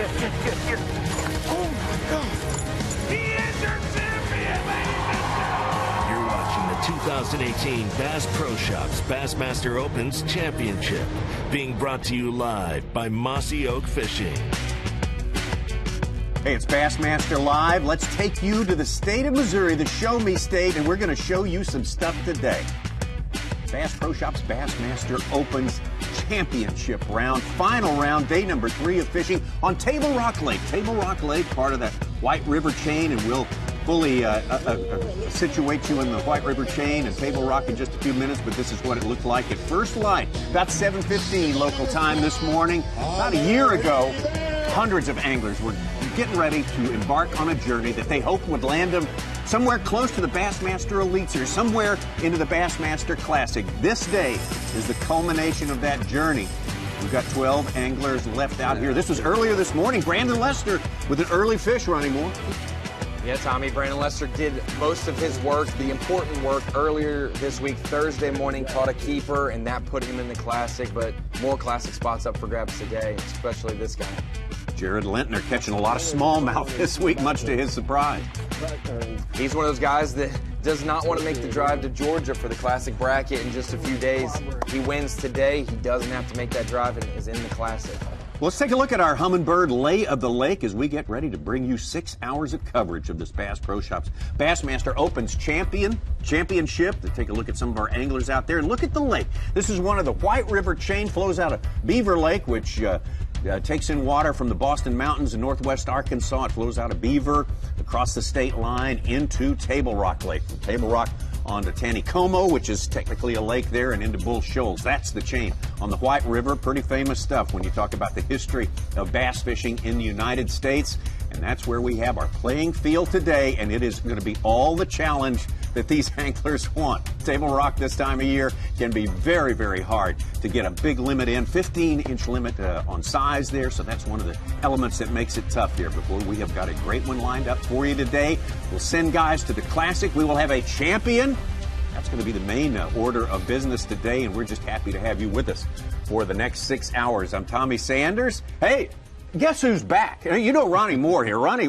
Oh my God! He is your champion, ladies and gentlemen! You're watching the 2018 Bass Pro Shops Bassmaster Opens Championship, being brought to you live by Mossy Oak Fishing. Hey, it's Bassmaster Live. Let's take you to the state of Missouri, the Show Me State, and we're going to show you some stuff today. Bass Pro Shops Bassmaster Opens Championship round, final round, day number 3 of fishing on Table Rock Lake. Table Rock Lake, part of that White River chain, and we'll fully situate you in the White River chain and Table Rock in just a few minutes, but this is what it looked like at first light. About 7:15 local time this morning. About a year ago, hundreds of anglers were getting ready to embark on a journey that they hoped would land them somewhere close to the Bassmaster Elites or somewhere into the Bassmaster Classic. This day is the culmination of that journey. We've got 12 anglers left out here. This was earlier this morning. Brandon Lester with an early fish running more. Yeah, Tommy, Brandon Lester did most of his work, the important work, earlier this week. Thursday morning, caught a keeper, and that put him in the Classic, but more Classic spots up for grabs today, especially this guy. Jared Lintner catching a lot of smallmouth this week, much to his surprise. He's one of those guys that does not want to make the drive to Georgia for the Classic bracket in just a few days. He wins today. He doesn't have to make that drive and is in the Classic. Let's take a look at our Humminbird lay of the lake as we get ready to bring you 6 hours of coverage of this Bass Pro Shops Bassmaster Opens Championship. To take a look at some of our anglers out there and look at the lake. This is one of the White River chain, flows out of Beaver Lake, which takes in water from the Boston Mountains in northwest Arkansas. It flows out of Beaver across the state line into Table Rock Lake. From Table Rock onto Taneycomo, which is technically a lake there, and into Bull Shoals. That's the chain on the White River. Pretty famous stuff when you talk about the history of bass fishing in the United States. And that's where we have our playing field today, and it is going to be all the challenge that these anglers want. Table Rock this time of year can be very, very hard to get a big limit in, 15-inch limit on size there, so that's one of the elements that makes it tough here. But we have got a great one lined up for you today. We'll send guys to the Classic. We will have a champion. That's going to be the main order of business today, and we're just happy to have you with us for the next 6 hours. I'm Tommy Sanders. Hey, guess who's back? You know Ronnie Moore here. Ronnie,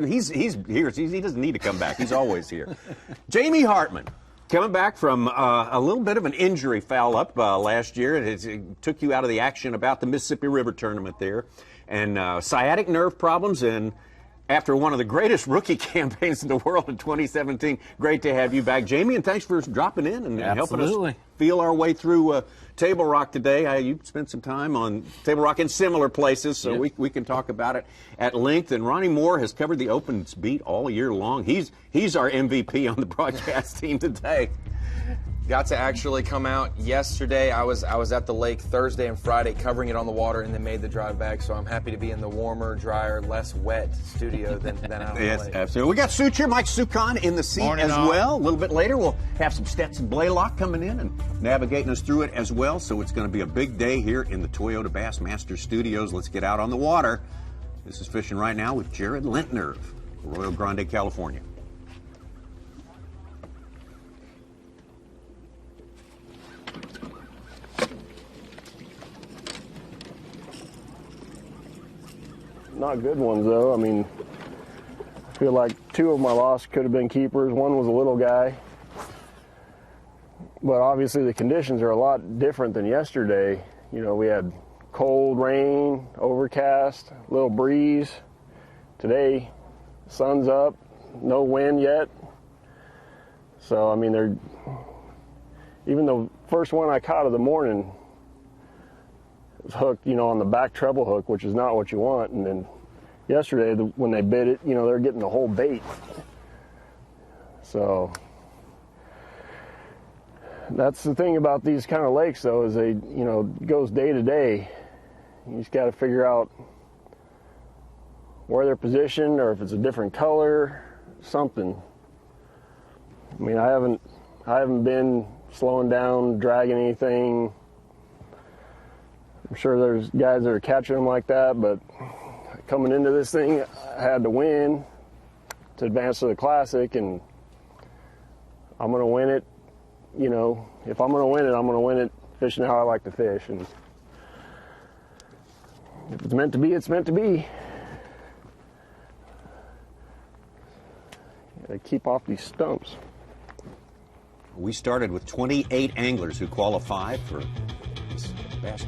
he's here. He doesn't need to come back. He's always here. Jamie Hartman, coming back from a little bit of an injury foul-up last year. It took you out of the action about the Mississippi River tournament there. And sciatic nerve problems, and after one of the greatest rookie campaigns in the world in 2017, great to have you back, Jamie, and thanks for dropping in and helping us feel our way through Table Rock today. You spent some time on Table Rock in similar places, so we can talk about it at length. And Ronnie Moore has covered the Opens beat all year long. He's our MVP on the broadcast team today. Got to actually come out yesterday. I was at the lake Thursday and Friday covering it on the water, and then made the drive back. So I'm happy to be in the warmer, drier, less wet studio than out on the lake. Absolutely. We got Sucher, Mike Sukan in the seat as well. A little bit later, we'll have some Stetson Blaylock coming in and navigating us through it as well. So it's going to be a big day here in the Toyota Bassmaster Studios. Let's get out on the water. This is Fishing Right Now with Jared Lintner of Arroyo Grande, California. Not good ones, though. I mean, I feel like 2 of my lost could have been keepers. One was a little guy. But obviously the conditions are a lot different than yesterday. You know, we had cold, rain, overcast, a little breeze. Today, sun's up, no wind yet. So, I mean, even the first one I caught of the morning was hooked, on the back treble hook, which is not what you want. And then yesterday, when they bit it, they're getting the whole bait. So that's the thing about these kind of lakes, though, is they, it goes day to day. You just got to figure out where they're positioned, or if it's a different color, something. I mean, I haven't been slowing down, dragging anything. I'm sure there's guys that are catching them like that, but coming into this thing, I had to win to advance to the Classic, and I'm going to win it. If I'm going to win it, I'm going to win it fishing how I like to fish. And if it's meant to be, it's meant to be. keep off these stumps. We started with 28 anglers who qualified for this Bass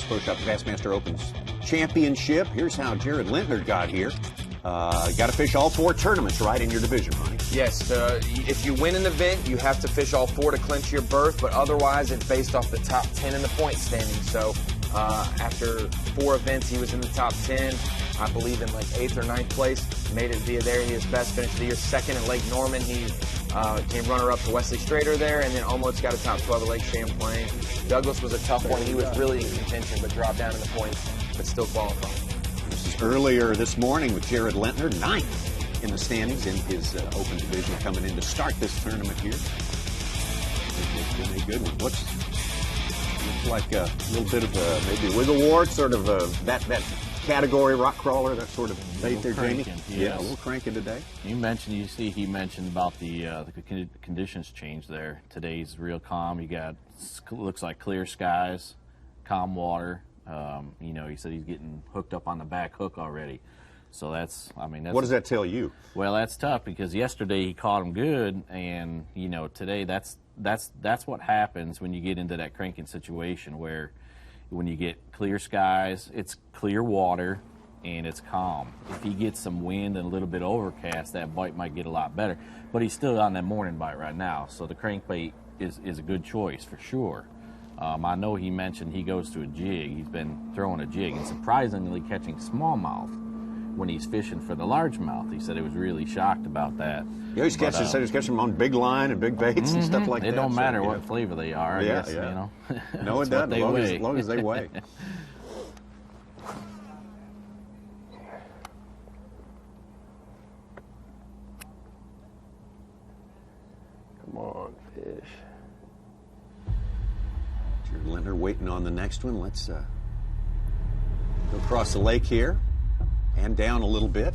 Pro Shop Bassmaster Opens Championship. Here's how Jared Lintner got here. You got to fish all 4 tournaments, right, in your division, Ronnie? Yes, if you win an event, you have to fish all 4 to clinch your berth, but otherwise it's based off the top 10 in the point standing. So after 4 events, he was in the top 10, I believe in like 8th or 9th place. Made it via there. He was best finish of the year. 2nd at Lake Norman. He came runner-up to Wesley Strader there, and then almost got a top 12 at Lake Champlain. Douglas was a tough one. He was really in contention, but dropped down in the points, but still qualified. This is earlier this morning with Jared Lintner, 9th in the standings in his Open division, coming in to start this tournament here. It's been a good one. Looks like a little bit of a maybe wiggle wart, sort of that category, rock crawler, that sort of bait there, Jamie. Yes. Yeah, a little cranking today. He mentioned about the conditions change there. Today's real calm. You got, looks like clear skies, calm water. He said he's getting hooked up on the back hook already. So that's what does that tell you? Well, that's tough because yesterday he caught him good, and today that's what happens when you get into that cranking situation where when you get clear skies, it's clear water, and it's calm. If he gets some wind and a little bit overcast, that bite might get a lot better. But he's still on that morning bite right now, so the crankbait is a good choice for sure. I know he mentioned he goes to a jig. He's been throwing a jig and surprisingly catching smallmouth when he's fishing for the largemouth. He said he was really shocked about that. Yeah, he's catching them on big line and big baits and stuff like that. It don't matter what flavor they are, I guess, No, it doesn't, as long as they weigh. Come on, fish. Jared Lintner waiting on the next one. Let's go across the lake here and down a little bit.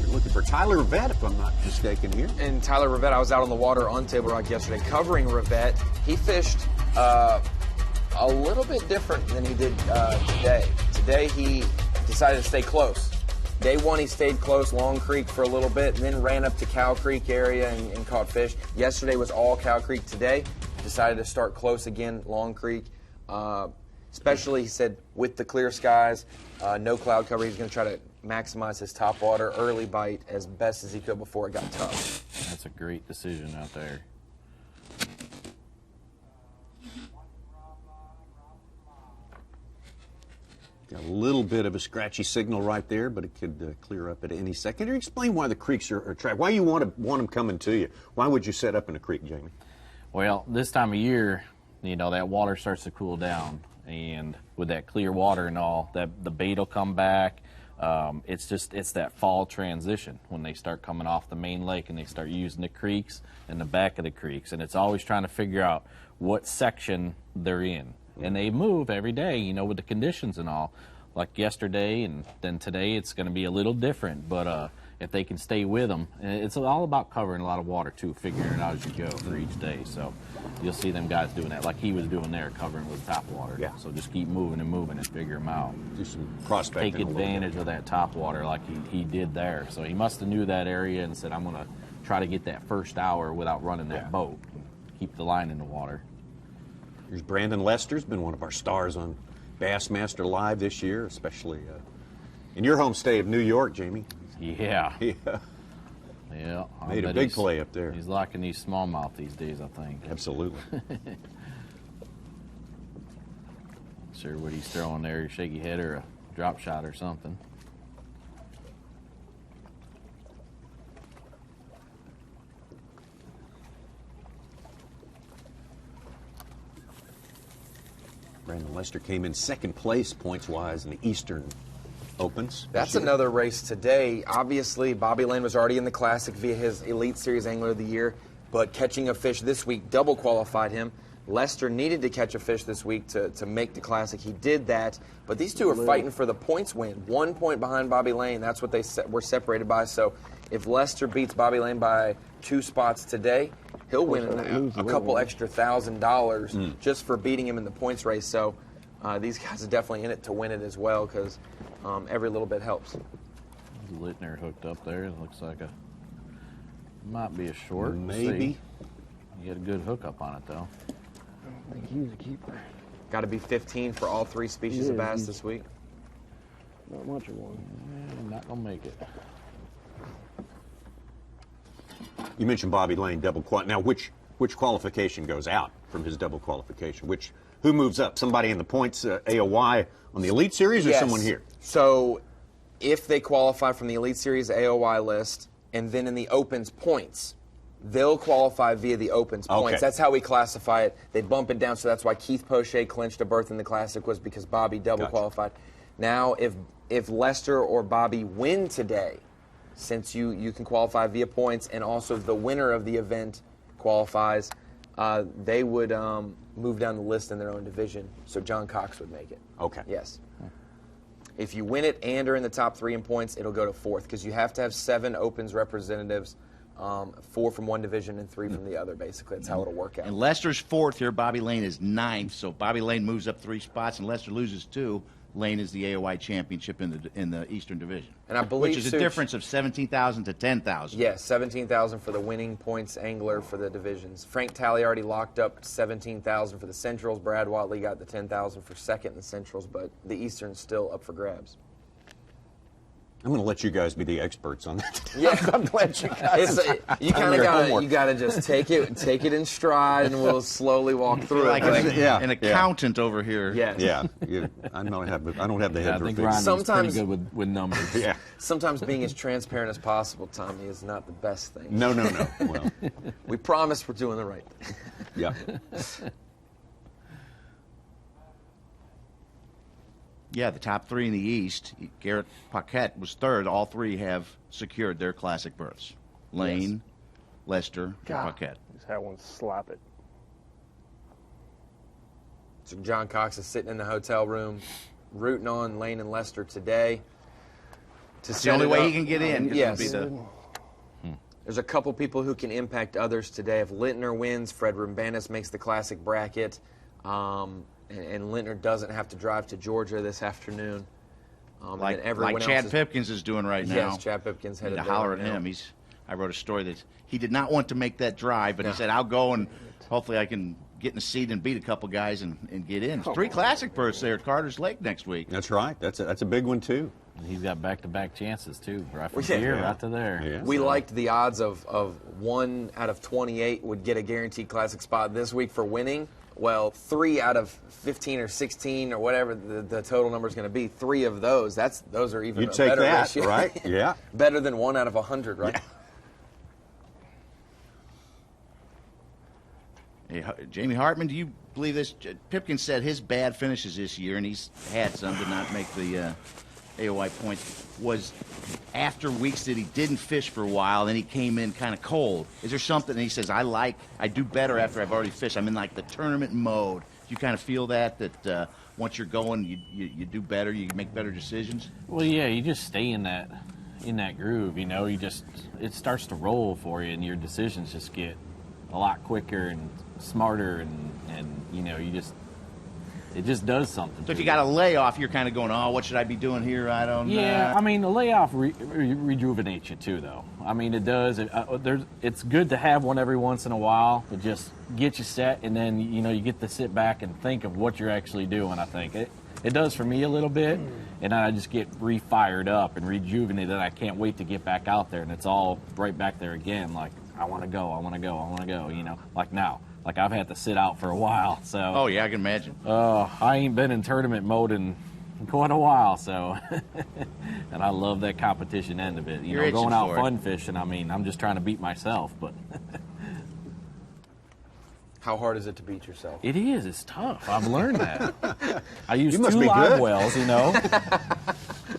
We're looking for Tyler Rivette, if I'm not mistaken here. And Tyler Rivette, I was out on the water on Table Rock yesterday covering Rivette. He fished a little bit different than he did today. Today he decided to stay close. Day 1 he stayed close, Long Creek for a little bit, and then ran up to Cow Creek area and caught fish. Yesterday was all Cow Creek. Today decided to start close again, Long Creek. Especially, he said, with the clear skies, no cloud cover, he's going to try to maximize his top water early bite as best as he could before it got tough. That's a great decision out there. Got a little bit of a scratchy signal right there, but it could clear up at any second. Can you explain why the creeks are trapped? Why you want them coming to you? Why would you set up in a creek, Jamie? Well, this time of year, that water starts to cool down, and with that clear water and all, the bait will come back. It's that fall transition when they start coming off the main lake and they start using the creeks and the back of the creeks, and it's always trying to figure out what section they're in. And they move every day, with the conditions and all. Like yesterday and then today, it's going to be a little different. But if they can stay with them, it's all about covering a lot of water, too, figuring it out as you go for each day. So you'll see them guys doing that, like he was doing there, covering with top water. Yeah. So just keep moving and figure them out. Do some prospecting. Take advantage of that top water like he did there. So he must have knew that area and said, I'm going to try to get that first hour without running that boat. Keep the line in the water. Here's Brandon Lester's been one of our stars on Bassmaster Live this year, especially in your home state of New York, Jamie. Yeah. Yeah. Made a big play up there. He's liking these smallmouth these days, I think. Absolutely. Sure what he's throwing there, a shaky head or a drop shot or something. Brandon Lester came in second place points-wise in the Eastern Opens. That's another race today. Obviously, Bobby Lane was already in the Classic via his Elite Series Angler of the Year, but catching a fish this week double qualified him. Lester needed to catch a fish this week to make the Classic. He did that, but these two are fighting for the points win. 1 point behind Bobby Lane. That's what they were separated by. So if Lester beats Bobby Lane by 2 spots today, he'll win a couple extra $1,000 just for beating him in the points race. So these guys are definitely in it to win it as well because every little bit helps. Littner hooked up there. It looks like might be a short. Maybe. You get a good hookup on it, though. I don't think he was a keeper. Got to be 15 for all 3 species of bass this week. Not much of one. Yeah, not going to make it. You mentioned Bobby Lane double qual. Now, which qualification goes out from his double qualification? Who moves up? Somebody in the points AOY on the Elite Series, or someone here? So, if they qualify from the Elite Series AOY list, and then in the Opens points, they'll qualify via the Opens points. Okay. That's how we classify it. They bump it down, so that's why Keith Poche clinched a berth in the Classic, was because Bobby double qualified. Now, if Lester or Bobby win today, since you can qualify via points, and also the winner of the event qualifies, they would move down the list in their own division. So John Cox would make it. Okay. Yes. If you win it and are in the top 3 in points, it'll go to 4th, because you have to have 7 Opens representatives, 4 from one division and 3 from the other. Basically, that's how it'll work out. And Lester's 4th here. Bobby Lane is 9th. So Bobby Lane moves up 3 spots, and Lester loses 2. Lane is the AOY championship in the Eastern Division, and I believe which is a difference of 17,000 to 10,000. Yes, 17,000 for the winning points angler for the divisions. Frank Talley already locked up 17,000 for the Centrals. Brad Watley got the 10,000 for second in the Centrals, but the Eastern's still up for grabs. I'm going to let you guys be the experts on that. Yeah, I'm glad you guys. You kind of gotta just take it in stride, and we'll slowly walk through like it. an accountant over here. Yes. Yeah, I don't have the head I for think figures. Ronnie's pretty good with numbers. Yeah. Sometimes being as transparent as possible, Tommy, is not the best thing. No. Well, We promise we're doing the right thing. yeah. Yeah, the top 3 in the East. Garrett Paquette was 3rd. All 3 have secured their Classic berths. Lane, Lester, and Paquette. Just had one slap it. So John Cox is sitting in the hotel room, rooting on Lane and Lester today. It's the only way he can get in. Yes. There's a couple people who can impact others today. If Littner wins, Fred Rumbanis makes the Classic bracket. And Littner doesn't have to drive to Georgia this afternoon. Like Chad Pipkins is doing right now. Yes, Chad Pipkins headed to there holler right at now. him. I wrote a story that he did not want to make that drive, but he said, I'll go and hopefully I can get in the seat and beat a couple guys and get in. 3 Classic berths there at Carter's Lake next week. That's right. That's a big one, too. He's got back-to-back chances, too. Right from here, right to there. Yeah. We liked the odds of 1 out of 28 would get a guaranteed Classic spot this week for winning. Well, 3 out of 15 or 16 or whatever the total number is going to be, 3 of those are even You'd a take better that, ratio. right? Yeah. Better than 1 out of 100, right? Hey, Jamie Hartman, do you believe this? Pipkin said his bad finishes this year, and he's had some, did not make the AOY points, was after weeks that he didn't fish for a while, then he came in kind of cold. Is there something, and he says, I do better after I've already fished. I'm in like the tournament mode. Do you kind of feel that once you're going, you do better, you make better decisions? Well, yeah, you just stay in that groove, you know. It starts to roll for you, and your decisions just get a lot quicker and smarter, and you know, it just does something. So if you got a layoff, you're kind of going, oh, what should I be doing here? I don't know. Yeah, I mean, the layoff rejuvenates you too, though. I mean, it does. It's good to have one every once in a while to just get you set, and then, you know, you get to sit back and think of what you're actually doing, I think. It does for me a little bit, and I just get re-fired up and rejuvenated. I can't wait to get back out there, and it's all right back there again, like, I want to go, you know, like now. Like, I've had to sit out for a while, so. Oh, yeah, I can imagine. I ain't been in tournament mode in quite a while, so. And I love that competition end of it. You're going out for fun fishing, I mean, I'm just trying to beat myself, but. How hard is it to beat yourself? It is. It's tough. I've learned that. I use You must 2 be live good. wells, you know.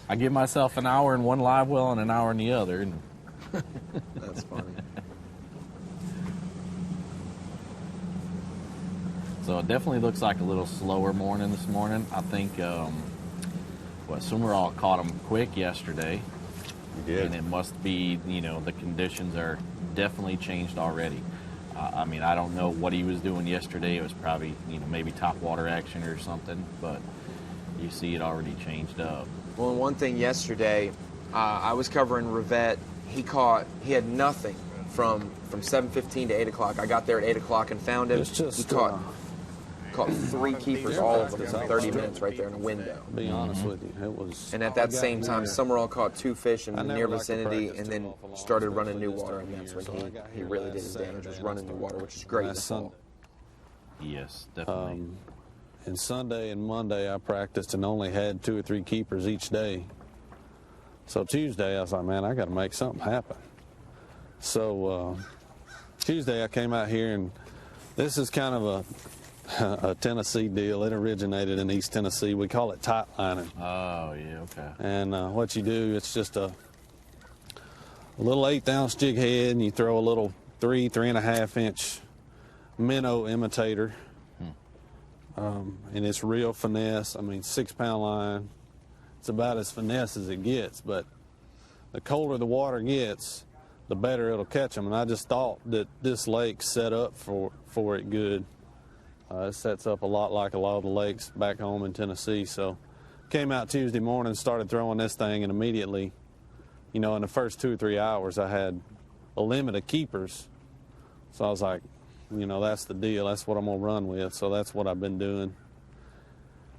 I give myself an hour in one live well and an hour in the other. And That's funny. so it definitely looks like a little slower morning this morning. I think, Summerall caught them quick yesterday. You did. And it must be, you know, the conditions are definitely changed already. I mean, I don't know what he was doing yesterday. It was probably, you know, maybe top water action or something, but you see it already changed up. Well, and one thing yesterday, I was covering Rivette. He had nothing from 7:15 to 8 o'clock. I got there at 8 o'clock and found him. It's just, he caught 3 keepers, all of them in 30 minutes right there in a window. Be honest with you, it was. And at that same time, Summerall caught 2 fish in the near vicinity and then started running new water, and that's when he really did his damage, was running new water, which is great in the fall. Yes, definitely. And Sunday and Monday I practiced and only had 2 or 3 keepers each day. So Tuesday I was like, man, I got to make something happen. So Tuesday I came out here, and this is kind of a Tennessee deal. It originated in East Tennessee. We call it tight lining. Oh, yeah, okay. And what you do, it's just a little 1/8-ounce jig head, and you throw a little 3.5 inch minnow imitator. And it's real finesse. I mean, 6-pound line. It's about as finesse as it gets, but the colder the water gets, the better it'll catch them. And I just thought that this lake set up for it good. It sets up a lot like a lot of the lakes back home in Tennessee. So came out Tuesday morning, started throwing this thing, and immediately, you know, in the first 2 or 3 hours, I had a limit of keepers. So I was like, you know, that's the deal. That's what I'm going to run with. So that's what I've been doing.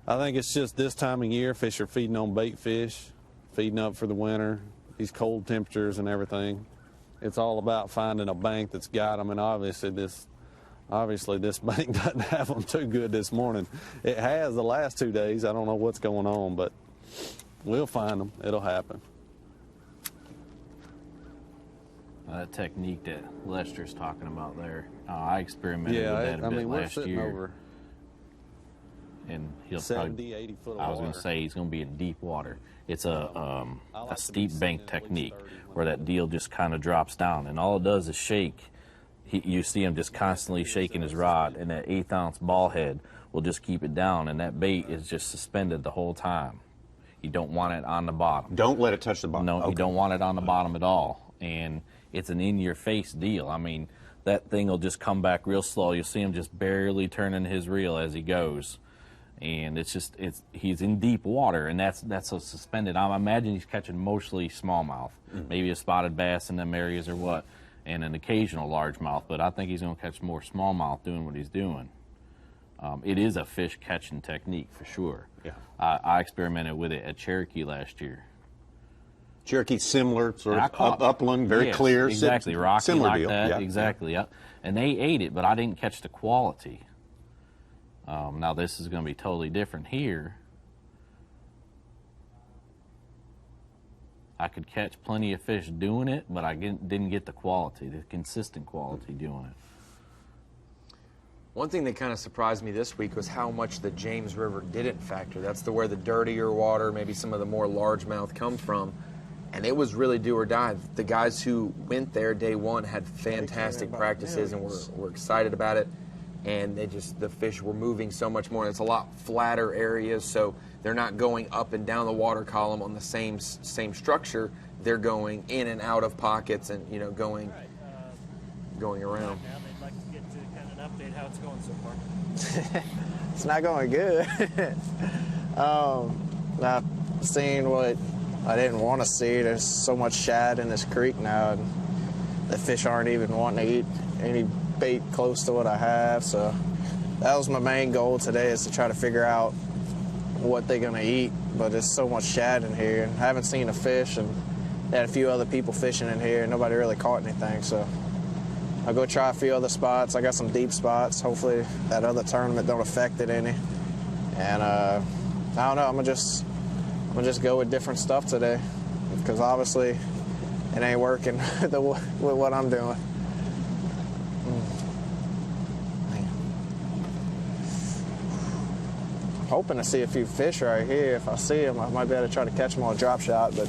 I think it's just this time of year, fish are feeding on bait fish, feeding up for the winter, these cold temperatures and everything. It's all about finding a bank that's got them, and obviously this bank doesn't have them too good this morning. It has the last 2 days. I don't know what's going on, but we'll find them. It'll happen. That technique that Lester's talking about there, I experimented with that a bit last year. Over and he'll 70, 80 foot of I was going water. to say he's going to be in deep water. It's a steep bank technique where that deal just kind of drops down, and all it does is shake. You see him just constantly shaking his rod, and that 1/8-ounce ball head will just keep it down, and that bait is just suspended the whole time. You don't want it on the bottom. Don't let it touch the bottom. No, Okay. You don't want it on the bottom at all. And it's an in-your-face deal. I mean, that thing will just come back real slow. You'll see him just barely turning his reel as he goes. And he's in deep water, and that's so suspended. I imagine he's catching mostly smallmouth, maybe a spotted bass in them areas or what, and an occasional largemouth. But I think he's going to catch more smallmouth doing what he's doing. It is a fish catching technique for sure. Yeah. I experimented with it at Cherokee last year. Cherokee, similar, sort And I of caught- upland, very yes, clear. Exactly, rocky similar like deal. that. Yeah. Exactly, yep. And they ate it, but I didn't catch the quality. Now this is going to be totally different here. I could catch plenty of fish doing it, but I didn't get the quality, the consistent quality doing it. One thing that kind of surprised me this week was how much the James River didn't factor. That's where the dirtier water, maybe some of the more largemouth come from. And it was really do or die. The guys who went there day one had fantastic practices and were excited about it. And the fish were moving so much more. It's a lot flatter areas, so they're not going up and down the water column on the same structure. They're going in and out of pockets and, you know, going around. Now they'd like to get to kind of an update how it's going so far. It's not going good. I've seen what I didn't want to see. There's so much shad in this creek now, and the fish aren't even wanting to eat any bait close to what I have. So that was my main goal today, is to try to figure out what they're going to eat. But there's so much shad in here, and I haven't seen a fish, and they had a few other people fishing in here, and nobody really caught anything. So I'll go try a few other spots. I got some deep spots. Hopefully that other tournament don't affect it any. And I don't know. I'm gonna just go with different stuff today, because obviously it ain't working with what I'm doing. I'm hoping to see a few fish right here. If I see them, I might be able to try to catch them on a drop shot. But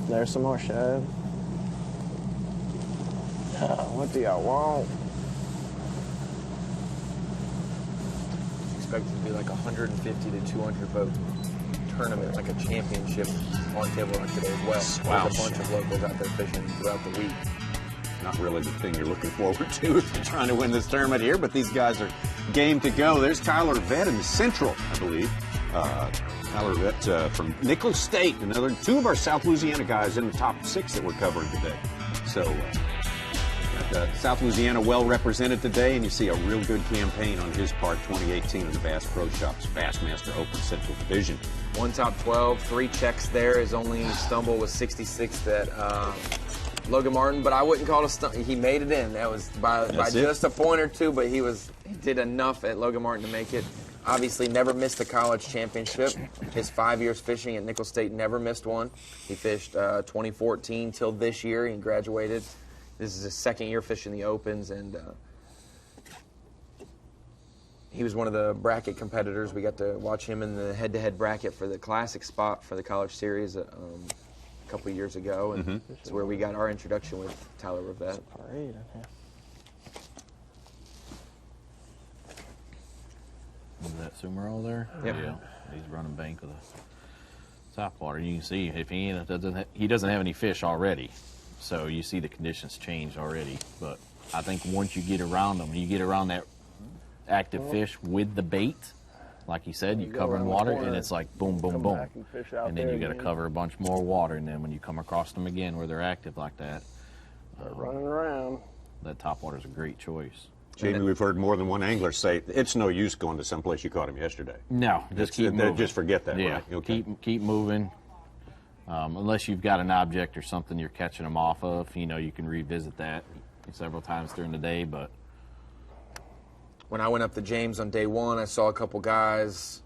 there's some more shad. What do y'all want? Expected to be like 150 to 200 boat tournament, like a championship on Table Rock today as well. Wow. There's a bunch of locals out there fishing throughout the week. Not really the thing you're looking forward to if you're trying to win this tournament here, but these guys are game to go. There's Tyler Vett in the Central, I believe. Tyler Rivette from Nicholas State, another two of our South Louisiana guys in the top 6 that we're covering today. So got South Louisiana well represented today, and you see a real good campaign on his part, 2018 in the Bass Pro Shops Bassmaster Open Central Division. One top 12, 3 checks there. His only stumble was 66th at Logan Martin, but I wouldn't call it a stumble. He made it in. That was by just a point or two, but he did enough at Logan Martin to make it. Obviously never missed a college championship. His 5 years fishing at Nichols State, never missed one. He fished 2014 till this year. He graduated. This is his 2nd year fishing the Opens, and he was one of the bracket competitors. We got to watch him in the head-to-head bracket for the Classic spot for the College Series a couple of years ago, and it's where we got our introduction with Tyler Rivette. Is that Sumerall there? Yep. Yeah. He's running bank with a topwater. You can see if he doesn't have any fish already, so you see the conditions change already. But I think once you get around them, you get around that active fish with the bait, like you said, you cover in water, and it's like boom, boom, boom, and then you got to cover a bunch more water, and then when you come across them again where they're active like that, running around, that topwater's a great choice. Jamie, we've heard more than one angler say it's no use going to someplace you caught him yesterday. No, just keep moving. Just forget that. Yeah, right? Okay. keep moving. Unless you've got an object or something you're catching them off of, you can revisit that several times during the day. But when I went up to James on day 1, I saw a couple guys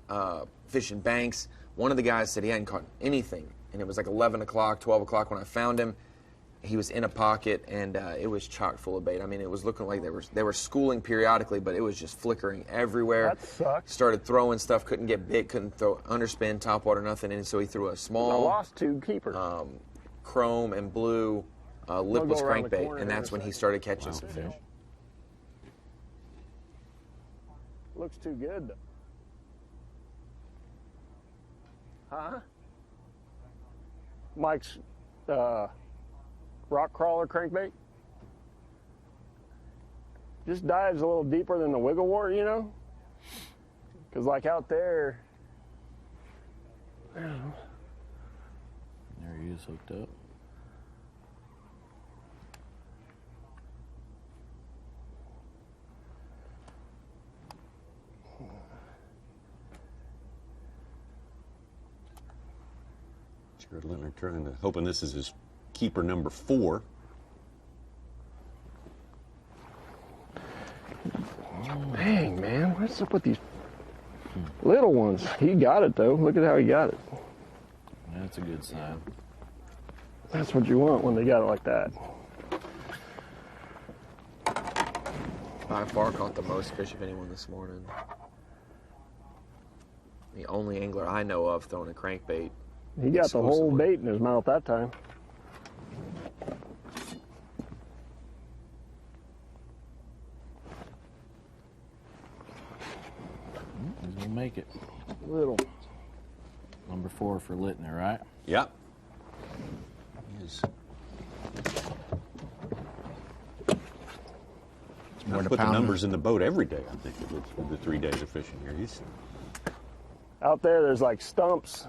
fishing banks. One of the guys said he hadn't caught anything, and it was like 11 o'clock, 12 o'clock when I found him. He was in a pocket, and it was chock full of bait. I mean, it was looking like they were schooling periodically, but it was just flickering everywhere. That sucks. Started throwing stuff, couldn't get bit, couldn't throw underspin, topwater, nothing. And so he threw a small I lost 2 keepers. chrome and blue lipless crankbait, and that's when he started catching some fish. Looks too good, though. Huh? Mike's rock crawler crankbait just dives a little deeper than the wiggle wart, because like out there, there he is hooked up. Jared Lintner hoping this is his keeper number 4. dang, man, what's up with these little ones? He got it, though. Look at how he got it. That's a good sign. That's what you want when they got it like that. By far caught the most fish of anyone this morning. The only angler I know of throwing a crankbait. He got the whole bait in his mouth that time. He's gonna make it. Little. Number 4 for Littner, right? Yep. Yes. More to put the pound. numbers in the boat every day, I think, with the 3 days of fishing here. Out there's like stumps.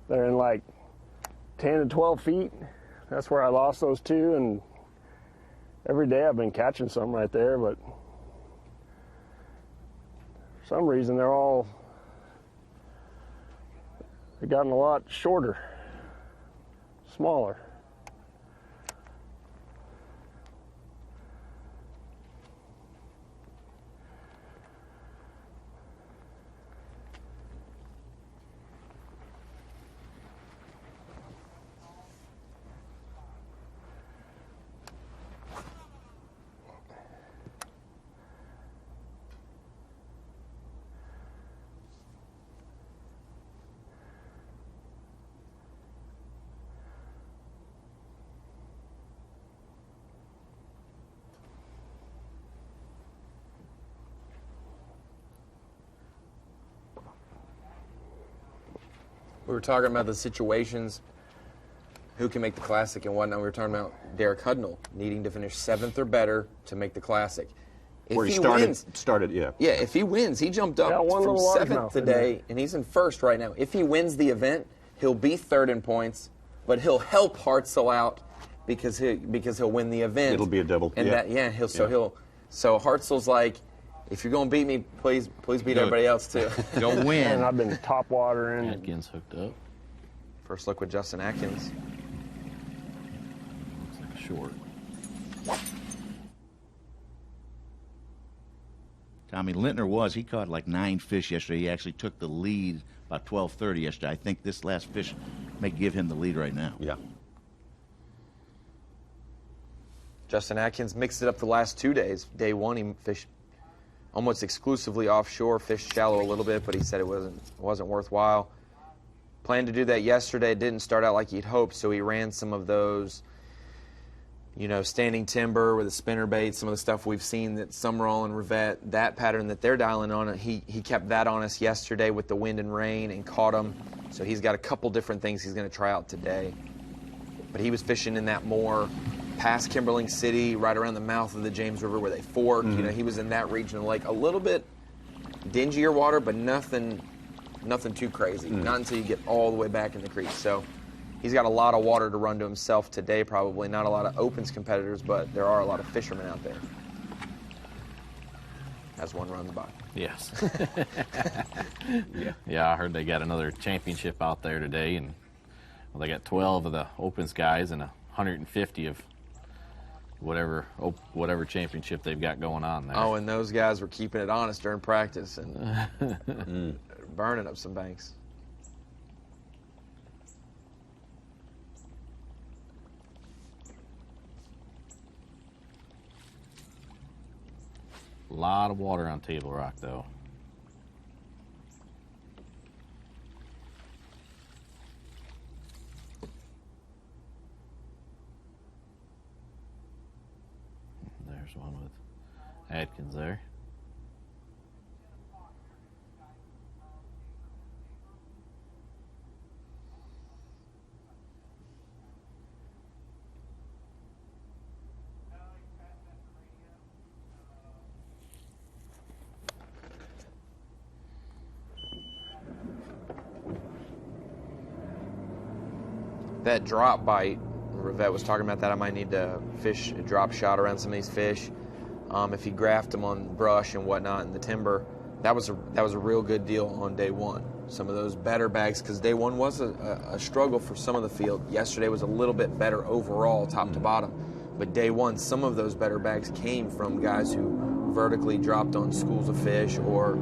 They're in like 10 to 12 feet. That's where I lost those 2, and every day I've been catching some right there, but for some reason they've gotten a lot shorter, smaller. We were talking about the situations, who can make the Classic and whatnot. We were talking about Derek Hudnall needing to finish 7th or better to make the Classic. If Where he wins, started, yeah. Yeah, if he wins, he jumped up Got one from little 7th largemouth in today, and he's in 1st right now. If he wins the event, he'll be 3rd in points, but he'll help Hartzell out because he'll win the event. It'll be a double. And so Hartzell's like, if you're gonna beat me, please beat everybody else too. Go win. And I've been top watering. Atkins hooked up. First look with Justin Atkins. Looks like a short. Tommy Lintner he caught like 9 fish yesterday. He actually took the lead about 12:30 yesterday. I think this last fish may give him the lead right now. Yeah. Justin Atkins mixed it up the last 2 days. Day 1, he fished almost exclusively offshore, fished shallow a little bit, but he said it wasn't worthwhile. Planned to do that yesterday. It didn't start out like he'd hoped, so he ran some of those, standing timber with a spinnerbait, some of the stuff we've seen that Summerall and Rivette, that pattern that they're dialing on, he kept that on us yesterday with the wind and rain and caught them. So he's got a couple different things he's going to try out today. But he was fishing in that more past Kimberling City, right around the mouth of the James River where they fork. Mm-hmm. He was in that region of the lake. A little bit dingier water, but nothing too crazy. Not until you get all the way back in the creek. So he's got a lot of water to run to himself today, probably. Not a lot of opens competitors, but there are a lot of fishermen out there. As one runs by. Yes. Yeah, I heard they got another championship out there today, and they got 12 of the opens guys and 150 of whatever championship they've got going on there. Oh, and those guys were keeping it honest during practice and burning up some banks. A lot of water on Table Rock, though. There's one with Atkins there. That drop bite, Rivette was talking about that. I might need to fish a drop shot around some of these fish. If he graphed them on brush and whatnot in the timber, that was a real good deal on day 1. Some of those better bags, because day 1 was a struggle for some of the field. Yesterday was a little bit better overall, top to bottom. But day 1, some of those better bags came from guys who vertically dropped on schools of fish or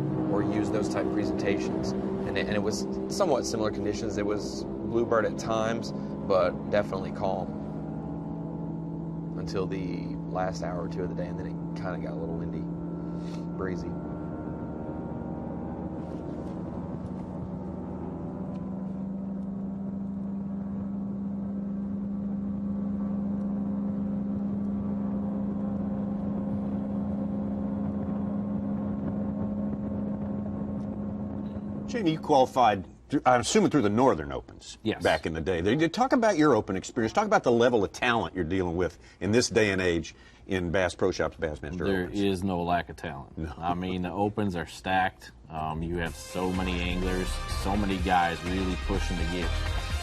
used those type of presentations. And it was somewhat similar conditions. It was bluebird at times, but definitely calm until the last hour or 2 of the day, and then it kind of got a little windy, breezy. Jamie, you qualified, I'm assuming, through the Northern Opens. Yes. Back in the day. Talk about your open experience. Talk about the level of talent you're dealing with in this day and age in Bass Pro Shops Bassmaster There Opens. is no lack of talent. No. I mean, the opens are stacked. You have so many anglers, so many guys really pushing to get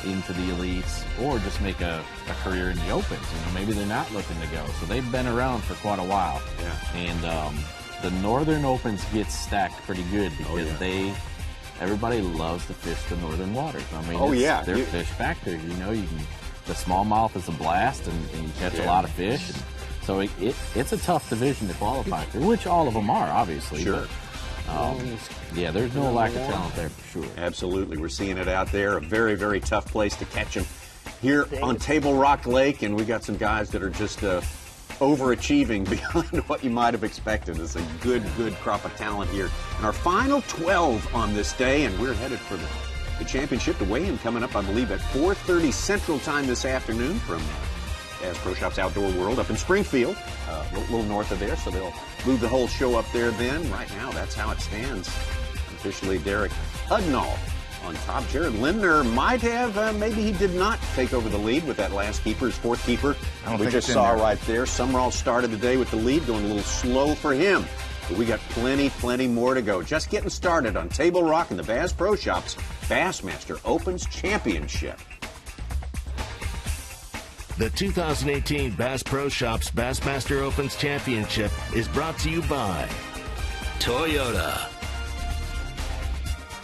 into the elites or just make a career in the opens. Maybe they're not looking to go. So they've been around for quite a while. Yeah. And the Northern Opens get stacked pretty good because everybody loves to fish the northern waters. I mean, they're fish factors. You can, the smallmouth is a blast, and you catch a lot of fish. And so it's a tough division to qualify for, which all of them are, obviously. Sure. But, there's no lack of talent there for sure. Absolutely. We're seeing it out there. A very, very tough place to catch them here on Table Rock Lake, and we got some guys that are just overachieving beyond what you might have expected. It's a good crop of talent here. And our final 12 on this day, and we're headed for the championship, the weigh-in coming up, I believe, at 4:30 Central Time this afternoon from B.A.S.S Pro Shops Outdoor World up in Springfield, a little north of there, so they'll move the whole show up there then. Right now, that's how it stands. Officially, Derek Hudnall on top. Jared Lindner might have, maybe he did not take over the lead with that last keeper, his fourth keeper. We just saw right there. Summerall started the day with the lead, going a little slow for him. But we got plenty more to go. Just getting started on Table Rock and the Bass Pro Shops Bassmaster Opens Championship. The 2018 Bass Pro Shops Bassmaster Opens Championship is brought to you by Toyota,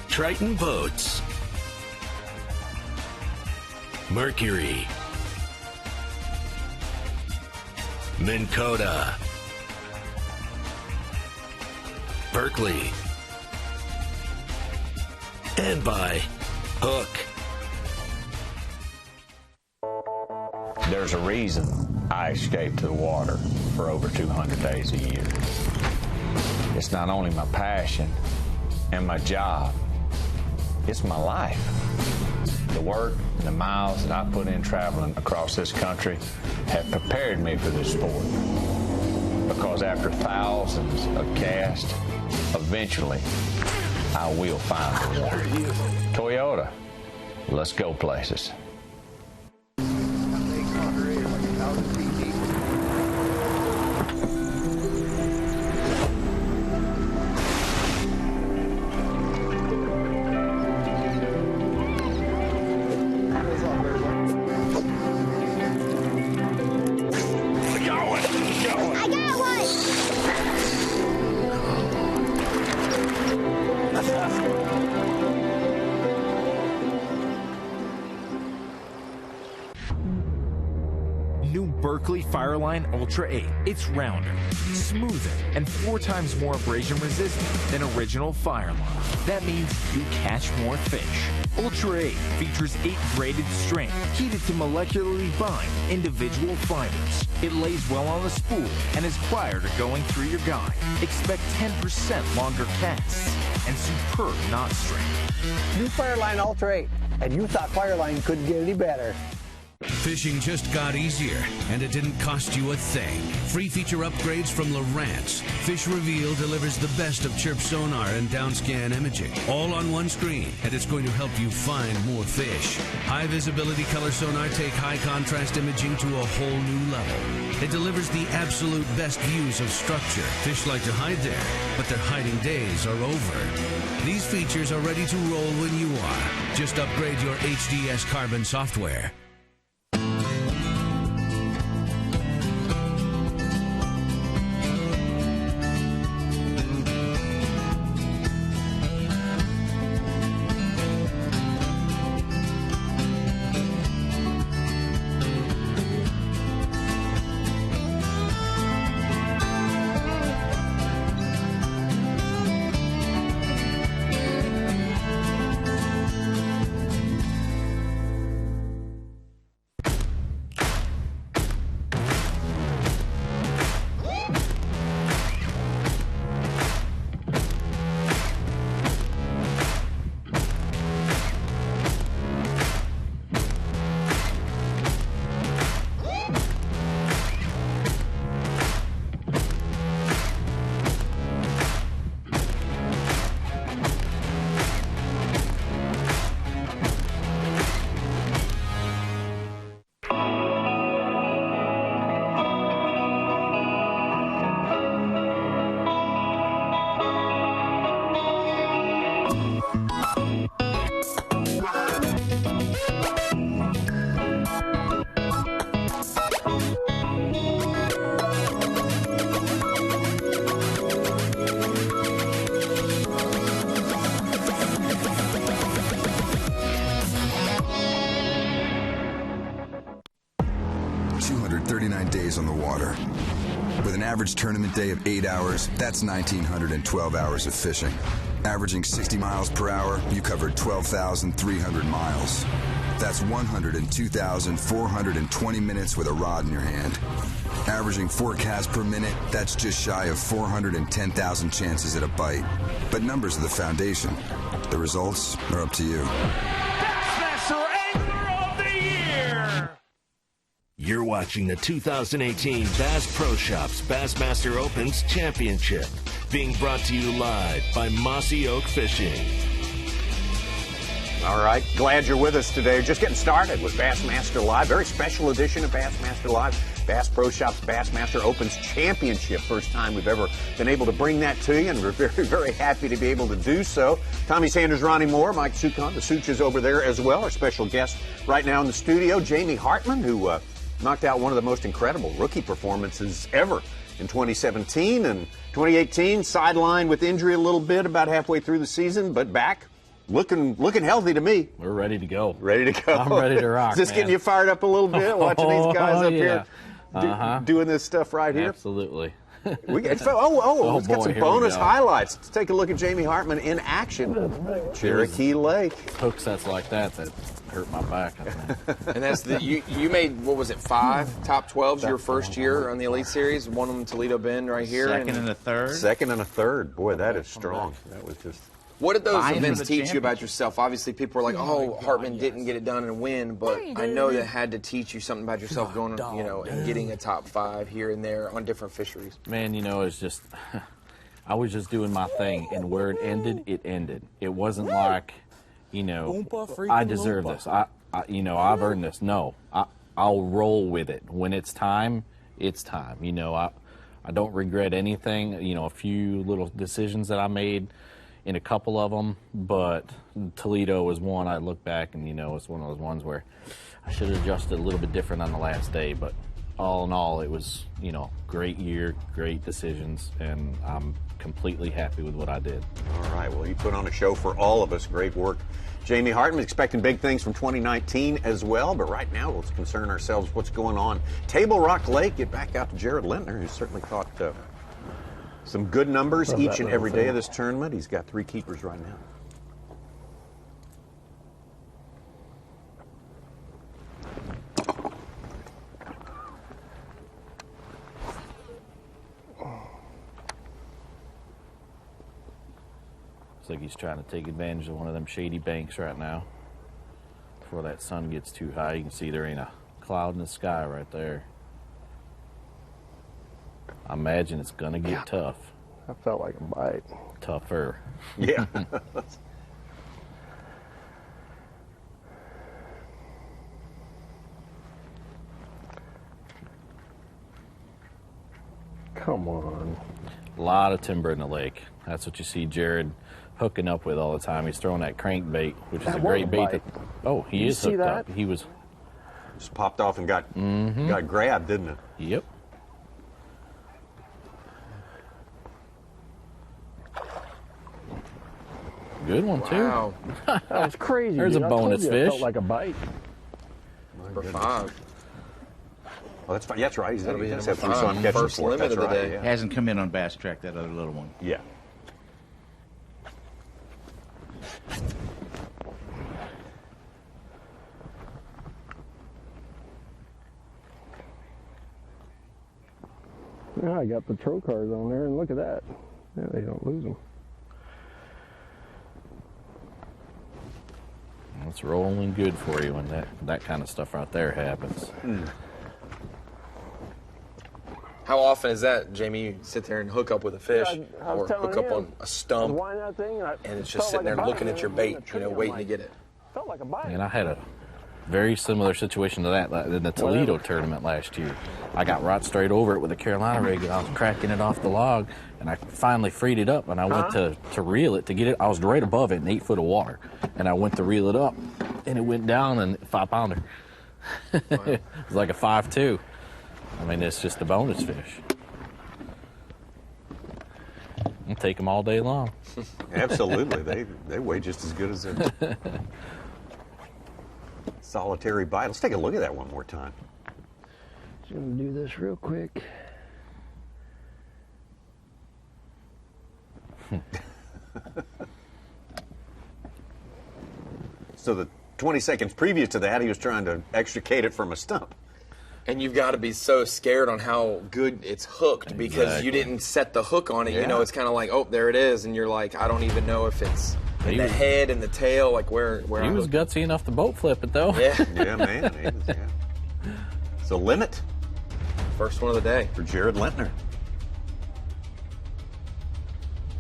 Triton Boats, Mercury, Minn Kota, Berkeley, and by Hook. There's a reason I escape to the water for over 200 days a year. It's not only my passion and my job, it's my life. The work and the miles that I put in traveling across this country have prepared me for this sport. Because after thousands of casts, eventually I will find the water. Toyota, let's go places. Berkeley Fireline Ultra 8. It's rounder, smoother, and 4 times more abrasion resistant than original Fireline. That means you catch more fish. Ultra 8 features 8 braided strings heated to molecularly bind individual fibers. It lays well on the spool and is prior to going through your guide. Expect 10% longer casts and superb knot strength. New Fireline Ultra 8, and you thought Fireline couldn't get any better. Fishing just got easier, and it didn't cost you a thing. Free feature upgrades from Lowrance. Fish Reveal delivers the best of chirp sonar and downscan imaging, all on one screen, and it's going to help you find more fish. High visibility color sonar take high contrast imaging to a whole new level. It delivers the absolute best views of structure. Fish like to hide there, but their hiding days are over. These features are ready to roll when you are. Just upgrade your HDS Carbon software. Days on the water. With an average tournament day of 8 hours, that's 1,912 hours of fishing. Averaging 60 miles per hour, you covered 12,300 miles. That's 102,420 minutes with a rod in your hand. Averaging 4 casts per minute, that's just shy of 410,000 chances at a bite. But numbers are the foundation. The results are up to you. Bassmaster Angler of the Year! You're watching the 2018 Bass Pro Shops Bassmaster Opens Championship, being brought to you live by Mossy Oak Fishing. All right, glad you're with us today. Just getting started with Bassmaster Live. Very special edition of Bassmaster Live. Bass Pro Shops Bassmaster Opens Championship. First time we've ever been able to bring that to you, and we're very, very happy to be able to do so. Tommy Sanders, Ronnie Moore, Mike Sukon, the Such is over there as well. Our special guest right now in the studio, Jamie Hartman, who knocked out one of the most incredible rookie performances ever in 2017. And 2018, sidelined with injury a little bit about halfway through the season, but back. Looking healthy to me. We're ready to go. Ready to go. I'm ready to rock. Is this getting you fired up a little bit, watching these guys up here doing this stuff right here? Absolutely. We've got some bonus highlights. Let's take a look at Jamie Hartman in action. Cherokee Lake. Hook sets like that hurt my back. I think. And that's you made, what was it, 5 top 12s your first year on the Elite Series? One of them Toledo Bend right here. Second and a third. Second and a third. Boy, that is strong. That was just... What did those events teach you about yourself? Obviously, people are like, "Oh, Hartman didn't get it done and win," but I know that had to teach you something about yourself going, and getting a top 5 here and there on different fisheries. Man, it's just, I was just doing my thing, and where it ended. It wasn't like, I deserve this. I've earned this. No, I'll roll with it. When it's time, it's time. I don't regret anything. A few little decisions that I made in a couple of them, but Toledo was one I look back and, it's one of those ones where I should have adjusted a little bit different on the last day, but all in all, it was, great year, great decisions, and I'm completely happy with what I did. All right, well, you put on a show for all of us. Great work. Jamie Hartman expecting big things from 2019 as well, but right now let's concern ourselves with what's going on. Table Rock Lake, get back out to Jared Lintner, who's certainly caught some good numbers each and every day of this tournament. He's got 3 keepers right now. Looks like he's trying to take advantage of one of them shady banks right now. Before that sun gets too high, you can see there ain't a cloud in the sky right there. I imagine it's going to get tough. That felt like a bite. Tougher. Yeah. Come on. A lot of timber in the lake. That's what you see Jared hooking up with all the time. He's throwing that crankbait, which is a great bait. He is hooked up. He was just popped off and got grabbed, didn't it? Yep. Good one, too. Wow. That was crazy. There's a bonus fish. It felt like a bite. For 5. Oh, that's fine. That's right. He's That'll be have number 3 on catching first for it. limit That's of the right. day. Yeah. Hasn't come in on Bass Track, that other little one. Yeah. Yeah, I got the trocars on there, and look at that. Yeah, they don't lose them. It's rolling good for you when that kind of stuff right there happens. How often is that, Jamie? You sit there and hook up with a fish, or hook up on a stump, that thing, and it's just sitting there looking at your bait, waiting to get it. Felt like a bite. And I had a very similar situation to that in the Toledo tournament last year. I got right straight over it with a Carolina rig, and I was cracking it off the log, and I finally freed it up, and I went to reel it to get it. I was right above it in 8 foot of water, and I went to reel it up, and it went down, and 5-pounder. Wow. It was like a 5.2. I mean, it's just a bonus fish. I'll take them all day long. Absolutely. They weigh just as good as a solitary bite. Let's take a look at that one more time. Just going to do this real quick. So the 20 seconds previous to that, he was trying to extricate it from a stump. And you've got to be so scared on how good it's hooked because you didn't set the hook on it. Yeah. You know, it's kind of like, oh, there it is. And you're like, I don't even know if it's in the head and the tail, like where he was gutsy enough to boat flip it, though. Yeah. Yeah, man. He was, yeah. So limit. First one of the day. For Jared Lintner.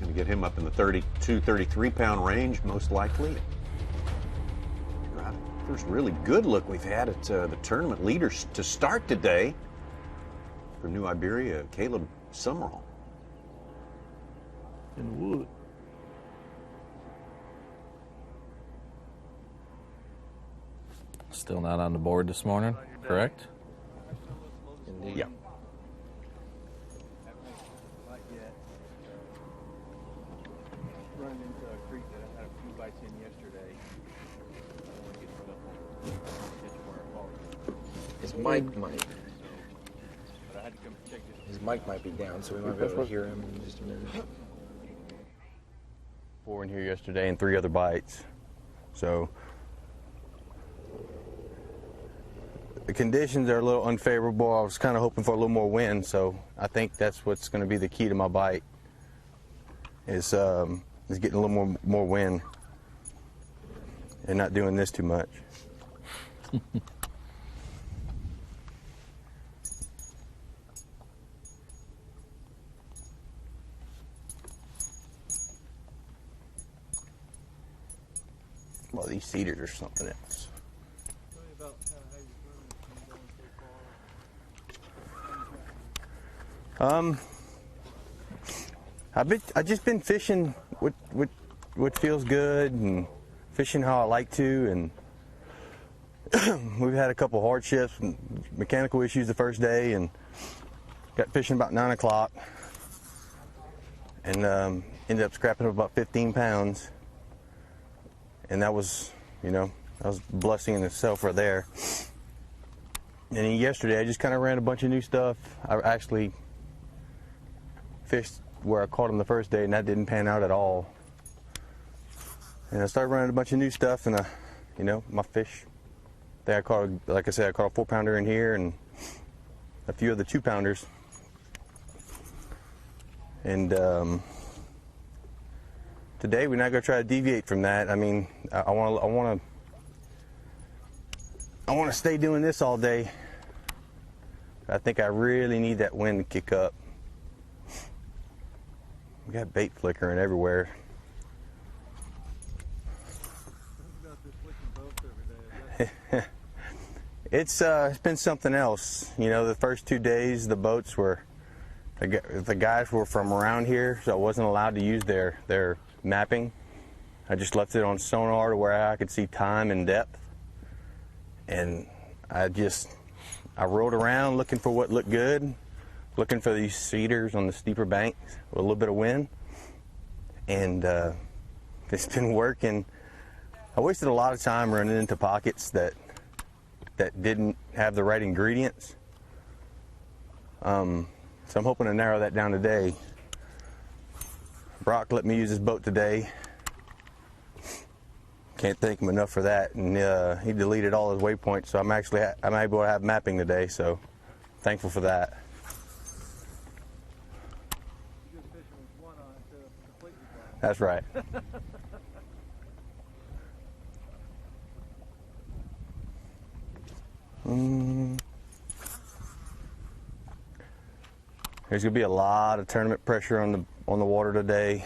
Going to get him up in the 32, 33 pound range, most likely. First really good look we've had at the tournament leaders to start today. From New Iberia, Caleb Summerall. In wood. Still not on the board this morning, correct? Indeed. Yeah. Running into a creek that I had a few bites in yesterday. I don't want to get run up on ditch where I fall. His mic might. But I had to come check it. His mic might be down, so we might be able to hear him in just a minute. 4 in here yesterday and 3 other bites. So the conditions are a little unfavorable. I was kind of hoping for a little more wind, so I think that's what's going to be the key to my bite. Is getting a little more wind and not doing this too much. Well, these cedars are something else. Tell me about how you're I've just been fishing what feels good and fishing how I like to, and we've had a couple hardships and mechanical issues the first day, and got fishing about 9 o'clock, and ended up scrapping up about 15 pounds, and that was a blessing in itself right there. And then yesterday I just kind of ran a bunch of new stuff. I actually fished where I caught them the first day, and that didn't pan out at all. And I started running a bunch of new stuff, and my fish. I caught, like I said, I caught a 4-pounder in here and a few of the 2-pounders. And today we're not going to try to deviate from that. I mean, I want to stay doing this all day. I think I really need that wind to kick up. We got bait flickering everywhere. It's been something else. The first 2 days the boats were, the guys were from around here, so I wasn't allowed to use their mapping. I just left it on sonar to where I could see time and depth. And I rode around looking for what looked good, looking for these cedars on the steeper banks with a little bit of wind. And it's been working. I wasted a lot of time running into pockets that didn't have the right ingredients. So I'm hoping to narrow that down today. Brock let me use his boat today. Can't thank him enough for that. And he deleted all his waypoints, so I'm able to have mapping today. So thankful for that. That's right. There's going to be a lot of tournament pressure on the water today.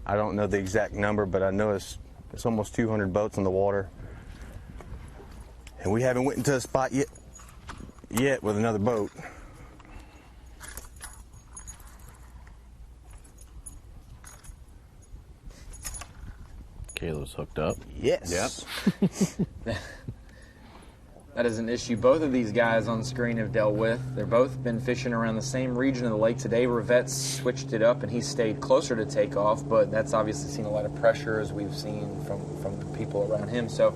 I don't know the exact number, but I know it's almost 200 boats on the water, and we haven't went into a spot yet with another boat. Caleb's hooked up. Yes. Yep. That is an issue both of these guys on the screen have dealt with. They've both been fishing around the same region of the lake today. Rivette's switched it up and he stayed closer to takeoff, but that's obviously seen a lot of pressure, as we've seen from the people around him. So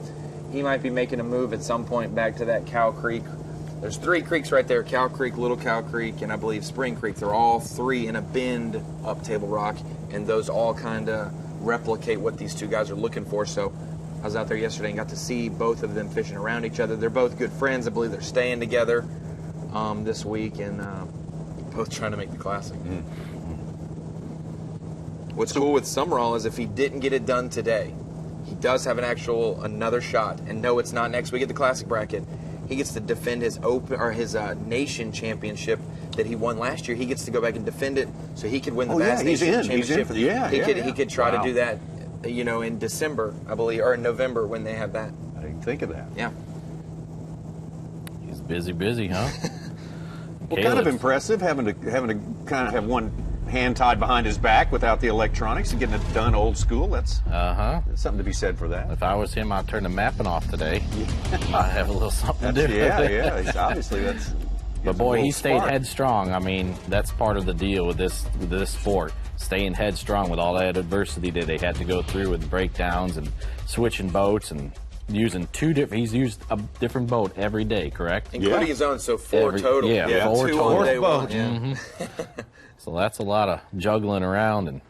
he might be making a move at some point back to that Cow Creek. There's 3 creeks right there: Cow Creek, Little Cow Creek, and I believe Spring Creek. They're all 3 in a bend up Table Rock, and those all kind of replicate what these 2 guys are looking for. So I was out there yesterday and got to see both of them fishing around each other. They're both good friends. I believe they're staying together this week, and both trying to make the Classic. Mm-hmm. What's cool with Summerall is if he didn't get it done today, he does have another shot. And no, it's not next week at the Classic bracket. He gets to defend his nation championship that he won last year. He gets to go back and defend it, so he could win the Bass Nation championship. He could try to do that, in December, I believe, or in November when they have that. I didn't think of that. Yeah. He's busy, huh? Well, kind of impressive having to kind of have one hand tied behind his back without the electronics and getting it done old school. That's something to be said for that. If I was him, I'd turn the mapping off today. Might have a little something different. Yeah. Obviously, that's. But boy, he stayed headstrong. I mean, that's part of the deal with this sport. Staying headstrong with all that adversity that they had to go through with breakdowns and switching boats and using he's used a different boat every day, correct? Including his own, so 4 total. Yeah, 4 total. On day one. Yeah. So that's a lot of juggling around and.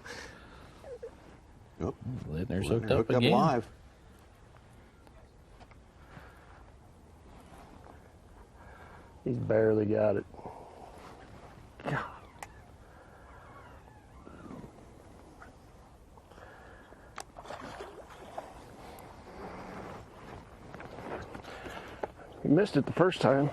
There's hooked up again. Live. He's barely got it. God. He missed it the first time.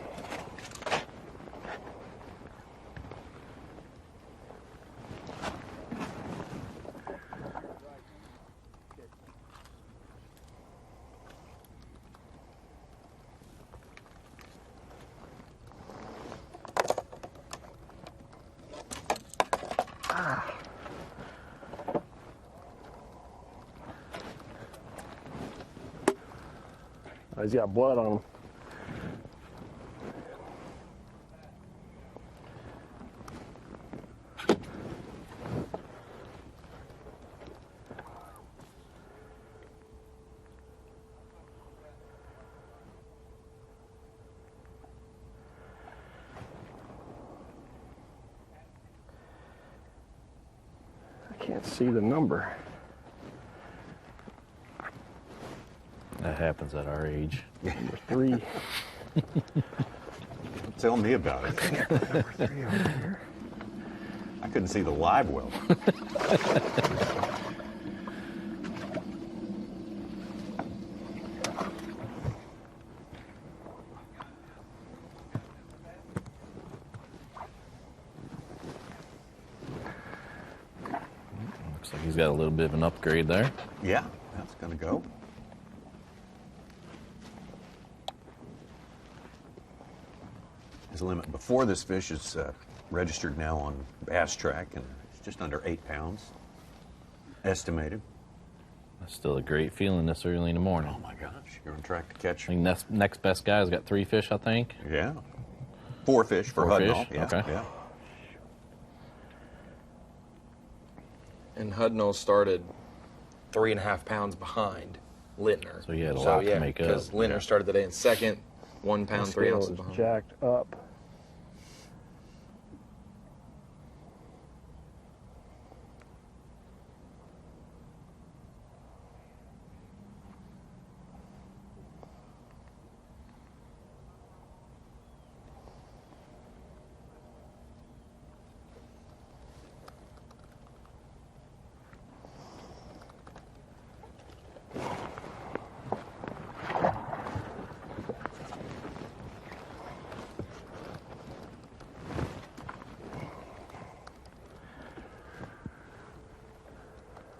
He's got blood on him. I can't see the number. That happens at our age. Number 3. Tell me about it. Number 3 over here. I couldn't see the live well. Looks like he's got a little bit of an upgrade there. Yeah, that's going to go. His limit before this fish is registered now on Bass Track, and it's just under 8 pounds, estimated. That's still a great feeling this early in the morning. Oh my gosh, you're on track to catch. I think next best guy's got 3 fish, I think. Yeah, 4 fish for 4 Hudnall. fish? Yeah, okay. Yeah. And Hudnall started 3.5 pounds behind Lintner. So he had a lot to make up. Because Lintner started the day in second, 1 pound, 3 ounces behind. Jacked up.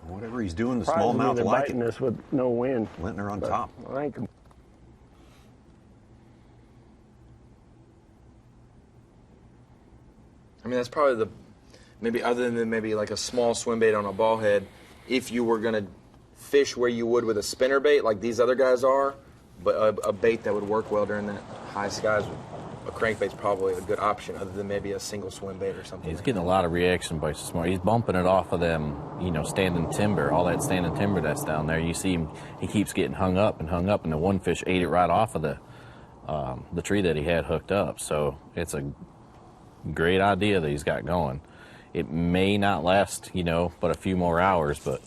Whatever he's doing, the Surprises me smallmouth they're like biting it. this with no wind. Lintner on But top. I think I mean, that's probably the, maybe other than maybe like a small swim bait on a ball head, if you were going to fish where you would with a spinner bait like these other guys are, but a bait that would work well during that high skies, a crankbait's probably a good option other than maybe a single swim bait or something. He's getting a lot of reaction bites this morning. He's bumping it off of them, standing timber, all that standing timber that's down there. You see him, he keeps getting hung up, and the one fish ate it right off of the tree that he had hooked up. So it's a great idea that he's got going. It may not last, but a few more hours, but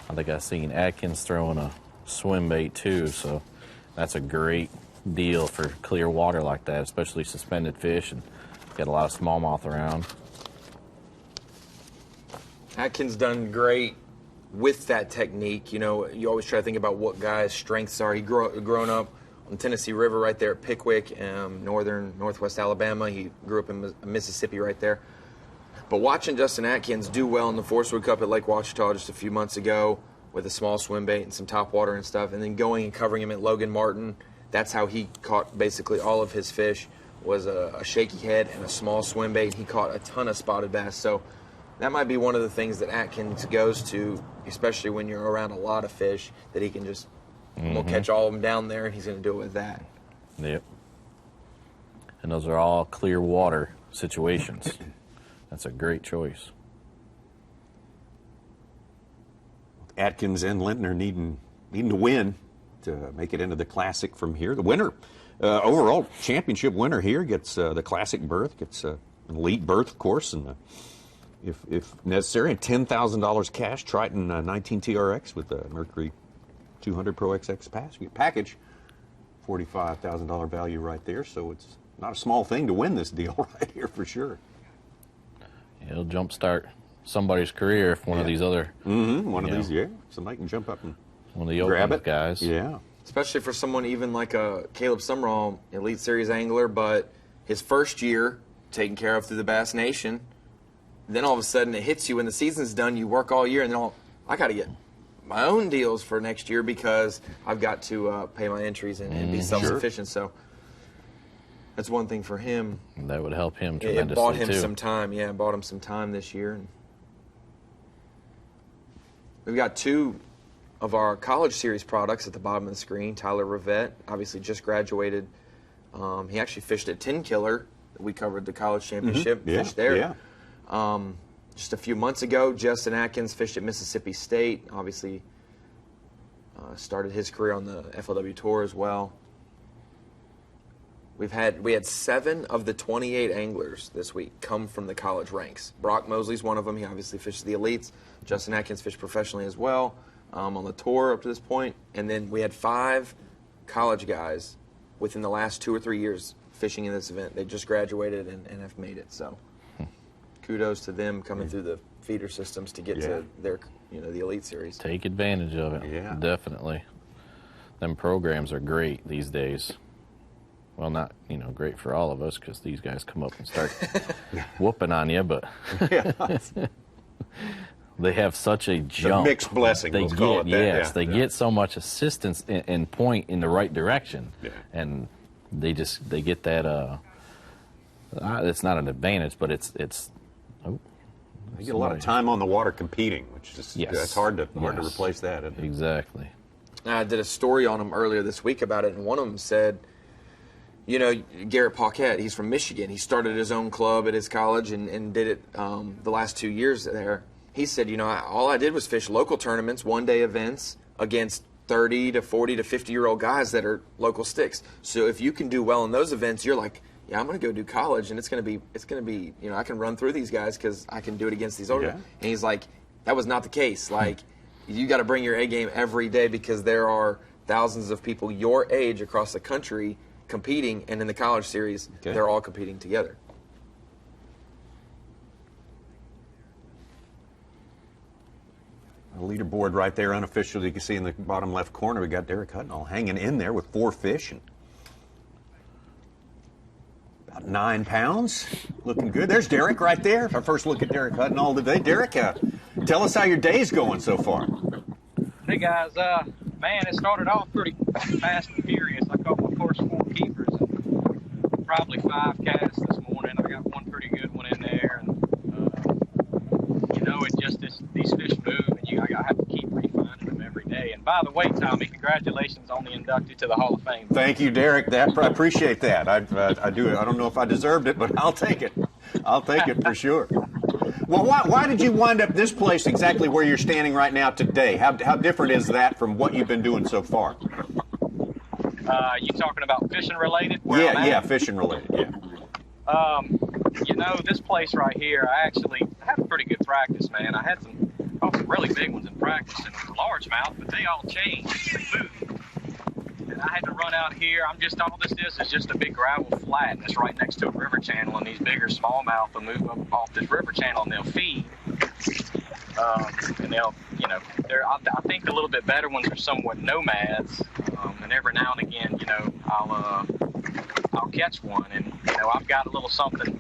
I think I've seen Atkins throwing a swim bait too, so that's a great deal for clear water like that, especially suspended fish, and got a lot of smallmouth around. Atkins done great with that technique. You always try to think about what guys' strengths are. He grown up the Tennessee River right there at Pickwick, northwest Alabama. He grew up in Mississippi right there. But watching Justin Atkins do well in the Forestwood Cup at Lake Ouachita just a few months ago with a small swim bait and some topwater and stuff, and then going and covering him at Logan Martin, that's how he caught basically all of his fish, was a shaky head and a small swim bait. He caught a ton of spotted bass. So that might be one of the things that Atkins goes to, especially when you're around a lot of fish, that he can just we'll catch all of them down there, and he's going to do it with that. Yep. And those are all clear water situations. That's a great choice. Atkins and Lintner needing to win to make it into the Classic from here. The winner, overall championship winner here, gets the Classic berth, gets an elite berth, of course, and if necessary, and $10,000 cash. Triton 19 TRX with the Mercury 200 Pro XX package, $45,000 value right there. So it's not a small thing to win this deal right here for sure. It'll jumpstart somebody's career if one of these other one of these, somebody can jump up and one of the grab open it, guys. Yeah, especially for someone even like a Caleb Summerall, Elite Series angler, but his first year taken care of through the Bass Nation. Then all of a sudden it hits you when the season's done. You work all year, and then I got to get my own deals for next year because I've got to pay my entries and be self-sufficient. So that's one thing for him. That would help him tremendously, it bought him too. some time. Yeah, it bought him some time this year. We've got two of our College Series products at the bottom of the screen. Tyler Rivette, obviously just graduated. He actually fished at 10 Killer. We covered the college championship, fished there. Yeah. Just a few months ago, Justin Atkins fished at Mississippi State. Obviously started his career on the FLW Tour as well. We had 7 of the 28 anglers this week come from the college ranks. Brock Mosley's one of them. He obviously fished the elites. Justin Atkins fished professionally as well on the tour up to this point. And then we had 5 college guys within the last 2 or 3 years fishing in this event. They just graduated and have made it. So kudos to them coming through the feeder systems to get to their, the Elite Series. Take advantage of it. Yeah, definitely. Them programs are great these days. Well, not, great for all of us because these guys come up and start whooping on you, but they have such a jump. A mixed blessing, let's call it that. Yes, they get so much assistance and point in the right direction, and they get that. It's not an advantage, but it's. They get a lot of time on the water competing, which is it's hard to replace that. Exactly. I did a story on them earlier this week about it, and one of them said, Garrett Paquette, he's from Michigan. He started his own club at his college and did it the last 2 years there. He said, all I did was fish local tournaments, one-day events against 30 to 40 to 50-year-old guys that are local sticks. So if you can do well in those events, you're like, yeah, I'm going to go do college, and it's going to be, I can run through these guys because I can do it against these older guys. And he's like, that was not the case. Like, you got to bring your A game every day because there are thousands of people your age across the country competing, and in the College Series, they're all competing together. A leaderboard right there, unofficial. You can see in the bottom left corner, we got Derek Hutton hanging in there with 4 fish and about 9 pounds. Looking good. There's Derek right there. Our first look at Derek Hutton all today. Derek, tell us how your day's going so far. Hey guys, man, it started off pretty fast and furious. I caught my first 4 keepers and probably 5 casts this morning. I got one pretty good one in there, and these fish move, and I have to keep refining them every day. And by the way, Tommy, congratulations on the inductee to the Hall of Fame. Thank you, Derek. I appreciate that. I do. I don't know if I deserved it, but I'll take it. I'll take it for sure. Well, why did you wind up this place exactly where you're standing right now today? How different is that from what you've been doing so far? You talking about fishing related? Yeah, fishing related, yeah. This place right here, I had a pretty good practice, man. I had some really big ones in practice and largemouth, but they all changed and moved. And I had to run out here. All this is just a big gravel flat, and it's right next to a river channel, and these bigger smallmouth will move up off this river channel and they'll feed. And they'll, I think the little bit better ones are somewhat nomads. And every now and again, I'll catch one. And, I've got a little something.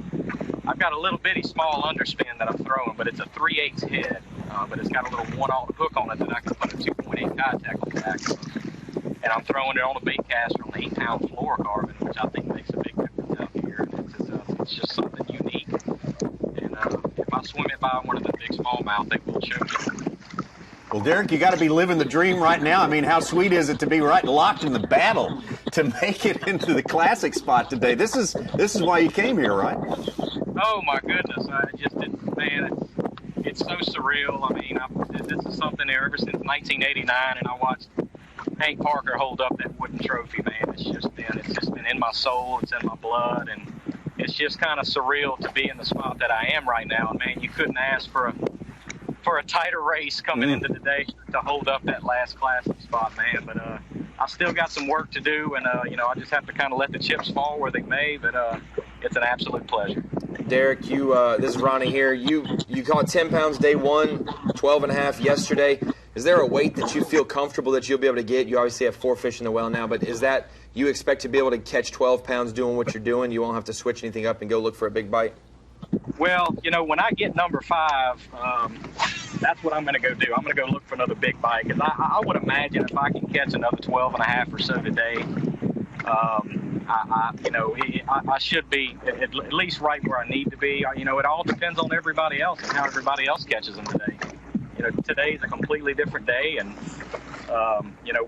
I've got a little bitty small underspin that I'm throwing, but it's a 3/8 head. But it's got a little 1/0 hook on it that I can put a 2.8 contact on the back of. And I'm throwing it on a bait caster on the 8-pound fluorocarbon, which I think makes a big difference out here. It's just something unique. And if I swim it by one of the big smallmouth, they will choke it. Well, Derek, you got to be living the dream right now. I mean, how sweet is it to be right locked in the battle to make it into the classic spot today? This is why you came here, right? Oh my goodness! It's so surreal. I mean, this is something there ever since 1989, and I watched Hank Parker hold up that wooden trophy. Man, it's just been in my soul. It's in my blood, and it's just kind of surreal to be in the spot that I am right now. And man, you couldn't ask for a tighter race coming into the day to hold up that last classic spot, man. But I still got some work to do, and I just have to kind of let the chips fall where they may. But it's an absolute pleasure. Derek, this is Ronnie here. You caught 10 pounds day one, 12.5 yesterday. Is there a weight that you feel comfortable that you'll be able to get? You obviously have 4 fish in the well now, but is that you expect to be able to catch 12 pounds doing what you're doing? You won't have to switch anything up and go look for a big bite? Well, when I get number 5, that's what I'm going to go do. I'm going to go look for another big bite, because I would imagine if I can catch another 12.5 or so today, I should be at least right where I need to be. It all depends on everybody else and how everybody else catches them today. Today's a completely different day, and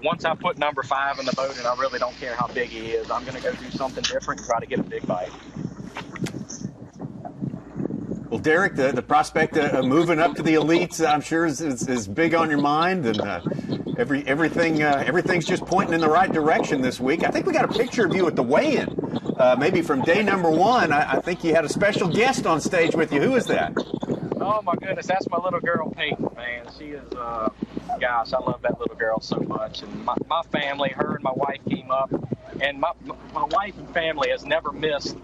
once I put number 5 in the boat, and I really don't care how big he is, I'm going to go do something different and try to get a big bite. Well, Derek, the prospect of moving up to the elites, I'm sure is big on your mind, and everything's just pointing in the right direction this week. I think we got a picture of you at the weigh-in, maybe from day number 1. I think you had a special guest on stage with you. Who is that? Oh my goodness, that's my little girl Peyton, man. She is, gosh, I love that little girl so much. And my family, her and my wife came up, and my wife and family has never missed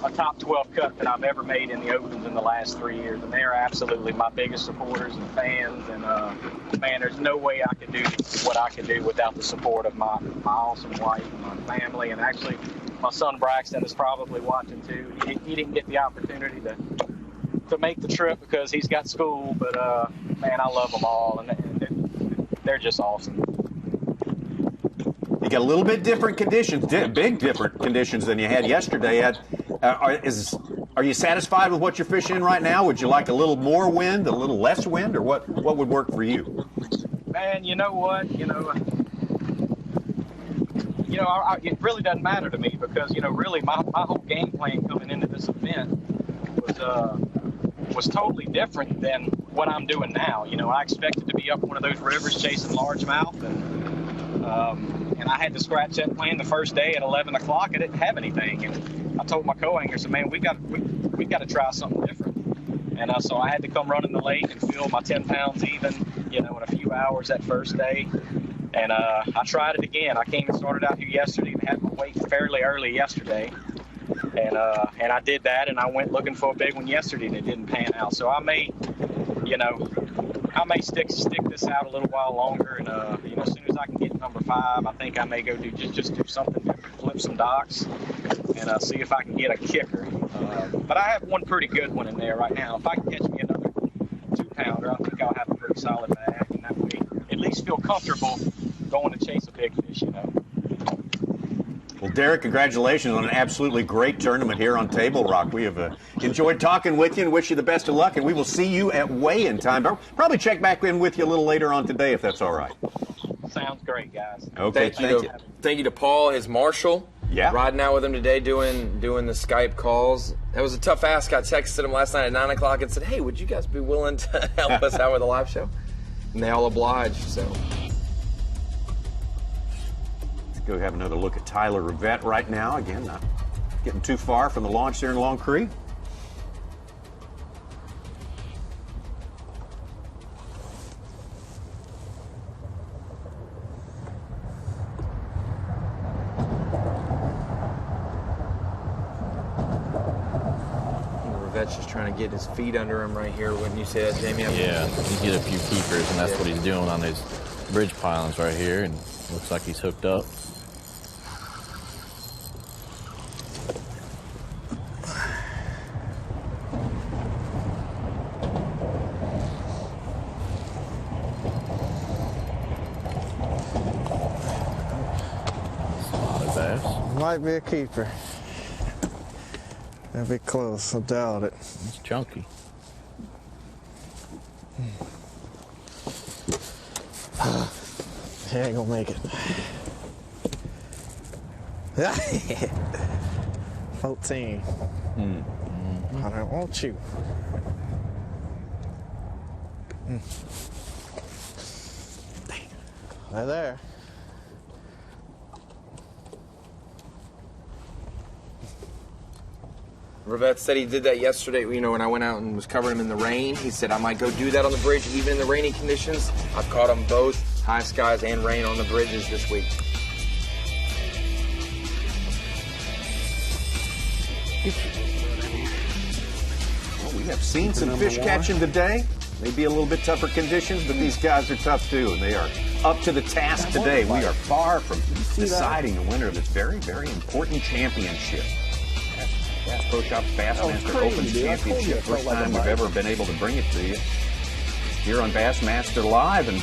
a top 12 cut that I've ever made in the Opens in the last 3 years, and they are absolutely my biggest supporters and fans. And man, there's no way I could do what I could do without the support of my awesome wife and my family. And actually, my son Braxton is probably watching too. He didn't get the opportunity to make the trip because he's got school, but man, I love them all, and they're just awesome. You got a little bit different conditions, big different conditions than you had yesterday. Are you satisfied with what you're fishing in right now? Would you like a little more wind, a little less wind, or what would work for you? Man, you know what? It really doesn't matter to me, because really my whole game plan coming into this event was totally different than what I'm doing now. I expected to be up one of those rivers chasing largemouth, and I had to scratch that plan the first day at 11 o'clock. I didn't have anything, and I told my co-angler, so man, we got to try something different. And so I had to come running the lake and fill my 10 pounds even, in a few hours that first day. And I tried it again. I came and started out here yesterday and had my weight fairly early yesterday. And I did that, and I went looking for a big one yesterday, and it didn't pan out. So I may stick this out a little while longer, and as soon as I can get number 5, I think I may go just do something different, flip some docks, and see if I can get a kicker. But I have one pretty good one in there right now. If I can catch me another 2-pounder, I think I'll have a pretty solid bag, and that way at least feel comfortable going to chase a big fish, Well, Derek, congratulations on an absolutely great tournament here on Table Rock. We have enjoyed talking with you and wish you the best of luck, and we will see you at weigh-in time. I'll probably check back in with you a little later on today, if that's all right. Sounds great, guys. Okay, thank you. Thank you to Paul, his marshal. Yeah. Riding out with him today, doing the Skype calls. That was a tough ask. I texted him last night at 9 o'clock and said, hey, would you guys be willing to help us out with a live show? And they all obliged, so. Go have another look at Tyler Rivette right now. Again, not getting too far from the launch there in Long Creek. that's just trying to get his feet under him right here. Wouldn't you say that, Jamie? Yeah, he get a few keepers, and that's what he's doing on these bridge pilings right here, and looks like he's hooked up. Might be a keeper. That'll be close, I doubt it. It's chunky. He ain't gonna make it. 14. I don't want you. They're there. Rivette said he did that yesterday, you know, when I went out and was covering him in the rain. He said, I might go do that on the bridge, even in the rainy conditions. I've caught them both, high skies and rain on the bridges this week. Well, we have seen some fish catching today. Maybe a little bit tougher conditions, but these guys are tough too, and they are up to the task today. We are far from deciding the winner of this very, very important championship. Bass Pro Shops Bassmaster Opens Championship. First time we've ever been able to bring it to you here on Bassmaster Live. And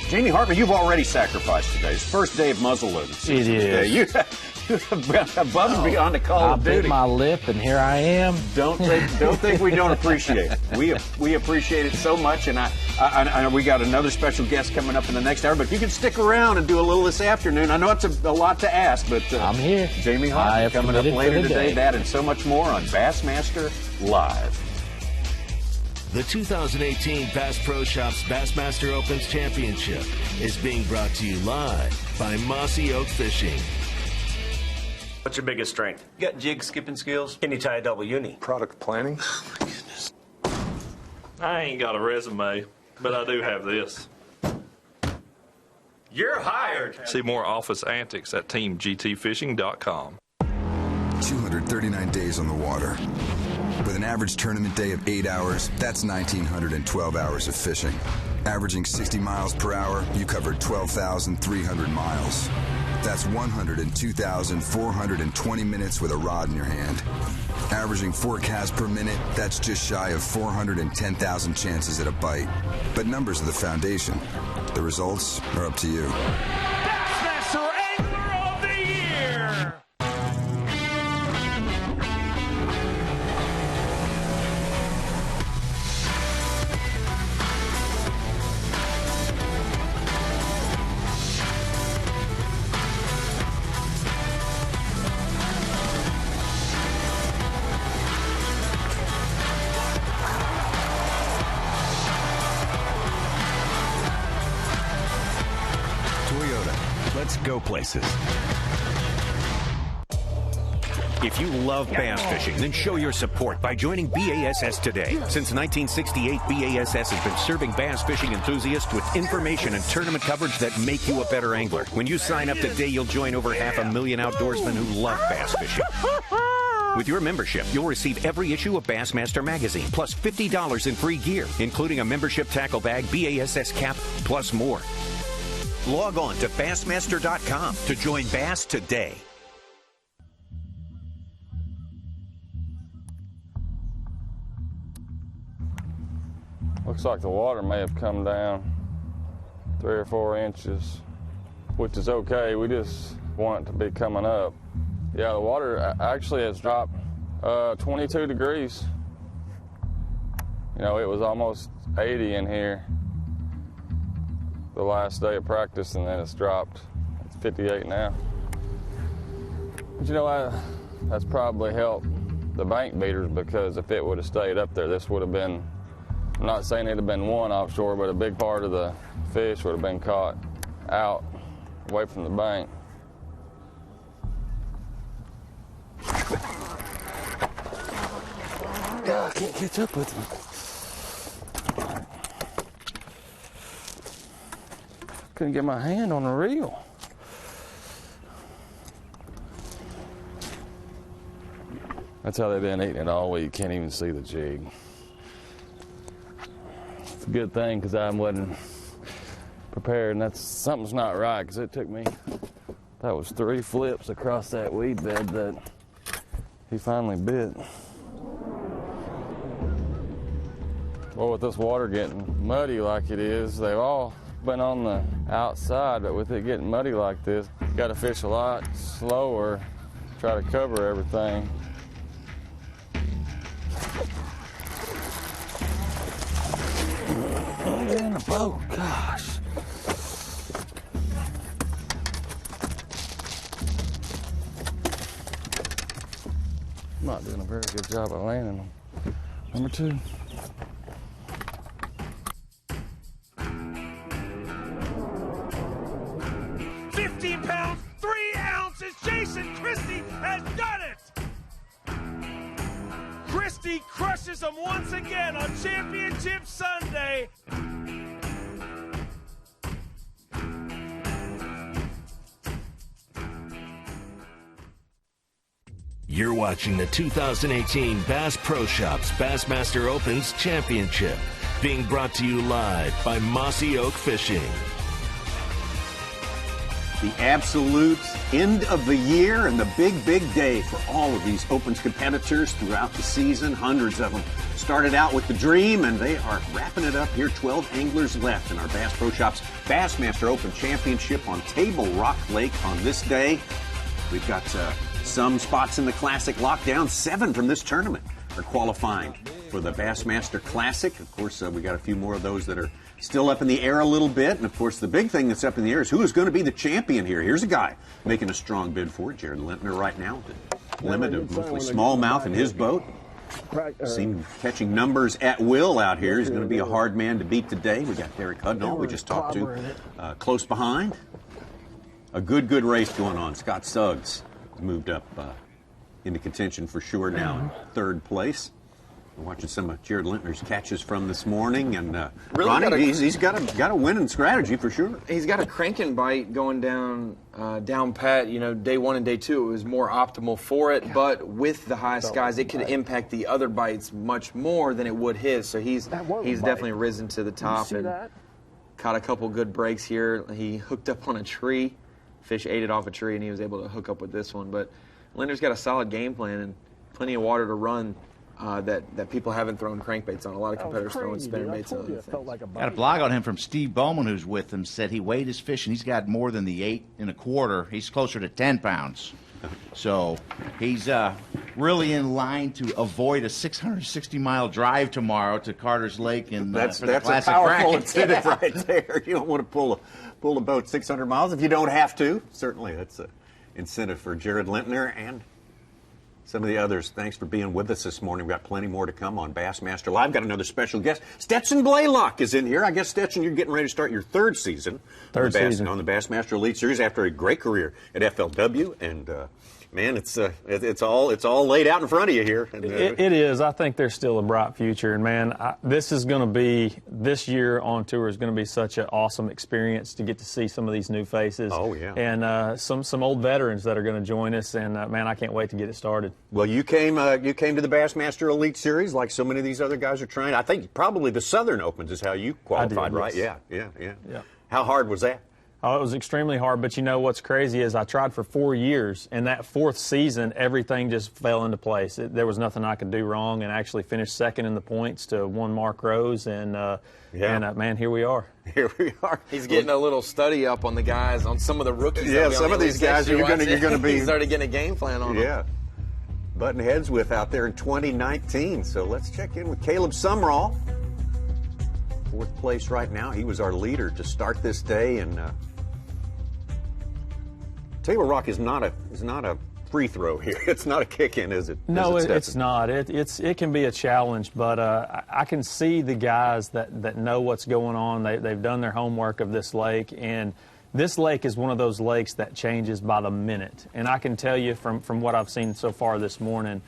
Jamie Hartman, you've already sacrificed today. It's the first day of muzzleloading season. It is. You're above and beyond the call of duty. I bit my lip, and here I am. Don't think we don't appreciate it. We appreciate it so much, and I know we got another special guest coming up in the next hour. But if you can stick around and do a little this afternoon, I know it's a lot to ask, but I'm here. Jamie Hartman coming up later today. That and so much more on Bassmaster Live. The 2018 Bass Pro Shops Bassmaster Opens Championship is being brought to you live by Mossy Oak Fishing. What's your biggest strength? You got jig skipping skills? Can you tie a double uni? Product planning? Oh, my goodness. I ain't got a resume, but I do have this. You're hired. See more office antics at teamgtfishing.com. 239 days on the water. With an average tournament day of 8 hours, that's 1,912 hours of fishing. Averaging 60 miles per hour, you covered 12,300 miles. That's 102,420 minutes with a rod in your hand. Averaging 4 casts per minute, that's just shy of 410,000 chances at a bite. But numbers are the foundation. The results are up to you. Bassmaster Angler of the Year! Let's go places. If you love bass fishing, then show your support by joining B.A.S.S today. Since 1968, B.A.S.S has been serving bass fishing enthusiasts with information and tournament coverage that make you a better angler. When you sign up today, you'll join over 500,000 outdoorsmen who love bass fishing. With your membership, you'll receive every issue of Bassmaster magazine, plus $50 in free gear, including a membership tackle bag, B.A.S.S cap, plus more. Log on to Bassmaster.com to join Bass today. Looks like the water may have come down 3 or 4 inches, which is okay. We just want it to be coming up. Yeah, the water actually has dropped 22 degrees. You know, it was almost 80 in here the last day of practice, and then it's dropped. It's 58 now. But you know, that's probably helped the bank beaters, because if it would have stayed up there, this would have been, I'm not saying it would have been one offshore, but a big part of the fish would have been caught out away from the bank. God, I can't catch up with them. Couldn't get my hand on the reel. That's how they've been eating it all week. Can't even see the jig. It's a good thing because I wasn't prepared, and something's not right because it took me, that was 3 flips across that weed bed that he finally bit. Well, with this water getting muddy like it is, they've all been on the outside, but with it getting muddy like this, you got to fish a lot slower, try to cover everything. Get in the boat, gosh. I'm not doing a very good job of landing them. Number 2. £15, 3 ounces. Jason Christie has done it. Christie crushes them once again on Championship Sunday. You're watching the 2018 Bass Pro Shops Bassmaster Opens Championship, being brought to you live by Mossy Oak Fishing. The absolute end of the year and the big, big day for all of these Opens competitors throughout the season. Hundreds of them started out with the dream, and they are wrapping it up here. 12 anglers left in our Bass Pro Shops Bassmaster Open Championship on Table Rock Lake on this day. We've got some spots in the Classic lockdown. 7 from this tournament are qualifying for the Bassmaster Classic. Of course, we got a few more of those that are still up in the air a little bit. And, of course, the big thing that's up in the air is who is going to be the champion here. Here's a guy making a strong bid for it, Jared Lintner, right now. The limit of mostly smallmouth in his boat. Seen catching numbers at will out here. He's going to be a hard man to beat today. We got Derek Hudnall we just talked to close behind. A good race going on. Scott Suggs moved up into contention for sure now in 3rd place. We're watching some of Jared Lintner's catches from this morning, and really Ronnie, he's got a winning strategy for sure. He's got a cranking bite going down pat. You know, day 1 and day 2 it was more optimal for it, but with the high skies, it could impact the other bites much more than it would his. So he's definitely risen to the top and caught a couple good breaks here. He hooked up on a tree. Fish ate it off a tree, and he was able to hook up with this one. But Lintner's got a solid game plan and plenty of water to run that people haven't thrown crankbaits on. A lot of competitors throwing spinnerbaits on other things. Got a blog on him from Steve Bowman, who's with him, said he weighed his fish, and he's got more than the 8 1/4. He's closer to 10 pounds. So he's really in line to avoid a 660-mile drive tomorrow to Carter's Lake and that's a powerful incentive right there. You don't want to pull a boat 600 miles if you don't have to. Certainly, that's an incentive for Jared Lintner and some of the others. Thanks for being with us this morning. We've got plenty more to come on Bassmaster Live. Got another special guest. Stetson Blaylock is in here. I guess, Stetson, you're getting ready to start your 3rd season on the Bassmaster Elite Series after a great career at FLW. And, man, it's all laid out in front of you here. And, it is. I think there's still a bright future. And, man, this year on tour is going to be such an awesome experience to get to see some of these new faces. Oh, yeah. And some old veterans that are going to join us. And, man, I can't wait to get it started. Well, you came to the Bassmaster Elite Series like so many of these other guys are trying. I think probably the Southern Opens is how you qualified, right? Yes. Yeah. How hard was that? Oh, it was extremely hard, but you know what's crazy is I tried for 4 years, and that 4th season, everything just fell into place. there was nothing I could do wrong, and actually finished 2nd in the points to one Mark Rose, and man, here we are. Here we are. He's getting a little study up on the guys, on some of the rookies. Yeah, some of these guys you're going to be. He started getting a game plan on them. Yeah, butting heads with out there in 2019. So let's check in with Caleb Sumrall. 4th place right now. He was our leader to start this day, and Table Rock is not a free throw here. It's not a kick-in, is it? No, it's not. It can be a challenge, but I can see the guys that know what's going on. They've done their homework of this lake, and this lake is one of those lakes that changes by the minute. And I can tell you from what I've seen so far this morning,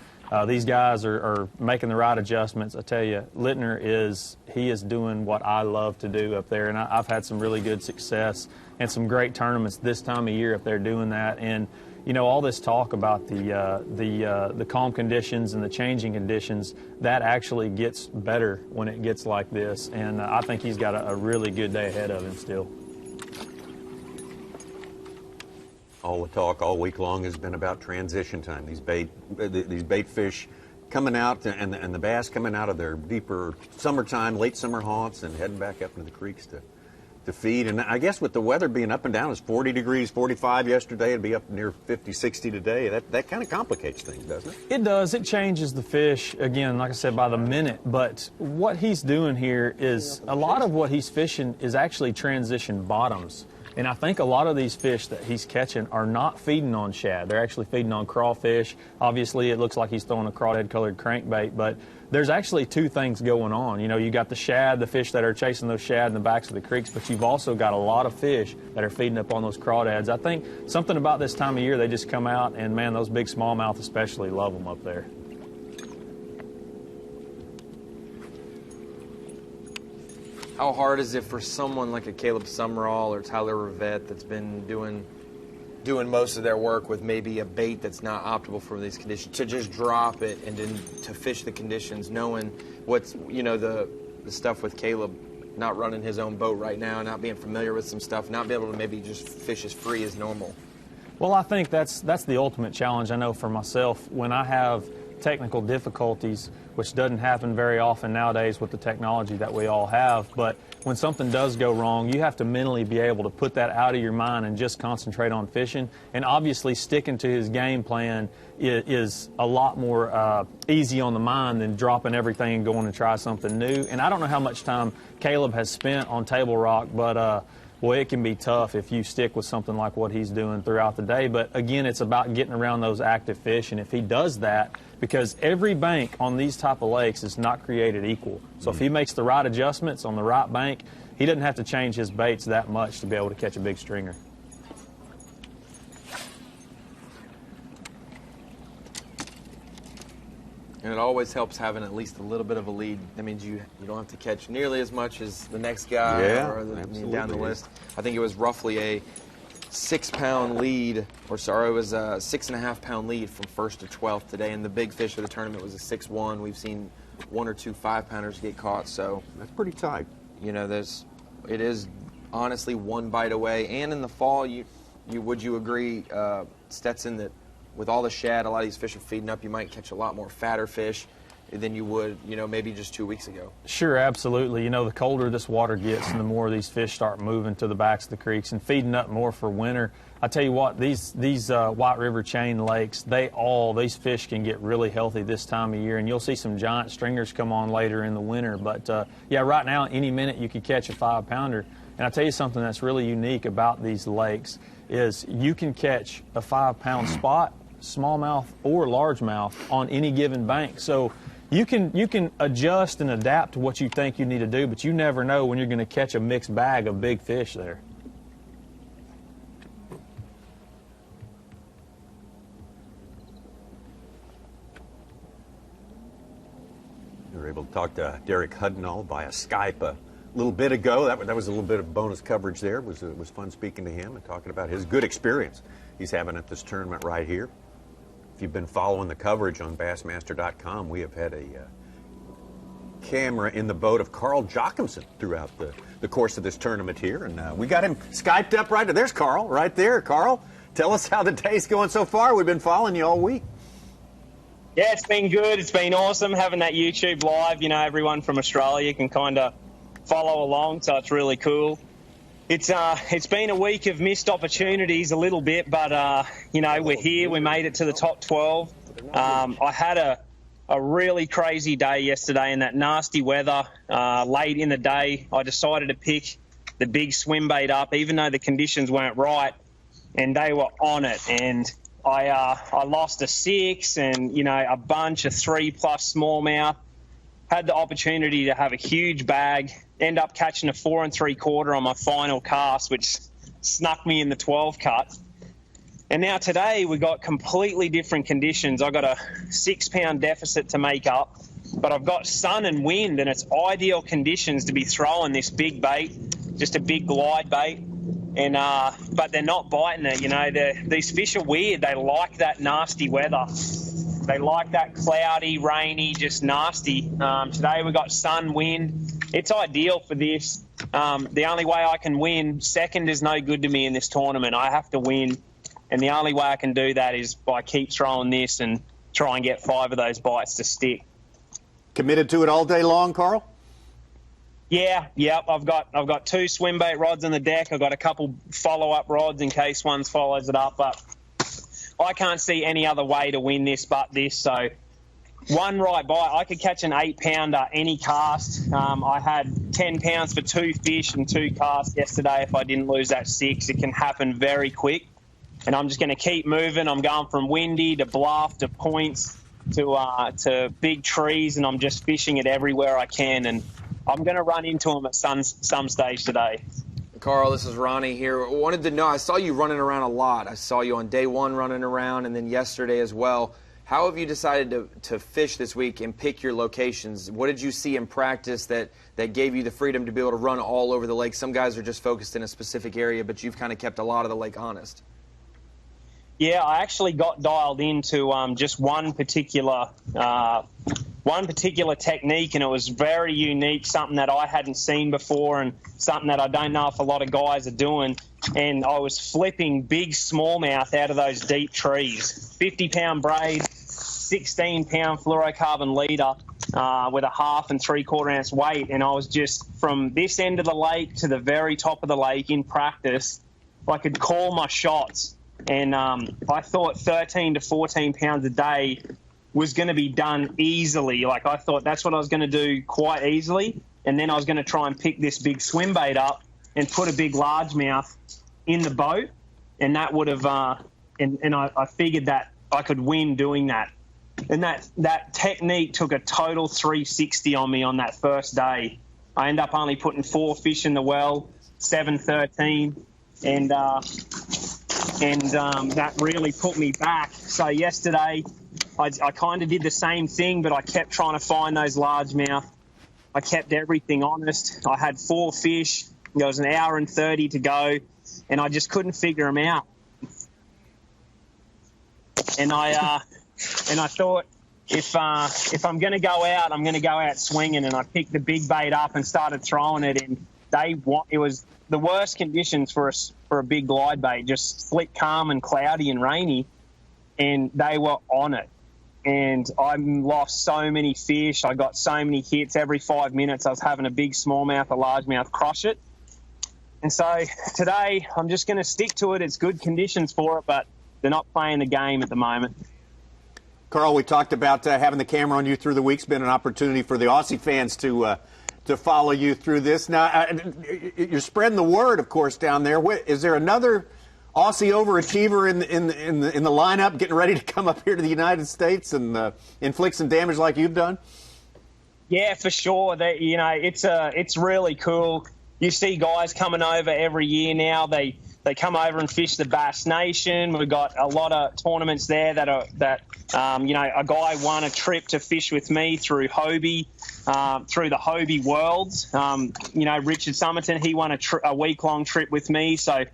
these guys are making the right adjustments. I tell you, Lintner is doing what I love to do up there, and I've had some really good success and some great tournaments this time of year if they're doing that. And you know, all this talk about the calm conditions and the changing conditions, that actually gets better when it gets like this. And I think he's got a really good day ahead of him still. All the talk all week long has been about transition time. These bait fish coming out, and the bass coming out of their deeper summertime, late summer haunts, and heading back up into the creeks to feed. And I guess with the weather being up and down, it's 40 degrees, 45 yesterday, it'd be up near 50, 60 today. That kind of complicates things, doesn't it? It does. It changes the fish, again, like I said, by the minute. But what he's doing here is a lot of what he's fishing is actually transition bottoms. And I think a lot of these fish that he's catching are not feeding on shad. They're actually feeding on crawfish. Obviously, it looks like he's throwing a crawdad-colored crankbait, but there's actually two things going on. You know, you got the shad, the fish that are chasing those shad in the backs of the creeks, but you've also got a lot of fish that are feeding up on those crawdads. I think something about this time of year, they just come out, and man, those big smallmouth especially love them up there. How hard is it for someone like a Caleb Summerall or Tyler Rivette that's been doing most of their work with maybe a bait that's not optimal for these conditions to just drop it and then to fish the conditions, knowing what's, you know, the stuff with Caleb not running his own boat right now, not being familiar with some stuff, not being able to maybe just fish as free as normal? Well, I think that's the ultimate challenge I know for myself when I have technical difficulties, which doesn't happen very often nowadays with the technology that we all have. But when something does go wrong, you have to mentally be able to put that out of your mind and just concentrate on fishing. And obviously sticking to his game plan is a lot more easy on the mind than dropping everything and going to try something new. And I don't know how much time Caleb has spent on Table Rock, but boy, it can be tough if you stick with something like what he's doing throughout the day. But again, it's about getting around those active fish, and if he does that, because every bank on these type of lakes is not created equal. So if he makes the right adjustments on the right bank, he doesn't have to change his baits that much to be able to catch a big stringer. And it always helps having at least a little bit of a lead. That means you don't have to catch nearly as much as the next guy down the list. I think it was roughly a 6-pound lead, or sorry, it was a 6.5-pound lead from 1st to 12th today. And the big fish of the tournament was a 6-1. We've seen 1 or 2 5-pounders get caught, so that's pretty tight. You know, it is honestly one bite away. And in the fall, would you agree, Stetson, that with all the shad, a lot of these fish are feeding up, you might catch a lot more fatter fish than you would, you know, maybe just 2 weeks ago? Sure, absolutely. You know, the colder this water gets and the more these fish start moving to the backs of the creeks and feeding up more for winter. I tell you what, these White River chain lakes, these fish can get really healthy this time of year, and you'll see some giant stringers come on later in the winter. But yeah, right now, any minute you could catch a 5-pounder. And I tell you something that's really unique about these lakes is you can catch a 5-pound spot, smallmouth or largemouth, on any given bank. So you can adjust and adapt to what you think you need to do, but you never know when you're going to catch a mixed bag of big fish there. We were able to talk to Derek Hudnall via Skype a little bit ago. That was a little bit of bonus coverage there. It was fun speaking to him and talking about his good experience he's having at this tournament right here. If you've been following the coverage on Bassmaster.com, we have had a camera in the boat of Carl Jochimson throughout the course of this tournament here. And we got him Skyped up right there. There's Carl right there. Carl, tell us how the day's going so far. We've been following you all week. Yeah, it's been good. It's been awesome having that YouTube live. You know, everyone from Australia can kind of follow along, so it's really cool. It's been a week of missed opportunities a little bit, but, you know, we're here. We made it to the top 12. I had a really crazy day yesterday in that nasty weather. Late in the day, I decided to pick the big swim bait up, even though the conditions weren't right, and they were on it. And I lost a 6 and, you know, a bunch of 3+ smallmouth. Had the opportunity to have a huge bag, end up catching a 4 3/4 on my final cast, which snuck me in the 12 cut. And now today we got completely different conditions. I got a 6-pound deficit to make up, but I've got sun and wind, and it's ideal conditions to be throwing this big bait, just a big glide bait. and but they're not biting it. You know, these fish are weird. They like that nasty weather. They like that cloudy, rainy, just nasty. Today we got sun, wind. It's ideal for this. The only way I can win, second is no good to me in this tournament. I have to win, and the only way I can do that is by keep throwing this and try and get 5 of those bites to stick. Committed to it all day long, Carl? Yeah, I've got 2 swim bait rods on the deck. I've got a couple follow-up rods in case one follows it up, but I can't see any other way to win this but this. So one right bite, I could catch an 8-pounder any cast. I had 10 pounds for 2 fish and 2 casts yesterday. If I didn't lose that 6, it can happen very quick. And I'm just going to keep moving. I'm going from windy to bluff to points to big trees, and I'm just fishing it everywhere I can. And I'm going to run into them at some stage today. Carl, this is Ronnie here. I wanted to know, I saw you running around a lot. I saw you on day 1 running around, and then yesterday as well. How have you decided to fish this week and pick your locations? What did you see in practice that gave you the freedom to be able to run all over the lake? Some guys are just focused in a specific area, but you've kind of kept a lot of the lake honest. Yeah, I actually got dialed into just one particular technique, and it was very unique, something that I hadn't seen before and something that I don't know if a lot of guys are doing. And I was flipping big smallmouth out of those deep trees. 50-pound braid, 16-pound fluorocarbon leader with a 1/2 and 3/4 ounce weight. And I was just from this end of the lake to the very top of the lake in practice, I could call my shots. And I thought 13 to 14 pounds a day was going to be done easily. Like, I thought that's what I was going to do quite easily. And then I was going to try and pick this big swim bait up and put a big largemouth in the boat. And that would have, and I figured that I could win doing that. And that technique took a total 360 on me on that first day. I ended up only putting 4 fish in the well, 7-13. And that really put me back. So yesterday, I kind of did the same thing, but I kept trying to find those largemouth. I kept everything honest. I had 4 fish. There was 1 hour and 30 to go, and I just couldn't figure them out. And I thought, if I'm going to go out, I'm going to go out swinging. And I picked the big bait up and started throwing it. And it was the worst conditions for a big glide bait, just slick, calm and cloudy and rainy, and they were on it. And I lost so many fish. I got so many hits. Every 5 minutes I was having a big smallmouth, a largemouth crush it. And so today I'm just going to stick to it. It's good conditions for it, but they're not playing the game at the moment. Carl, we talked about having the camera on you through the week. It's been an opportunity for the Aussie fans to follow you through this. Now, you're spreading the word, of course, down there. Is there another Aussie overachiever in the lineup getting ready to come up here to the United States and inflict some damage like you've done? Yeah, for sure. It's really cool. You see guys coming over every year now. They come over and fish the Bass Nation. We've got a lot of tournaments there that a guy won a trip to fish with me through Hobie, through the Hobie Worlds. Richard Summerton, he won a week-long trip with me. So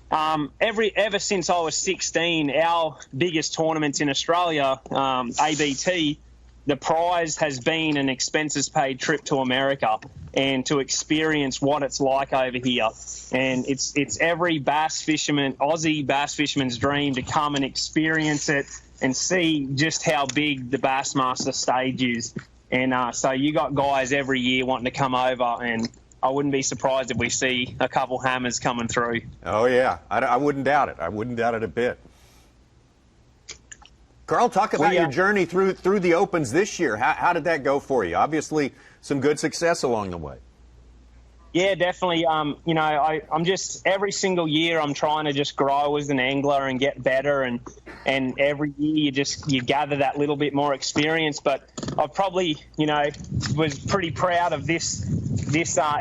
ever since I was 16, our biggest tournaments in Australia, ABT, the prize has been an expenses-paid trip to America and to experience what it's like over here. And it's every Aussie bass fisherman's dream to come and experience it and see just how big the Bassmaster stage is. And so you got guys every year wanting to come over, and I wouldn't be surprised if we see a couple hammers coming through. Oh, yeah. I wouldn't doubt it. I wouldn't doubt it a bit. Carl, talk about your journey through the Opens this year. How did that go for you? Obviously, some good success along the way. Yeah, definitely. I'm just every single year I'm trying to just grow as an angler and get better, and every year you gather that little bit more experience. But I probably was pretty proud of this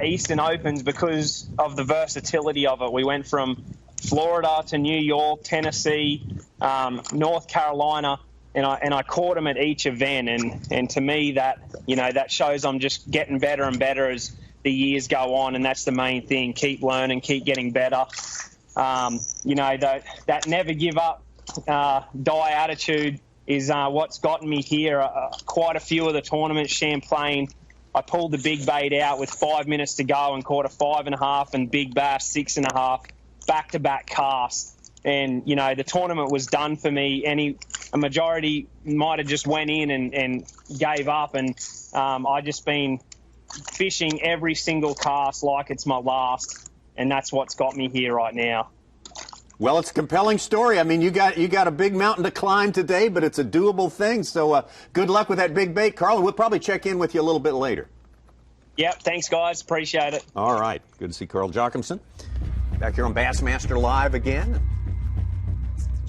Eastern Opens because of the versatility of it. We went from Florida to New York, Tennessee, North Carolina, and I caught them at each event. And to me that shows I'm just getting better and better as the years go on, and that's the main thing. Keep learning, keep getting better. You know, that never give up, die attitude is what's gotten me here. Quite a few of the tournaments, Champlain, I pulled the big bait out with 5 minutes to go and caught a 5.5, and Big Bass 6.5, back-to-back casts. And, you know, the tournament was done for me. A majority might have just went in and gave up. And I just been fishing every single cast like it's my last. And that's what's got me here right now. Well, it's a compelling story. I mean, you got a big mountain to climb today, but it's a doable thing. So good luck with that big bait, Carl. We'll probably check in with you a little bit later. Yep, thanks, guys. Appreciate it. All right. Good to see Carl Jochimson back here on Bassmaster Live again.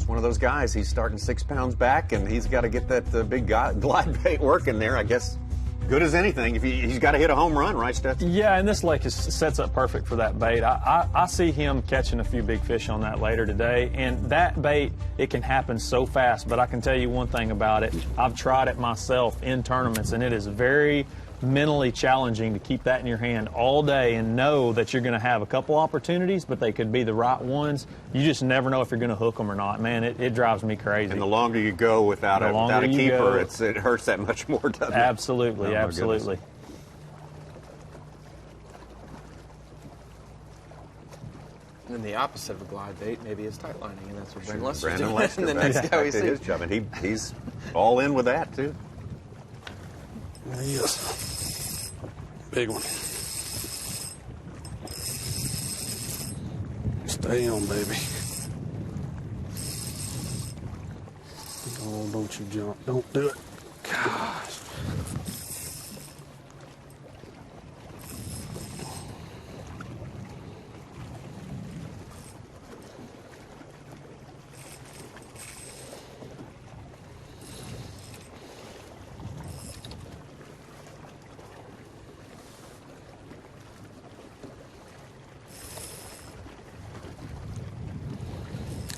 One of those guys, he's starting 6 pounds back, and he's got to get that big glide bait working there, I guess. Good as anything. If he's got to hit a home run, right, Stetson? Yeah, and this lake sets up perfect for that bait. I see him catching a few big fish on that later today, and that bait, it can happen so fast, but I can tell you one thing about it. I've tried it myself in tournaments, and it is very mentally challenging to keep that in your hand all day and know that you're going to have a couple opportunities, but they could be the right ones. You just never know if you're going to hook them or not. Man, it drives me crazy. And the longer you go without a keeper, it hurts that much more, doesn't it? Absolutely, absolutely. And the opposite of a glide bait maybe is tight lining, and that's what Brandon Lester's Brandon doing. Lester, the next guy we see. his job, and he's all in with that too. Yes. Big one. Stay on, baby. Oh, don't you jump. Don't do it. Gosh.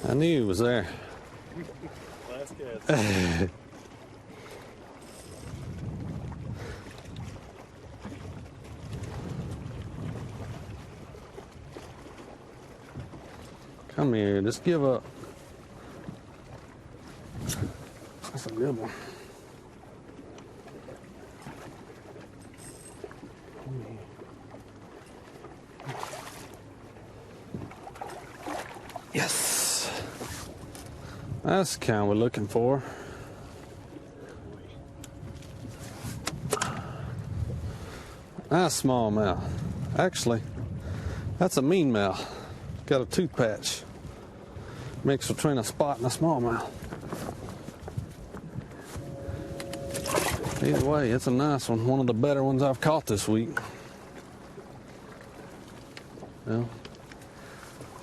I knew he was there. Last cast. Come here, just give up. That's a good one. Yes. That's the kind we're looking for. That's smallmouth. Actually, that's a mean mouth. Got a tooth patch. Mixed between a spot and a smallmouth. Either way, it's a nice one. One of the better ones I've caught this week. Well,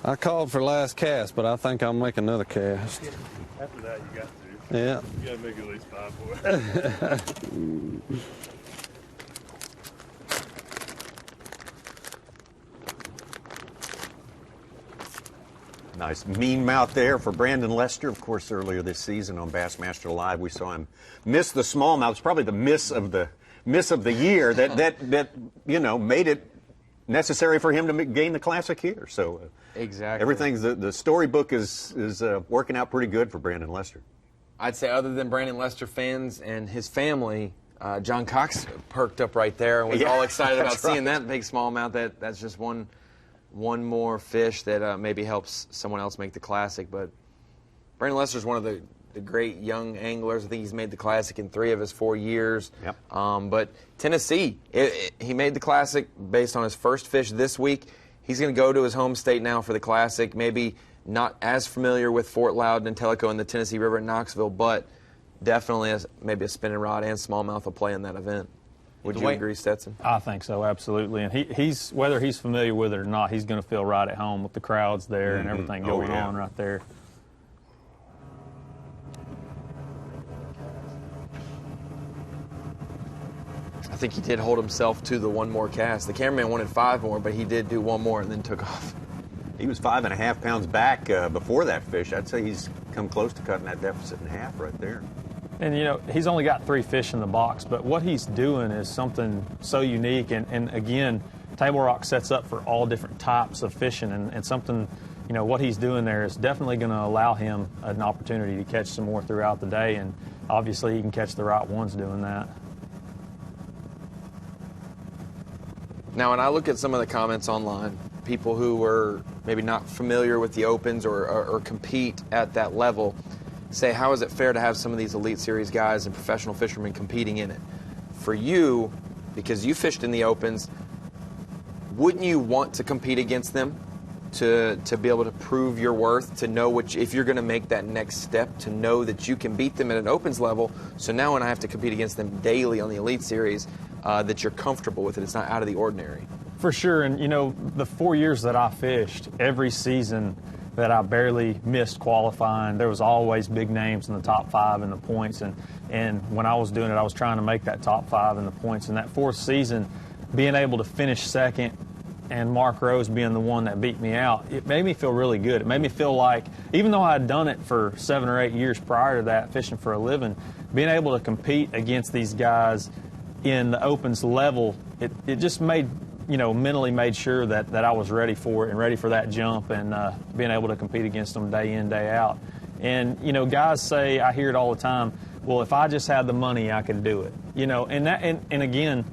I called for last cast, but I think I'll make another cast. After that, you got to. Yeah. You got to make at least 5 for it. Nice mean mouth there for Brandon Lester. Of course, earlier this season on Bassmaster Live, we saw him miss the smallmouth. It's probably the miss of the year that you know made it necessary for him to gain the Classic here. So exactly, everything's the storybook is working out pretty good for Brandon Lester. I'd say other than Brandon Lester fans and his family, John Cox perked up right there and was all excited about seeing that big smallmouth. That's just one more fish that maybe helps someone else make the Classic. But Brandon Lester's one of the great young anglers. I think he's made the Classic in 3 of his 4 years. Yep. But Tennessee, he made the Classic based on his first fish this week. He's going to go to his home state now for the Classic. Maybe not as familiar with Fort Loudon and Tellico and the Tennessee River at Knoxville, but definitely maybe a spinning rod and smallmouth will play in that event. Would you agree, Stetson? I think so, absolutely. And he's whether he's familiar with it or not, he's going to feel right at home with the crowds there and everything going on right there. I think he did hold himself to the 1 more cast. The cameraman wanted 5 more, but he did do 1 more and then took off. He was 5.5 pounds back before that fish. I'd say he's come close to cutting that deficit in half right there. And, you know, he's only got 3 fish in the box, but what he's doing is something so unique. And again, Table Rock sets up for all different types of fishing, and something, you know, what he's doing there is definitely going to allow him an opportunity to catch some more throughout the day, and obviously he can catch the right ones doing that. Now, when I look at some of the comments online, people who were maybe not familiar with the Opens or compete at that level say, how is it fair to have some of these Elite Series guys and professional fishermen competing in it? For you, because you fished in the Opens, wouldn't you want to compete against them to be able to prove your worth, to know if you're going to make that next step, to know that you can beat them at an Opens level, so now when I have to compete against them daily on the Elite Series, that you're comfortable with it, it's not out of the ordinary? For sure, and you know, the 4 years that I fished, every season that I barely missed qualifying, there was always big names in the top 5 in the points, and when I was doing it, I was trying to make that top 5 in the points. And that 4th season, being able to finish second and Mark Rose being the one that beat me out, it made me feel really good. It made me feel like, even though I had done it for 7 or 8 years prior to that, fishing for a living, being able to compete against these guys in the Opens level, it just made, you know, mentally made sure that I was ready for it and ready for that jump, and being able to compete against them day in, day out. And, you know, guys say, I hear it all the time, well, if I just had the money, I could do it. You know, and again,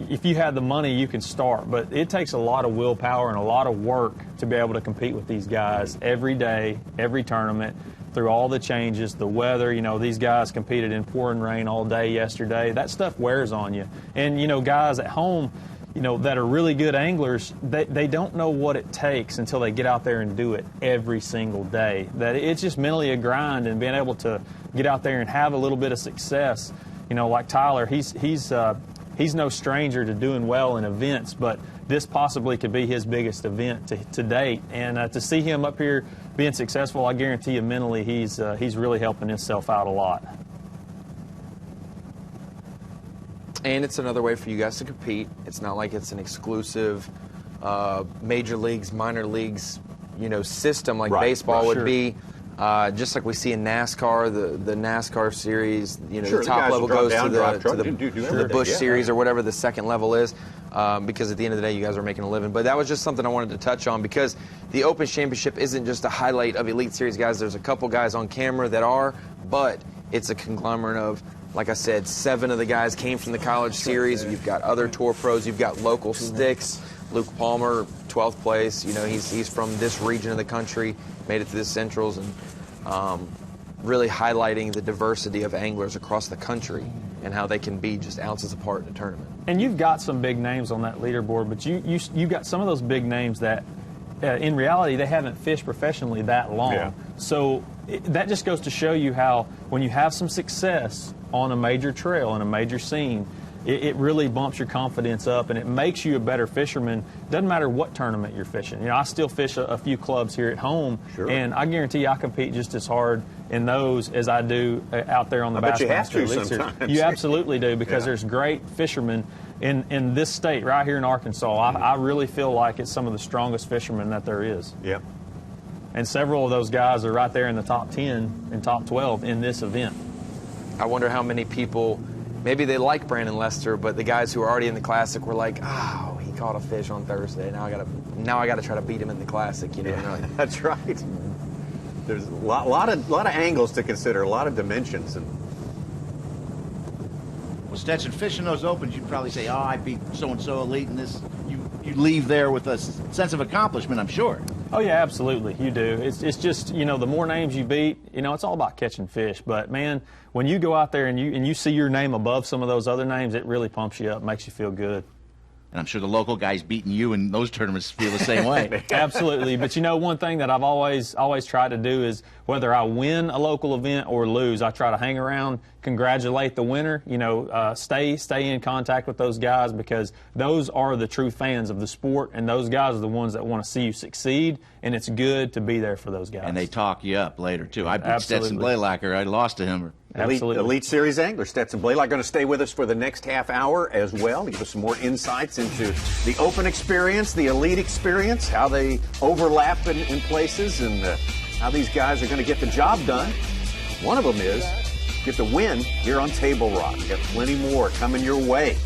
if you had the money, you can start, but it takes a lot of willpower and a lot of work to be able to compete with these guys every day, every tournament, through all the changes, the weather. You know, these guys competed in pouring rain all day yesterday. That stuff wears on you. And, you know, guys at home, you know, that are really good anglers, they don't know what it takes until they get out there and do it every single day. That it's just mentally a grind, and being able to get out there and have a little bit of success. You know, like Tyler, he's no stranger to doing well in events, but this possibly could be his biggest event to date. And to see him up here being successful, I guarantee you mentally he's really helping himself out a lot. And it's another way for you guys to compete. It's not like it's an exclusive major leagues, minor leagues, you know, system like baseball would be. Just like we see in NASCAR, the NASCAR series, you know, the top level goes to the Busch series or whatever the second level is, because at the end of the day, you guys are making a living. But that was just something I wanted to touch on, because the Open Championship isn't just a highlight of Elite Series guys. There's a couple guys on camera that are, but it's a conglomerate of, like I said, 7 of the guys came from the college series. You've got other tour pros. You've got local sticks. Luke Palmer, 12th place. You know, he's from this region of the country, made it to the Centrals, and really highlighting the diversity of anglers across the country and how they can be just ounces apart in a tournament. And you've got some big names on that leaderboard, but you've got some of those big names that, in reality, they haven't fished professionally that long. Yeah. So that just goes to show you how when you have some success on a major trail, in a major scene, it really bumps your confidence up, and it makes you a better fisherman. Doesn't matter what tournament you're fishing. You know, I still fish a few clubs here at home, and I guarantee you I compete just as hard in those as I do out there on the Bassmaster Elite Series. You absolutely do, because there's great fishermen in this state right here in Arkansas. I really feel like it's some of the strongest fishermen that there is. Yep. And several of those guys are right there in the top 10 and top 12 in this event. I wonder how many people, maybe they like Brandon Lester, but the guys who are already in the Classic were like, oh, he caught a fish on Thursday. Now I gotta try to beat him in the Classic. You know, like, that's right. There's a lot of angles to consider, a lot of dimensions. And well, Stetson, fishing those Opens, you'd probably say, oh, I beat so-and-so elite in this. You leave there with a sense of accomplishment, I'm sure. Oh, yeah, absolutely. You do. It's just, you know, the more names you beat, you know, it's all about catching fish. But, man, when you go out there and you see your name above some of those other names, it really pumps you up, makes you feel good. And I'm sure the local guys beating you in those tournaments feel the same way. Absolutely. But, you know, one thing that I've always tried to do is, whether I win a local event or lose, I try to hang around, congratulate the winner, you know, stay in contact with those guys, because those are the true fans of the sport, and those guys are the ones that want to see you succeed, and it's good to be there for those guys. And they talk you up later, too. I beat Stetson Blaylocker. I lost to him. Elite Series angler Stetson Blaylock going to stay with us for the next half hour as well, to give us some more insights into the Open experience, the Elite experience, how they overlap in places, and how these guys are going to get the job done. One of them is get the win here on Table Rock. We've got plenty more coming your way.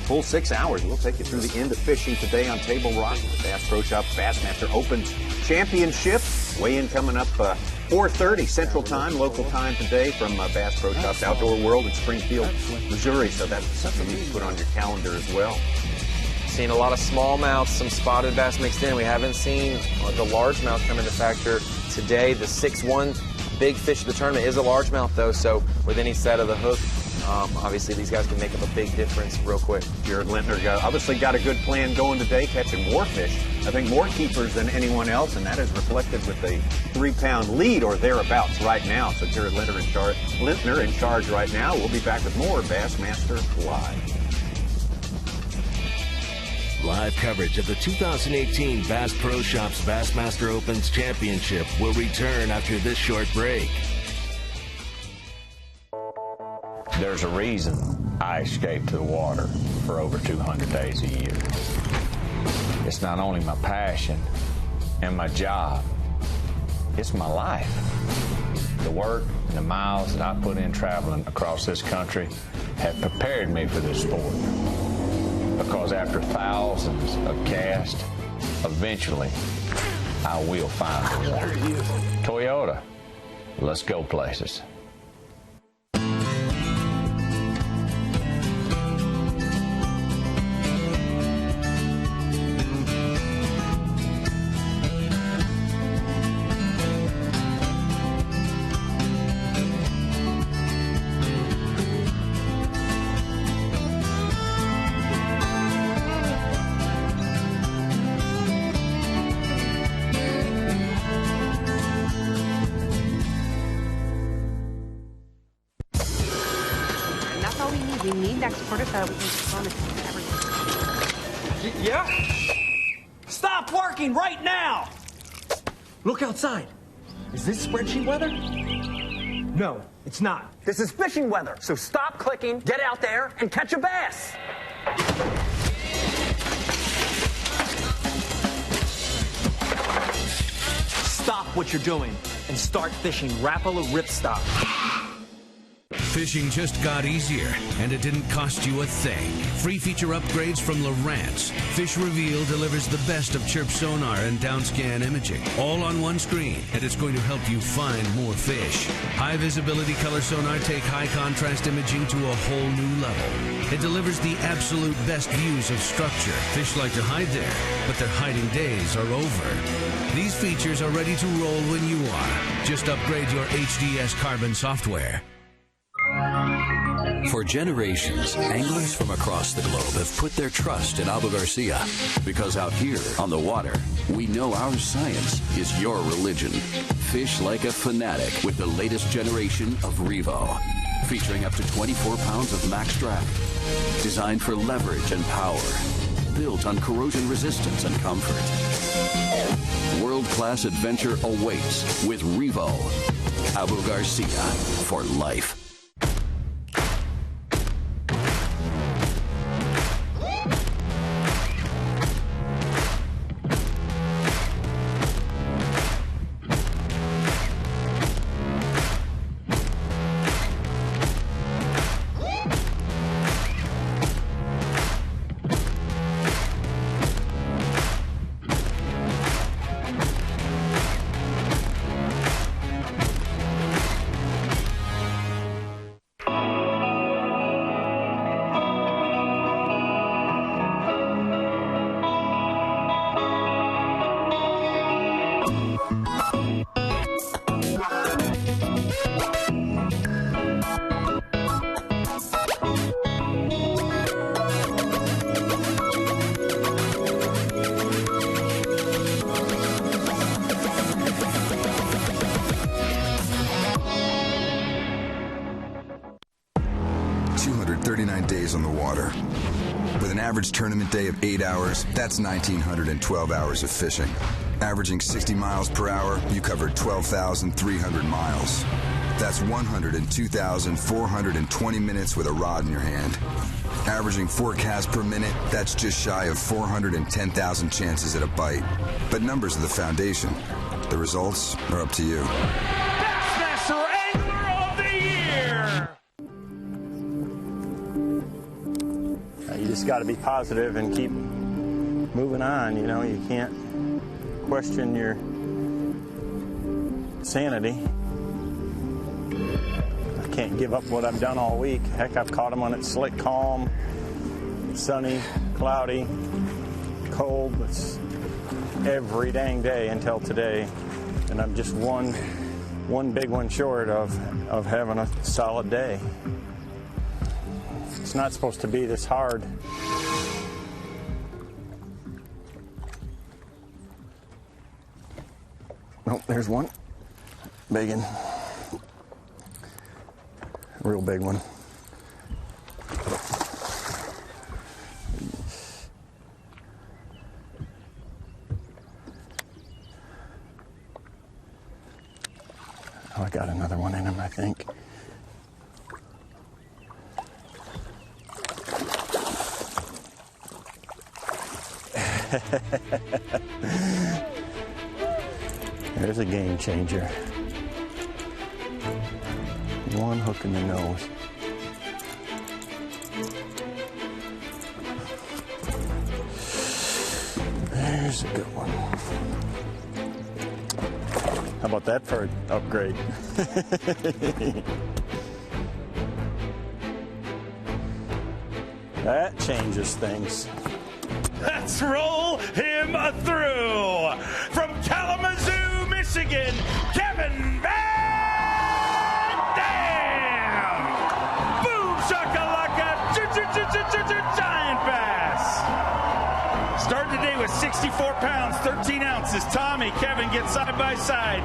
full 6 hours. We'll take you through the end of fishing today on Table Rock, the Bass Pro Shops Bassmaster Opens Championship. Weigh-in coming up 4:30 Central Time, local time today from Bass Pro Shops Outdoor World in Springfield, Missouri. So that's something you can put on your calendar as well. Seen a lot of smallmouth, some spotted bass mixed in. We haven't seen the largemouth come into factor today. The 6'1" big fish of the tournament is a largemouth, though, so with any set of the hook, obviously these guys can make up a big difference real quick. Jared Lintner obviously got a good plan going today, catching more fish. I think more keepers than anyone else, and that is reflected with a 3-pound lead or thereabouts right now. So Jared Lintner in charge right now. We'll be back with more Bassmaster Live. Live coverage of the 2018 Bass Pro Shops Bassmaster Opens Championship will return after this short break. There's a reason I escape to the water for over 200 days a year. It's not only my passion and my job, it's my life. The work and the miles that I put in traveling across this country have prepared me for this sport. Because after thousands of casts, eventually I will find the water. Toyota, let's go places. Yeah? Stop working right now! Look outside. Is this spreadsheet weather? No, it's not. This is fishing weather. So stop clicking, get out there, and catch a bass. Stop what you're doing and start fishing Rapala Ripstop. Fishing just got easier, and it didn't cost you a thing. Free feature upgrades from Lowrance. Fish Reveal delivers the best of chirp sonar and downscan imaging, all on one screen, and it's going to help you find more fish. High visibility color sonar take high contrast imaging to a whole new level. It delivers the absolute best views of structure. Fish like to hide there, but their hiding days are over. These features are ready to roll when you are. Just upgrade your HDS Carbon software. For generations, anglers from across the globe have put their trust in Abu Garcia. Because out here on the water, we know our science is your religion. Fish like a fanatic with the latest generation of Revo. Featuring up to 24 pounds of max drag. Designed for leverage and power. Built on corrosion resistance and comfort. World-class adventure awaits with Revo. Abu Garcia for life. On the water. With an average tournament day of 8 hours, that's 1,912 hours of fishing. Averaging 60 miles per hour, you covered 12,300 miles. That's 102,420 minutes with a rod in your hand. Averaging 4 casts per minute, that's just shy of 410,000 chances at a bite. But numbers are the foundation. The results are up to you. Bassmaster Angler of the Year! just got to be positive and keep moving on. You know, you can't question your sanity. I can't give up what I've done all week. Heck, I've caught them when it's slick, calm, sunny, cloudy, cold. It's every dang day until today, and I'm just one big one short of having a solid day. It's not supposed to be this hard. Oh, there's one. Big one. Real big one. Oh, I got another one in him, I think. There's a game changer. One hook in the nose. There's a good one. How about that for an upgrade? That changes things. Let's roll him through. From Kalamazoo, Michigan, Kevin Van Dam. Boom shakalaka, giant bass. Start the day with 64 pounds, 13 ounces. Tommy, Kevin get side by side.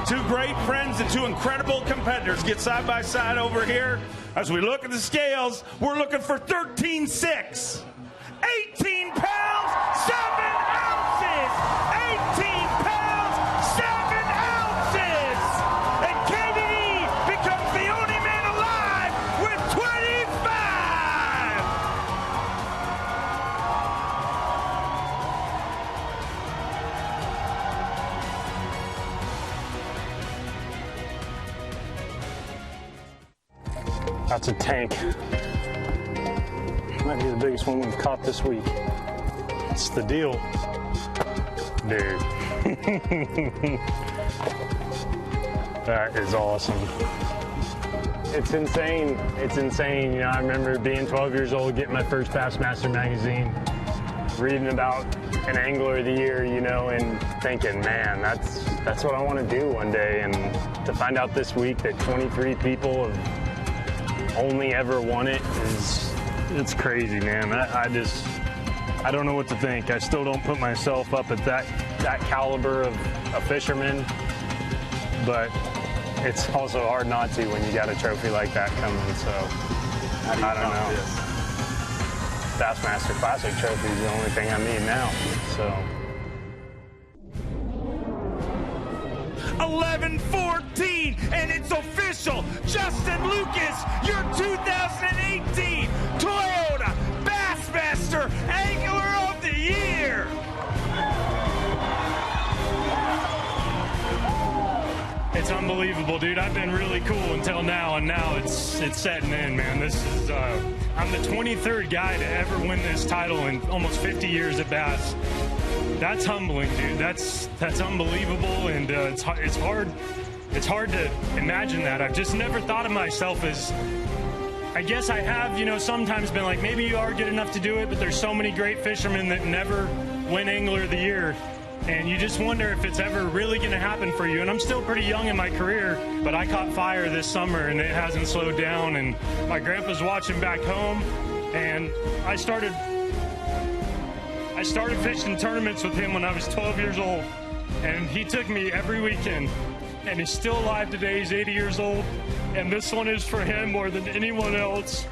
Two great friends and two incredible competitors get side by side over here. As we look at the scales, we're looking for 13.6. 18 pounds, 7 ounces! 18 pounds, 7 ounces! And KDD becomes the only man alive with 25! That's a tank. Might be the biggest one we've caught this week. It's the deal, dude. That is awesome. It's insane. It's insane. You know, I remember being 12 years old, getting my first Bassmaster magazine, reading about an angler of the year, you know, and thinking, man, that's what I want to do one day. And to find out this week that 23 people have only ever won it it's crazy, man. I don't know what to think. I still don't put myself up at that caliber of a fisherman, but it's also hard not to when you got a trophy like that coming. So I don't know. Bassmaster Classic trophy is the only thing I need now. So 11-14, and it's official. Justin Lucas, your 2018 Toyota Bassmaster Angler of the Year. it's unbelievable, dude. I've been really cool until now, and now it's setting in, man. This is I'm the 23rd guy to ever win this title in almost 50 years at Bass. That's humbling, dude. That's unbelievable, and it's hard to imagine that. I've just never thought of myself as, I guess I have, sometimes been like, maybe you are good enough to do it, but there's so many great fishermen that never win Angler of the Year, and you just wonder if it's ever really going to happen for you. And I'm still pretty young in my career, but I caught fire this summer, and it hasn't slowed down, and my grandpa's watching back home, and I started fishing tournaments with him when I was 12 years old, and he took me every weekend, and he's still alive today. He's 80 years old, and this one is for him more than anyone else.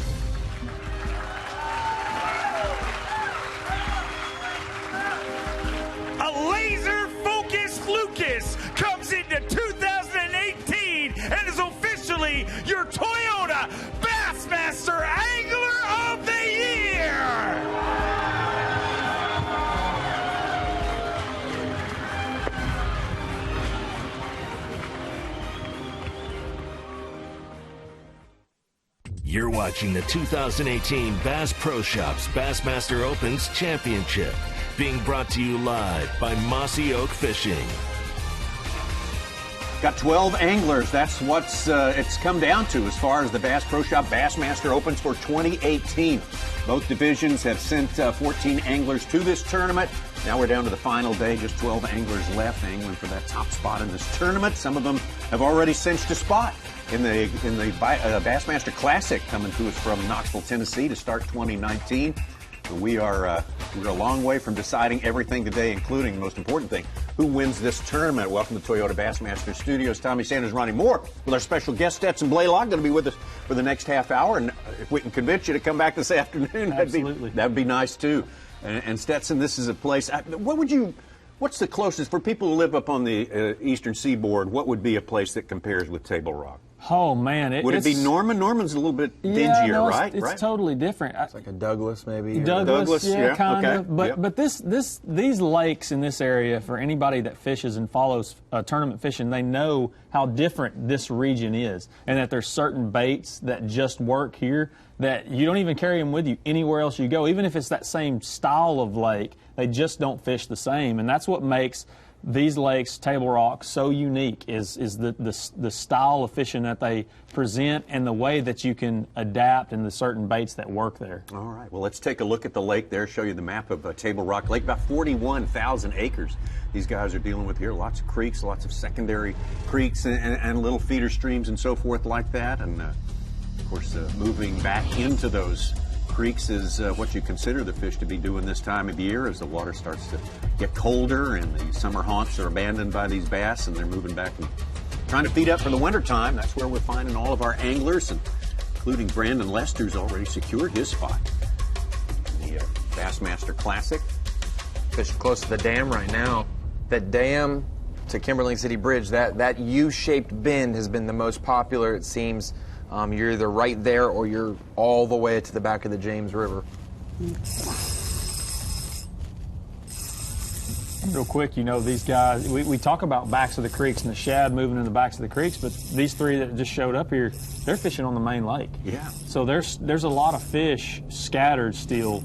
A laser-focused Lucas comes into 2018 and is officially your Toyota Bassmaster Angler of the Year! You're watching the 2018 Bass Pro Shops Bassmaster Opens Championship, being brought to you live by Mossy Oak Fishing. Got 12 anglers. That's what's it's come down to as far as the Bass Pro Shop Bassmaster Opens for 2018. Both divisions have sent 14 anglers to this tournament. Now we're down to the final day. Just 12 anglers left angling for that top spot in this tournament. Some of them have already cinched a spot in the Bassmaster Classic, coming to us from Knoxville, Tennessee, to start 2019. We're a long way from deciding everything today, including the most important thing: who wins this tournament. Welcome to Toyota Bassmaster Studios. Tommy Sanders, Ronnie Moore, with our special guest Stetson Blaylock, going to be with us for the next half hour. And if we can convince you to come back this afternoon, that'd be nice too. And Stetson, this is a place. What's the closest for people who live up on the eastern seaboard? What would be a place that compares with Table Rock? Oh man, would it be Norman? Norman's a little bit dingier, right? It's totally different. It's like a Douglas, maybe. Douglas, yeah, kind okay. of. But these lakes in this area, for anybody that fishes and follows tournament fishing, they know how different this region is, and that there's certain baits that just work here that you don't even carry them with you anywhere else you go. Even if it's that same style of lake, they just don't fish the same, and that's what makes these lakes, Table Rock, so unique is the style of fishing that they present and the way that you can adapt and the certain baits that work there. All right. Well, let's take a look at the lake there, show you the map of Table Rock Lake. About 41,000 acres these guys are dealing with here. Lots of creeks, lots of secondary creeks and little feeder streams and so forth like that. And, of course, moving back into those creeks is what you consider the fish to be doing this time of year as the water starts to get colder and the summer haunts are abandoned by these bass and they're moving back and trying to feed up for the winter time. That's where we're finding all of our anglers, and including Brandon Lester, who's already secured his spot in the Bassmaster Classic. Fishing close to the dam right now. That dam to Kimberling City Bridge, that U-shaped bend has been the most popular, it seems. You're either right there or you're all the way to the back of the James River. Real quick, you know, these guys, we talk about backs of the creeks and the shad moving in the backs of the creeks, but these three that just showed up here, they're fishing on the main lake. Yeah. So there's a lot of fish scattered still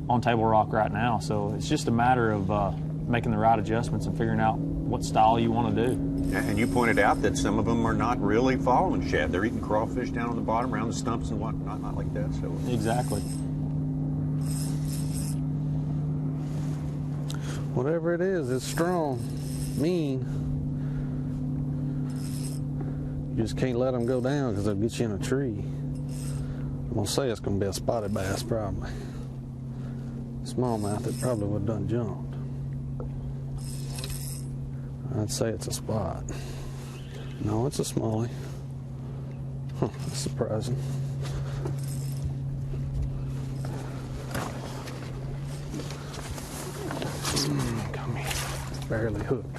on Table Rock right now. So it's just a matter of making the right adjustments and figuring out what style you want to do. And you pointed out that some of them are not really following shad. They're eating crawfish down on the bottom, around the stumps and whatnot, not like that. So exactly. Whatever it is, it's strong, mean. You just can't let them go down because they'll get you in a tree. I'm gonna say it's gonna be a spotted bass, probably. Smallmouth, it probably would have done jumped. I'd say it's a spot. No, it's a smallie. Huh, that's surprising. Come here. Barely hooked.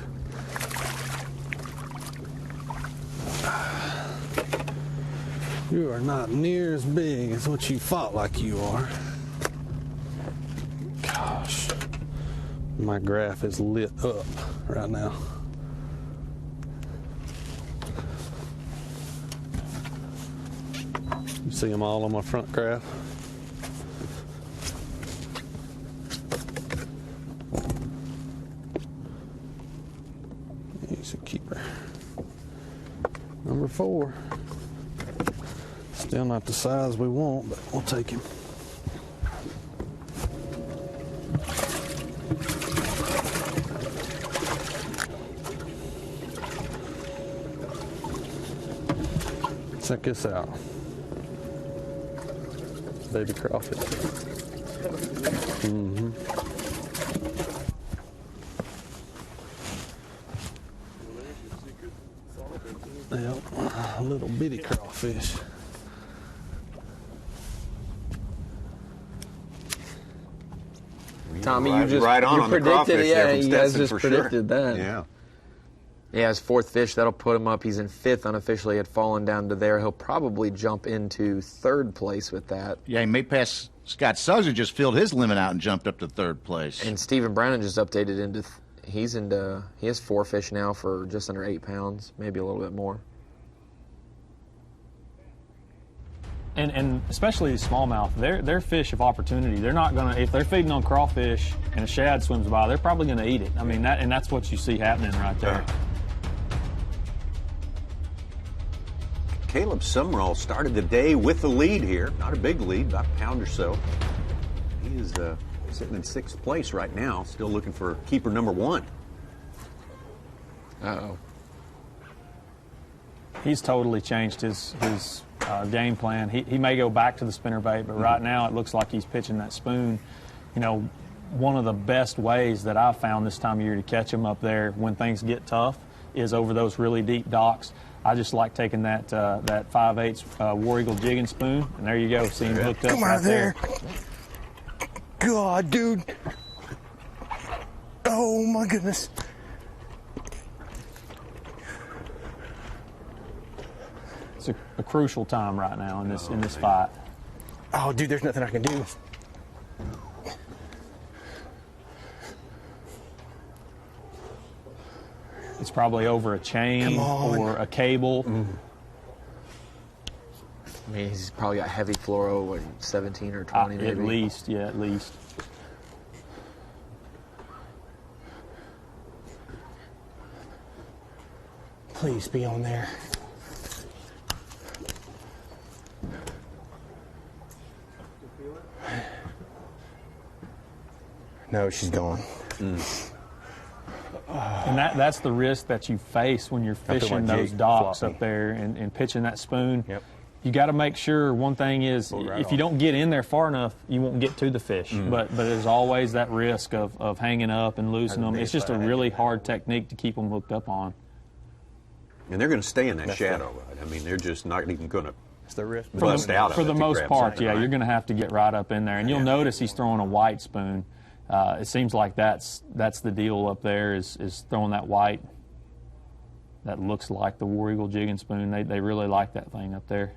You are not near as big as what you fought like you are. Gosh. My graph is lit up right now. You see them all on my front graph? He's a keeper. Number 4. Still not the size we want, but we'll take him. Check this out. Baby crawfish. Mm-hmm. Yep, a little bitty crawfish. Tommy, you just predicted, yeah, you guys just predicted that. Yeah. Yeah, his 4th fish, that'll put him up. He's in 5th unofficially, had fallen down to there. He'll probably jump into 3rd place with that. Yeah, he may pass Scott Suggs, who just filled his limit out and jumped up to 3rd place. And Stephen Brannon just updated into, he has 4 fish now for just under 8 pounds, maybe a little bit more. And especially smallmouth, they're fish of opportunity. They're not gonna, if they're feeding on crawfish and a shad swims by, they're probably gonna eat it. I mean, that's what you see happening right there. Caleb Sumrall started the day with the lead here. Not a big lead, about a pound or so. He is sitting in 6th place right now, still looking for keeper number 1. Uh-oh. He's totally changed his game plan. He may go back to the spinnerbait, but right now it looks like he's pitching that spoon. You know, one of the best ways that I've found this time of year to catch him up there when things get tough is over those really deep docks. I just like taking that 5/8 War Eagle jigging spoon, and there you go. See him hooked up right there. God, dude. Oh, my goodness. It's a crucial time right now in this fight. Oh, dude, there's nothing I can do. It's probably over a chain or a cable. I mean, he's probably got heavy fluoro, what, 17 or 20 maybe? At least, yeah, at least. Please be on there. No, she's gone. And that's the risk that you face when you're fishing those docks up there and pitching that spoon. Yep. You got to make sure, one thing is, if you don't get in there far enough, you won't get to the fish. But there's always that risk of hanging up and losing them. It's just a really hard technique to keep them hooked up on. And they're going to stay in that shadow, right? I mean, they're just not even going to bust out of it. For the most part, yeah, you're going to have to get right up in there. And you'll notice he's throwing a white spoon. It seems like that's the deal up there is throwing that white that looks like the War Eagle jigging spoon. They really like that thing up there.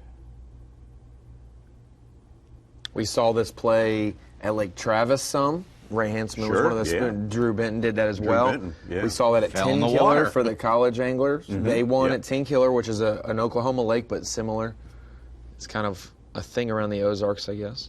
We saw this play at Lake Travis some. Ray Hanselman was one of the Drew Benton did that as well. We saw that at 10 Killer for the college anglers. They won at 10 Killer, which is an Oklahoma lake, but similar. It's kind of a thing around the Ozarks, I guess.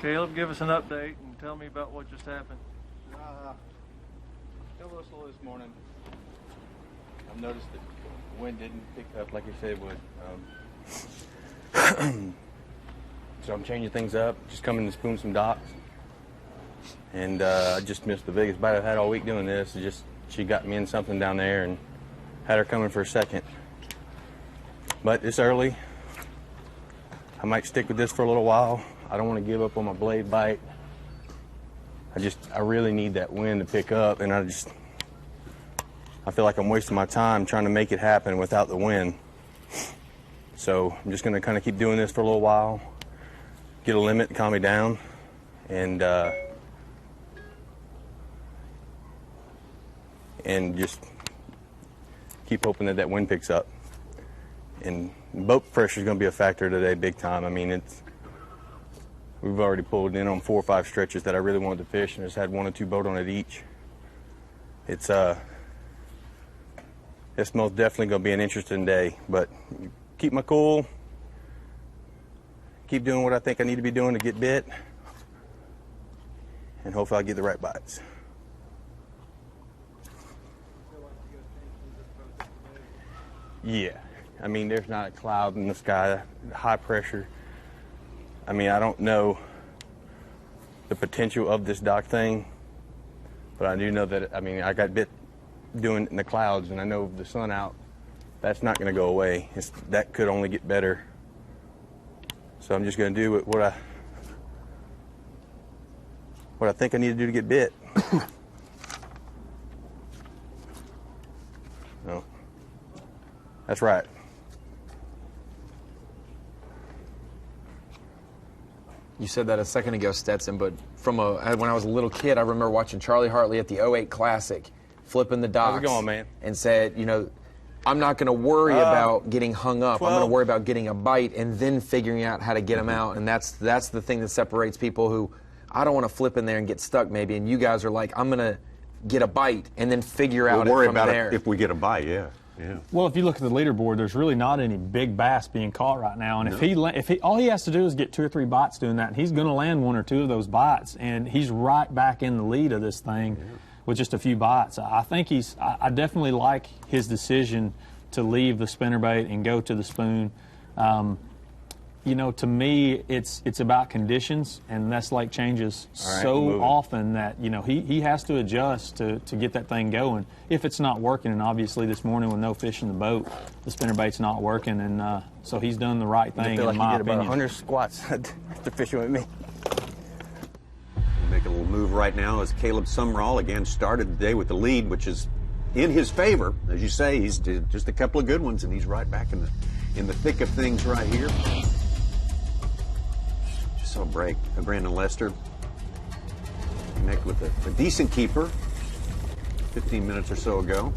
Caleb, give us an update and tell me about what just happened. Still a little slow this morning. I've noticed that the wind didn't pick up like you said it would. So I'm changing things up, just coming to spoon some docks. And I just missed the biggest bite I've had all week doing this. Just she got me in something down there and had her coming for a second. But it's early. I might stick with this for a little while. I don't want to give up on my blade bite. I really need that wind to pick up, and I feel like I'm wasting my time trying to make it happen without the wind. So I'm just going to kind of keep doing this for a little while, get a limit, calm me down, and just keep hoping that wind picks up. And boat pressure is going to be a factor today, big time. I mean, we've already pulled in on 4 or 5 stretches that I really wanted to fish, and just had 1 or 2 boat on it each. It's most definitely going to be an interesting day, but keep my cool, keep doing what I think I need to be doing to get bit, and hopefully I'll get the right bites. Yeah, I mean, there's not a cloud in the sky, high pressure. I mean, I don't know the potential of this dock thing, but I do know that, I mean, I got bit doing it in the clouds, and I know the sun out, that's not going to go away. That could only get better. So I'm just going to do what I think I need to do to get bit. No, that's right. You said that a second ago, Stetson, but when I was a little kid, I remember watching Charlie Hartley at the 08 Classic flipping the docks. How's it going, man? And said, you know, I'm not going to worry about getting hung up. 12. I'm going to worry about getting a bite and then figuring out how to get them out. And that's the thing that separates people who, I don't want to flip in there and get stuck maybe. And you guys are like, I'm going to get a bite and then figure out We'll worry from about there. it if we get a bite, yeah. Well, if you look at the leaderboard, there's really not any big bass being caught right now. And if he all he has to do is get 2 or 3 bites doing that, and he's going to land 1 or 2 of those bites, and he's right back in the lead of this thing with just a few bites. I think I definitely like his decision to leave the spinnerbait and go to the spoon. You know, to me, it's about conditions, and this lake changes so often that, you know, he has to adjust to get that thing going if it's not working. And obviously this morning with no fish in the boat, the spinnerbait's not working, and so he's done the right thing, in my he did opinion. about 100 squats after fishing with me. Make a little move right now as Caleb Sumrall again started the day with the lead, which is in his favor. As you say, he's did just a couple of good ones, and he's right back in the thick of things right here. Just saw a break. Brandon Lester connect with a decent keeper 15 minutes or so ago.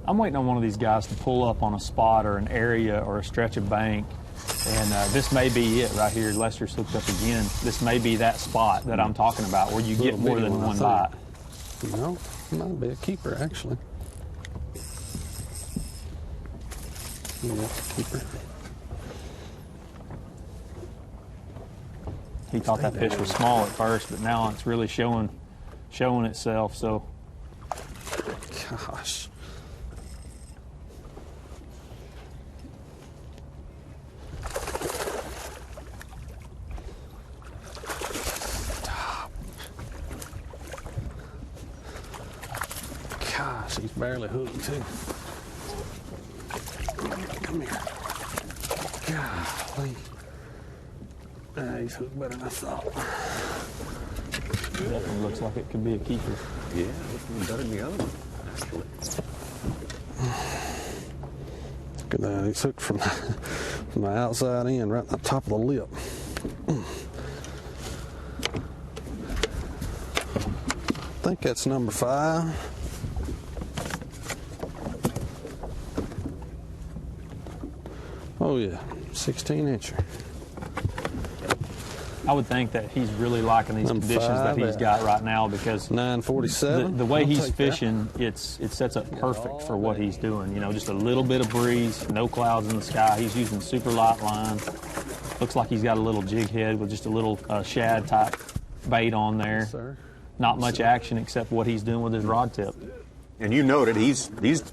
I'm waiting on one of these guys to pull up on a spot or an area or a stretch of bank, and this may be it right here. Lester's hooked up again. This may be that spot that I'm talking about where you get more than one bite. No, it might be a keeper, actually. Yeah, keeper. He thought that fish was small at first, but now it's really showing itself. So, gosh. Gosh, he's barely hooked too. Come here. Golly. He's hooked better than I thought. Definitely looks like it could be a keeper. Yeah, looking better than the other one, actually. Look at that. He's hooked from the outside in, right on the top of the lip. I think that's number 5. Oh yeah, 16-incher. I would think that he's really liking these conditions that he's got right now, because 947. The way he's fishing, it sets up perfect for what he's doing. You know, just a little bit of breeze, no clouds in the sky. He's using super light line. Looks like he's got a little jig head with just a little shad type bait on there. Yes, sir. Not much action except what he's doing with his rod tip. And you noted he's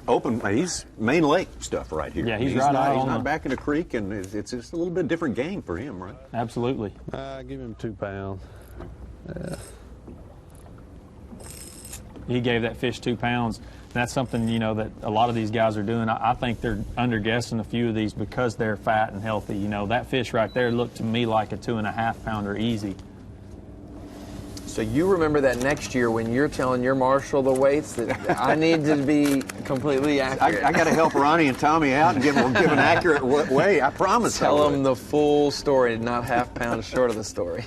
open. He's main lake stuff right here. Yeah, he's not, right out he's on not the back in the creek, and it's just a little bit different game for him, right? Absolutely. Give him 2 pounds. Yeah. He gave that fish 2 pounds. That's something, you know, that a lot of these guys are doing. I think they're underguessing a few of these because they're fat and healthy. You know, that fish right there looked to me like a 2.5 pounder easy. So you remember that next year when you're telling your marshal the weights that I need to be completely accurate. I got to help Ronnie and Tommy out and give an accurate weigh. I promise. Tell them the full story, not half pound short of the story.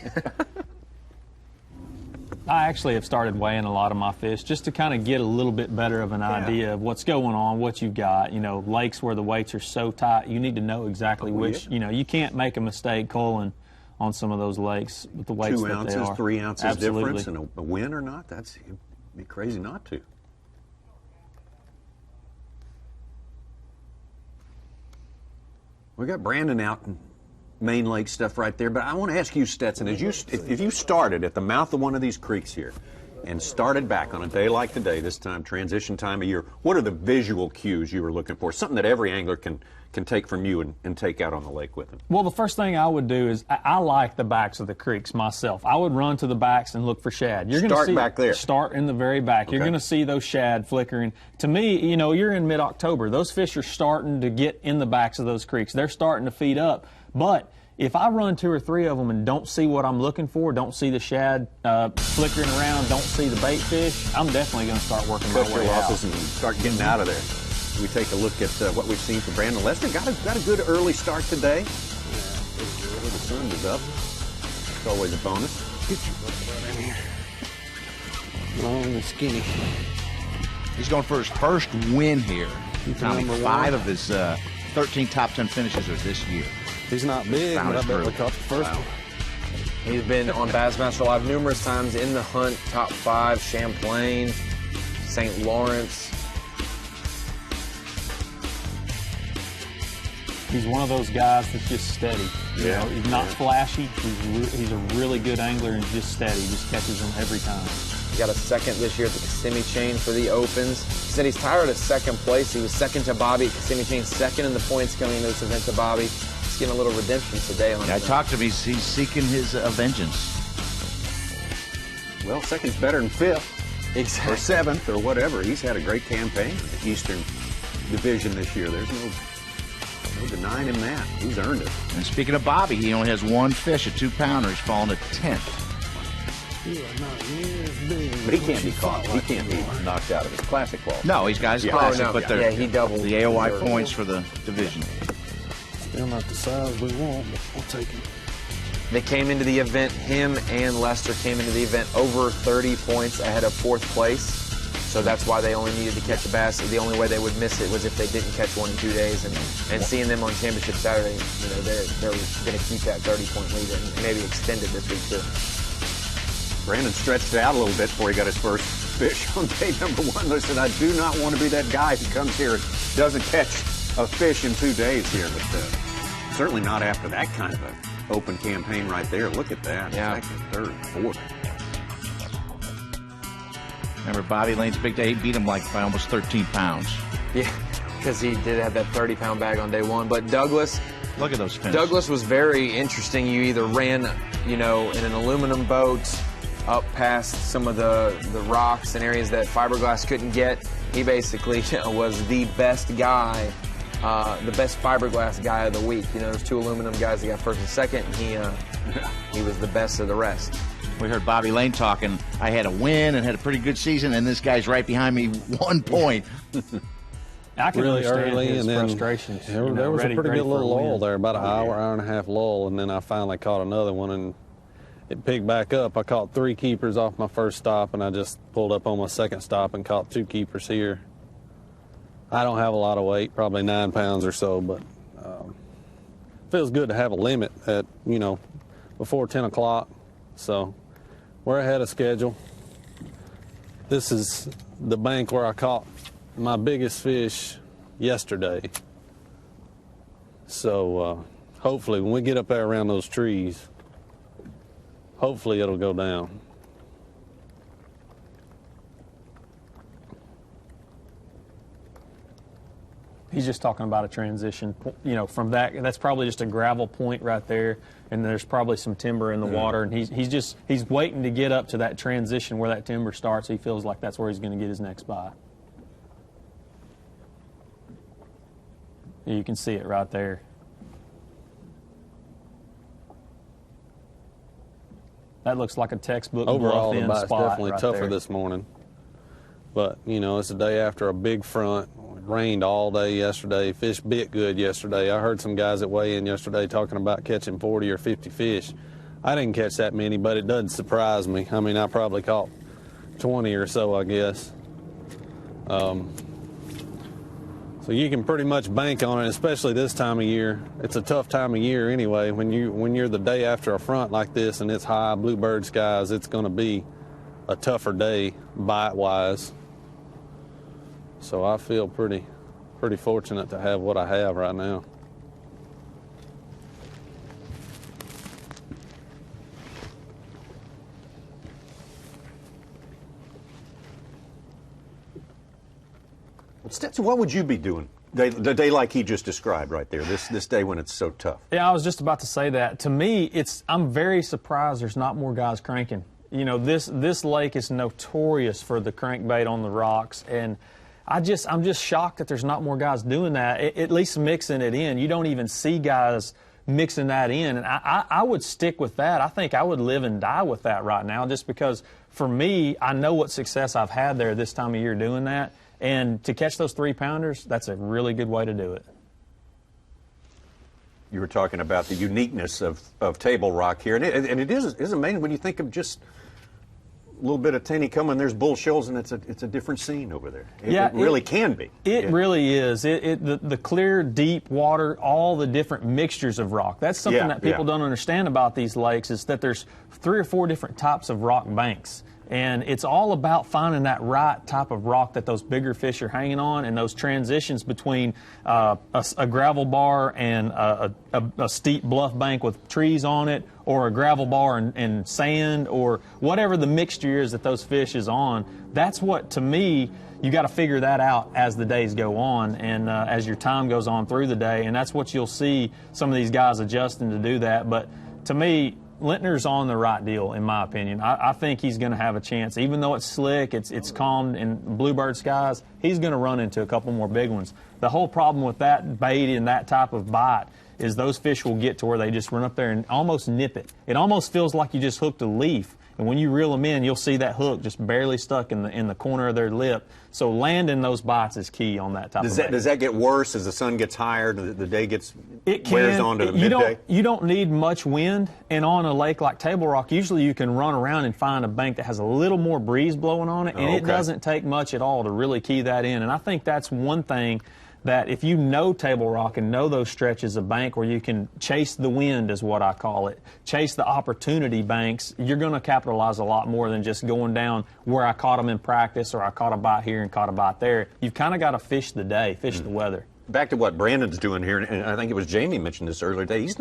I actually have started weighing a lot of my fish just to kind of get a little bit better of an idea of what's going on, what you've got. You know, lakes where the weights are so tight, you need to know exactly which, you know, you can't make a mistake culling on some of those lakes with the weights 2 ounces, that they are. 3 ounces Absolutely. difference, and a win or not, it'd be crazy not to. We got Brandon out in main lake stuff right there, but I want to ask you, Stetson, if you started at the mouth of one of these creeks here and started back on a day like today, this time, transition time of year, what are the visual cues you were looking for? Something that every angler can take from you and take out on the lake with them. Well, the first thing I would do is I like the backs of the creeks myself. I would run to the backs and look for shad. You're Start back there. Start in the very back. You're going to see those shad flickering. To me, you know, you're in mid-October. Those fish are starting to get in the backs of those creeks. They're starting to feed up. But if I run 2 or 3 of them and don't see what I'm looking for, don't see the shad flickering around, don't see the bait fish, I'm definitely going to start working my Cut your way out. losses and start getting out of there. We take a look at what we've seen from Brandon Lester. Got a good early start today. The sun is up. It's always a bonus. Get your butt in here. Long and skinny. He's going for his first win here. Tommy, Number 5 1. of his 13 top 10 finishes are this year. He's not big, but I bet we caught the first one. He's been on Bassmaster Live numerous times in the hunt, top 5, Champlain, St. Lawrence. He's one of those guys that's just steady. You know, he's not flashy. He's a really good angler and just steady. Just catches them every time. He got a second this year at the Kissimmee Chain for the Opens. He said he's tired of second place. He was second to Bobby at Kissimmee Chain, second in the points coming into this event to Bobby. He's getting a little redemption today on I talked to him. He's seeking his vengeance. Well, second's better than 5th. Exactly. Or 7th or whatever. He's had a great campaign in the Eastern Division this year. There's no denying him that. He's earned it. And speaking of Bobby, he only has 1 fish, a 2-pounder. He's fallen to 10th. But he can't be caught. He can't be knocked out of his classic ball. No, he's got his classic, no. but they're he doubled the AOY points for the division. Still not the size we want, but we'll take him. They came into the event, him and Lester came into the event over 30 points ahead of 4th place. So that's why they only needed to catch a bass. The only way they would miss it was if they didn't catch one in 2 days. And seeing them on Championship Saturday, you know, they're going to keep that 30-point lead and maybe extend it this week too. Brandon stretched it out a little bit before he got his first fish on day number 1. They said, I do not want to be that guy who comes here and doesn't catch a fish in 2 days here. But certainly not after that kind of an open campaign right there. Look at that. Yeah. Second, third, 4th. Remember Bobby Lane's big day? He beat him like by almost 13 pounds. Yeah, because he did have that 30-pound bag on day 1. But Douglas, look at those fins. Douglas was very interesting. You either ran, you know, in an aluminum boat up past some of the rocks and areas that fiberglass couldn't get. He basically was the best guy, the best fiberglass guy of the week. You know, there's 2 aluminum guys that got 1st and 2nd, and he was the best of the rest. We heard Bobby Lane talking. I had a win and had a pretty good season, and this guy's right behind me, 1 point. I can really understand early, his and then frustrations. there was a pretty good little lull there, about an hour and a half lull, and then I finally caught another one, and it picked back up. I caught 3 keepers off my first stop, and I just pulled up on my second stop and caught 2 keepers here. I don't have a lot of weight, probably 9 pounds or so, but feels good to have a limit at, you know, before 10 o'clock. So we're ahead of schedule. This is the bank where I caught my biggest fish yesterday. So hopefully when we get up there around those trees, hopefully it'll go down. He's just talking about a transition, you know, from that's probably just a gravel point right there, and there's probably some timber in the water, and he's waiting to get up to that transition where that timber starts. He feels like that's where he's going to get his next bite. You can see it right there. That looks like a textbook overall, the bite's spot definitely right tougher there. this morning. But, you know, it's the day after a big front. It rained all day yesterday. Fish bit good yesterday. I heard some guys that weigh in yesterday talking about catching 40 or 50 fish. I didn't catch that many, but it doesn't surprise me. I mean, I probably caught 20 or so, I guess. So you can pretty much bank on it, especially this time of year. It's a tough time of year anyway. When you're the day after a front like this and it's high bluebird skies, it's going to be a tougher day bite-wise. So I feel pretty fortunate to have what I have right now. Stetson, what would you be doing the day like he just described right there, this day when it's so tough? Yeah, I was just about to say that. To me, I'm very surprised there's not more guys cranking. You know, this lake is notorious for the crankbait on the rocks, and I'm just shocked that there's not more guys doing that, at least mixing it in. You don't even see guys mixing that in. And I would stick with that. I think I would live and die with that right now, just because for me, I know what success I've had there this time of year doing that. And to catch those 3-pounders, that's a really good way to do it. You were talking about the uniqueness of table rock here, and it is amazing when you think of just a little bit of Taneycomo, and there's Bull Shoals, and it's a different scene over there. It really can be. It really is. The clear, deep water, all the different mixtures of rock. That's something that people don't understand about these lakes, is that there's 3 or 4 different types of rock banks. And it's all about finding that right type of rock that those bigger fish are hanging on, and those transitions between a gravel bar and a steep bluff bank with trees on it, or a gravel bar and sand, or whatever the mixture is that those fish is on. That's what, to me, you got to figure that out as the days go on and as your time goes on through the day. And that's what you'll see some of these guys adjusting to do that. But to me, Lintner's on the right deal, in my opinion. I think he's going to have a chance. Even though it's slick, it's calm in bluebird skies, he's going to run into a couple more big ones. The whole problem with that bait and that type of bite is those fish will get to where they just run up there and almost nip it. It almost feels like you just hooked a leaf. And when you reel them in, you'll see that hook just barely stuck in the corner of their lip. So landing those bites is key on that type of bait. Does that get worse as the sun gets higher, the day wears on to the midday? You don't need much wind. And on a lake like Table Rock, usually you can run around and find a bank that has a little more breeze blowing on it. And it doesn't take much at all to really key that in. And I think that's one thing that if you know Table Rock and know those stretches of bank where you can chase the wind, is what I call it, chase the opportunity banks, you're going to capitalize a lot more than just going down where I caught them in practice, or I caught a bite here and caught a bite there. You've kind of got to fish the day, fish the weather. Back to what Brandon's doing here, and I think it was Jamie mentioned this earlier today. He's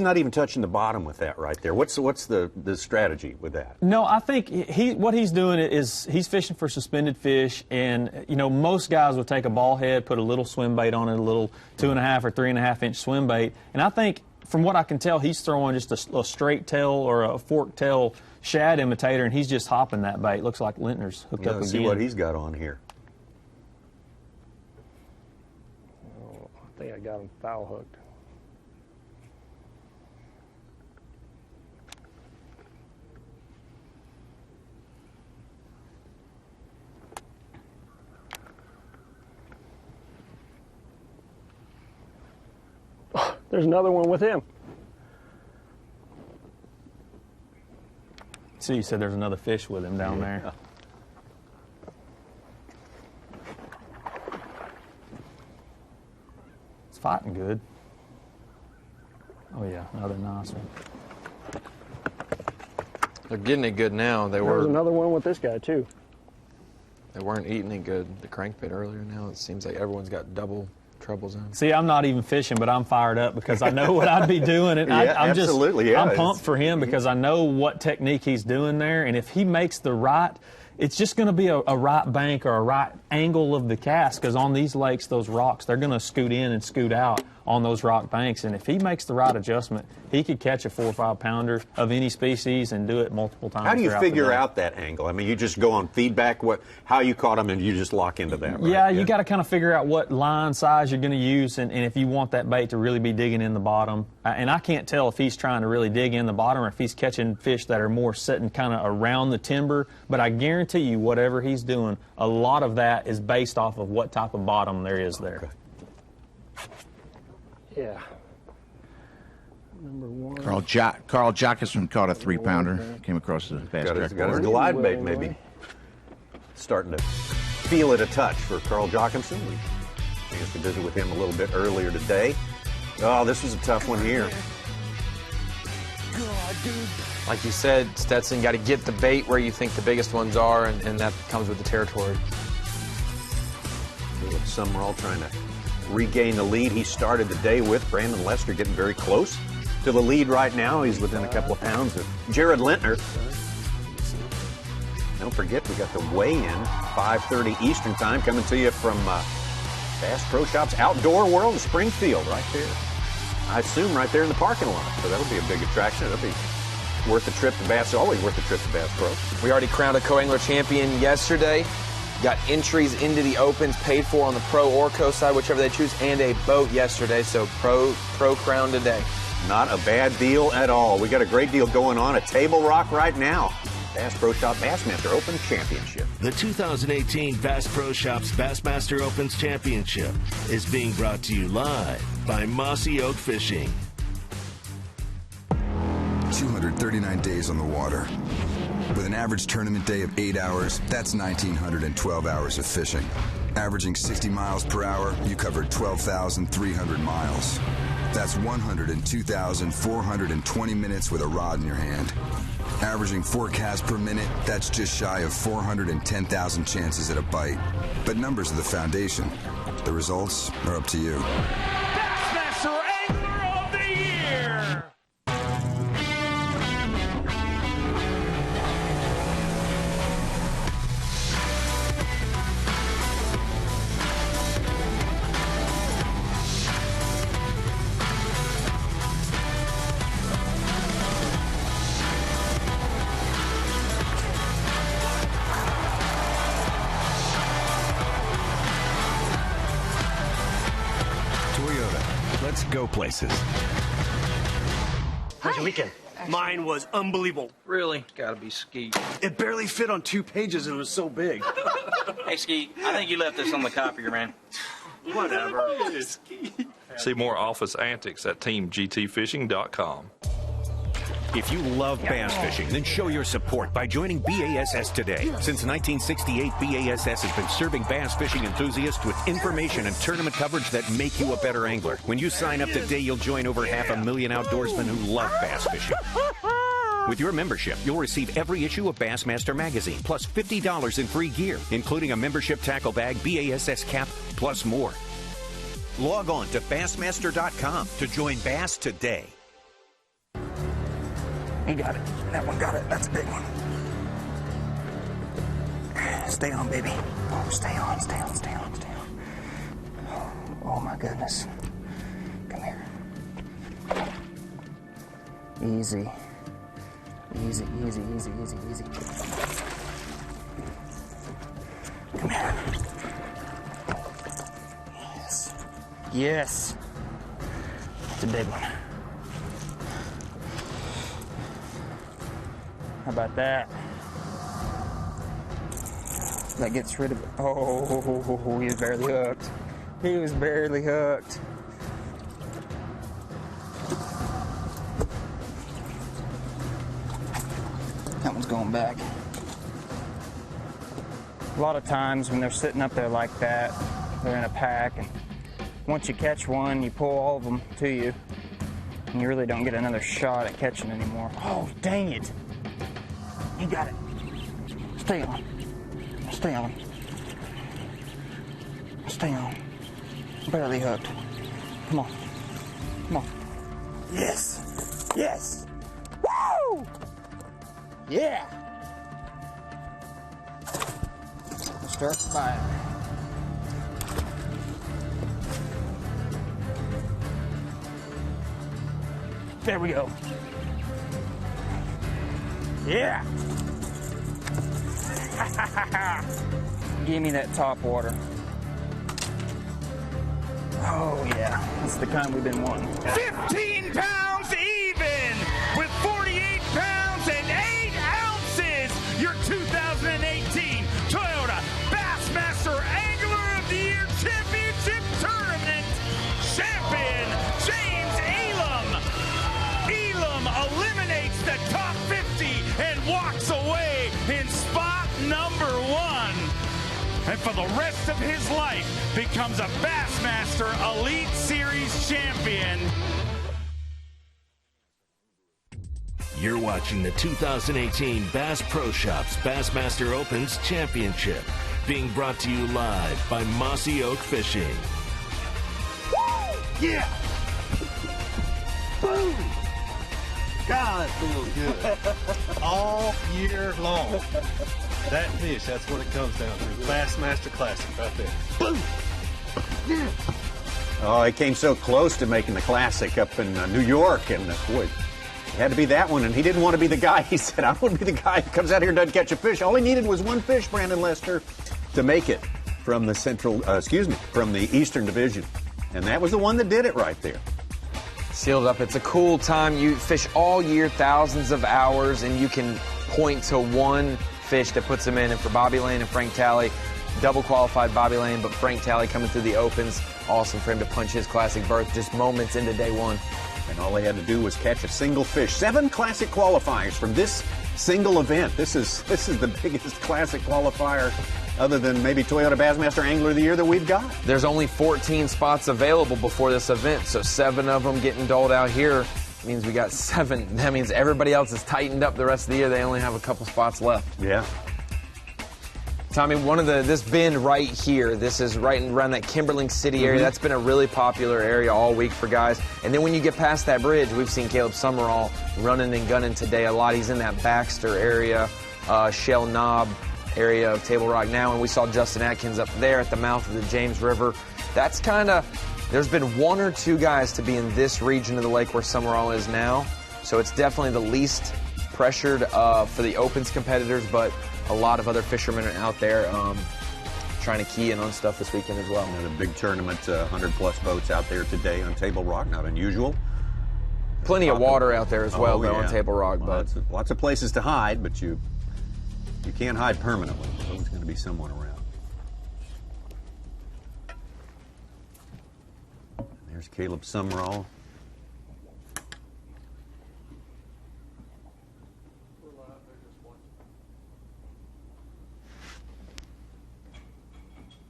not even touching the bottom with that right there. What's the strategy with that? No, I think what he's doing is he's fishing for suspended fish, and most guys would take a ball head, put a little swim bait on it, a little 2.5 or 3.5 inch swim bait, and I think from what I can tell, he's throwing just a straight tail or a forked tail shad imitator, and he's just hopping that bait. Looks like Lintner's hooked up again. Let's see what he's got on here. Oh, I think I got him foul hooked. There's another one with him. So you said there's another fish with him down there. It's fighting good. Oh yeah, another nice one. They're getting it good now. There's another one with this guy too. They weren't eating it good, the crankbait earlier. Now it seems like everyone's got double trouble zone. See, I'm not even fishing, but I'm fired up because I know what I'd be doing. And I'm pumped for him because I know what technique he's doing there. And if he makes the right, it's just going to be a right bank or a right angle of the cast, because on these lakes, those rocks, they're going to scoot in and scoot out on those rock banks. And if he makes the right adjustment, he could catch a 4 or 5 pounder of any species and do it multiple times. How do you figure out that angle? I mean, you just go on feedback, how you caught them, and you just lock into that, right? Yeah, you got to kind of figure out what line size you're going to use, and if you want that bait to really be digging in the bottom. And I can't tell if he's trying to really dig in the bottom or if he's catching fish that are more sitting kind of around the timber. But I guarantee you, whatever he's doing, a lot of that is based off of what type of bottom there is there. Okay. Yeah. Number one. Carl Jockerson caught a 3-pounder. Came across the fast track. Got his glide bait, maybe. Starting to feel it a touch for Carl Jockerson. We managed to visit with him a little bit earlier today. Oh, this was a tough one here. God, dude. Like you said, Stetson, got to get the bait where you think the biggest ones are, and that comes with the territory. Caleb Summerall trying to regain the lead he started the day with. Brandon Lester getting very close to the lead right now. He's within a couple of pounds of Jared Lintner. Don't forget, we got the weigh-in, 5:30 Eastern Time, coming to you from Bass Pro Shops Outdoor World in Springfield, right there. I assume right there in the parking lot. So that'll be a big attraction. It'll be worth the trip to Bass. Always worth the trip to Bass Pro. We already crowned a co-angler champion yesterday. got entries into the Opens paid for on the pro or co side, whichever they choose, and a boat yesterday. So pro crown today. Not a bad deal at all. We got a great deal going on at Table Rock right now. Bass Pro Shop Bassmaster Open Championship. The 2018 Bass Pro Shops Bassmaster Opens Championship is being brought to you live by Mossy Oak Fishing. 239 days on the water. With an average tournament day of 8 hours, that's 1,912 hours of fishing. Averaging 60 miles per hour, you covered 12,300 miles. That's 102,420 minutes with a rod in your hand. Averaging 4 casts per minute, that's just shy of 410,000 chances at a bite. But numbers are the foundation. The results are up to you. Bassmaster Angler of the Year! Let's go places. How's your weekend? Mine was unbelievable. Really? Gotta be Skeet. It barely fit on 2 pages and it was so big. Hey, Skeet, I think you left this on the copier, man. Whatever. See more office antics at teamgtfishing.com. If you love bass fishing, then show your support by joining B.A.S.S. today. Since 1968, B.A.S.S. has been serving bass fishing enthusiasts with information and tournament coverage that make you a better angler. When you sign up today, you'll join over 500,000 outdoorsmen who love bass fishing. With your membership, you'll receive every issue of Bassmaster magazine, plus $50 in free gear, including a membership tackle bag, B.A.S.S. cap, plus more. Log on to Bassmaster.com to join Bass today. You got it. That one got it. That's a big one. Stay on, baby. Oh, stay on, stay on, stay on, stay on. Oh, my goodness. Come here. Easy. Easy, easy, easy, easy, easy. Come here. Yes. Yes. It's a big one. How about that? That gets rid of it. Oh, he was barely hooked. He was barely hooked. That one's going back. A lot of times when they're sitting up there like that, they're in a pack, and once you catch one, you pull all of them to you, and you really don't get another shot at catching anymore. Oh, dang it. You got it. Stay on. Stay on. Stay on. Barely hooked. Come on. Come on. Yes. Yes. Woo! Yeah. Start fire. There we go. Yeah. Give me that top water. Oh, yeah. That's the kind we've been wanting. 15 pounds even with 48 pounds and 8 ounces. Your 2018 Toyota Bassmaster Angler of the Year Championship Tournament champion, James Elam. Elam eliminates the top 50 and walks away in spot number 1. And for the rest of his life, becomes a Bassmaster Elite Series champion. You're watching the 2018 Bass Pro Shops Bassmaster Opens Championship, being brought to you live by Mossy Oak Fishing. Woo! Yeah! Boom! God, that feels good. All year long. That fish, that's what it comes down to. Bassmaster Classic right there. Boom! Yeah. Oh, he came so close to making the Classic up in New York, and boy, it had to be that one, and he didn't want to be the guy. He said, I want to be the guy who comes out here and doesn't catch a fish. All he needed was one fish, Brandon Lester. to make it from the from the Eastern Division. And that was the one that did it right there. Sealed up. It's a cool time. You fish all year, thousands of hours, and you can point to one fish that puts them in. And for Bobby Lane and Frank Talley, double qualified Bobby Lane, but Frank Talley coming through the Opens. Awesome for him to punch his classic berth just moments into day one. And all they had to do was catch a single fish. 7 classic qualifiers from this single event. This is the biggest classic qualifier other than maybe Toyota Bassmaster Angler of the Year that we've got. There's only 14 spots available before this event, so 7 of them getting doled out here means we got 7. That means everybody else is tightened up the rest of the year. They only have a couple spots left. Yeah. Tommy, this bend right here, this is right around that Kimberling City area. That's been a really popular area all week for guys. And then when you get past that bridge, we've seen Caleb Summerall running and gunning today a lot. He's in that Baxter area, Shell Knob area of Table Rock now, and we saw Justin Atkins up there at the mouth of the James River. That's there's been 1 or 2 guys to be in this region of the lake where Summerall is now. So it's definitely the least pressured for the Opens competitors, but a lot of other fishermen are out there trying to key in on stuff this weekend as well. And a big tournament, 100-plus boats out there today on Table Rock, not unusual. Plenty of water out there as well, though, on Table Rock. Lots of places to hide, but you can't hide permanently. There's always going to be someone around. There's Caleb Summerall.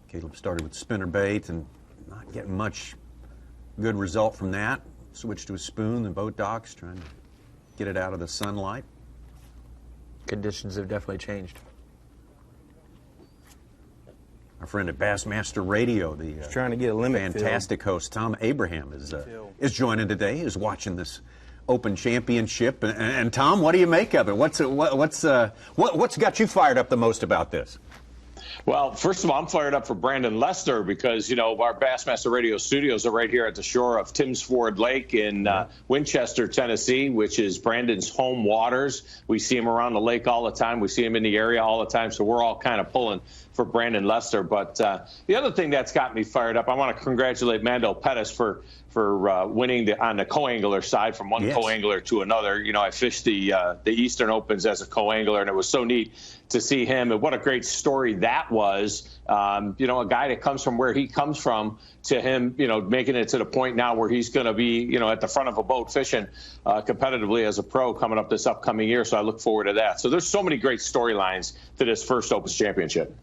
Caleb started with spinnerbait and not getting much good result from that. Switched to a spoon, the boat docks, trying to get it out of the sunlight. Conditions have definitely changed. Our friend at Bassmaster Radio, the trying to get a limit fantastic host, Tom Abraham, is joining today, is watching this Open Championship. And Tom, what do you make of it? What's got you fired up the most about this? Well, first of all, I'm fired up for Brandon Lester because, our Bassmaster Radio studios are right here at the shore of Timms Ford Lake in Winchester, Tennessee, which is Brandon's home waters. We see him around the lake all the time. We see him in the area all the time, so we're all kind of pulling for Brandon Lester. But the other thing that's got me fired up, I want to congratulate Mandel Pettis for winning on the co-angler side from one co-angler to another. I fished the Eastern Opens as a co-angler, and it was so neat to see him. And what a great story that was. A guy that comes from where he comes from to him, making it to the point now where he's going to be, at the front of a boat fishing competitively as a pro coming up this upcoming year. So I look forward to that. So there's so many great storylines to this first Opens Championship.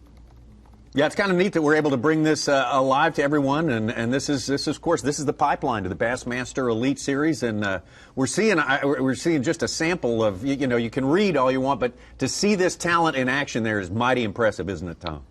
Yeah, it's kind of neat that we're able to bring this alive to everyone, and this is of course the pipeline to the Bassmaster Elite Series, and we're seeing just a sample of you can read all you want, but to see this talent in action there is mighty impressive, isn't it, Tom?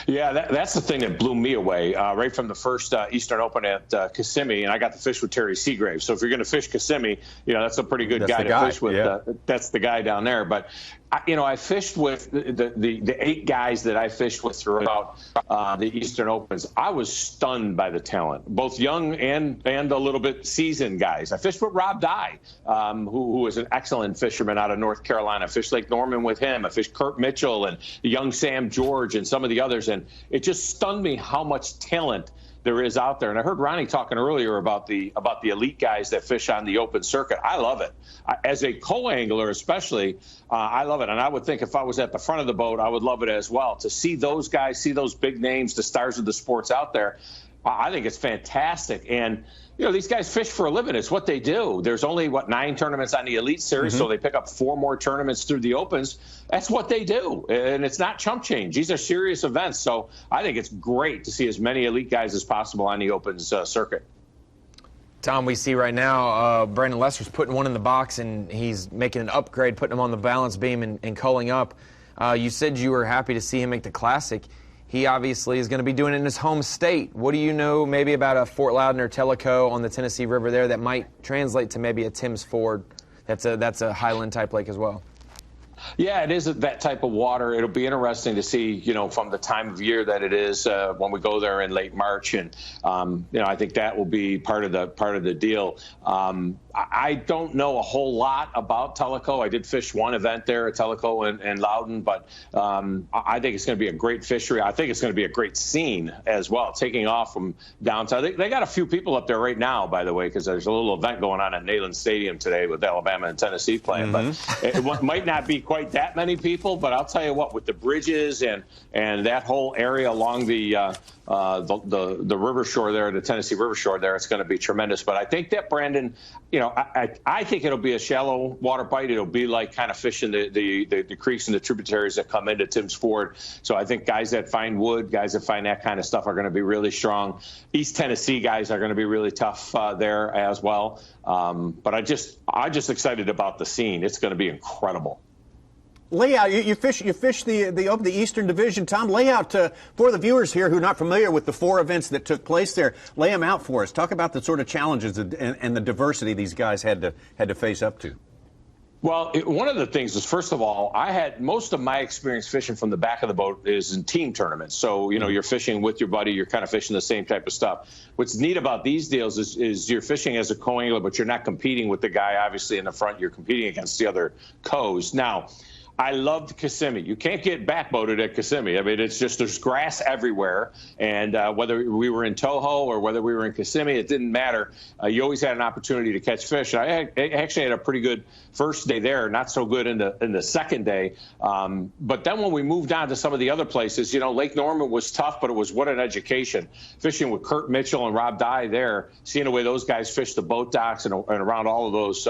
Yeah, that's the thing that blew me away right from the first Eastern Open at Kissimmee, and I got to fish with Terry Seagrave. So if you're going to fish Kissimmee, that's a pretty good guy to fish with. Yeah. That's the guy down there. But I fished with the 8 guys that I fished with throughout the Eastern Opens. I was stunned by the talent, both young and a little bit seasoned guys. I fished with Rob Dye, who is an excellent fisherman out of North Carolina. I fished Lake Norman with him. I fished Kurt Mitchell and young Sam George and some of the others, and it just stunned me how much talent there is out there. And I heard Ronnie talking earlier about the elite guys that fish on the open circuit. I love it. As a co-angler especially, I love it. And I would think if I was at the front of the boat, I would love it as well. To see those guys, see those big names, the stars of the sports out there, I think it's fantastic. And these guys fish for a living. It's what they do. There's only, 9 tournaments on the Elite Series, so they pick up 4 more tournaments through the Opens. That's what they do, and it's not chump change. These are serious events, so I think it's great to see as many elite guys as possible on the Opens circuit. Tom, we see right now Brandon Lester's putting one in the box, and he's making an upgrade, putting him on the balance beam and culling up. You said you were happy to see him make the Classic. He obviously is going to be doing it in his home state. What do you know maybe about a Fort Loudon or Tellico on the Tennessee River there that might translate to maybe a Timms Ford? That's a Highland type lake as well. Yeah, it is that type of water. It'll be interesting to see, from the time of year that it is when we go there in late March, and I think that will be part of the deal. I don't know a whole lot about Tellico. I did fish one event there at Tellico and Loudon, but I think it's going to be a great fishery. I think it's going to be a great scene as well, taking off from downtown. They got a few people up there right now, by the way, because there's a little event going on at Neyland Stadium today with Alabama and Tennessee playing. But it might not be quite that many people, but I'll tell you what, with the bridges and that whole area along the river shore there, the Tennessee river shore there, it's going to be tremendous. But I think that, Brandon, I think it'll be a shallow water bite. It'll be like kind of fishing the creeks and the tributaries that come into Tim's Ford. So I think guys that find wood, guys that find that kind of stuff are going to be really strong. East Tennessee guys are going to be really tough there as well. But I'm just excited about the scene. It's going to be incredible. Lay out, you fish the Eastern Division, Tom. Lay out for the viewers here who are not familiar with the 4 events that took place there. Lay them out for us. Talk about the sort of challenges and the diversity these guys had to face up to. Well, one of the things is, first of all, I had most of my experience fishing from the back of the boat is in team tournaments. So, you're fishing with your buddy, you're kind of fishing the same type of stuff. What's neat about these deals is you're fishing as a co-angler, but you're not competing with the guy, obviously, in the front. You're competing against the other co's. Now, I loved Kissimmee. You can't get backboated at Kissimmee. I mean, it's just there's grass everywhere. And whether we were in Toho or whether we were in Kissimmee, it didn't matter. You always had an opportunity to catch fish. I actually had a pretty good first day there, not so good in the second day. But then when we moved on to some of the other places, Lake Norman was tough, but it was what an education. Fishing with Kurt Mitchell and Rob Dye there, seeing the way those guys fish the boat docks and around all of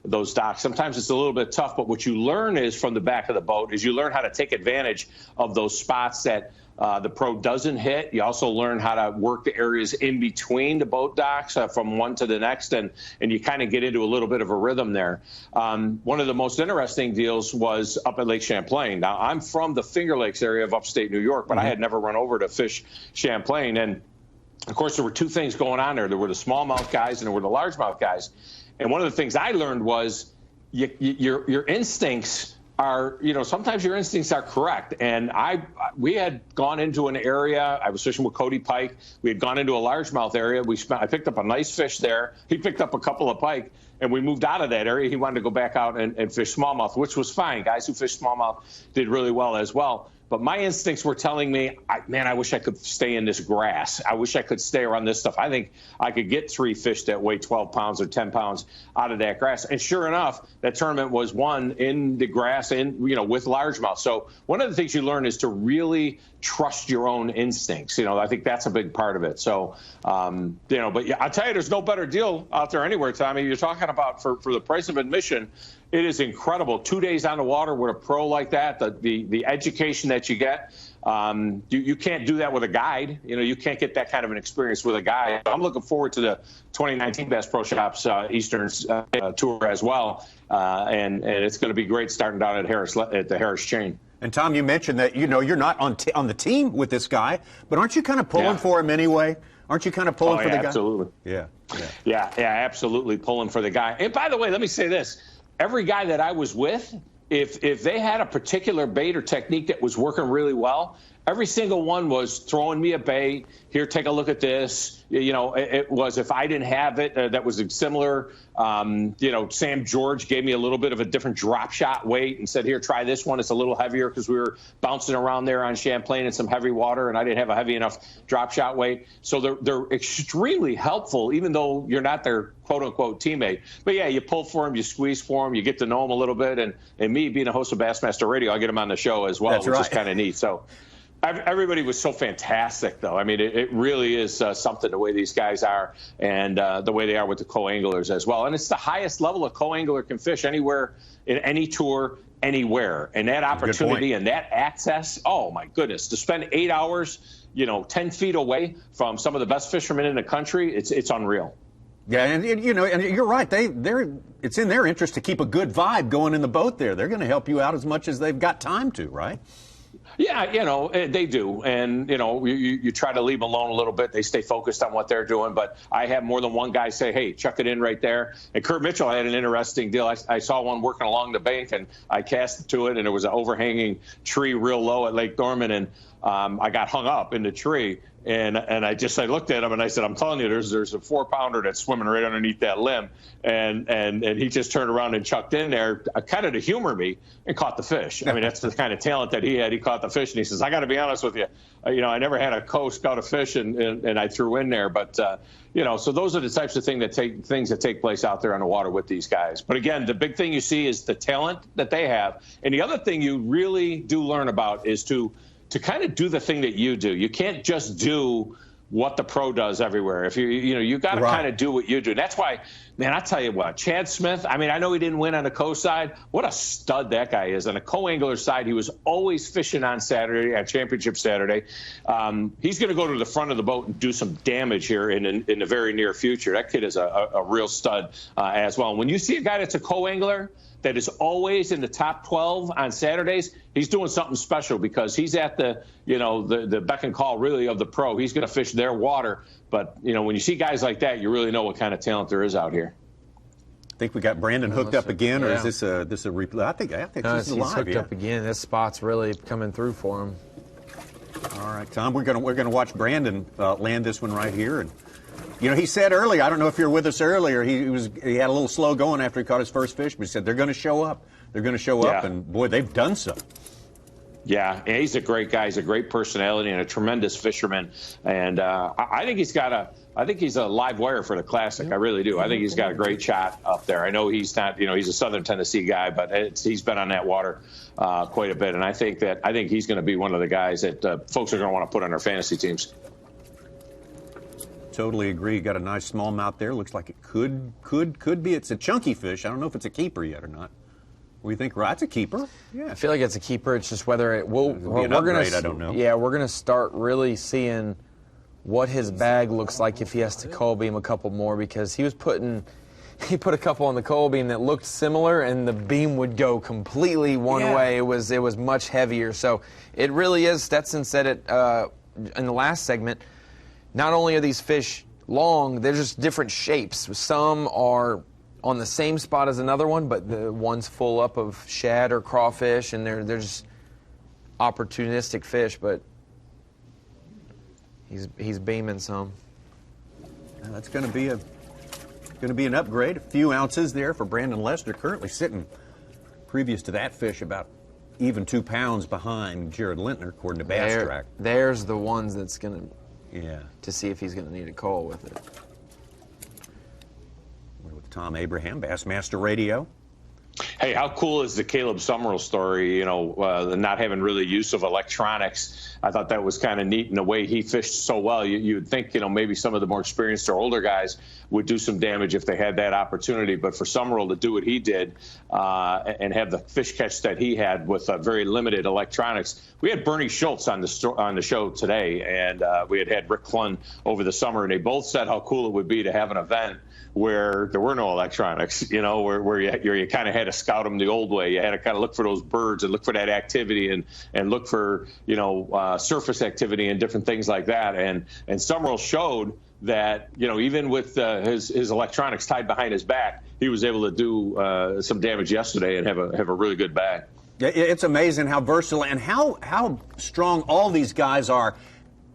those docks. Sometimes it's a little bit tough, but what you learn is from the back of the boat is you learn how to take advantage of those spots that the pro doesn't hit. You also learn how to work the areas in between the boat docks from one to the next, and you kind of get into a little bit of a rhythm there. One of the most interesting deals was up at Lake Champlain. Now, I'm from the Finger Lakes area of upstate New York, but I had never run over to fish Champlain. And, of course, there were two things going on there. There were the smallmouth guys and there were the largemouth guys. And one of the things I learned was your instincts are, sometimes your instincts are correct. And we had gone into an area. I was fishing with Cody Pike. We had gone into a largemouth area. I picked up a nice fish there. He picked up a couple of pike, and we moved out of that area. He wanted to go back out and fish smallmouth, which was fine. Guys who fish smallmouth did really well as well. But my instincts were telling me, I wish I could stay in this grass. I wish I could stay around this stuff. I think I could get 3 fish that weigh 12 pounds or 10 pounds out of that grass. And sure enough, that tournament was won in the grass and, with largemouth. So one of the things you learn is to really trust your own instincts. I think that's a big part of it. So, but yeah, I'll tell you, there's no better deal out there anywhere, Tommy. You're talking about for the price of admission. It is incredible. 2 days on the water with a pro like that, the education that you get, you can't do that with a guide. You can't get that kind of an experience with a guide. I'm looking forward to the 2019 Bass Pro Shops Eastern Tour as well, and it's going to be great starting down at the Harris Chain. And Tom, you mentioned that you're not on the team with this guy, but aren't you kind of pulling for him anyway? Aren't you kind of pulling for the guy? Absolutely. Yeah, absolutely pulling for the guy. And by the way, let me say this. Every guy that I was with, if they had a particular bait or technique that was working really well, every single one was throwing me a bait. Here, take a look at this. It was, if I didn't have it, that was similar. Sam George gave me a little bit of a different drop shot weight and said, here, try this one. It's a little heavier because we were bouncing around there on Champlain in some heavy water, and I didn't have a heavy enough drop shot weight. So they're extremely helpful, even though you're not their quote-unquote teammate. But, yeah, you pull for them, you squeeze for them, you get to know them a little bit. And me, being a host of Bassmaster Radio, I get them on the show as well, which is kind of neat. So everybody was so fantastic, though. I mean, it really is something, the way these guys are and the way they are with the co-anglers as well. And it's the highest level a co-angler can fish anywhere in any tour, anywhere. And that opportunity and that access, oh, my goodness, to spend 8 hours, 10 feet away from some of the best fishermen in the country, it's unreal. Yeah, and you're right. It's in their interest to keep a good vibe going in the boat there. They're going to help you out as much as they've got time to, right? Yeah, they do. And, you try to leave them alone a little bit. They stay focused on what they're doing. But I have more than one guy say, hey, chuck it in right there. And Kurt Mitchell had an interesting deal. I saw one working along the bank, and I cast it to it, and it was an overhanging tree real low at Lake Norman. And I got hung up in the tree. And I looked at him and I said, I'm telling you, there's a 4-pounder that's swimming right underneath that limb. And he just turned around and chucked in there kind of to humor me and caught the fish. I mean, that's the kind of talent that he had. He caught the fish, and he says, I got to be honest with you. I never had a coast scout a fish and I threw in there. But, so those are the types of things that take place out there on the water with these guys. But again, the big thing you see is the talent that they have. And the other thing you really do learn about is to kind of do the thing that you do. You can't just do what the pro does everywhere. If you got to kind of do what you do. That's why, man, I tell you what, Chad Smith, I mean, I know he didn't win on the co side. What a stud that guy is. On the co-angler side, he was always fishing on Saturday, at Championship Saturday. He's going to go to the front of the boat and do some damage here in the very near future. That kid is a real stud as well. And when you see a guy that's a co-angler that is always in the top 12 on Saturdays, he's doing something special because he's at the beck and call really of the pro. He's going to fish their water. But, when you see guys like that, you really know what kind of talent there is out here. I think we got Brandon hooked up again, or is this a replay? I think this is live. He's hooked up again. This spot's really coming through for him. All right, Tom, we're gonna watch Brandon land this one right here. And he said earlier, I don't know if you were with us earlier, he had a little slow going after he caught his first fish, but he said they're going to show up. They're going to show up, and boy, they've done so. Yeah, and he's a great guy. He's a great personality and a tremendous fisherman. And I think he's a live wire for the Classic. I really do. I think he's got a great shot up there. I know he's not, he's a Southern Tennessee guy, but he's been on that water quite a bit. And I think he's going to be one of the guys that folks are going to want to put on their fantasy teams. Totally agree. Got a nice smallmouth there. Looks like it could be. It's a chunky fish. I don't know if it's a keeper yet or not. What do you think, Rod? It's a keeper. Yeah. I feel like it's a keeper. It's just whether it will. We're going to. I don't know. Yeah, we're going to start really seeing what his bag looks like if he has to coal beam a couple more, because he put a couple on the coal beam that looked similar, and the beam would go completely one way. It was much heavier. So it really is. Stetson said it in the last segment. Not only are these fish long, they're just different shapes. Some are on the same spot as another one, but the one's full up of shad or crawfish, and they're just opportunistic fish. But he's beaming some. That's going to be an upgrade. A few ounces there for Brandon Lester, currently sitting previous to that fish about even 2 pounds behind Jared Lintner, according to Bass Track. There's the ones that's going to. Yeah. To see if he's going to need a coal with it. We're with Tom Abraham, Bassmaster Radio. Hey, how cool is the Caleb Summerall story, the not having really use of electronics? I thought that was kind of neat in the way he fished so well. You'd think, maybe some of the more experienced or older guys would do some damage if they had that opportunity. But for Summerall to do what he did and have the fish catch that he had with very limited electronics. We had Bernie Schultz on the show today, and we had Rick Clunn over the summer, and they both said how cool it would be to have an event where there were no electronics, where you kind of had to scout them the old way. You had to kind of look for those birds and look for that activity and look for, surface activity and different things like that. And Summerall showed that, even with his electronics tied behind his back, he was able to do some damage yesterday and have a really good bag. It's amazing how versatile and how strong all these guys are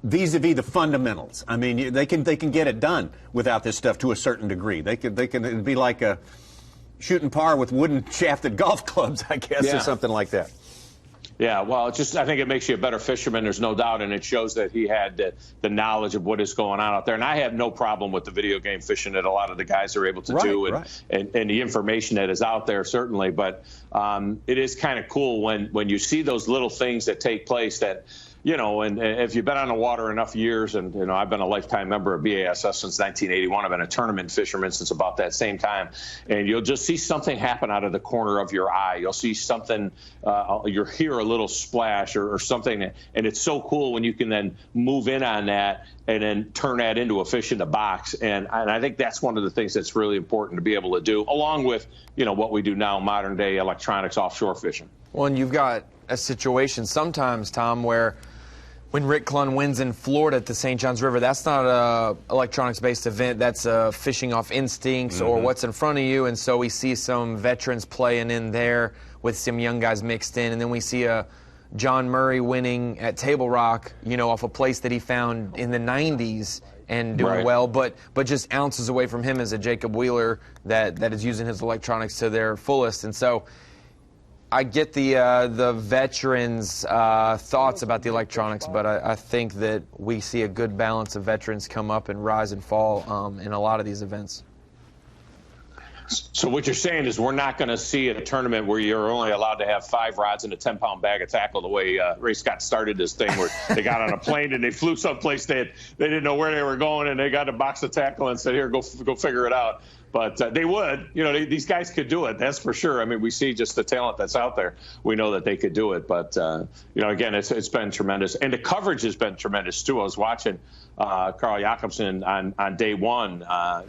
vis-a-vis the fundamentals. I mean, they can get it done without this stuff to a certain degree. They can it'd be like a shooting par with wooden shafted golf clubs, I guess, or something like that. Yeah, well, I think it makes you a better fisherman, there's no doubt, and it shows that he had the knowledge of what is going on out there. And I have no problem with the video game fishing that a lot of the guys are able to do and the information that is out there, certainly. But it is kind of cool when you see those little things that take place that, and if you've been on the water enough years, and, I've been a lifetime member of B.A.S.S. since 1981. I've been a tournament fisherman since about that same time. And you'll just see something happen out of the corner of your eye. You'll see something, you'll hear a little splash or something. And it's so cool when you can then move in on that and then turn that into a fish in the box. And I think that's one of the things that's really important to be able to do, along with, what we do now, modern day electronics offshore fishing. Well, and you've got a situation sometimes, Tom, where when Rick Clunn wins in Florida at the St. Johns River, that's not a electronics-based event. That's fishing off instincts or what's in front of you. And so we see some veterans playing in there with some young guys mixed in. And then we see a John Murray winning at Table Rock, you know, off a place that he found in the 90s and doing well, but just ounces away from him is a Jacob Wheeler that is using his electronics to their fullest. And so I get the veterans' thoughts about the electronics, but I think that we see a good balance of veterans come up and rise and fall in a lot of these events. So what you're saying is we're not going to see a tournament where you're only allowed to have 5 rods and a 10-pound bag of tackle the way Ray Scott started this thing, where they got on a plane and they flew someplace they didn't know where they were going, and they got a box of tackle and said, here, go figure it out. But they would. You know, these guys could do it, that's for sure. I mean, we see just the talent that's out there. We know that they could do it. But, you know, again, it's been tremendous. And the coverage has been tremendous, too. I was watching Carl Jacobson on day one,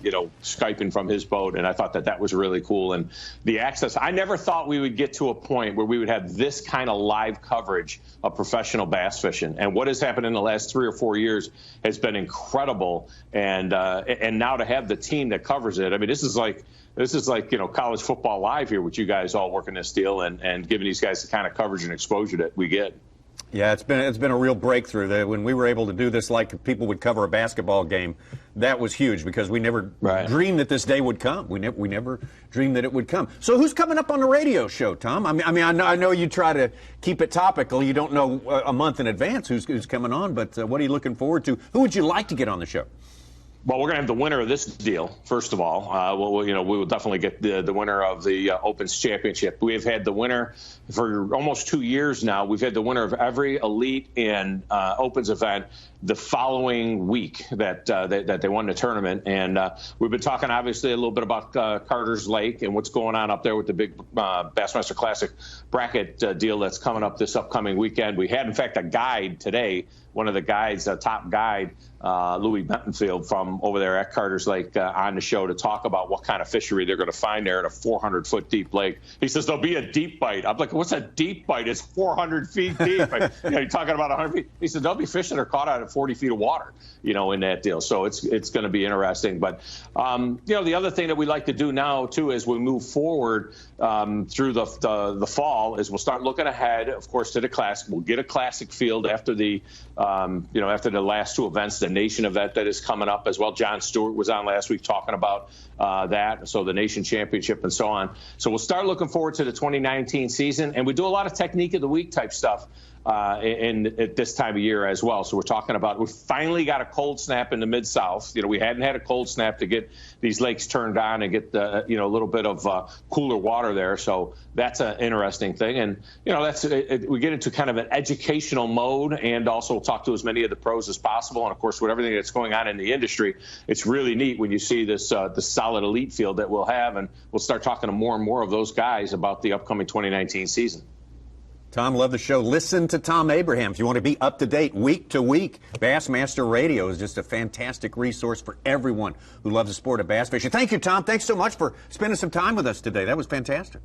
you know, Skyping from his boat, and I thought that was really cool. And the access, I never thought we would get to a point where we would have this kind of live coverage of professional bass fishing. And what has happened in the last 3 or 4 years has been incredible. And now to have the team that covers it, I mean, this is like, you know, college football live here with you guys all working this deal and giving these guys the kind of coverage and exposure that we get. Yeah, it's been a real breakthrough. When we were able to do this like people would cover a basketball game, that was huge because we never dreamed that this day would come. We never dreamed that it would come. So who's coming up on the radio show, Tom? I know you try to keep it topical. You don't know a month in advance who's coming on, but what are you looking forward to? Who would you like to get on the show? Well, we're going to have the winner of this deal, first of all. We will definitely get the winner of the Opens Championship. We have had the winner for almost 2 years now. We've had the winner of every Elite and Opens event the following week that they won the tournament. And we've been talking, obviously, a little bit about Carter's Lake and what's going on up there with the big Bassmaster Classic bracket deal that's coming up this upcoming weekend. We had, in fact, a guide today, one of the guides, a top guide, Louis Bentonfield from over there at Carter's Lake on the show to talk about what kind of fishery they're going to find there in a 400-foot deep lake. He says there'll be a deep bite. I'm like, what's a deep bite? It's 400 feet deep. You're talking about 100 feet. He said there'll be fish that are caught out at 40 feet of water, you know, in that deal. So it's going to be interesting. But, you know, the other thing that we like to do now, too, as we move forward through the fall is we'll start looking ahead, of course, to the Classic. We'll get a Classic field after the after the last 2 events, the Nation event that is coming up as well. John Stewart was on last week talking about that, so the Nation Championship and so on. So we'll start looking forward to the 2019 season, and we do a lot of Technique of the Week type stuff at this time of year as well. So we're talking about, we finally got a cold snap in the Mid-South. You know, we hadn't had a cold snap to get these lakes turned on and get a little bit of cooler water there. So that's an interesting thing. And, you know, we get into kind of an educational mode, and also talk to as many of the pros as possible. And of course, with everything that's going on in the industry, it's really neat when you see this the solid elite field that we'll have, and we'll start talking to more and more of those guys about the upcoming 2019 season. Tom, love the show. Listen to Tom Abraham if you want to be up to date week to week. Bassmaster Radio is just a fantastic resource for everyone who loves the sport of bass fishing. Thank you, Tom. Thanks so much for spending some time with us today. That was fantastic.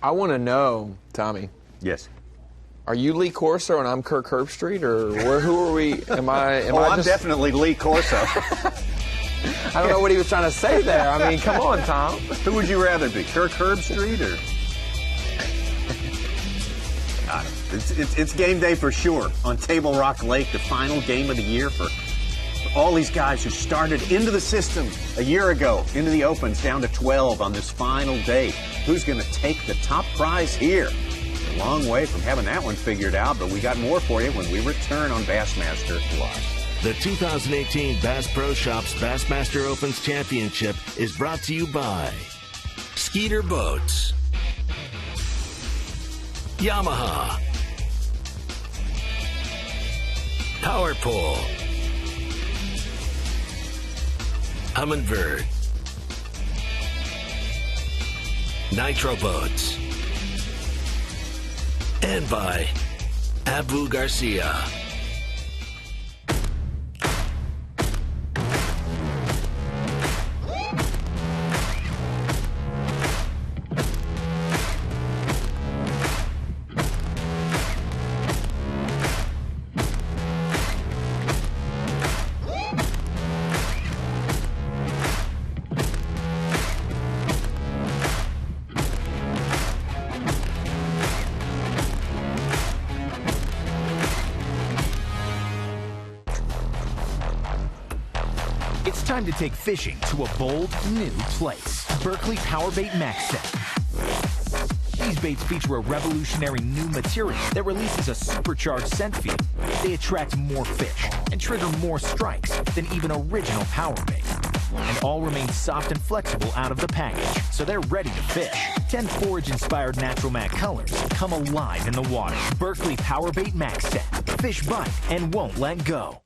I want to know, Tommy. Yes. Are you Lee Corso and I'm Kirk Herbstreit, or who are we? I'm definitely Lee Corso. I don't know what he was trying to say there. I mean, come on, Tom. Who would you rather be, Kirk Herbstreit or? It's game day for sure on Table Rock Lake, the final game of the year for all these guys who started into the system a year ago, into the Opens, down to 12 on this final day. Who's going to take the top prize here? A long way from having that one figured out, but we got more for you when we return on Bassmaster Live. The 2018 Bass Pro Shops Bassmaster Opens Championship is brought to you by Skeeter Boats, Yamaha, Power Pole, Humminbird, Nitro Boats, and by Abu Garcia. It's time to take fishing to a bold, new place. Berkley Power Bait Max Set. These baits feature a revolutionary new material that releases a supercharged scent feed. They attract more fish and trigger more strikes than even original power bait. And all remain soft and flexible out of the package, so they're ready to fish. 10 forage-inspired natural matte colors come alive in the water. Berkley Power Bait Max Set. Fish bite and won't let go.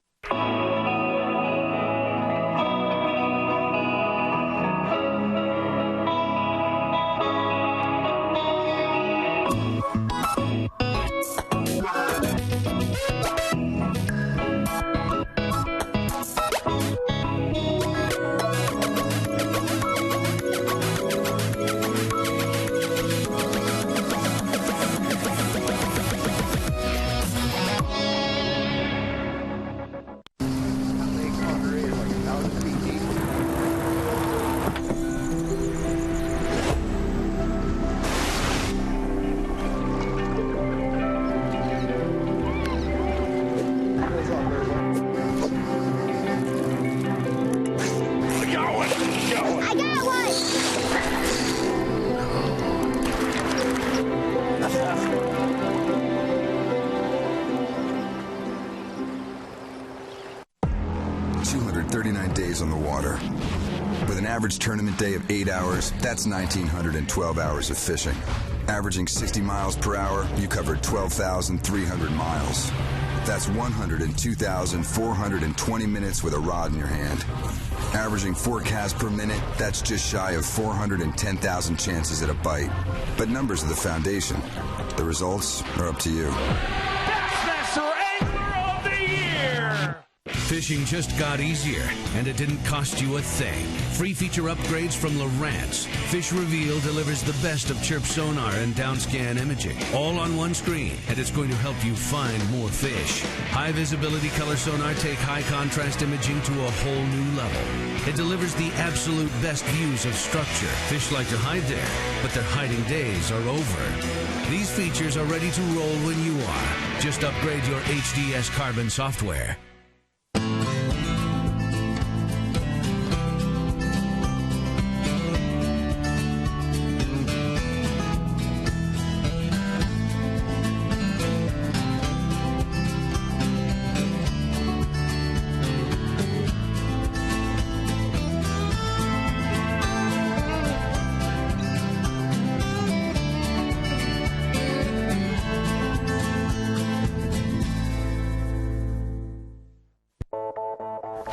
239 days on the water. With an average tournament day of 8 hours, that's 1,912 hours of fishing. Averaging 60 miles per hour, you covered 12,300 miles. That's 102,420 minutes with a rod in your hand. Averaging 4 casts per minute, that's just shy of 410,000 chances at a bite. But numbers are the foundation. The results are up to you. Bassmaster Angler of the Year! Fishing just got easier, and it didn't cost you a thing. Free feature upgrades from Lowrance. Fish Reveal delivers the best of chirp sonar and downscan imaging, all on one screen, and it's going to help you find more fish. High visibility color sonar take high contrast imaging to a whole new level. It delivers the absolute best views of structure. Fish like to hide there, but their hiding days are over. These features are ready to roll when you are. Just upgrade your HDS Carbon software.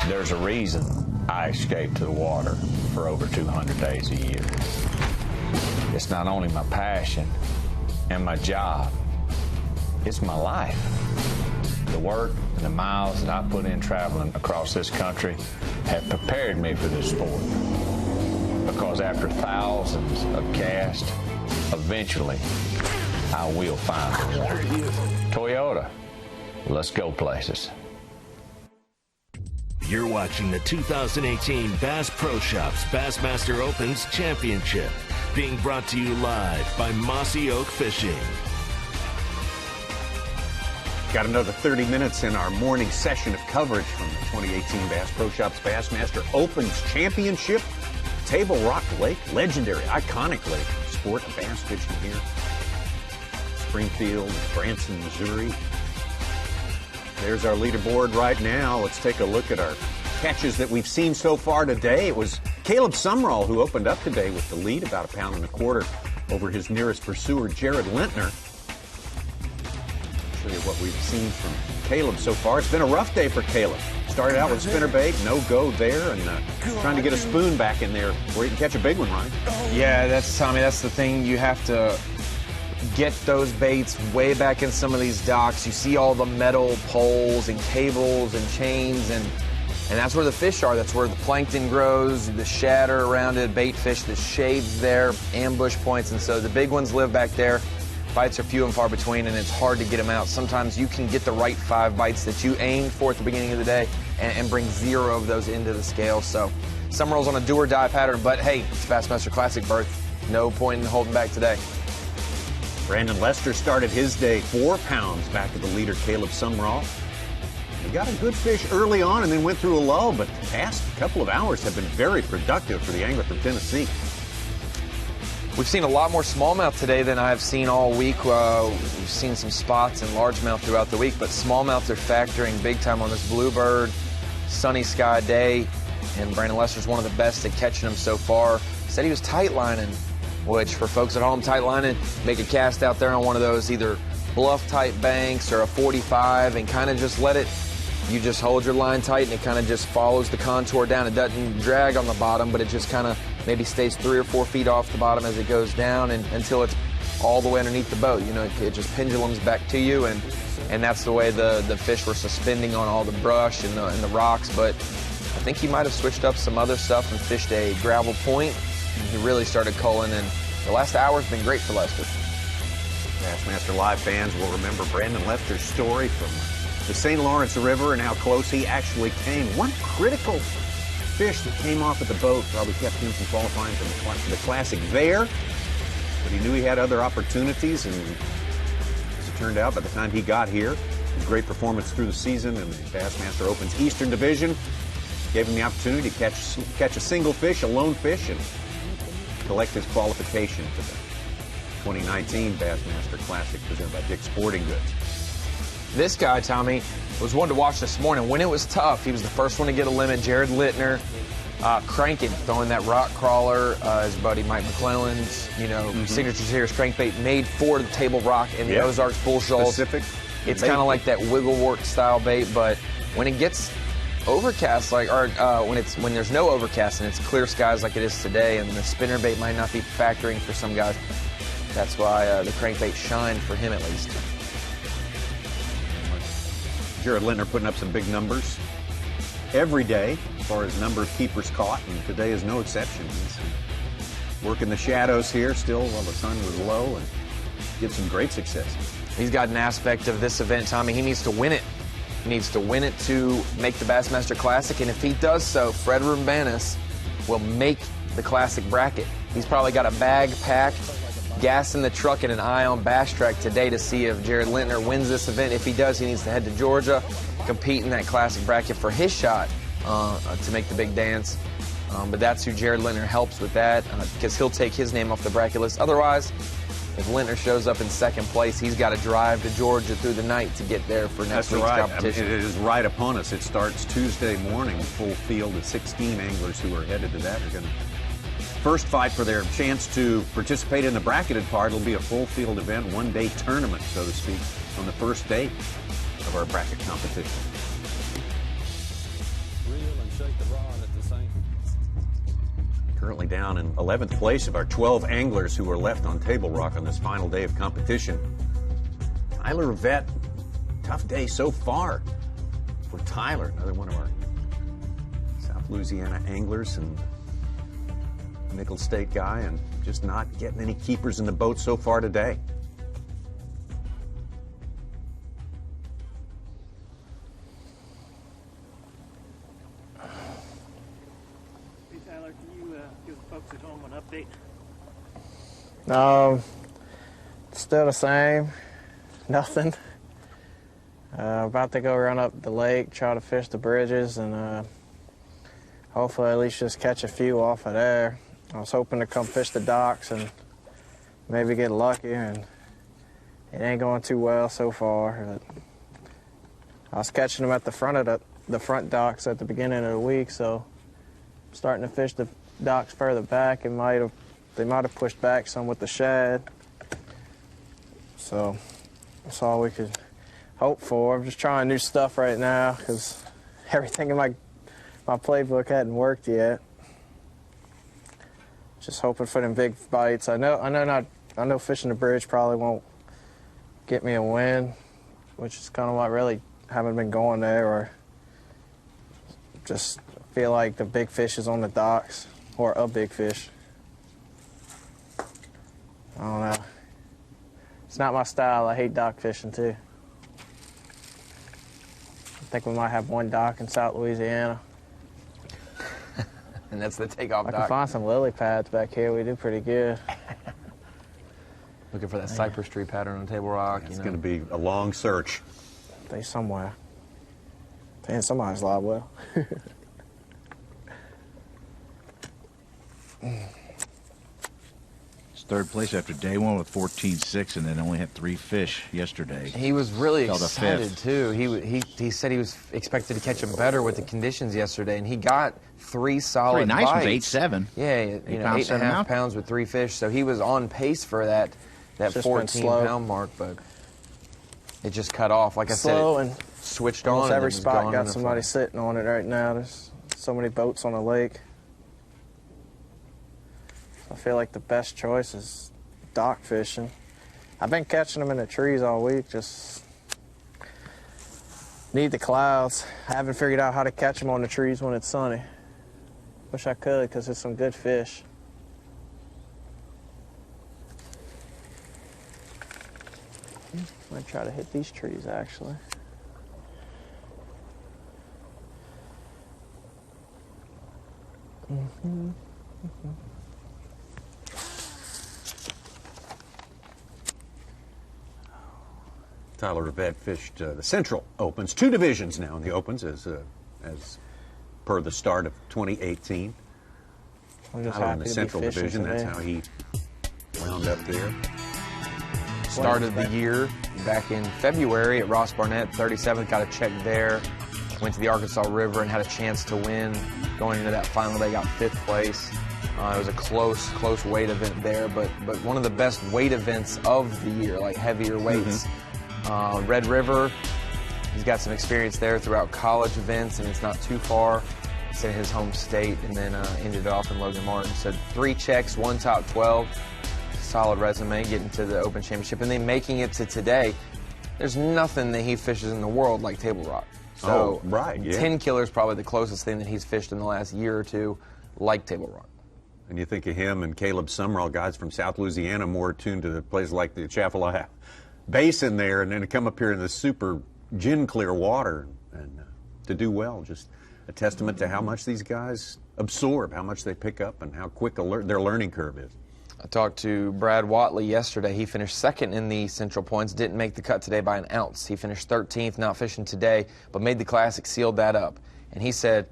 There's a reason I escape to the water for over 200 days a year. It's not only my passion and my job, it's my life. The work and the miles that I put in traveling across this country have prepared me for this sport. Because after thousands of casts, eventually I will find the water. Toyota, let's go places. You're watching the 2018 Bass Pro Shops Bassmaster Opens Championship, being brought to you live by Mossy Oak Fishing. Got another 30 minutes in our morning session of coverage from the 2018 Bass Pro Shops Bassmaster Opens Championship. Table Rock Lake, legendary, iconic lake, sport of bass fishing here. Springfield, Branson, Missouri. There's our leaderboard right now. Let's take a look at our catches that we've seen so far today. It was Caleb Sumrall who opened up today with the lead, about 1.25 pounds over his nearest pursuer, Jared Lintner. Show you what we've seen from Caleb so far. It's been a rough day for Caleb. Started out with spinnerbait, no go there, and trying to get a spoon back in there where he can catch a big one, Ryan. Yeah, Tommy, that's the thing. You have to get those baits way back in some of these docks. You see all the metal poles and cables and chains, and that's where the fish are. That's where the plankton grows, the shatter around it, bait fish, the shades there, ambush points, and so the big ones live back there. Bites are few and far between, and it's hard to get them out. Sometimes you can get the right 5 bites that you aimed for at the beginning of the day and bring 0 of those into the scale. So Summerall's on a do-or-die pattern, but hey, it's Bassmaster Classic berth. No point in holding back today. Brandon Lester started his day 4 pounds back of the leader, Caleb Sumrall. He got a good fish early on and then went through a lull, but the past couple of hours have been very productive for the angler from Tennessee. We've seen a lot more smallmouth today than I've seen all week. We've seen some spots in largemouth throughout the week, but smallmouths are factoring big time on this bluebird, sunny sky day, and Brandon Lester's one of the best at catching them so far. Said he was tight lining, which for folks at home, tight lining, make a cast out there on one of those either bluff type banks or a 45 and kind of just let it, you just hold your line tight and it kind of just follows the contour down. It doesn't drag on the bottom, but it just kind of maybe stays 3 or 4 feet off the bottom as it goes down and until it's all the way underneath the boat. You know, it just pendulums back to you, and that's the way the fish were suspending on all the brush and the rocks. But I think he might have switched up some other stuff and fished a gravel point, and he really started culling, and the last hour's been great for Lester. Bassmaster Live fans will remember Brandon Lester's story from the St. Lawrence River and how close he actually came. One critical fish that came off at the boat probably kept him from qualifying for the Classic there, but he knew he had other opportunities, and as it turned out, by the time he got here, a great performance through the season in the Bassmaster Open's Eastern Division gave him the opportunity to catch a single fish, a lone fish, and collect his qualification for the 2019 Bassmaster Classic presented by Dick's Sporting Goods. This guy, Tommy, was one to watch this morning. When it was tough, he was the first one to get a limit. Jared Littner cranking, throwing that rock crawler. His buddy Mike McClellan's, signature series crankbait made for the table rock in the Ozarks Bull Shoals. Specific. It's kind of like that wigglewort style bait, but when it gets overcast, when there's no overcast and it's clear skies like it is today, and the spinnerbait might not be factoring for some guys, that's why the crankbait shined for him at least. Jared Littner putting up some big numbers every day as far as number of keepers caught, and today is no exception. He's working the shadows here still while the sun was low and get some great success. He's got an aspect of this event, Tommy. He needs to win it. He needs to win it to make the Bassmaster Classic, and if he does so, Fred Rumbanis will make the Classic bracket. He's probably got a bag packed, gas in the truck, and an eye on Bass Track today to see if Jared Littner wins this event. If he does, he needs to head to Georgia, compete in that Classic bracket for his shot to make the big dance. But that's who Jared Littner helps with that, because he'll take his name off the bracket list. Otherwise, if Littner shows up in second place, he's got to drive to Georgia through the night to get there for next week's competition. I mean, it is right upon us. It starts Tuesday morning. Full field of 16 anglers who are headed to that are going to first fight for their chance to participate in the bracketed part. It'll be a full field event, one-day tournament, so to speak, on the first day of our bracket competition. Reel and shake the rod at the same. Currently down in 11th place of our 12 anglers who are left on Table Rock on this final day of competition. Tyler Vett, tough day so far for Tyler, another one of our South Louisiana anglers and Nicholls State guy, and just not getting any keepers in the boat so far today. Hey Tyler, can you give the folks at home an update? Still the same. Nothing. About to go run up the lake, try to fish the bridges, and hopefully at least just catch a few off of there. I was hoping to come fish the docks and maybe get lucky, and it ain't going too well so far. But I was catching them at the front of the front docks at the beginning of the week, so I'm starting to fish the docks further back. They might have pushed back some with the shad. So that's all we could hope for. I'm just trying new stuff right now because everything in my playbook hadn't worked yet. Just hoping for them big bites. I know fishing the bridge probably won't get me a win, which is kind of why I really haven't been going there, or just feel like the big fish is on the docks, or a big fish. I don't know. It's not my style. I hate dock fishing too. I think we might have one dock in South Louisiana. And that's the takeoff dock. I can find some lily pads back here. We do pretty good. Looking for that cypress tree pattern on Table Rock. It's going to be a long search. They somewhere. Damn, somebody's live well. It's third place after day one with 14.6, and then only had 3 fish yesterday. He was really Fell to excited, fifth. too. He said he was expected to catch him better with the conditions yesterday, and he got 3 solid Pretty nice with bites. 8.7. Yeah, you know, 8.5 pounds with 3 fish, so he was on pace for that 14-pound mark, but it just cut off. Like I Slow said, and it switched on. almost and every it was spot gone got in a somebody flash. sitting on it right now. There's so many boats on the lake. I feel like the best choice is dock fishing. I've been catching them in the trees all week, just need the clouds. I haven't figured out how to catch them on the trees when it's sunny. Wish I could, because it's some good fish. I'm gonna try to hit these trees, actually. Tyler Rivette fished the Central Opens, 2 divisions now in the Opens as per the start of 2018. I'm just Tyler in happy the to Central be fishing Division, today. that's how he wound up there. Started the year back in February at Ross Barnett, 37th, got a check there. Went to the Arkansas River and had a chance to win. Going into that final, they got 5th place. It was a close weight event there, but one of the best weight events of the year, like heavier weights. Red River, he's got some experience there throughout college events, and it's not too far. It's in his home state, and then ended it off in Logan Martin. So 3 checks, 1 top 12. Solid resume getting to the Open Championship, and then making it to today. There's nothing that he fishes in the world like Table Rock. So 10 Killer is probably the closest thing that he's fished in the last year or two like Table Rock. And you think of him and Caleb Summerall, guys from South Louisiana, more attuned to the places like the Atchafalaya Basin there, and then to come up here in the super gin clear water and to do well. Just a testament to how much these guys absorb, how much they pick up, and how quick their learning curve is. I talked to Brad Watley yesterday. He finished 2nd in the Central Points, didn't make the cut today by an ounce. He finished 13th, not fishing today, but made the Classic, sealed that up. And he said,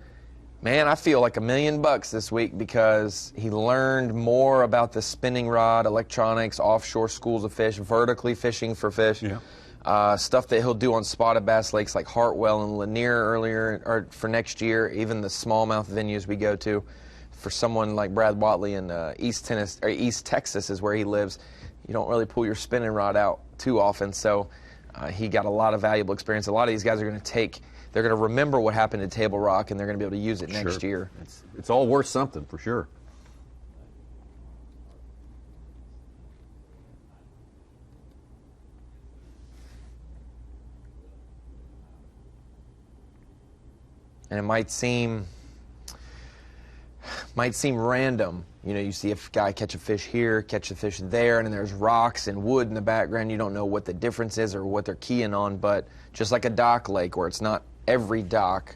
man, I feel like $1 million this week because he learned more about the spinning rod, electronics, offshore schools of fish, vertically fishing for fish. Stuff that he'll do on spotted bass lakes like Hartwell and Lanier earlier, or for next year, even the smallmouth venues we go to. For someone like Brad Watley in East Texas is where he lives, you don't really pull your spinning rod out too often, so he got a lot of valuable experience. A lot of these guys are going to they're going to remember what happened at Table Rock, and they're going to be able to use it next year. It's all worth something, for sure. And it might seem random. You know, you see a guy catch a fish here, catch a fish there, and then there's rocks and wood in the background. You don't know what the difference is or what they're keying on, but just like a dock lake where it's not every dock,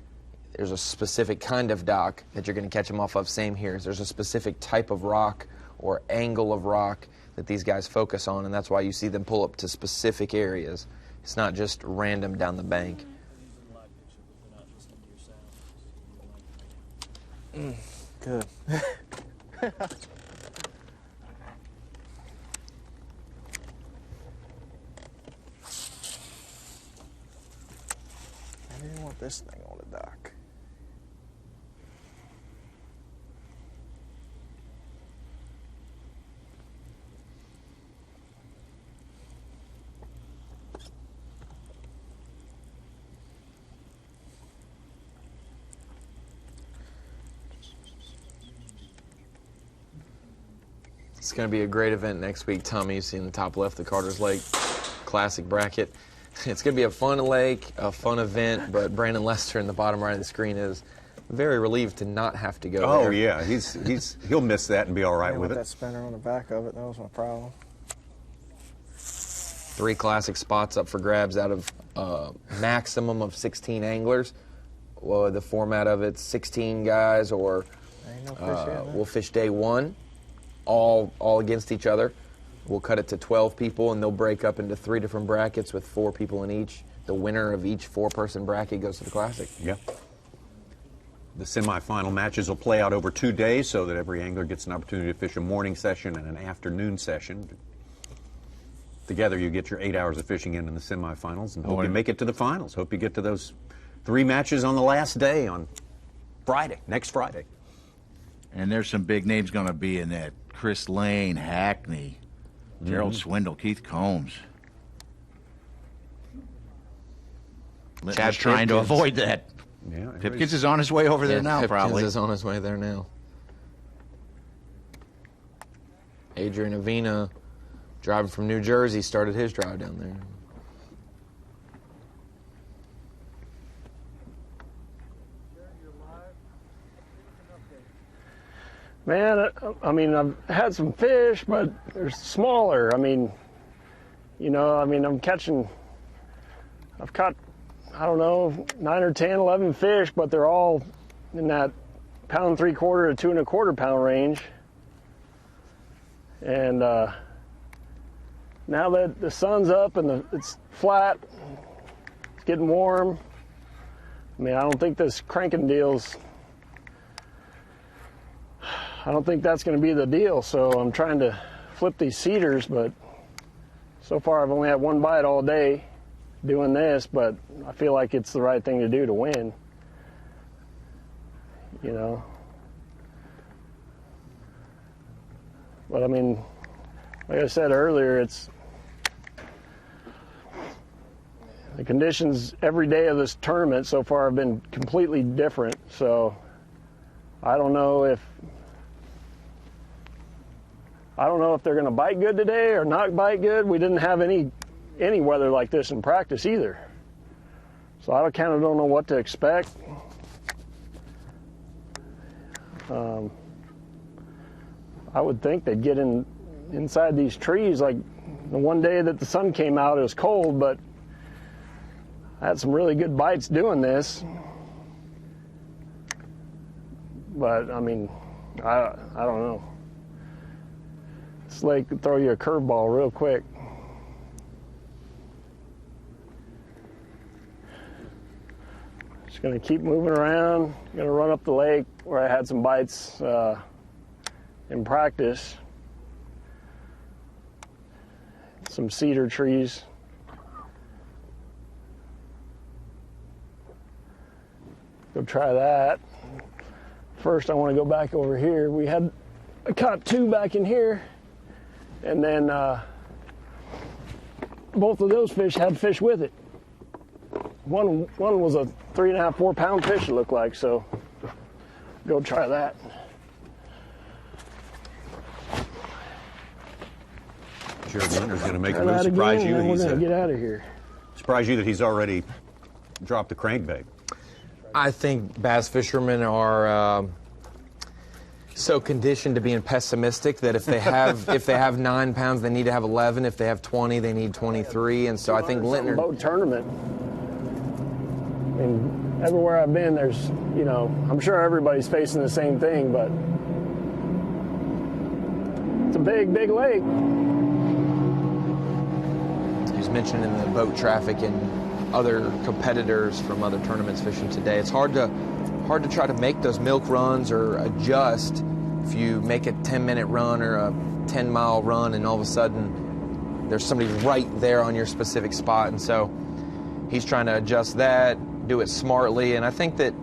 there's a specific kind of dock that you're going to catch them off of. Same here. There's a specific type of rock or angle of rock that these guys focus on, and that's why you see them pull up to specific areas. It's not just random down the bank. Good. I didn't want this thing on the dock. It's going to be a great event next week. Tommy, you see in the top left the Carter's Lake Classic bracket. It's going to be a fun lake, a fun event, but Brandon Lester in the bottom right of the screen is very relieved to not have to go there. Oh, yeah. He'll miss that and be all right with it. That spinner on the back of it, that was my problem. 3 classic spots up for grabs out of maximum of 16 anglers. Well, the format of it's 16 guys, or we'll fish day 1, all against each other. We'll cut it to 12 people, and they'll break up into 3 different brackets with 4 people in each. the winner of each 4-person bracket goes to the Classic. Yeah. The semifinal matches will play out over 2 days so that every angler gets an opportunity to fish a morning session and an afternoon session. Together, you get your 8 hours of fishing in the semifinals, and hope you make it to the finals. Hope you get to those 3 matches on the last day on Friday, next Friday. And there's some big names going to be in that. Chris Lane, Hackney, Gerald Swindle, Keith Combs. Chad's trying to avoid that. Yeah, Pipkins is on his way over there now, Pipkins probably. Pipkins is on his way there now. Adrian Avina, driving from New Jersey, started his drive down there. Man, I mean, I've had some fish, but they're smaller. I mean, I'm catching, I've caught, I don't know, 9 or 10, 11 fish, but they're all in that 1 3/4 to 2 1/4 pound range. And now that the sun's up and it's flat, it's getting warm. I mean, I don't think this cranking deal's, I don't think that's going to be the deal, so I'm trying to flip these cedars, but so far I've only had 1 bite all day doing this, but I feel like it's the right thing to do to win. But I mean, like I said earlier, the conditions every day of this tournament so far have been completely different, so I don't know if they're going to bite good today or not bite good. We didn't have any weather like this in practice either. So I kind of don't know what to expect. I would think they'd get inside these trees. Like the one day that the sun came out, it was cold, but I had some really good bites doing this. But I mean, I don't know. This lake could throw you a curveball real quick. Just gonna keep moving around. Gonna run up the lake where I had some bites in practice. Some cedar trees. Go try that. First, I want to go back over here. I caught 2 back in here. And then both of those fish had fish with it. One was a 3.5, 4 pound fish, it looked like, so go try that. Jared Linder's going to make a move, surprise you. We're going to get out of here. Surprise you that he's already dropped the crankbait. I think bass fishermen are so conditioned to being pessimistic that if they have 9 pounds, they need to have 11. If they have 20, they need 23. And so I think Lintner boat tournament. I mean, everywhere I've been, there's, I'm sure everybody's facing the same thing, but it's a big, big lake. He was mentioning the boat traffic and other competitors from other tournaments fishing today. It's hard to try to make those milk runs or adjust if you make a 10-minute run or a 10-mile run and all of a sudden there's somebody right there on your specific spot. And so he's trying to adjust that, do it smartly. And I think that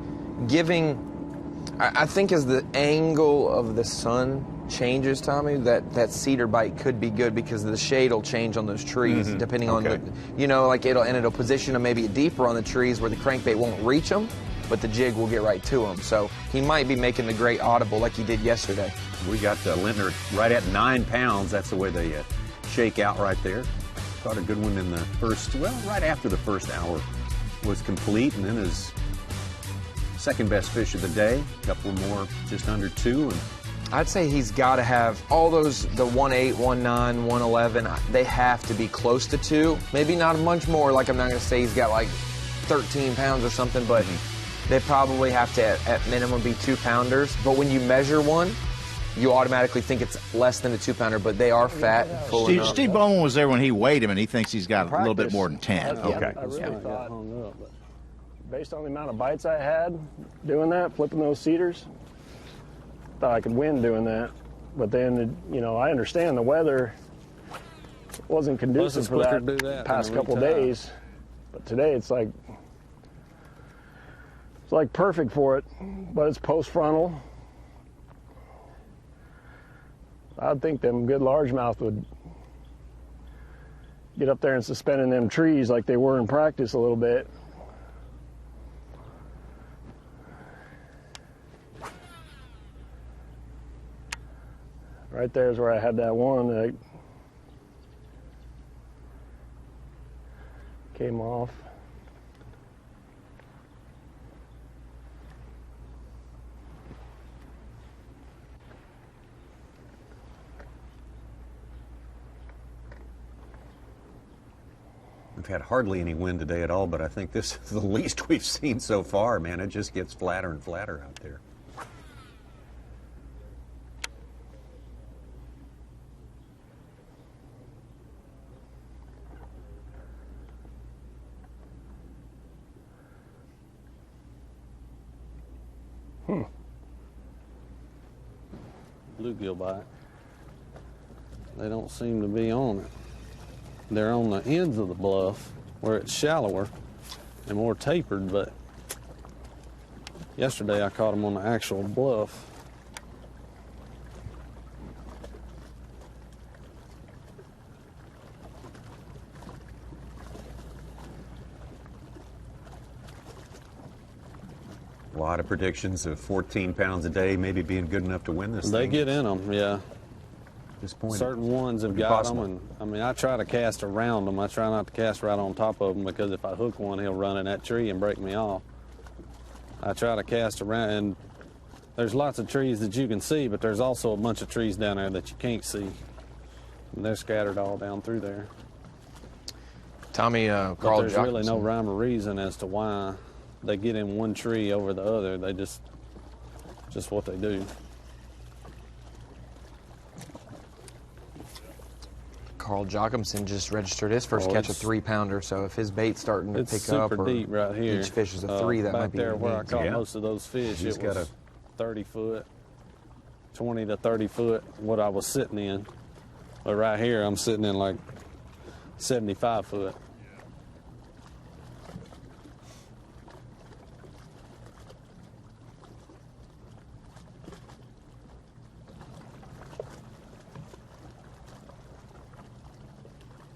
I think as the angle of the sun changes, Tommy, that cedar bite could be good because the shade will change on those trees depending on it'll position them maybe deeper on the trees where the crankbait won't reach them, but the jig will get right to him. So he might be making the great audible like he did yesterday. We got Lintner right at 9 pounds. That's the way they shake out right there. Caught a good one in the first, right after the first hour was complete, and then his second best fish of the day. A couple more just under 2. And I'd say he's got to have all those, the 1.8, 1.9, 1.11, they have to be close to 2. Maybe not much more, like I'm not going to say he's got like 13 pounds or something, but they probably have to, at minimum, be 2-pounders. But when you measure one, you automatically think it's less than a 2-pounder, but they are fat and full enough. Steve Bowman was there when he weighed him, and he thinks he's got a little bit more than 10. Okay. I really thought, based on the amount of bites I had doing that, flipping those cedars, thought I could win doing that. But then, you know, I understand the weather wasn't conducive for that past couple days. But today it's like perfect for it, but it's post-frontal. I'd think them good largemouth would get up there and suspend in them trees like they were in practice a little bit. Right there is where I had that one that came off. We've had hardly any wind today at all, but I think this is the least we've seen so far, man. It just gets flatter and flatter out there. Bluegill bite. They don't seem to be on it. They're on the ends of the bluff where it's shallower and more tapered, but yesterday I caught them on the actual bluff. A lot of predictions of 14 pounds a day maybe being good enough to win this thing. They get in them, yeah. Disappointing. Certain ones have got them, and I mean, I try to cast around them. I try not to cast right on top of them, because if I hook one, he'll run in that tree and break me off. I try to cast around, and there's lots of trees that you can see, but there's also a bunch of trees down there that you can't see. And they're scattered all down through there. Tommy, Carl there's really no rhyme or reason as to why they get in one tree over the other. They just what they do. Carl Jochimson just registered his first catch, a 3-pounder. So if his bait's starting to pick up, super deep right here. Each fish is a 3. That might be there where I caught yeah. most of those fish. He's it was got a 30 foot, 20 to 30 foot. What I was sitting in, but right here I'm sitting in like 75 foot.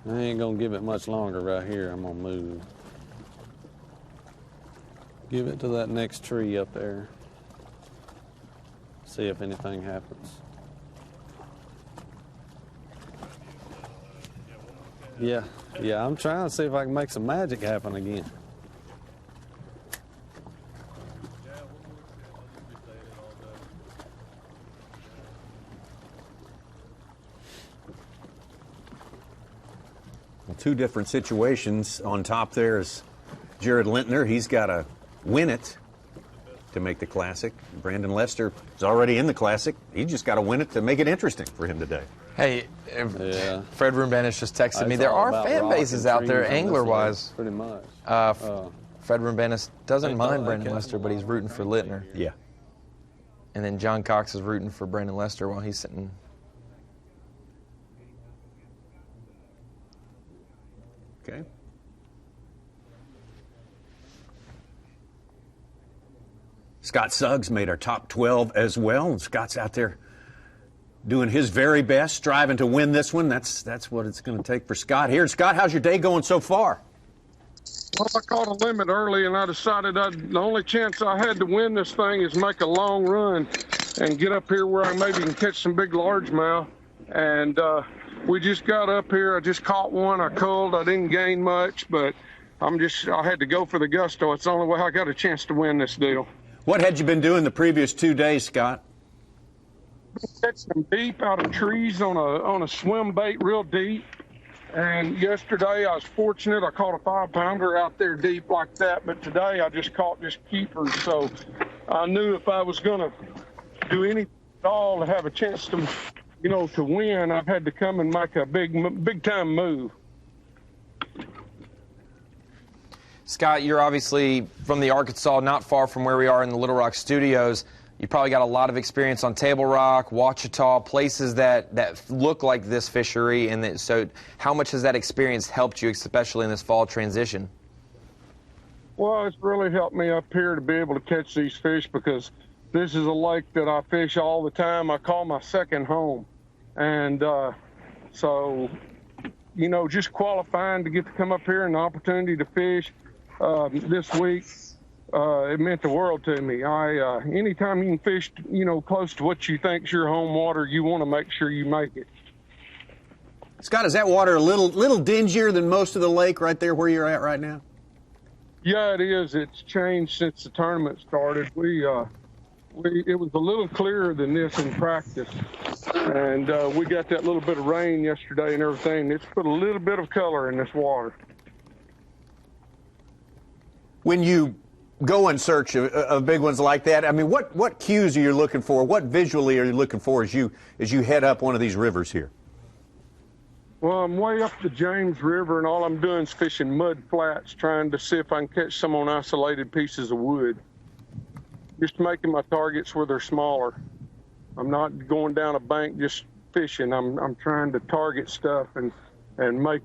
I ain't gonna give it much longer right here. I'm gonna move. Give it to that next tree up there. See if anything happens. Yeah, I'm trying to see if I can make some magic happen again. Two different situations. On top there is Jared Lintner. He's got to win it to make the Classic. Brandon Lester is already in the Classic. He just got to win it to make it interesting for him today. Hey, Fred Rumbanis just texted me. There are fan bases out there, angler-wise. Pretty much. Fred Rumbanis doesn't mind Brandon Lester, but he's rooting for Lintner. Yeah. And then John Cox is rooting for Brandon Lester while he's sitting. Okay. Scott Suggs made our top 12 as well, and Scott's out there doing his very best, striving to win this one. That's what it's going to take for Scott here. Scott, how's your day going so far? Well, I caught a limit early, and I decided the only chance I had to win this thing is make a long run and get up here where I maybe can catch some big largemouth. And we just got up here. I just caught one. I culled. I didn't gain much, but I had to go for the gusto. It's the only way I got a chance to win this deal. What had you been doing the previous 2 days, Scott? Catching them deep out of trees on a swim bait, real deep. And yesterday I was fortunate. I caught a 5-pounder out there deep like that. But today I just caught just keepers. So I knew if I was going to do anything all to have a chance to, to win, I've had to come and make a big time move. Scott, you're obviously from the Arkansas, not far from where we are in the Little Rock studios. You probably got a lot of experience on Table Rock, Ouachita, places that look like this fishery. And so how much has that experience helped you, especially in this fall transition? Well, it's really helped me up here to be able to catch these fish because this is a lake that I fish all the time. I call my second home. And so, just qualifying to get to come up here and the opportunity to fish this week, it meant the world to me. Anytime you can fish, close to what you think's your home water, you want to make sure you make it. Scott, is that water a little dingier than most of the lake right there where you're at right now? Yeah, it is. It's changed since the tournament started. It was a little clearer than this in practice, and we got that little bit of rain yesterday and everything. It's put a little bit of color in this water. When you go in search of big ones like that, I mean, what cues are you looking for? What visually are you looking for as you head up one of these rivers here? Well, I'm way up the James River, and all I'm doing is fishing mud flats, trying to see if I can catch some on isolated pieces of wood. Just making my targets where they're smaller. I'm not going down a bank just fishing. I'm trying to target stuff and make,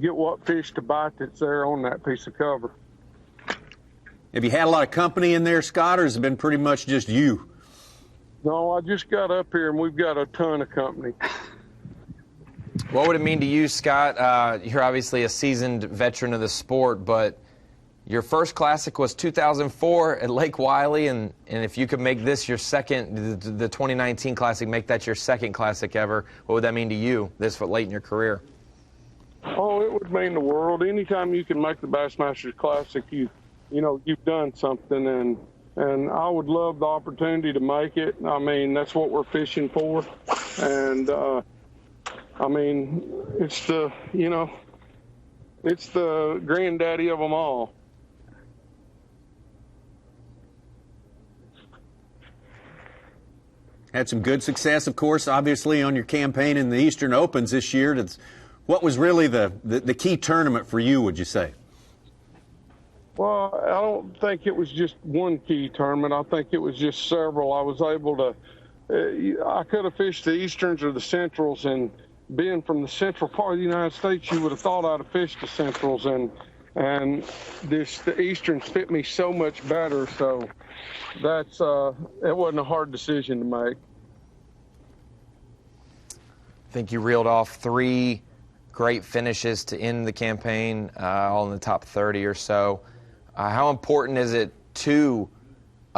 get what fish to bite that's there on that piece of cover. Have you had a lot of company in there, Scott, or has it been pretty much just you? No, I just got up here, and we've got a ton of company. What would it mean to you, Scott? You're obviously a seasoned veteran of the sport, but your first classic was 2004 at Lake Wiley, and if you could make this your second, the 2019 classic, make that your second classic ever, what would that mean to you this late in your career? Oh, it would mean the world. Anytime you can make the Bassmasters Classic, you've done something, and I would love the opportunity to make it. I mean, that's what we're fishing for, and I mean, it's the granddaddy of them all. Had some good success, of course, obviously, on your campaign in the Eastern Opens this year. What was really the key tournament for you, would you say? Well, I don't think it was just one key tournament. I think it was just several. I was able to, I could have fished the Easterns or the Centrals, and being from the central part of the United States, you would have thought I'd have fished the Centrals, and the Easterns fit me so much better. So it wasn't a hard decision to make. I think you reeled off 3 great finishes to end the campaign, all in the top 30 or so. How important is it to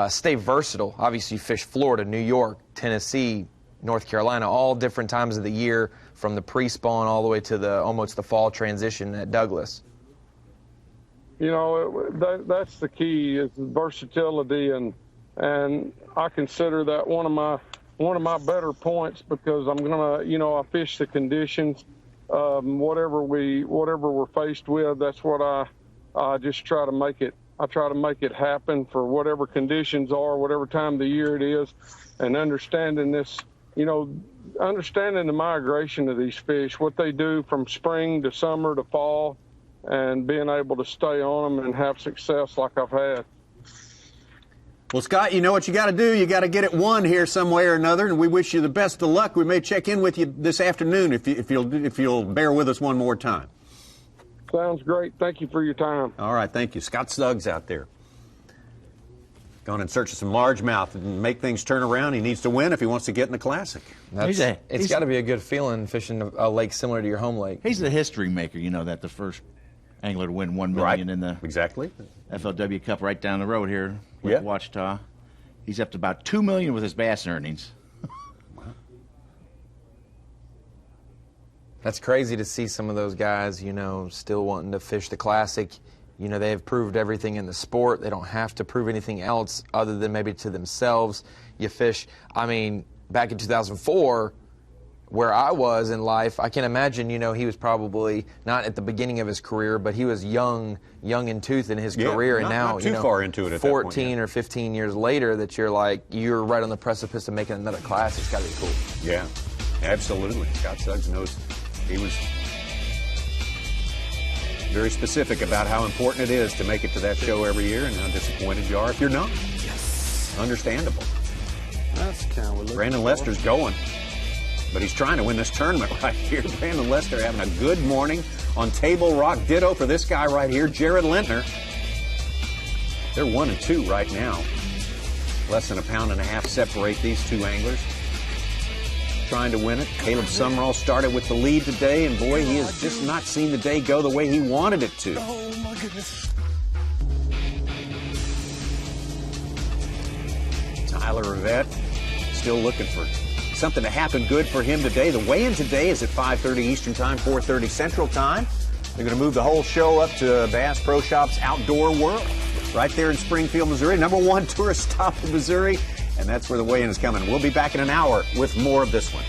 stay versatile? Obviously, you fish Florida, New York, Tennessee, North Carolina, all different times of the year, from the pre-spawn all the way to almost the fall transition at Douglas. That's the key, is versatility, and I consider that one of my better points, because I'm gonna, I fish the conditions, whatever we're faced with. That's what I just try to make it. I try to make it happen for whatever conditions are, whatever time of the year it is, and understanding this. Understanding the migration of these fish, what they do from spring to summer to fall, and being able to stay on them and have success like I've had. Well, Scott, you know what you got to do. You got to get it won here some way or another, and we wish you the best of luck. We may check in with you this afternoon if you'll bear with us one more time. Sounds great. Thank you for your time. All right, thank you. Scott Suggs out there, going in search of some largemouth and make things turn around. He needs to win if he wants to get in the Classic. It's got to be a good feeling fishing a lake similar to your home lake. He's the history maker, that the first angler to win $1 million in the FLW Cup right down the road here with Ouachita. He's up to about $2 million with his bass earnings. That's crazy to see some of those guys, still wanting to fish the Classic. They have proved everything in the sport. They don't have to prove anything else other than maybe to themselves. You fish, back in 2004, where I was in life, I can imagine, he was probably not at the beginning of his career, but he was young in tooth in his career, and now, not too far into it at that point, 14 or 15 years later, that you're right on the precipice of making another class. It's got to be cool. Yeah, absolutely. Scott Suggs knows. He was very specific about how important it is to make it to that show every year, and how disappointed you are if you're not. Yes. Understandable. That's kind of what Brandon Lester's going, but he's trying to win this tournament right here. Brandon Lester having a good morning on Table Rock. Ditto for this guy right here, Jared Lintner. They're 1 and 2 right now. Less than a pound and a half separate these two anglers. Trying to win it. Caleb Summerall started with the lead today, and boy, he has just not seen the day go the way he wanted it to. Oh, my goodness. Tyler Rivette still looking for something to happen good for him today. The weigh-in today is at 5:30 Eastern Time, 4:30 Central Time. They're going to move the whole show up to Bass Pro Shops Outdoor World right there in Springfield, Missouri. #1 tourist stop in Missouri, and that's where the weigh-in is coming. We'll be back in an hour with more of this one.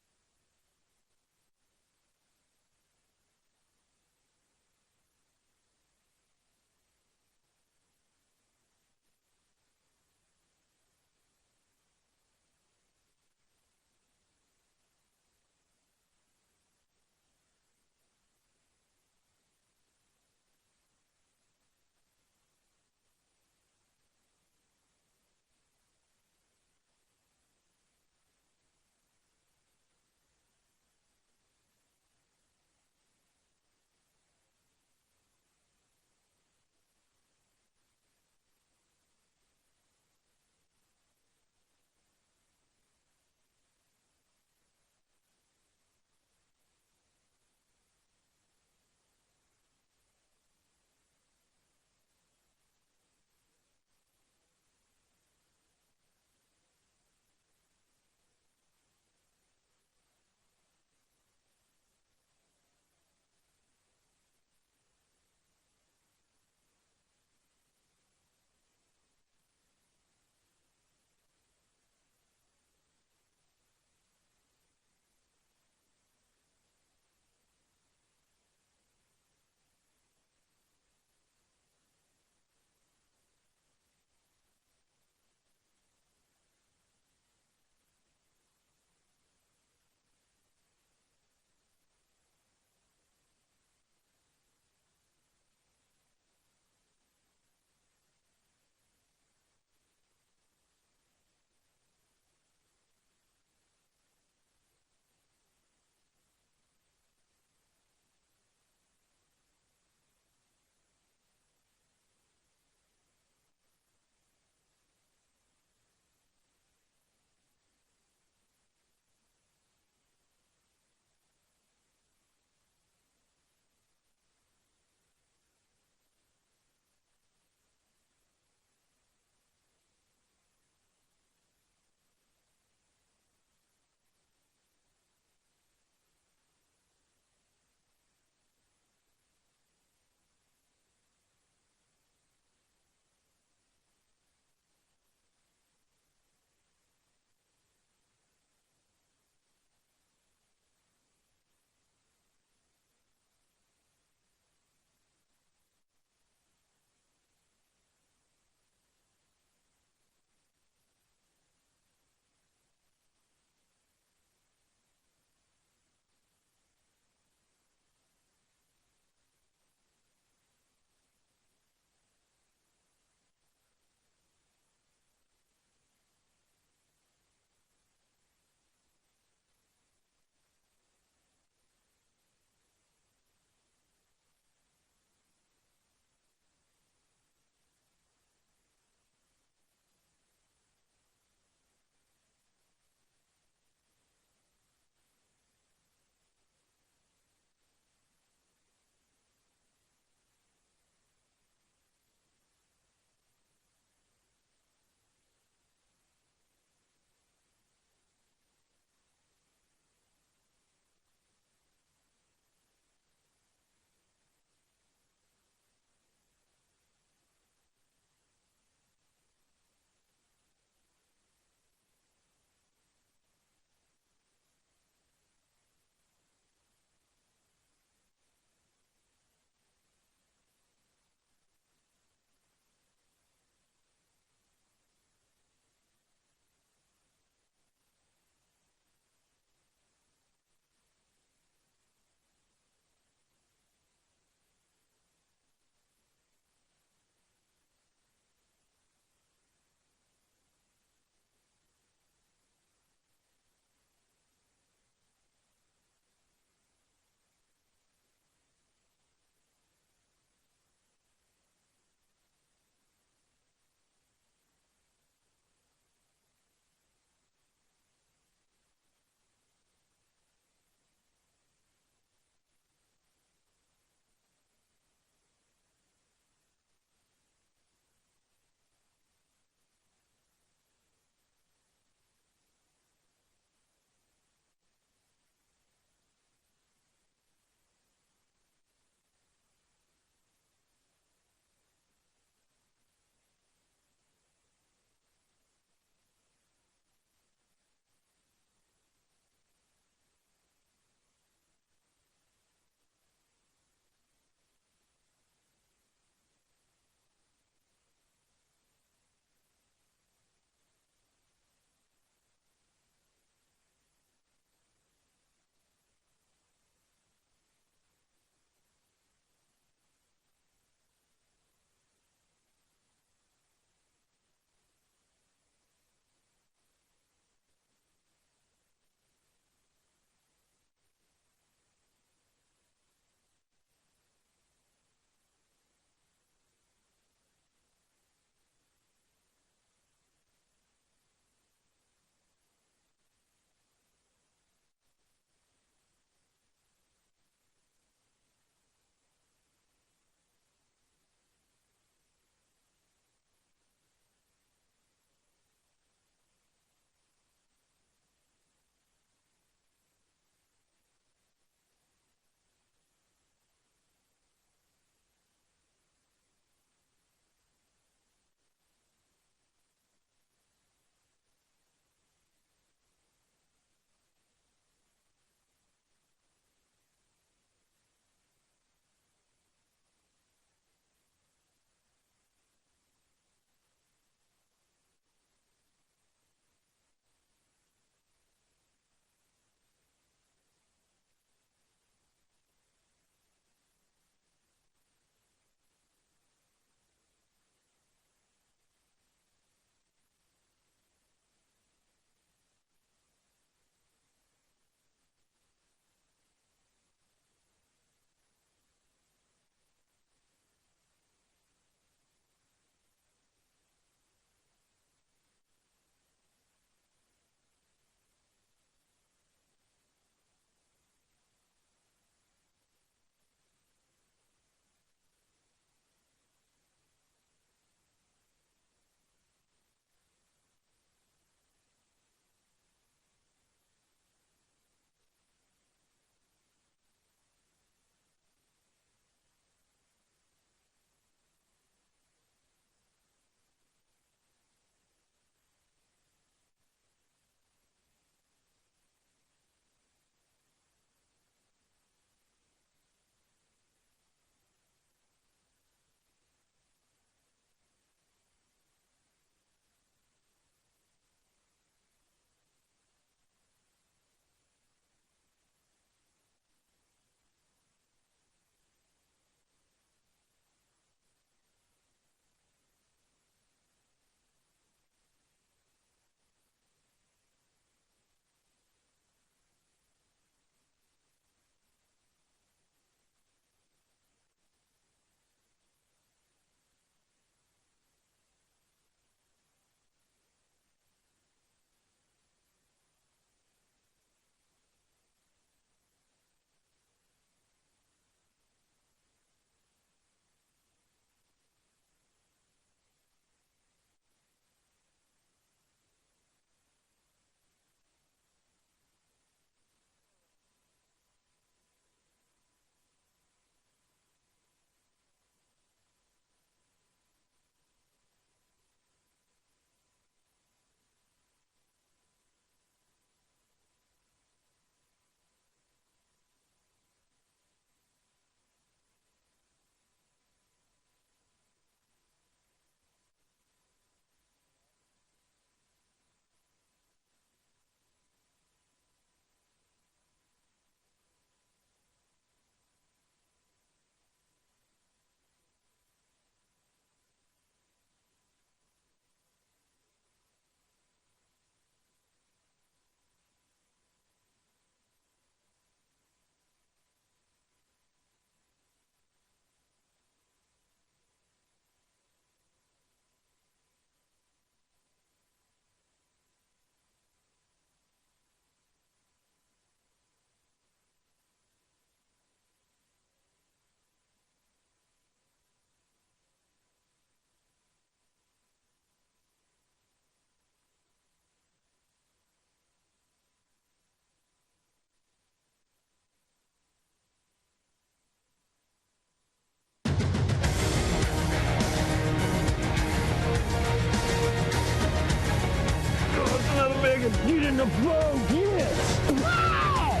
am getting the blow, yes! Wow!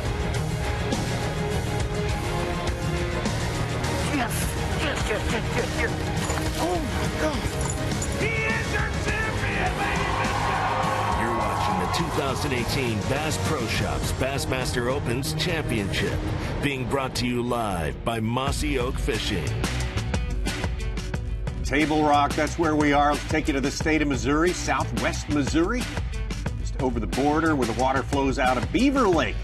Yes! Oh my God! He is your champion, ladies and You're watching the 2018 Bass Pro Shops Bassmaster Opens Championship, being brought to you live by Mossy Oak Fishing. Table Rock, that's where we are. Let's take you to the state of Missouri, southwest Missouri. Just over the border where the water flows out of Beaver Lake.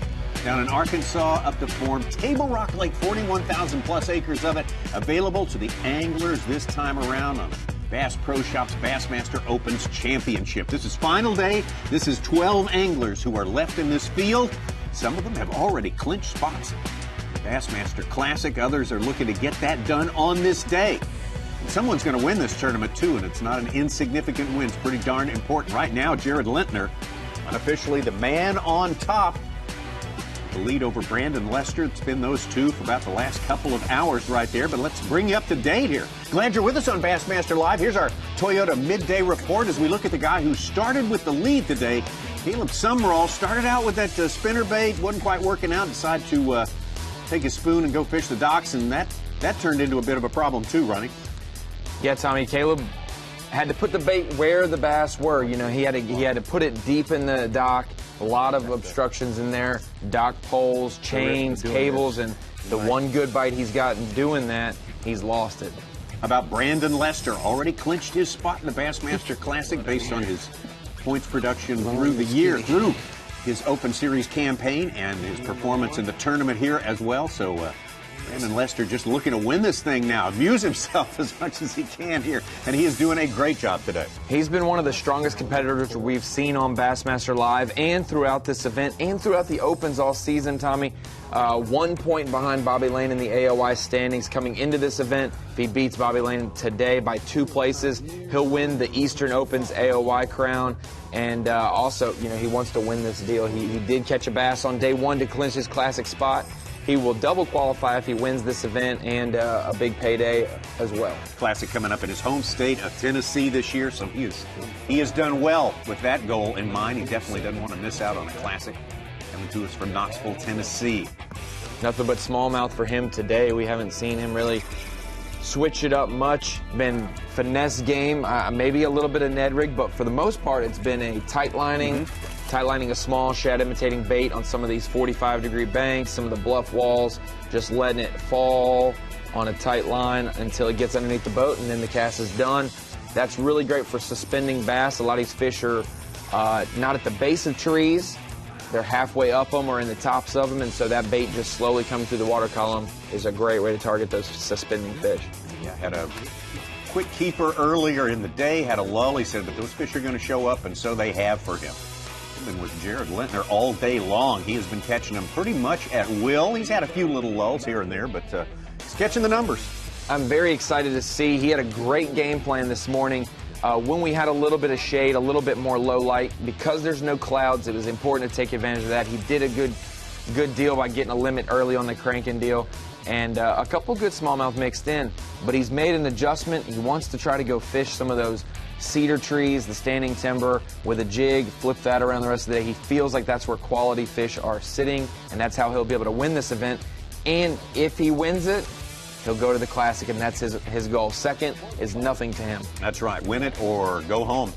Down in Arkansas, up to form Table Rock Lake, 41,000 plus acres of it, available to the anglers this time around on the Bass Pro Shops Bassmaster Opens Championship. This is final day. This is 12 anglers who are left in this field. Some of them have already clinched spots. Bassmaster Classic, others are looking to get that done on this day. Someone's going to win this tournament, too, and it's not an insignificant win. It's pretty darn important. Right now, Jared Lintner, unofficially the man on top. The lead over Brandon Lester. It's been those two for about the last couple of hours right there, but let's bring you up to date here. Glad you're with us on Bassmaster Live. Here's our Toyota midday report as we look at the guy who started with the lead today. Caleb Sumrall started out with that spinner bait, wasn't quite working out, decided to take his spoon and go fish the docks, and that turned into a bit of a problem, too, Ronnie. Yeah, Tommy, Caleb had to put the bait where the bass were. You know, he had to put it deep in the dock. A lot of obstructions in there, dock poles, chains, cables, and the one good bite he's gotten doing that, he's lost it. How about Brandon Lester? Already clinched his spot in the Bassmaster Classic based on his points production through the year, through his Open Series campaign and his performance in the tournament here as well. So Brandon Lester just looking to win this thing now, amuse himself as much as he can here, and he is doing a great job today. He's been one of the strongest competitors we've seen on Bassmaster Live and throughout this event and throughout the Opens all season, Tommy. 1 point behind Bobby Lane in the AOY standings coming into this event. If he beats Bobby Lane today by 2 places, he'll win the Eastern Opens AOY crown. And also, you know, he wants to win this deal. He did catch a bass on day 1 to clinch his classic spot. He will double qualify if he wins this event and a big payday as well. Classic coming up in his home state of Tennessee this year, so he has done well with that goal in mind. He definitely doesn't want to miss out on a Classic. Coming to us from Knoxville, Tennessee. Nothing but smallmouth for him today. We haven't seen him really switch it up much. Been finesse game, maybe a little bit of Ned rig, but for the most part, it's been a tight lining. Tight lining a small shad imitating bait on some of these 45-degree banks, some of the bluff walls, just letting it fall on a tight line until it gets underneath the boat, and then the cast is done. That's really great for suspending bass. A lot of these fish are not at the base of trees. They're halfway up them or in the tops of them, and so that bait just slowly coming through the water column is a great way to target those suspending fish. Yeah, had a quick keeper earlier in the day, had a lull. He said, but those fish are going to show up, and so they have for him. Been with Jared Lintner all day long. He has been catching them pretty much at will. He's had a few little lulls here and there, but he's catching the numbers. I'm very excited to see. He had a great game plan this morning. When we had a little bit of shade, a little bit more low light, because there's no clouds, it was important to take advantage of that. He did a good deal by getting a limit early on the cranking deal, and a couple good smallmouth mixed in. But he's made an adjustment. He wants to try to go fish some of those cedar trees, the standing timber with a jig, flip that around the rest of the day. He feels like that's where quality fish are sitting, and that's how he'll be able to win this event. And if he wins it, he'll go to the Classic, and that's his goal. Second is nothing to him. That's right. Win it or go home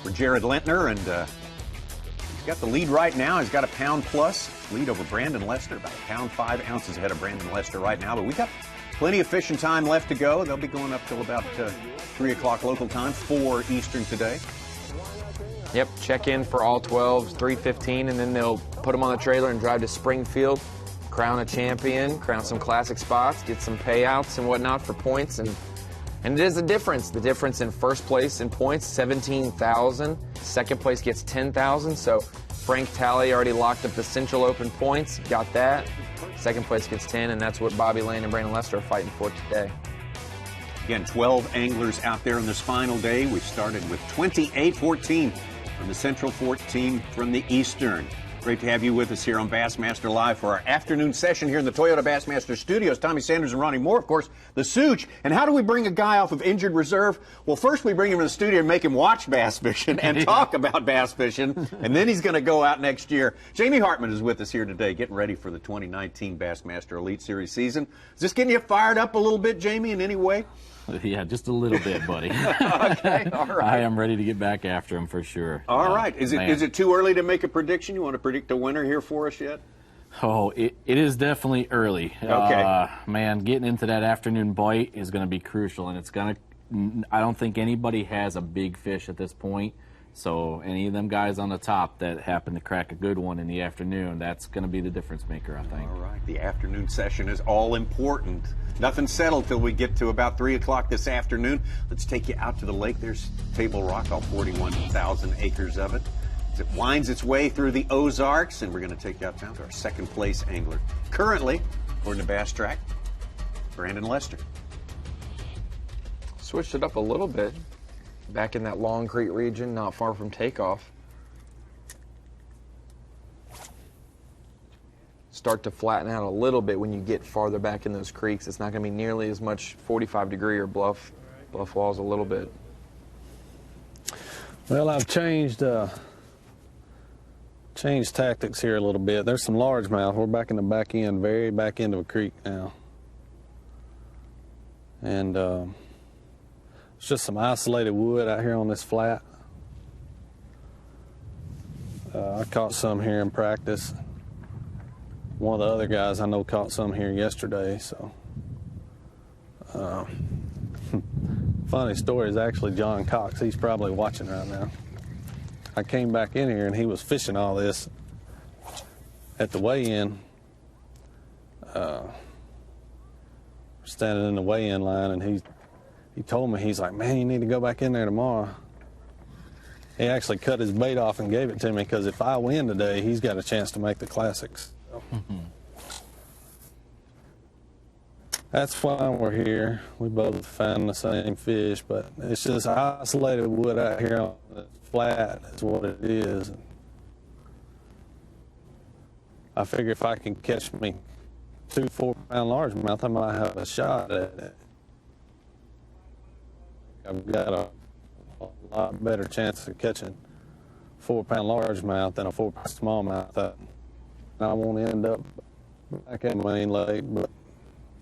for Jared Lintner, and he's got the lead right now. He's got a pound plus lead over Brandon Lester, about a pound 5 ounces ahead of Brandon Lester right now. But we got plenty of fishing time left to go. They'll be going up till about 3 o'clock local time, 4 Eastern today. Yep, check in for all 12s, 3:15, and then they'll put them on the trailer and drive to Springfield, crown a champion, crown some classic spots, get some payouts and whatnot for points, and it is a difference. The difference in first place in points, 17,000. Second place gets 10,000. So Frank Talley already locked up the Central Open points, got that. Second place gets 10, and that's what Bobby Lane and Brandon Lester are fighting for today. Again, 12 anglers out there on this final day. We started with 28, 14 from the Central, 14 from the Eastern. Great to have you with us here on Bassmaster Live for our afternoon session here in the Toyota Bassmaster studios. Tommy Sanders and Ronnie Moore, of course, the Such. And how do we bring a guy off of injured reserve? Well, first we bring him in the studio and make him watch bass fishing and talk about bass fishing, and then he's going to go out next year. Jamie Hartman is with us here today, getting ready for the 2019 Bassmaster Elite Series season. Is this getting you fired up a little bit, Jamie, in any way? Yeah, just a little bit, buddy. Okay, all right. I am ready to get back after him for sure. All right. Is it too early to make a prediction? You want to predict a winner here for us yet? Oh, it is definitely early. Okay. Man, getting into that afternoon bite is going to be crucial, and I don't think anybody has a big fish at this point. So any of them guys on the top that happen to crack a good one in the afternoon, that's going to be the difference maker, I think. All right. The afternoon session is all important. Nothing settled till we get to about 3 o'clock this afternoon. Let's take you out to the lake. There's Table Rock, all 41,000 acres of it. As it winds its way through the Ozarks, and we're going to take you out to our second place angler. Currently, according to Bass Track, Brandon Lester. Switched it up a little bit. Back in that Long Creek region, not far from takeoff. Start to flatten out a little bit when you get farther back in those creeks. It's not going to be nearly as much 45-degree or bluff walls a little bit. Well, I've changed tactics here a little bit. There's some largemouth. We're back in the back end, very back end of a creek now. And it's just some isolated wood out here on this flat. I caught some here in practice. One of the other guys I know caught some here yesterday, so. Funny story is actually John Cox. He's probably watching right now. I came back in here and he was fishing all this at the weigh-in. Standing in the weigh-in line, and he told me, he's like, man, you need to go back in there tomorrow. He actually cut his bait off and gave it to me, because if I win today, he's got a chance to make the classics. So. That's why we're here. We both found the same fish, but it's just isolated wood out here on the flat is what it is. I figure if I can catch me 2 4-pound largemouth, I might have a shot at it. I've got a lot better chance of catching 4-pound largemouth than a 4-pound smallmouth. I won't end up back at Main Lake, but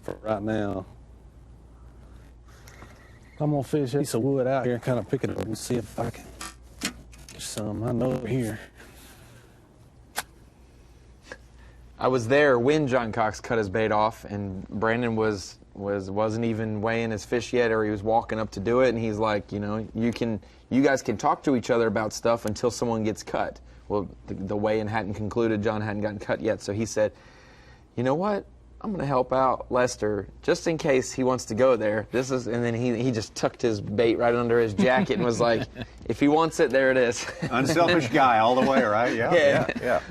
for right now, I'm gonna fish a piece of wood out here and kind of pick it up and see if I can catch some. I know they're here. I was there when John Cox cut his bait off, and Brandon wasn't even weighing his fish yet, or he was walking up to do it, and he's like, you know, you guys can talk to each other about stuff until someone gets cut. Well, the weigh-in hadn't concluded, John hadn't gotten cut yet, so he said, you know what? I'm going to help out Lester just in case he wants to go there. And then he just tucked his bait right under his jacket and was like, if he wants it, there it is. Unselfish guy all the way, right? Yeah.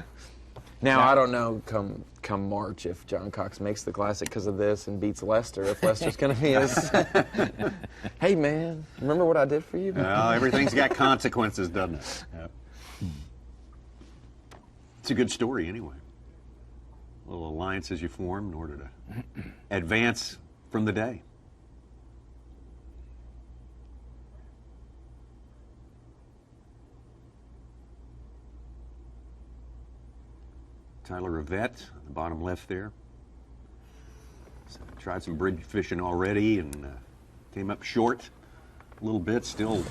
Now, I don't know come March if John Cox makes the Classic because of this and beats Lester, if Lester's going to be his. Hey, man, remember what I did for you? Well, everything's got consequences, doesn't it? Yep. It's a good story anyway. Little alliances you form in order to advance from the day. Tyler Rivette, the bottom left there. So, tried some bridge fishing already and came up short a little bit. Still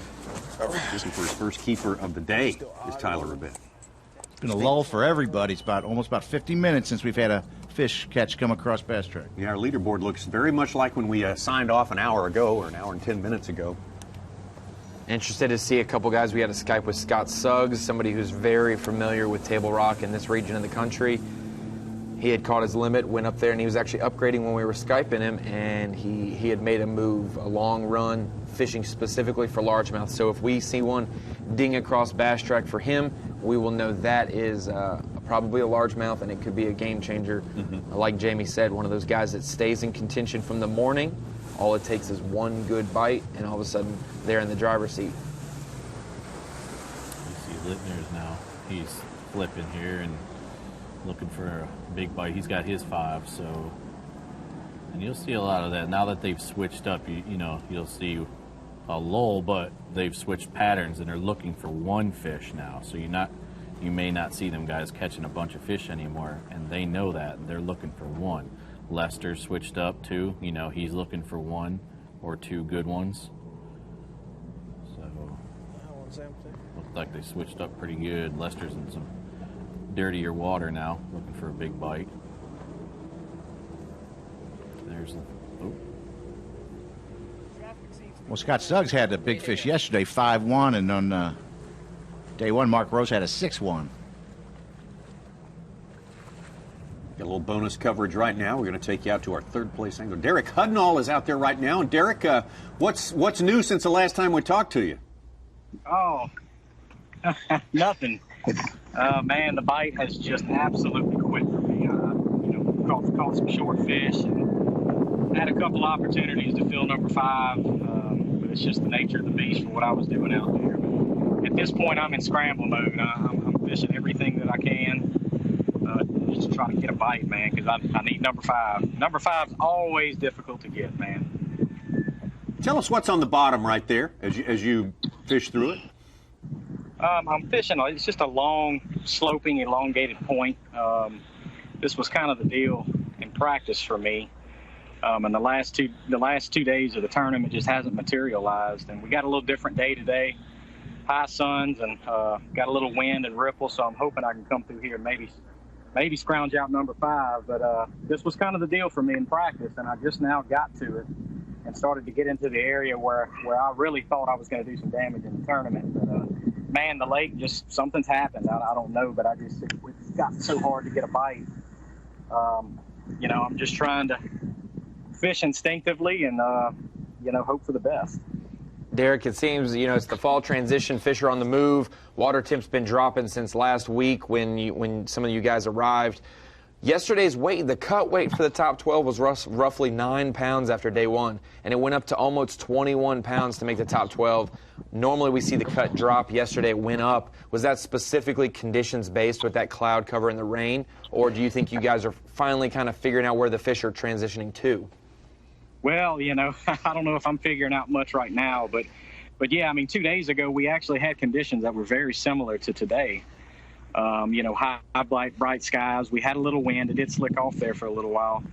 looking for his first keeper of the day is Tyler Rivette. Been a lull for everybody. It's almost about 50 minutes since we've had a fish catch come across Bass Track. Yeah, our leaderboard looks very much like when we signed off an hour ago or an hour and 10 minutes ago. Interested to see a couple guys. We had a Skype with Scott Suggs, somebody who's very familiar with Table Rock in this region of the country. He had caught his limit, went up there, and he was actually upgrading when we were Skyping him, and he had made a move, a long run, fishing specifically for largemouth. So if we see one ding across Bass Track for him, we will know that is probably a largemouth, and it could be a game changer. Like Jamie said, one of those guys that stays in contention from the morning. All it takes is one good bite, and all of a sudden they're in the driver's seat. You see Littner's now. He's flipping here and looking for a big bite. He's got his 5, so, and you'll see a lot of that now that they've switched up. You know, you'll see a lull, but they've switched patterns and they're looking for one fish now. So you may not see them guys catching a bunch of fish anymore, and they know that, and they're looking for one. Lester switched up too. You know, he's looking for 1 or 2 good ones. So That one's empty. looks like they switched up pretty good. Lester's in some dirtier water now, looking for a big bite. There's the. Oh. Well, Scott Suggs had a big fish yesterday, 5-1, and on day 1, Mark Rose had a 6-1. Got a little bonus coverage right now. We're going to take you out to our 3rd place angler. Derek Hudnall is out there right now. And Derek, what's new since the last time we talked to you? Oh, nothing. Man, the bite has just absolutely quit for me. Caught some short fish and had a couple opportunities to fill number 5, but it's just the nature of the beast for what I was doing out there. But at this point, I'm in scramble mode. I'm fishing everything that I can just to try to get a bite, man, because I need number 5. Number 5's always difficult to get, man. Tell us what's on the bottom right there as you fish through it. I'm fishing. It's just a long, sloping, elongated point. This was kind of the deal in practice for me. And the last two days of the tournament just hasn't materialized. And we got a little different day today. High suns and got a little wind and ripple. So I'm hoping I can come through here and maybe scrounge out number 5. But this was kind of the deal for me in practice. And I just now got to it and started to get into the area where I really thought I was going to do some damage in the tournament. But man, the lake, just something's happened. I don't know, but it's got so hard to get a bite. I'm just trying to fish instinctively and, hope for the best. Derek, it seems, it's the fall transition. Fish are on the move. Water temp's been dropping since last week when some of you guys arrived. Yesterday's weight, the cut weight for the top 12 was roughly 9 pounds after day 1, and it went up to almost 21 pounds to make the top 12. Normally we see the cut drop. Yesterday it went up. Was that specifically conditions-based with that cloud cover and the rain, or do you think you guys are finally kind of figuring out where the fish are transitioning to? Well, I don't know if I'm figuring out much right now, but yeah, 2 days ago we actually had conditions that were very similar to today. High, bright skies. We had a little wind. It did slick off there for a little while.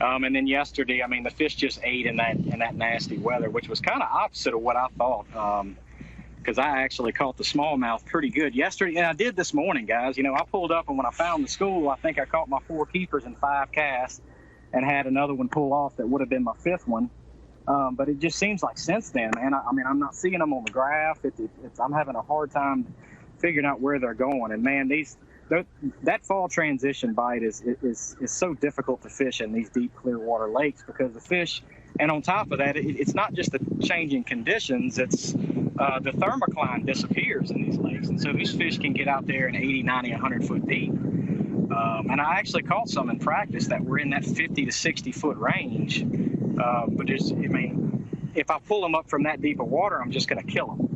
And then yesterday, the fish just ate in that nasty weather, which was kind of opposite of what I thought. Because I actually caught the smallmouth pretty good yesterday, and I did this morning, guys. I pulled up, and when I found the school, I think I caught my 4 keepers in 5 casts and had another one pull off that would have been my 5th one. But it just seems like since then, man, I'm not seeing them on the graph. I'm having a hard time figuring out where they're going. And man, that fall transition bite is so difficult to fish in these deep clear water lakes because the fish, and on top of that, it's not just the changing conditions, it's the thermocline disappears in these lakes. And so these fish can get out there in 80, 90, 100 foot deep. And I actually caught some in practice that were in that 50 to 60 foot range. But if I pull them up from that deep of water, I'm just going to kill them.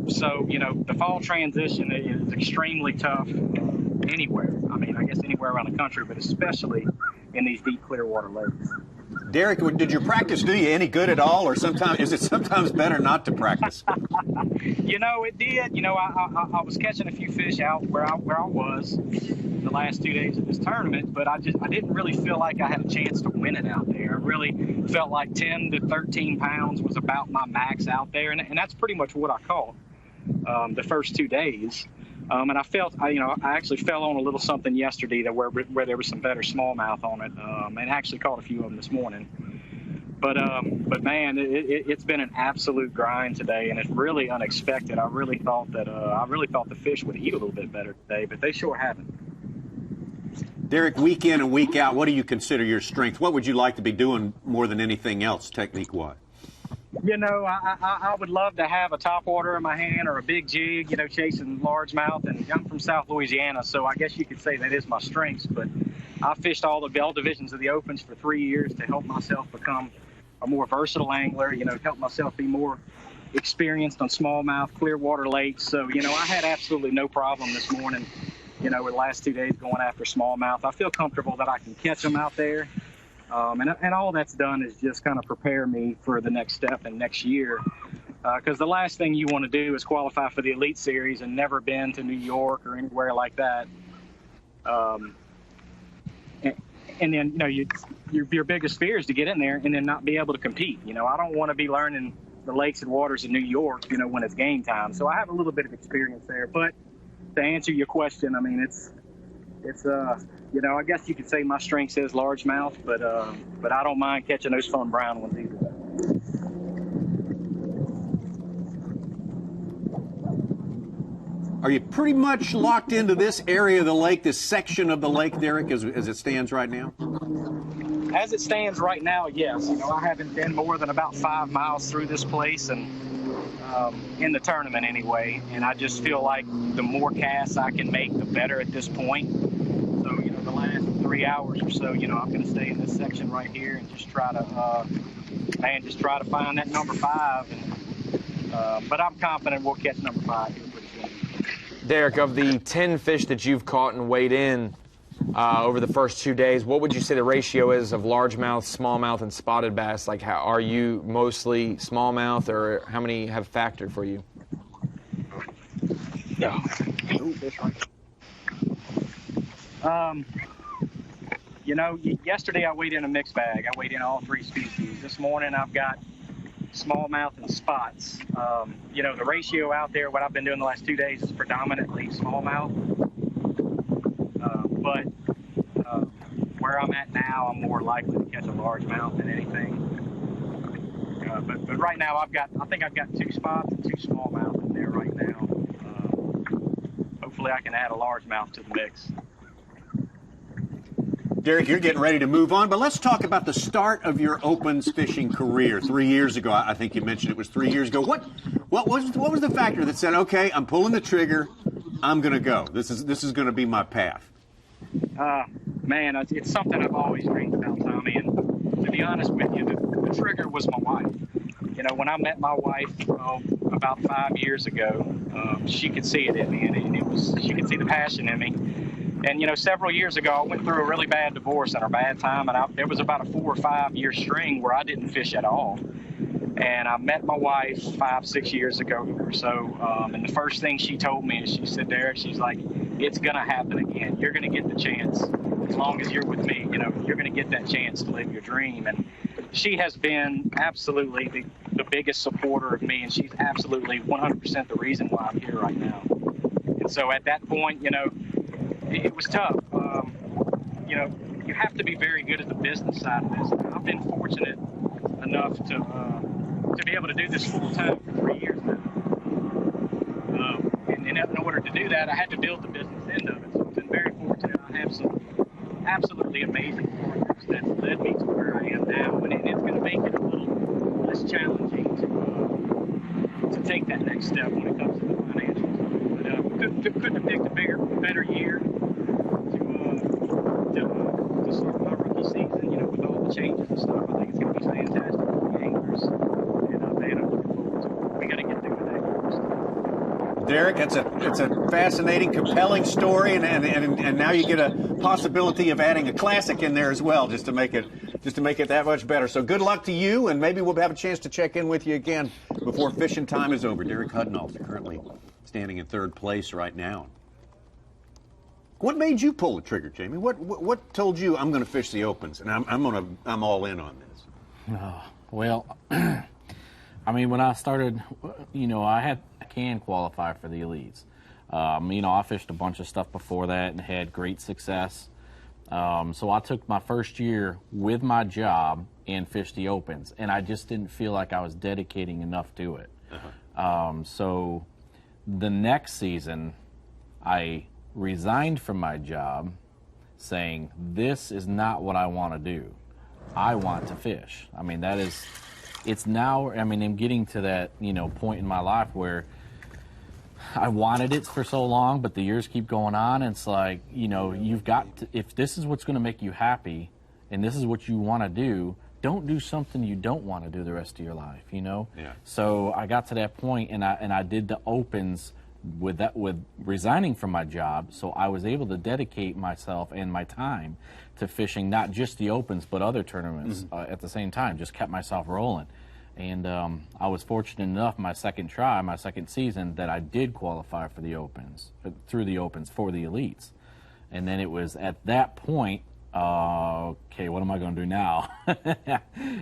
So, the fall transition is extremely tough anywhere. I guess anywhere around the country, but especially in these deep, clear water lakes. Derek, did your practice do you any good at all, or is it sometimes better not to practice? It did. I was catching a few fish out where I was the last 2 days of this tournament, but I didn't really feel like I had a chance to win it out there. I really felt like 10 to 13 pounds was about my max out there, and that's pretty much what I caught the first 2 days. And I actually fell on a little something yesterday where there was some better smallmouth on it, and actually caught a few of them this morning. But man, it's been an absolute grind today, and it's really unexpected. I really thought the fish would eat a little bit better today, but they sure haven't. Derek, week in and week out, what do you consider your strength? What would you like to be doing more than anything else, technique-wise? I would love to have a topwater in my hand or a big jig, chasing largemouth. And I'm from South Louisiana, so I guess you could say that is my strengths. But I fished all divisions of the Opens for 3 years to help myself become a more versatile angler, help myself be more experienced on smallmouth, clear water lakes. So, you know, I had absolutely no problem this morning, you know, with the last 2 days going after smallmouth. I feel comfortable that I can catch them out there. And all that's done is just kind of prepare me for the next step and next year. Because the last thing you want to do is qualify for the Elite Series and never been to New York or anywhere like that. And then, you know, your biggest fear is to get in there and then not be able to compete. You know, I don't want to be learning the lakes and waters of New York, you know, when it's game time. So I have a little bit of experience there. But to answer your question, I mean, it's you know, I guess you could say my strength is largemouth, but I don't mind catching those fun brown ones either. Are you pretty much locked into this area of the lake, this section of the lake, Derek, as it stands right now? As it stands right now, yes. You know, I haven't been more than about 5 miles through this place, and in the tournament anyway. And I just feel like the more casts I can make, the better at this point. So, you know, the last 3 hours or so, you know, I'm going to stay in this section right here and just try to, find that number 5. And, but I'm confident we'll catch number 5 here pretty soon. Derek, of the 10 fish that you've caught and weighed in over the first 2 days, what would you say the ratio is of largemouth, smallmouth, and spotted bass? Like, how are you mostly smallmouth, or how many have factored for you? Yeah. You know, yesterday I weighed in a mixed bag. I weighed in all 3 species. This morning I've got smallmouth and spots. You know, the ratio out there, what I've been doing the last 2 days is predominantly smallmouth. But where I'm at now, I'm more likely to catch a largemouth than anything. But right now I think I've got 2 spots and 2 smallmouth in there right now. Hopefully I can add a largemouth to the mix. Derek, you're getting ready to move on, but let's talk about the start of your opens fishing career 3 years ago. I think you mentioned it was 3 years ago. What was the factor that said, okay, I'm pulling the trigger, I'm going to go. This is going to be my path. Man, it's something I've always dreamed about, Tommy. And to be honest with you, the trigger was my wife. You know, when I met my wife about 5 years ago, she could see it in me, and she could see the passion in me. And, you know, several years ago, I went through a really bad divorce and a bad time, and there was about a 4 or 5 year string where I didn't fish at all. And I met my wife 5-6 years ago or so, and the first thing she told me is, she said, Derek, she's like, it's going to happen again. You're going to get the chance. As long as you're with me, you know, you're going to get that chance to live your dream. And she has been absolutely the biggest supporter of me, and she's absolutely 100% the reason why I'm here right now. And so at that point, you know, it was tough. You know, you have to be very good at the business side of this. I've been fortunate enough to be able to do this full time for 3 years now. And in order to do that, I had to build the business end of it. So I've been very fortunate. I have some absolutely amazing partners that led me to where I am now, and it's going to make it a little less challenging to take that next step when it comes to the financials. But couldn't have picked a better year to start my rookie season. You know, with all the changes and stuff, I think it's going to be fantastic for the anglers. And man, I'm looking forward to it. We got to get through with that first. Derek, it's a fascinating, compelling story, and now you get a possibility of adding a classic in there as well, just to make it that much better. So good luck to you, and maybe we'll have a chance to check in with you again before fishing time is over. Derek Hudnall currently standing in 3rd place right now. What made you pull the trigger, Jamie? What told you I'm going to fish the opens and I'm all in on this? Well, I mean, when I started, you know, I can qualify for the elites. You know, I fished a bunch of stuff before that and had great success. So I took my first year with my job and fished the opens, and I just didn't feel like I was dedicating enough to it. So the next season, I resigned from my job saying, this is not what I want to do. I want to fish. I mean, it's now, I mean, I'm getting to that, you know, point in my life where I wanted it for so long, but the years keep going on, and it's like, you know, you've got to, if this is what's going to make you happy and this is what you want to do, don't do something you don't want to do the rest of your life, you know? Yeah. So I got to that point, and I did the opens with resigning from my job, so I was able to dedicate myself and my time to fishing, not just the opens, but other tournaments at the same time, just kept myself rolling. And I was fortunate enough, my second season, that I did qualify for the opens, through the opens for the elites. And then it was at that point, okay, what am I going to do now?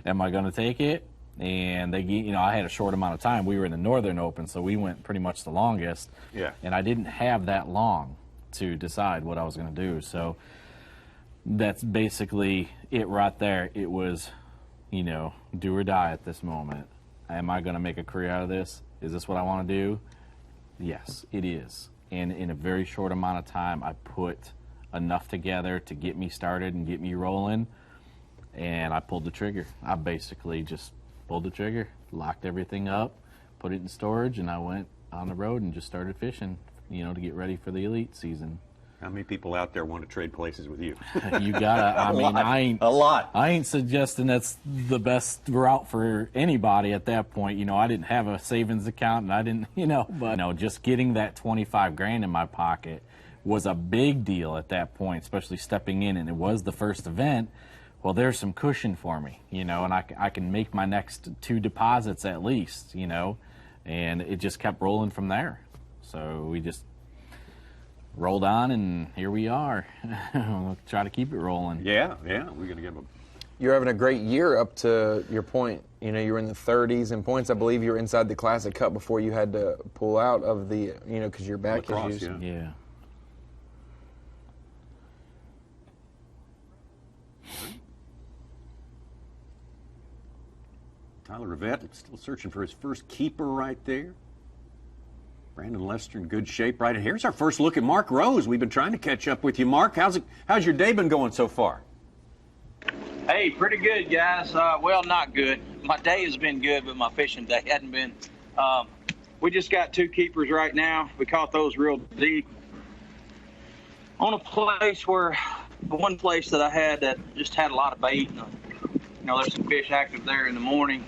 Am I going to take it? And they, you know, I had a short amount of time. We were in the Northern Open, so we went pretty much the longest. Yeah. And I didn't have that long to decide what I was going to do. So that's basically it right there. It was, you know, do or die at this moment. Am I going to make a career out of this? Is this what I want to do? Yes, it is. And in a very short amount of time, I put enough together to get me started and get me rolling. And I pulled the trigger. I basically just pulled the trigger, locked everything up, put it in storage, and I went on the road and just started fishing, you know, to get ready for the elite season. How many people out there want to trade places with you? You gotta, I mean, a lot. I ain't suggesting that's the best route for anybody at that point. You know, I didn't have a savings account, and I didn't, you know, but, you know, just getting that 25 grand in my pocket was a big deal at that point, especially stepping in, and it was the first event. Well, there's some cushion for me, you know, and I can make my next 2 deposits at least, you know, and it just kept rolling from there. So we just rolled on, and here we are. We'll try to keep it rolling. Yeah, we're going to give them. You're having a great year up to your point. You know, you were in the 30s in points. I believe you were inside the Classic Cup before you had to pull out of the, you know, because your back issues. Yeah. Tyler Rivette still searching for his first keeper right there. Brandon Lester in good shape right here. Here's our first look at Mark Rose. We've been trying to catch up with you, Mark. How's your day been going so far? Hey, pretty good, guys. Well, not good. My day has been good, but my fishing day hadn't been. We just got 2 keepers right now. We caught those real deep. On a place where, one place that I had that just had a lot of bait. And, you know, there's some fish active there in the morning.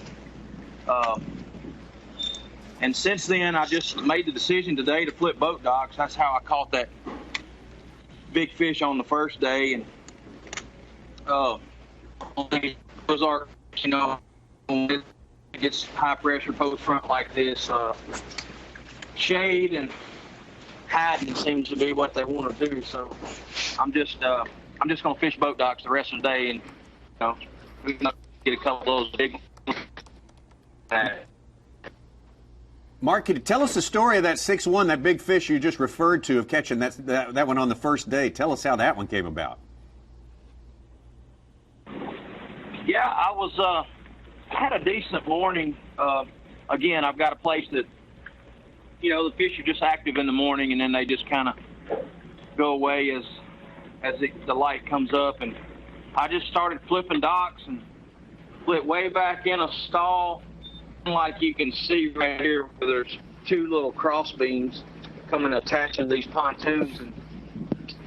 And since then, I just made the decision today to flip boat docks. That's how I caught that big fish on the first day. And those are, you know, when it gets high pressure post front like this, shade and hiding seems to be what they want to do. So I'm just gonna fish boat docks the rest of the day, and you know, we can get a couple of those big ones. Mark, could you tell us the story of that 6-1, that big fish you just referred to, of catching that one on the first day? Tell us how that one came about. Yeah, I had a decent morning. Again, I've got a place that, you know, the fish are just active in the morning, and then they just kind of go away as the light comes up. And I just started flipping docks and flipped way back in a stall, like you can see right here, where there's 2 little cross beams coming attaching to these pontoons. And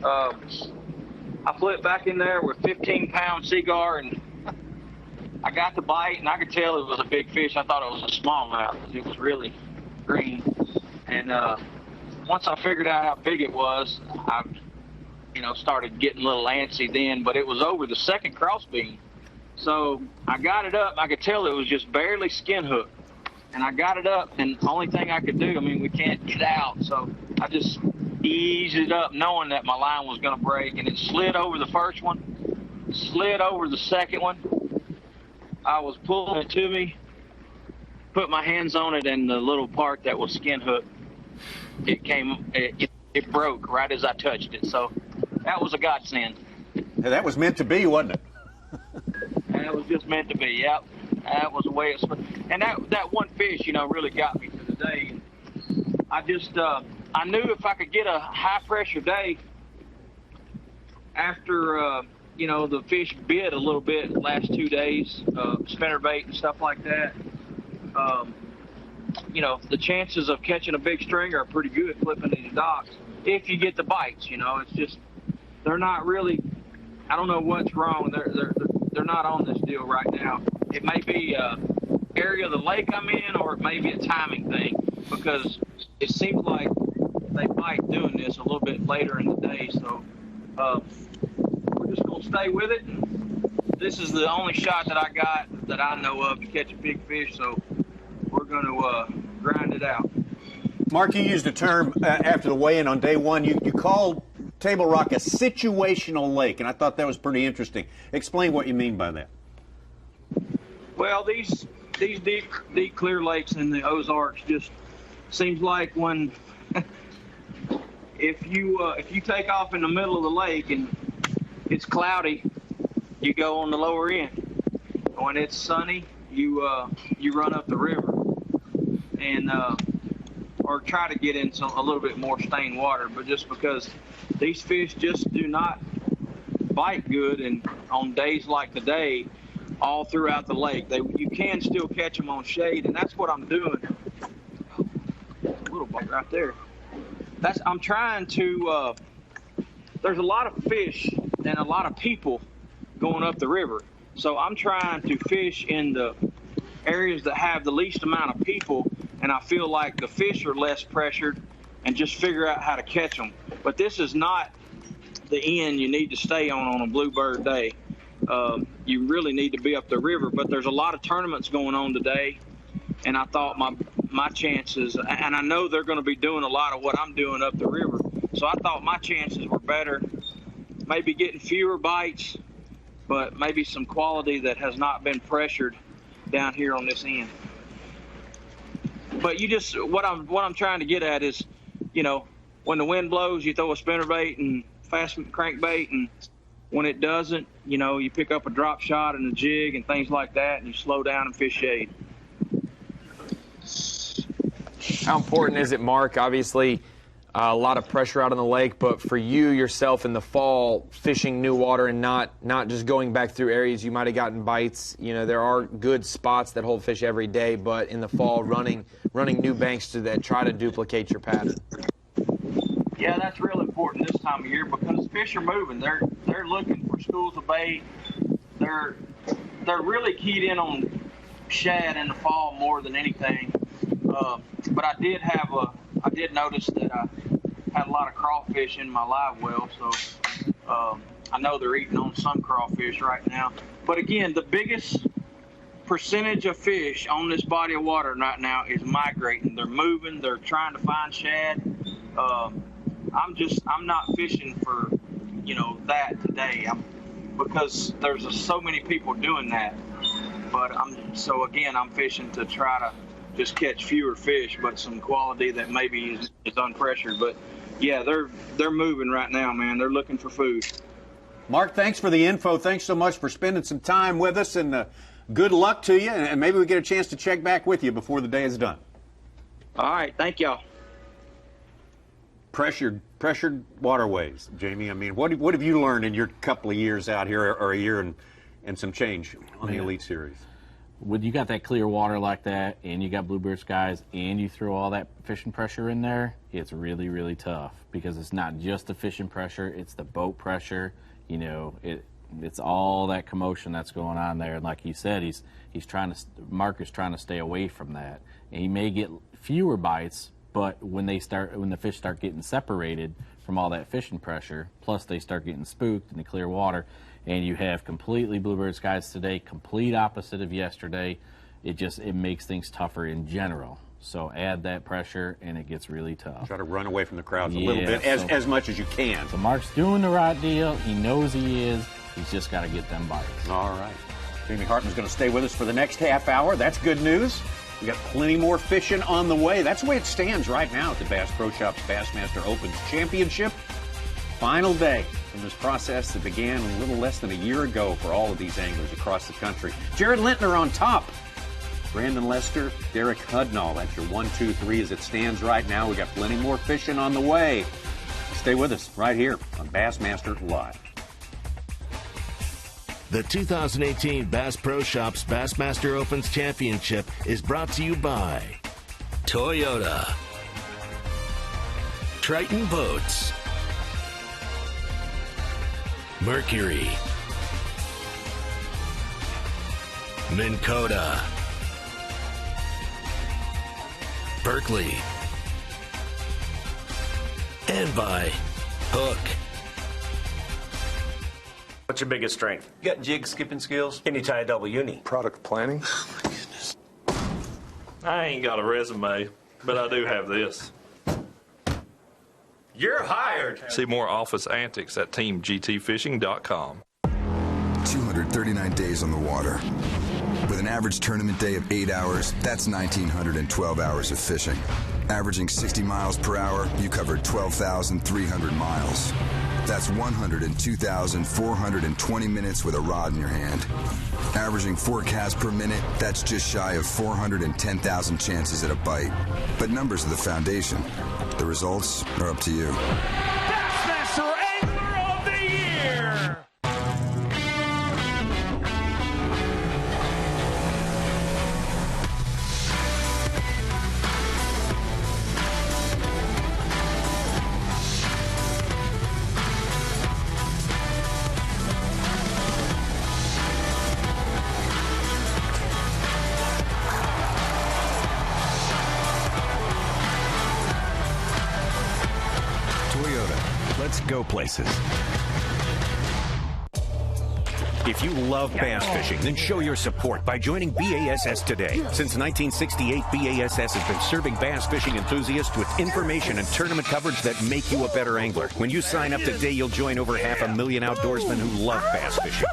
I flipped back in there with 15-pound seaguar, and I got the bite, and I could tell it was a big fish. I thought it was a smallmouth. It was really green. And once I figured out how big it was, I, you know, started getting a little antsy then, but it was over the second crossbeam. So I got it up. I could tell it was just barely skin hooked. And I got it up, and the only thing I could do, I mean, we can't get out. So I just eased it up knowing that my line was going to break, and it slid over the first one, slid over the second one. I was pulling it to me, put my hands on it, and the little part that was skin hooked, it broke right as I touched it. So that was a godsend. Yeah, that was meant to be, wasn't it? That was just meant to be. Yep, that was the way it's. And that one fish, you know, really got me for the day. I just I knew if I could get a high pressure day after you know, the fish bit a little bit the last 2 days, spinnerbait and stuff like that. You know, the chances of catching a big stringer are pretty good flipping these docks if you get the bites. You know, it's just they're not really. I don't know what's wrong. they're not on this deal right now. It may be area of the lake I'm in, or it may be a timing thing, because it seems like they bite doing this a little bit later in the day. So we're just going to stay with it. This is the only shot that I got that I know of to catch a big fish, so we're going to grind it out. Mark, you used a term after the weigh-in on day one. You called Table Rock a situational lake, and I thought that was pretty interesting. Explain what you mean by that. Well, these deep clear lakes in the Ozarks just seems like when if you take off in the middle of the lake and it's cloudy, you go on the lower end. When it's sunny, you run up the river and or try to get in a little bit more stained water. But just because these fish just do not bite good, and on days like today, all throughout the lake, you can still catch them on shade, and that's what I'm doing. A little bite right there. I'm trying to. There's a lot of fish and a lot of people going up the river, so I'm trying to fish in the areas that have the least amount of people, and I feel like the fish are less pressured, and just figure out how to catch them. But this is not the end you need to stay on a bluebird day. You really need to be up the river, but there's a lot of tournaments going on today, and I thought my chances, and I know they're going to be doing a lot of what I'm doing up the river, so I thought my chances were better, maybe getting fewer bites, but maybe some quality that has not been pressured down here on this end. But what I'm trying to get at is, when the wind blows, you throw a spinnerbait and fast crankbait, and when it doesn't, you pick up a drop shot and a jig and things like that, and you slow down and fish shade. How important is it, Mark? Obviously, a lot of pressure out on the lake, but for you yourself in the fall, fishing new water and not just going back through areas you might have gotten bites. There are good spots that hold fish every day, but in the fall, running new banks that try to duplicate your pattern. Yeah, that's real important this time of year, because fish are moving. They're looking for schools of bait. They're really keyed in on shad in the fall more than anything. But I did notice that I had a lot of crawfish in my live well, so I know they're eating on some crawfish right now. But again, the biggest percentage of fish on this body of water right now is migrating. They're moving. They're trying to find shad. I'm not fishing for, that today, because there's so many people doing that. But I'm fishing to try to just catch fewer fish, but some quality that maybe is unpressured. But yeah, they're moving right now, man. They're looking for food. Mark, thanks for the info. Thanks so much for spending some time with us, and good luck to you. And maybe we get a chance to check back with you before the day is done. All right, thank y'all. Pressured waterways, Jamie. I mean, what have you learned in your couple of years out here, or a year and some change on the Elite Series? When you got that clear water like that, and you got bluebird skies, and you throw all that fishing pressure in there, it's really, really tough, because it's not just the fishing pressure, it's the boat pressure. It's all that commotion that's going on there. And like you said, Mark is trying to stay away from that. And he may get fewer bites, but when the fish start getting separated from all that fishing pressure, plus they start getting spooked in the clear water, and you have completely bluebird skies today, complete opposite of yesterday, it makes things tougher in general. So add that pressure, and it gets really tough. Try to run away from the crowds a little bit, as much as you can. So Mark's doing the right deal. He knows he is. He's just got to get them bites. All right. Jamie Hartman's going to stay with us for the next half hour. That's good news. We got plenty more fishing on the way. That's the way it stands right now at the Bass Pro Shops Bassmaster Opens Championship. Final day of this process that began a little less than a year ago for all of these anglers across the country. Jared Lintner on top. Brandon Lester, Derek Hudnall. That's your 1, 2, 3 as it stands right now. We got plenty more fishing on the way. Stay with us right here on Bassmaster Live. The 2018 Bass Pro Shops Bassmaster Opens Championship is brought to you by Toyota, Triton Boats, Mercury, Minn Kota, Berkeley, and by Hook. What's your biggest strength? You got jig skipping skills? Can you tie a double uni? Product planning? Oh, my goodness. I ain't got a resume, but I do have this. You're hired. See more office antics at teamgtfishing.com. 239 days on the water. With an average tournament day of 8 hours, that's 1,912 hours of fishing. Averaging 60 miles per hour, you covered 12,300 miles. That's 102,420 minutes with a rod in your hand. Averaging 4 casts per minute, that's just shy of 410,000 chances at a bite. But numbers are the foundation. The results are up to you. Bassmaster Angler of the Year! Let's go places. If you love bass fishing, then show your support by joining B.A.S.S today. Since 1968, B.A.S.S has been serving bass fishing enthusiasts with information and tournament coverage that make you a better angler. When you sign up today, you'll join over 500,000 outdoorsmen who love bass fishing.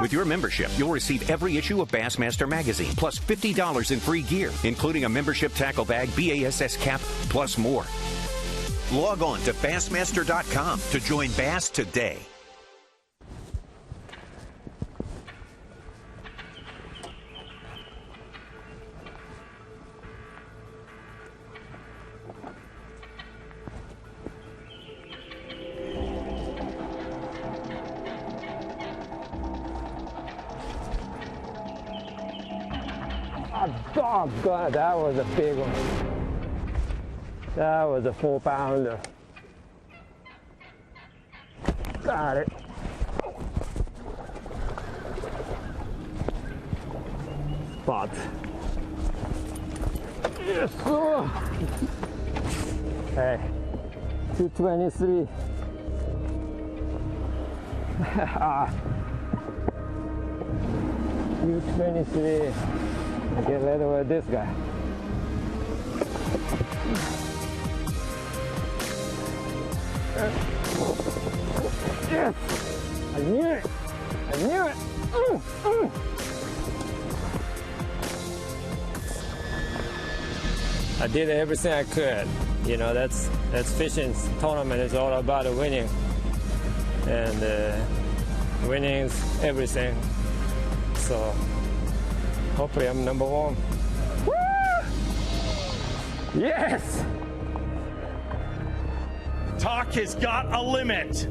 With your membership, you'll receive every issue of Bassmaster magazine, plus $50 in free gear, including a membership tackle bag, B.A.S.S cap, plus more. Log on to Bassmaster.com to join Bass today. Oh, God, that was a big one. That was a 4-pounder. Got it. Spot. Yes, sir. Hey, 223. 223. Get rid of this guy. Yes! I knew it! I knew it! I did everything I could. You know, that's fishing tournament is all about winning. And winning is everything. So hopefully I'm number one. Woo! Yes! Talk has got a limit.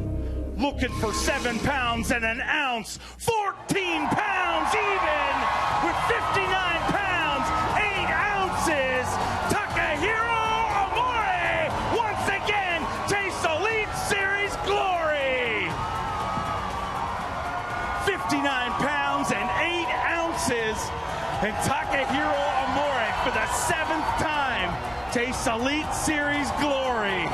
Looking for 7 pounds and an ounce. 14 pounds even with 59 pounds, 8 ounces. Takahiro Amore once again tastes Elite Series glory. 59 pounds and 8 ounces. And Takahiro Amore for the 7th time tastes Elite Series glory.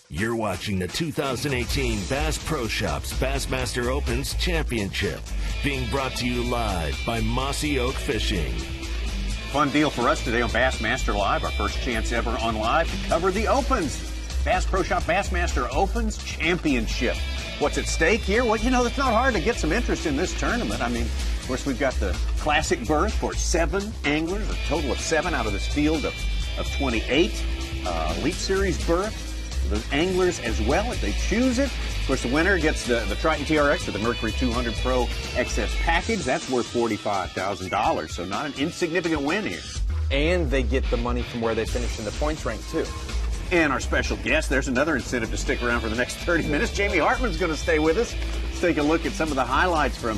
You're watching the 2018 Bass Pro Shops Bassmaster Opens Championship, being brought to you live by Mossy Oak Fishing. Fun deal for us today on Bassmaster Live, our first chance ever on live to cover the Opens. Bass Pro Shop Bassmaster Opens Championship. What's at stake here? Well, you know, it's not hard to get some interest in this tournament. I mean, of course, we've got the classic berth for 7 anglers, a total of 7 out of this field of 28. Elite Series berth. The anglers as well, if they choose it. Of course, the winner gets the Triton TRX or the Mercury 200 Pro XS package. That's worth $45,000, so not an insignificant win here. And they get the money from where they finished in the points rank, too. And our special guest, there's another incentive to stick around for the next 30 minutes. Jamie Hartman's going to stay with us. Let's take a look at some of the highlights from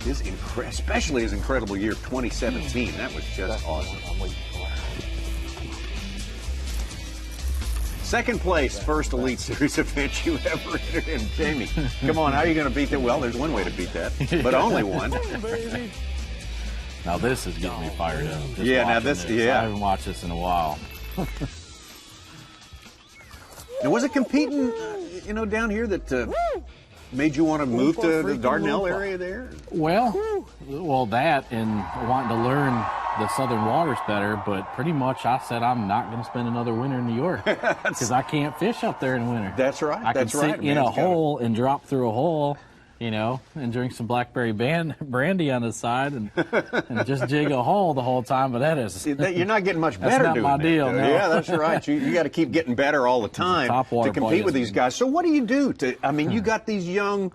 his especially his incredible year 2017. That was just awesome. Second place, first Elite Series event you ever entered in. Jamie, come on, how are you going to beat that? Well, there's one way to beat that, but only one. Now this is getting me fired up. Just Yeah, now watching this, yeah. I haven't watched this in a while. Now, was it competing, down here that made you want to move to the Dardanelle area there? Well, that and wanting to learn the Southern waters better, but pretty much I said I'm not going to spend another winter in New York because I can't fish up there in winter. That's right. I can sit in a hole and drop through a hole, and drink some blackberry brandy on the side and just jig a hole the whole time. But that is you're not getting much better. That's not my deal. No. Yeah, that's right. You got to keep getting better all the time to compete with these guys. So what do you do you got these young,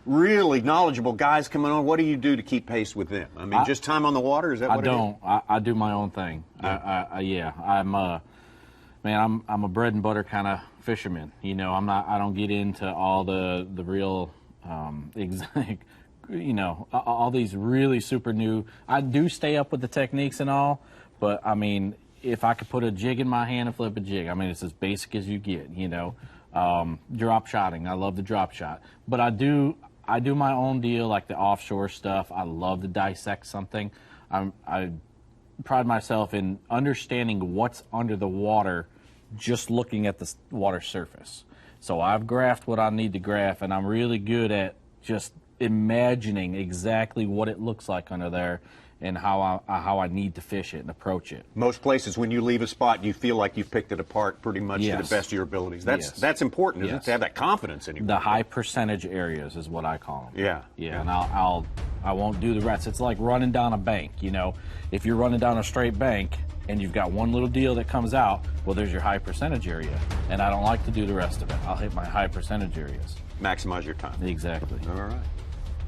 really knowledgeable guys coming on. What do you do to keep pace with them? I mean, just time on the water? Is that what it is? I do my own thing. Yeah. I'm a bread and butter kind of fisherman. I don't get into all the real all these really super new. I do stay up with the techniques and all, but I mean, if I could put a jig in my hand and flip a jig, I mean, it's as basic as you get. Drop shotting. I love the drop shot, but I do my own deal, like the offshore stuff. I love to dissect something. I pride myself in understanding what's under the water, just looking at the water surface. So I've graphed what I need to graph, and I'm really good at just imagining exactly what it looks like under there and how I need to fish it and approach it. Most places, when you leave a spot, you feel like you've picked it apart pretty much to the best of your abilities. That's important, isn't it, to have that confidence in you? The high percentage areas is what I call them. Yeah. And I won't do the rest. It's like running down a bank. If you're running down a straight bank and you've got one little deal that comes out, well, there's your high percentage area. And I don't like to do the rest of it. I'll hit my high percentage areas. Maximize your time. Exactly. All right.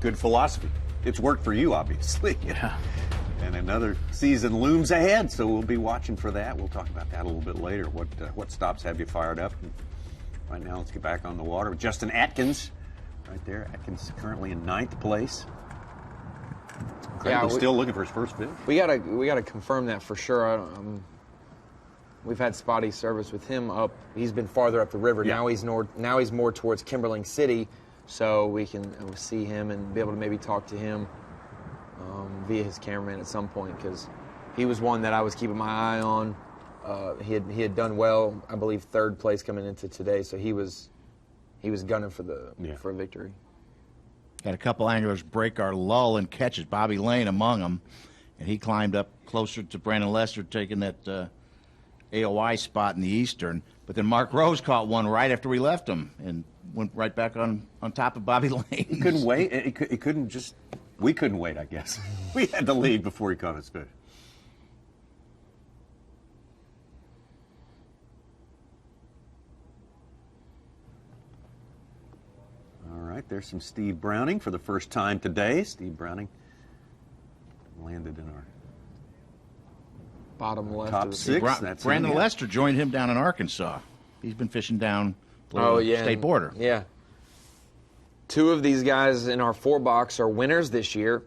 Good philosophy. It's worked for you, obviously. Yeah. And another season looms ahead, so we'll be watching for that. We'll talk about that a little bit later. What stops have you fired up? And right now, let's get back on the water with Justin Atkins right there. Atkins currently in 9th place. We're still looking for his first fish. We gotta confirm that for sure. We've had spotty service with him up. He's been farther up the river. Yeah. Now he's more towards Kimberling City, so we can see him and be able to maybe talk to him via his cameraman at some point, because he was one that I was keeping my eye on. He had done well, I believe, 3rd place coming into today, so he was gunning for a victory. Had a couple anglers break our lull and catches, Bobby Lane among them, and he climbed up closer to Brandon Lester, taking that AOI spot in the Eastern. But then Mark Rose caught one right after we left him and went right back on top of Bobby Lane. He couldn't wait. We couldn't wait, I guess. We had to leave before he caught his fish. All right, there's some Steve Browning for the first time today. Steve Browning landed in our bottom left top 6. Brandon Lester joined him down in Arkansas. He's been fishing down the state border. Yeah. 2 of these guys in our 4-box are winners this year.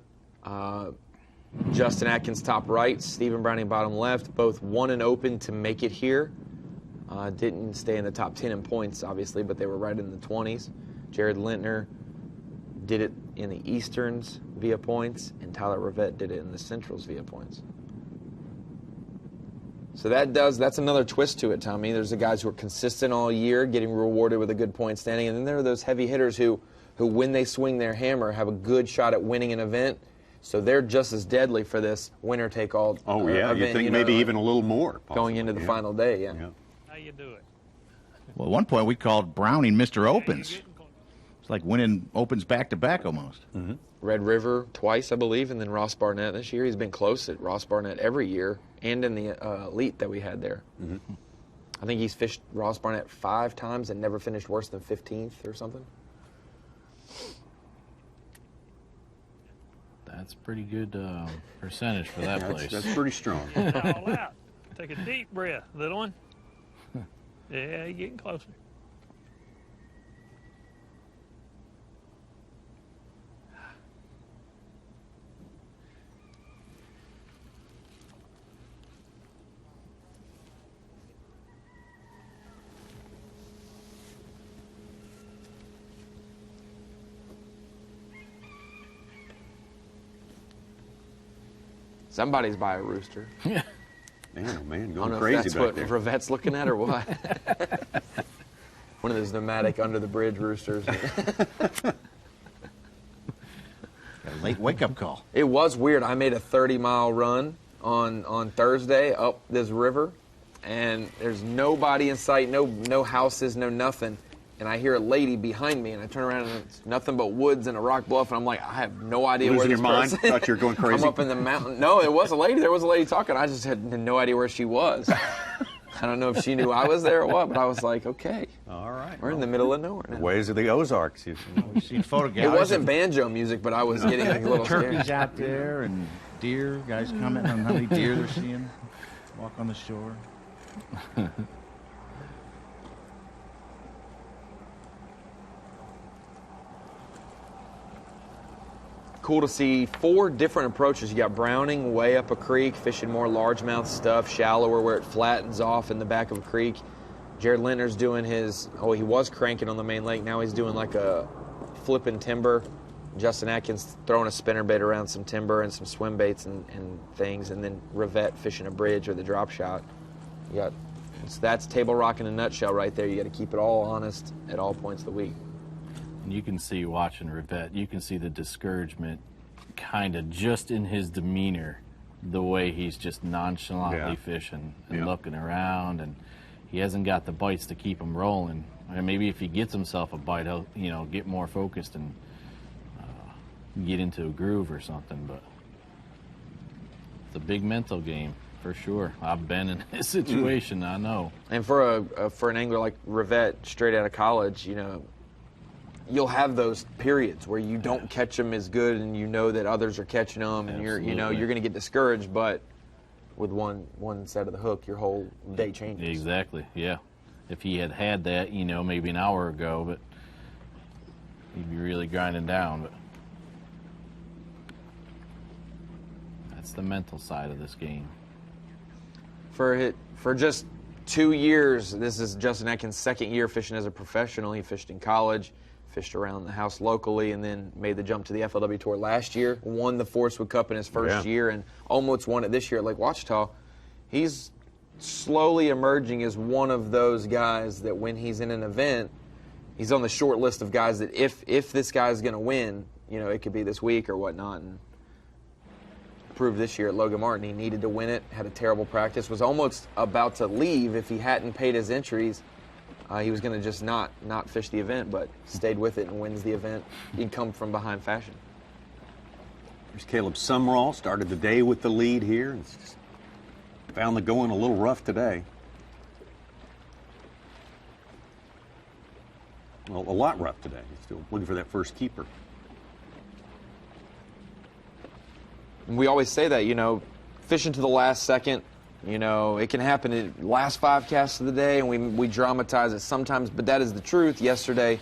Justin Atkins top right, Stephen Browning bottom left. Both won an open to make it here. Didn't stay in the top 10 in points, obviously, but they were right in the 20s. Jared Lintner did it in the Easterns via points, and Tyler Rivette did it in the Centrals via points. So that's another twist to it, Tommy. There's the guys who are consistent all year, getting rewarded with a good point standing, and then there are those heavy hitters who when they swing their hammer, have a good shot at winning an event. So they're just as deadly for this winner-take-all event. You think maybe even a little more. Possibly. Going into the final day, yeah. How you do it? Well, at one point we called Browning Mr. Opens. It's like winning Opens back-to-back almost. Mm-hmm. Red River twice, I believe, and then Ross Barnett this year. He's been close at Ross Barnett every year, and in the elite that we had there. Mm-hmm. I think he's fished Ross Barnett 5 times and never finished worse than 15th or something. That's pretty good percentage for that place. That's pretty strong. All out. Take a deep breath, little one. Yeah, you're getting closer. Somebody's by a rooster. Man, oh man, I don't going know crazy if that's back what there. Revette's looking at or what. One of those nomadic under the bridge roosters. A late wake-up call. It was weird. I made a 30-mile run on Thursday up this river, and there's nobody in sight, no houses, no nothing. And I hear a lady behind me, and I turn around, and it's nothing but woods and a rock bluff, and I'm like, I have no idea where Losing this your mind? person is. Thought you were going crazy? I'm up in the mountain. No, it was a lady. There was a lady talking. I just had no idea where she was. I don't know if she knew I was there or what, but I was like, okay. All right. We're in the middle of nowhere now. Ways of the Ozarks. We've seen photographs. It wasn't banjo music, but I was getting a little turkeys scared. out there and deer. Guys commenting on how many deer they're seeing walk on the shore. Cool to see 4 different approaches. You got Browning way up a creek, fishing more largemouth stuff, shallower where it flattens off in the back of a creek. Jared Lintner's doing his, he was cranking on the main lake. Now he's doing like a flipping timber. Justin Atkins throwing a spinnerbait around some timber and some swim baits and things. And then Revette fishing a bridge or the drop shot. That's table rock in a nutshell right there. You got to keep it all honest at all points of the week. You can see watching Revette, you can see the discouragement kind of just in his demeanor, the way he's just nonchalantly fishing and looking around, and he hasn't got the bites to keep him rolling. And maybe if he gets himself a bite, he'll get more focused and get into a groove or something. But it's a big mental game for sure. I've been in this situation, I know. And for an angler like Revette, straight out of college, you'll have those periods where you don't catch them as good, and you know that others are catching them, and you're going to get discouraged. But with one set of the hook, your whole day changes. Exactly. Yeah. If he had that, maybe an hour ago, but he'd be really grinding down. But that's the mental side of this game. For just 2 years, this is Justin Atkins' second year fishing as a professional. He fished in college, fished around the house locally, and then made the jump to the FLW Tour last year. Won the Forestwood Cup in his first year and almost won it this year at Lake Ouachita. He's slowly emerging as one of those guys that when he's in an event, he's on the short list of guys that if this guy's going to win, it could be this week or whatnot. And proved this year at Logan Martin he needed to win it, had a terrible practice, was almost about to leave if he hadn't paid his entries. He was going to just not fish the event, but stayed with it and wins the event. He'd come from behind fashion. There's Caleb Sumrall, started the day with the lead here. Found the going a little rough today. Well, a lot rough today. He's still looking for that first keeper. We always say that, fishing to the last second, it can happen in the last 5 casts of the day, and we dramatize it sometimes, but that is the truth. Yesterday,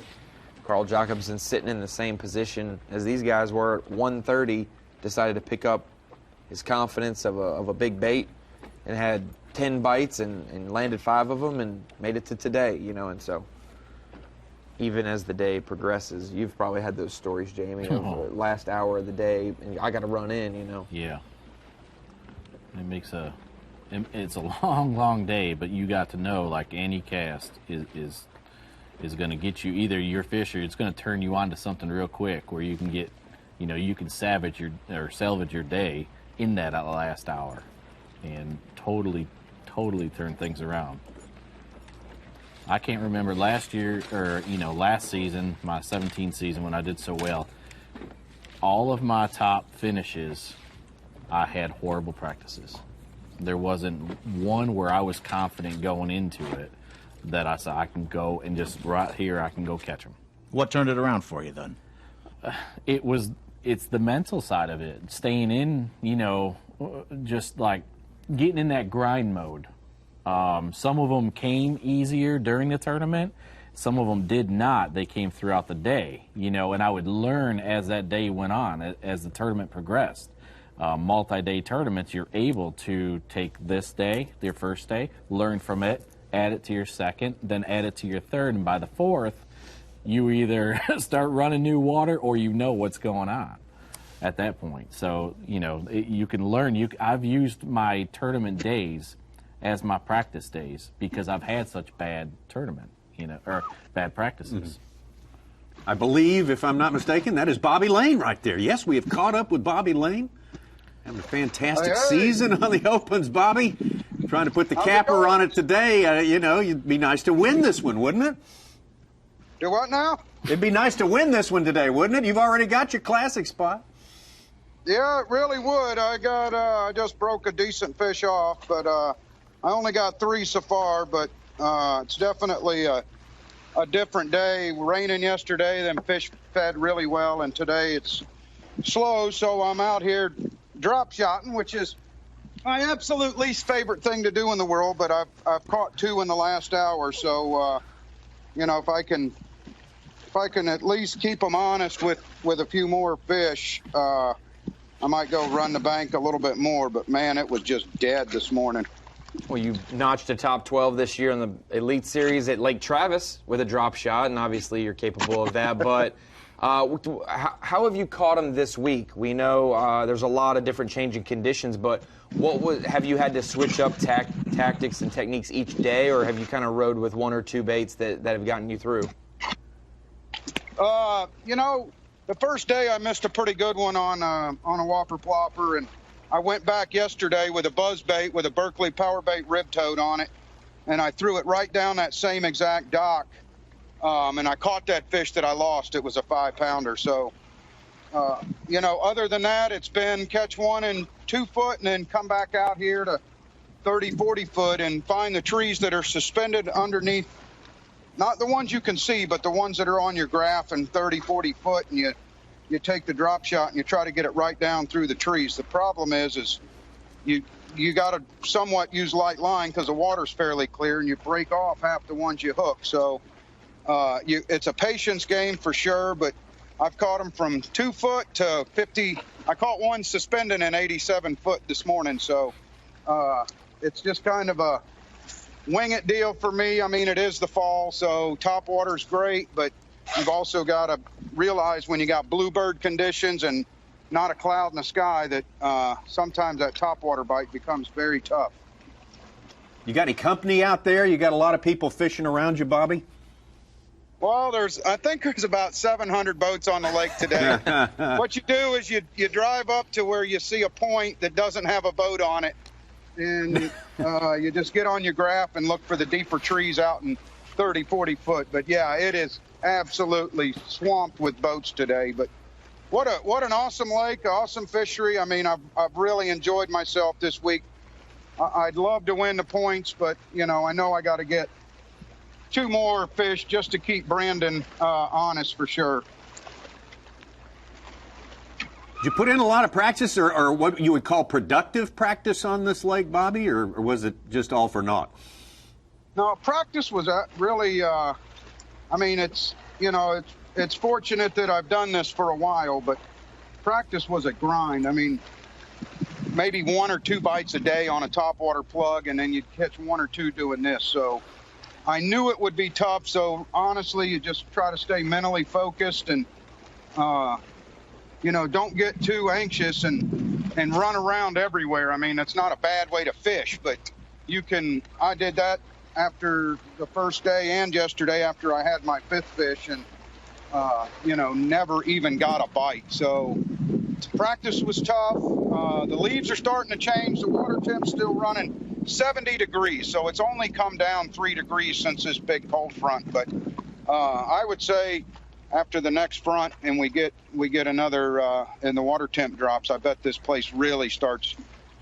Carl Jacobson, sitting in the same position as these guys were at 1:30, decided to pick up his confidence of a big bait and had 10 bites and landed 5 of them and made it to today, and so even as the day progresses, you've probably had those stories, Jamie, of the last hour of the day, and I got to run in, Yeah. It's a long, long day, but you got to know, like any cast is going to get you either your fish or it's going to turn you on to something real quick where you can get, you can salvage your day in that last hour and totally turn things around. I can't remember last year or, last season, my 17 season when I did so well, all of my top finishes, I had horrible practices. There wasn't one where I was confident going into it that I said I can go and just right here I can go catch them. What turned it around for you then? It's the mental side of it, staying in, just like getting in that grind mode. Some of them came easier during the tournament. Some of them did not. They came throughout the day, and I would learn as that day went on, as the tournament progressed. Multi-day tournaments, you're able to take this day, your first day, learn from it, add it to your second, then add it to your third, and by the fourth, you either start running new water or you know what's going on at that point. So, you can learn. I've used my tournament days as my practice days because I've had such bad tournament, or bad practices. I believe, if I'm not mistaken, that is Bobby Lane right there. Yes, we have caught up with Bobby Lane. Having a fantastic season on the Opens, Bobby. Trying to put the capper on it today. It'd be nice to win this one, wouldn't it? Do what now? It'd be nice to win this one today, wouldn't it? You've already got your classic spot. Yeah, it really would. I just broke a decent fish off, but I only got 3 so far, but it's definitely a different day. Raining yesterday, then fish fed really well, and today it's slow, so I'm out here drop shotting, which is my absolute least favorite thing to do in the world, but I've caught 2 in the last hour, so if I can at least keep them honest with a few more fish, I might go run the bank a little bit more, but man, it was just dead this morning. Well, you notched a top 12 this year in the Elite Series at Lake Travis with a drop shot, and obviously you're capable of that, but how have you caught them this week? We know there's a lot of different changing conditions, but have you had to switch up tactics and techniques each day, or have you kind of rode with 1 or 2 baits that have gotten you through? The first day I missed a pretty good one on a whopper plopper, and I went back yesterday with a buzz bait with a Berkeley power bait rib toad on it, and I threw it right down that same exact dock. And I caught that fish that I lost. It was a 5-pounder. So, other than that, it's been catch one and 2 foot and then come back out here to 30, 40 foot and find the trees that are suspended underneath, not the ones you can see, but the ones that are on your graph and 30, 40 foot, and you take the drop shot and you try to get it right down through the trees. The problem is you got to somewhat use light line because the water's fairly clear and you break off half the ones you hook. So, it's a patience game for sure, but I've caught them from 2 foot to 50. I caught one suspending in 87 foot this morning, so it's just kind of a wing it deal for me. I mean, it is the fall, so top water's great, but you've also got to realize when you got bluebird conditions and not a cloud in the sky that sometimes that top water bite becomes very tough. You got any company out there? You got a lot of people fishing around you, Bobby? Well, I think there's about 700 boats on the lake today. What you do is you drive up to where you see a point that doesn't have a boat on it, and you just get on your graph and look for the deeper trees out in 30, 40 foot. But yeah, it is absolutely swamped with boats today. But what an awesome lake, awesome fishery. I mean, I've really enjoyed myself this week. I'd love to win the points, but I know I got to get 2 more fish just to keep Brandon honest for sure. Did you put in a lot of practice or what you would call productive practice on this lake, Bobby, or was it just all for naught? No, practice was really, it's fortunate that I've done this for a while, but practice was a grind. I mean, maybe 1 or 2 bites a day on a topwater plug, and then you'd catch 1 or 2 doing this. So I knew it would be tough, so honestly, you just try to stay mentally focused and, don't get too anxious and run around everywhere. I mean, it's not a bad way to fish, but I did that after the first day and yesterday after I had my 5th fish and, never even got a bite. So practice was tough. The leaves are starting to change. The water temp's still running 70 degrees, so it's only come down 3 degrees since this big cold front. But I would say after the next front and we get another and the water temp drops, I bet this place really starts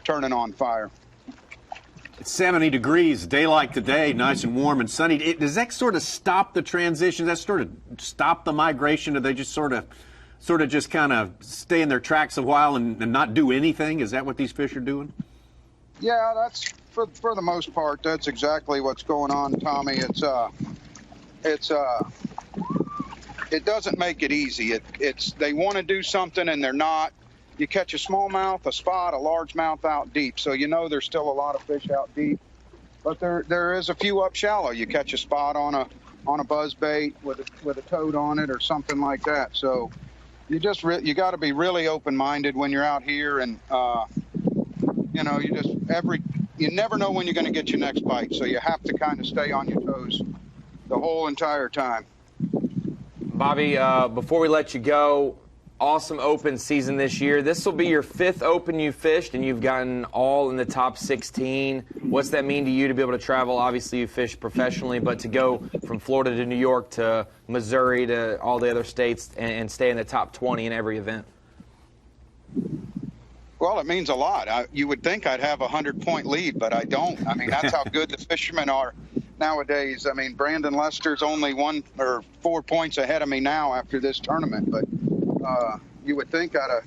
turning on fire. It's 70 degrees, a day like today, nice and warm and sunny. Does that sort of stop the transition? Does that sort of stop the migration? Do they just sort of just kind of stay in their tracks a while and not do anything? Is that what these fish are doing? Yeah, that's for the most part. That's exactly what's going on, Tommy. It doesn't make it easy. It's they want to do something and they're not. You catch a smallmouth, a spot, a largemouth out deep, so you know there's still a lot of fish out deep. But there is a few up shallow. You catch a spot on a buzz bait with a toad on it or something like that. So you just you got to be really open-minded when you're out here, and you know, you never know when you're going to get your next bite. So you have to kind of stay on your toes the whole entire time. Bobby, before we let you go, awesome open season this year. This will be your 5th open you fished, and you've gotten all in the top 16. What's that mean to you to be able to travel? Obviously, you fish professionally, but to go from Florida to New York to Missouri to all the other states and stay in the top 20 in every event? Well, it means a lot. You would think I'd have a 100-point lead, but I don't. I mean, that's how good the fishermen are nowadays. I mean, Brandon Lester's only 1 or 4 points ahead of me now after this tournament, but you would think I'd have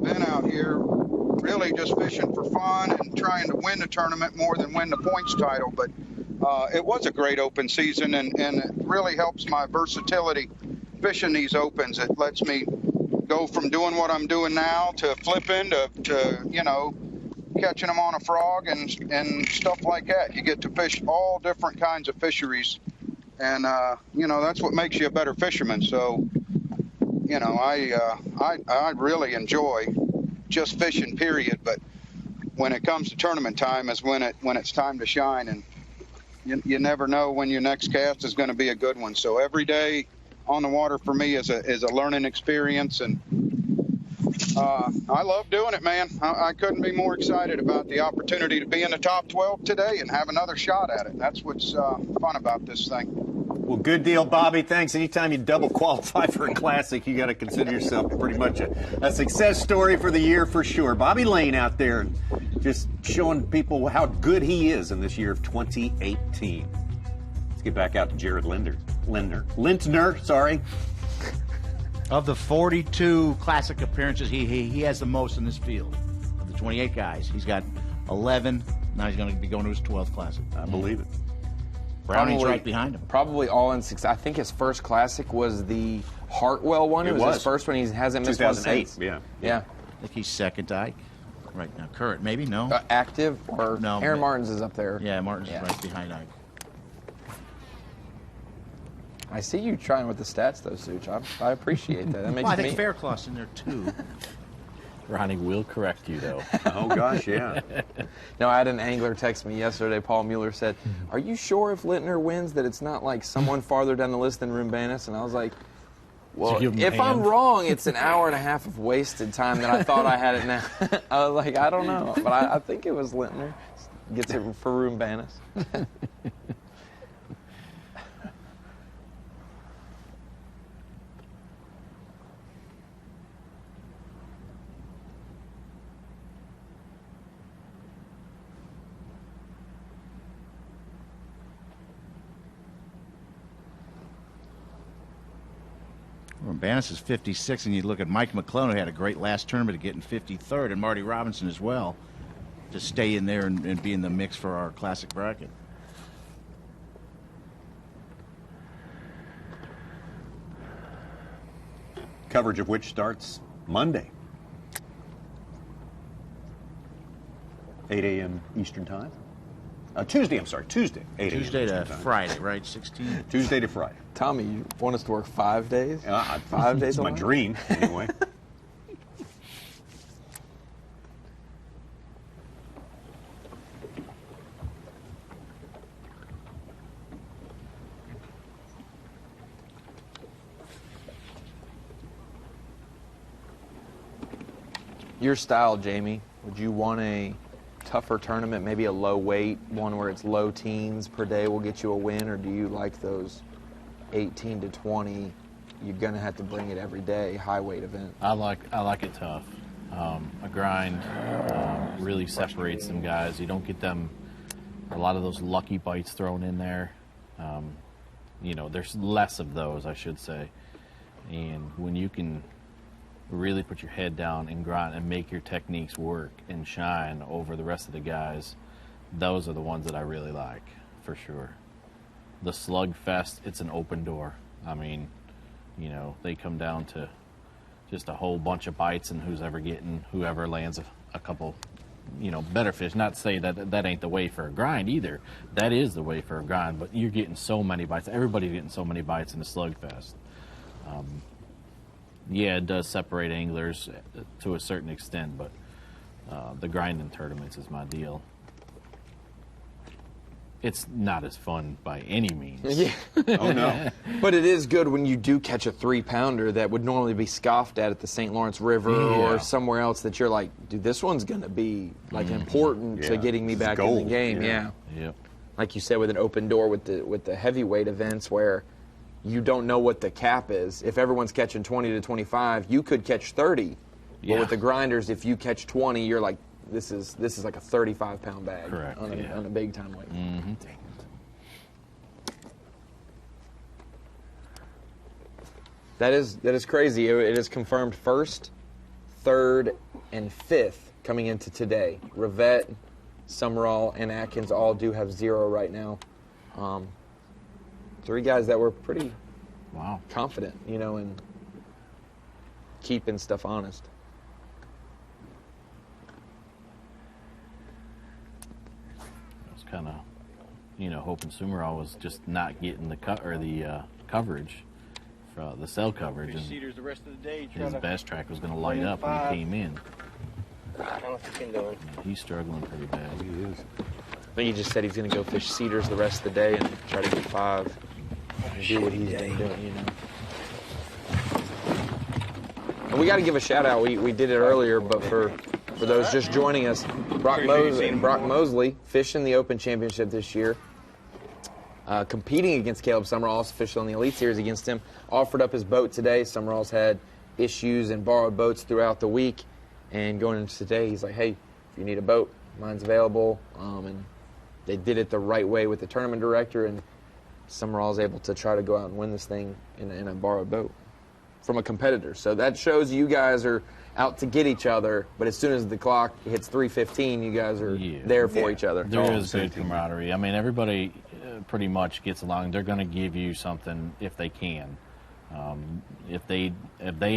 been out here really just fishing for fun and trying to win the tournament more than win the points title. But it was a great open season, and it really helps my versatility fishing these opens. It lets me go from doing what I'm doing now to flipping to you know, catching them on a frog and stuff like that. You get to fish all different kinds of fisheries, and you know, that's what makes you a better fisherman. So, you know, I really enjoy just fishing, period. But when it comes to tournament time is when it's time to shine, and you never know when your next cast is going to be a good one. So every day on the water for me is a learning experience, and I love doing it, man. I couldn't be more excited about the opportunity to be in the top 12 today and have another shot at it. That's what's fun about this thing. Well, good deal, Bobby. Thanks. Anytime you double qualify for a classic, you got to consider yourself pretty much a success story for the year for sure. Bobby Lane out there just showing people how good he is in this year of 2018. Let's get back out to Jared Lintner, sorry. Of the 42 classic appearances, he has the most in this field. Of the 28 guys, he's got 11. Now he's going to be going to his 12th classic. I believe it. Browning's right behind him. Probably all in success. I think his first classic was the Hartwell one. It was his first one. He hasn't missed one since. 2008, yeah. I think he's second, Ike. Right now, current, maybe, no? Active, or no? Aaron Martins is up there. Yeah, Martins is right behind Ike. I see you trying with the stats, though, Such. I appreciate that. That makes I think Faircloth's in there, too. Ronnie will correct you, though. Oh, gosh, yeah. No, I had an angler text me yesterday. Paul Mueller said, "Are you sure if Lintner wins that it's not like someone farther down the list than Room-Banis?" And I was like, well, if I'm wrong, it's an hour and a half of wasted time that I thought I had it now. I was like, I don't know. But I think it was Lintner. Gets it for Room-Banis. Banis is 56, and you look at Mike McClellan, who had a great last tournament of getting 53rd, and Marty Robinson as well, to stay in there and be in the mix for our classic bracket. Coverage of which starts Monday, 8 a.m. Eastern Time. Tuesday, 8 Tuesday to time. Friday, right? 16? Tuesday to Friday. Tommy, you want us to work 5 days? 5 days It's my dream, anyway. Your style, Jamie, would you want a tougher tournament, maybe a low weight, one where it's low teens per day will get you a win, or do you like those 18 to 20, you're going to have to bring it every day, high weight event? I like it tough. A grind really separates them guys. You don't get them a lot of those lucky bites thrown in there. You know, there's less of those, I should say. And when you can really put your head down and grind and make your techniques work and shine over the rest of the guys, those are the ones that I really like, for sure. The slugfest, it's an open door. I mean, you know, they come down to just a whole bunch of bites, and whoever lands a couple, you know, better fish. Not to say that ain't the way for a grind either. That is the way for a grind, but you're getting so many bites. Everybody's getting so many bites in the slugfest. Yeah, it does separate anglers to a certain extent, but the grinding tournaments is my deal. It's not as fun by any means. Yeah. Oh, no. But it is good when you do catch a 3-pounder that would normally be scoffed at the St. Lawrence River or somewhere else, that you're like, dude, this one's going to be like important to getting me back in the game. Yeah. Yep. Like you said, with an open door with the heavyweight events where you don't know what the cap is. If everyone's catching 20 to 25, you could catch 30. Yeah. But with the grinders, if you catch 20, you're like, this is like a 35-pound bag. Correct. On a big time weight. Mm-hmm. That is crazy. It is confirmed 1st, 3rd, and 5th coming into today. Rivette, Summerall, and Atkins all do have 0 right now. 3 guys that were pretty confident, you know, in keeping stuff honest. I was kind of, you know, hoping Summerall was just not getting the coverage. For the cell coverage, and Cedars the rest of the day, his bass track was going to light up when he came in. I don't know what you can do. He's struggling pretty bad. He is. I think he just said he's going to go fish Cedars the rest of the day and try to get 5 and do what he's been doing, you know. And we got to give a shout out. We did it earlier, but for those just joining us, Brock Mosley fishing the Open Championship this year. Competing against Caleb Summerall, also fished on the Elite Series against him, offered up his boat today. Summerall's had issues and borrowed boats throughout the week, and going into today, he's like, hey, if you need a boat, mine's available. And they did it the right way with the tournament director, and Summerall's able to try to go out and win this thing in a borrowed boat from a competitor. So that shows you guys are out to get each other, but as soon as the clock hits 3:15, you guys are there for each other. There is good camaraderie. I mean, everybody pretty much gets along. They're going to give you something if they can. If they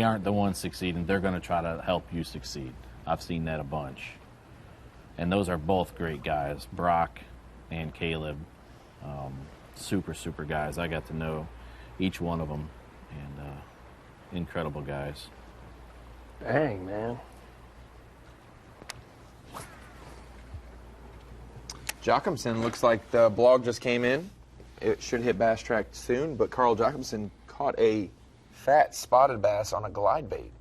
aren't the ones succeeding, they're going to try to help you succeed. I've seen that a bunch. And those are both great guys, Brock and Caleb. Super guys. I got to know each one of them, and incredible guys. Dang, man. Jacobson, looks like the blog just came in. It should hit Bass Track soon, but Carl Jacobson caught a fat spotted bass on a glide bait.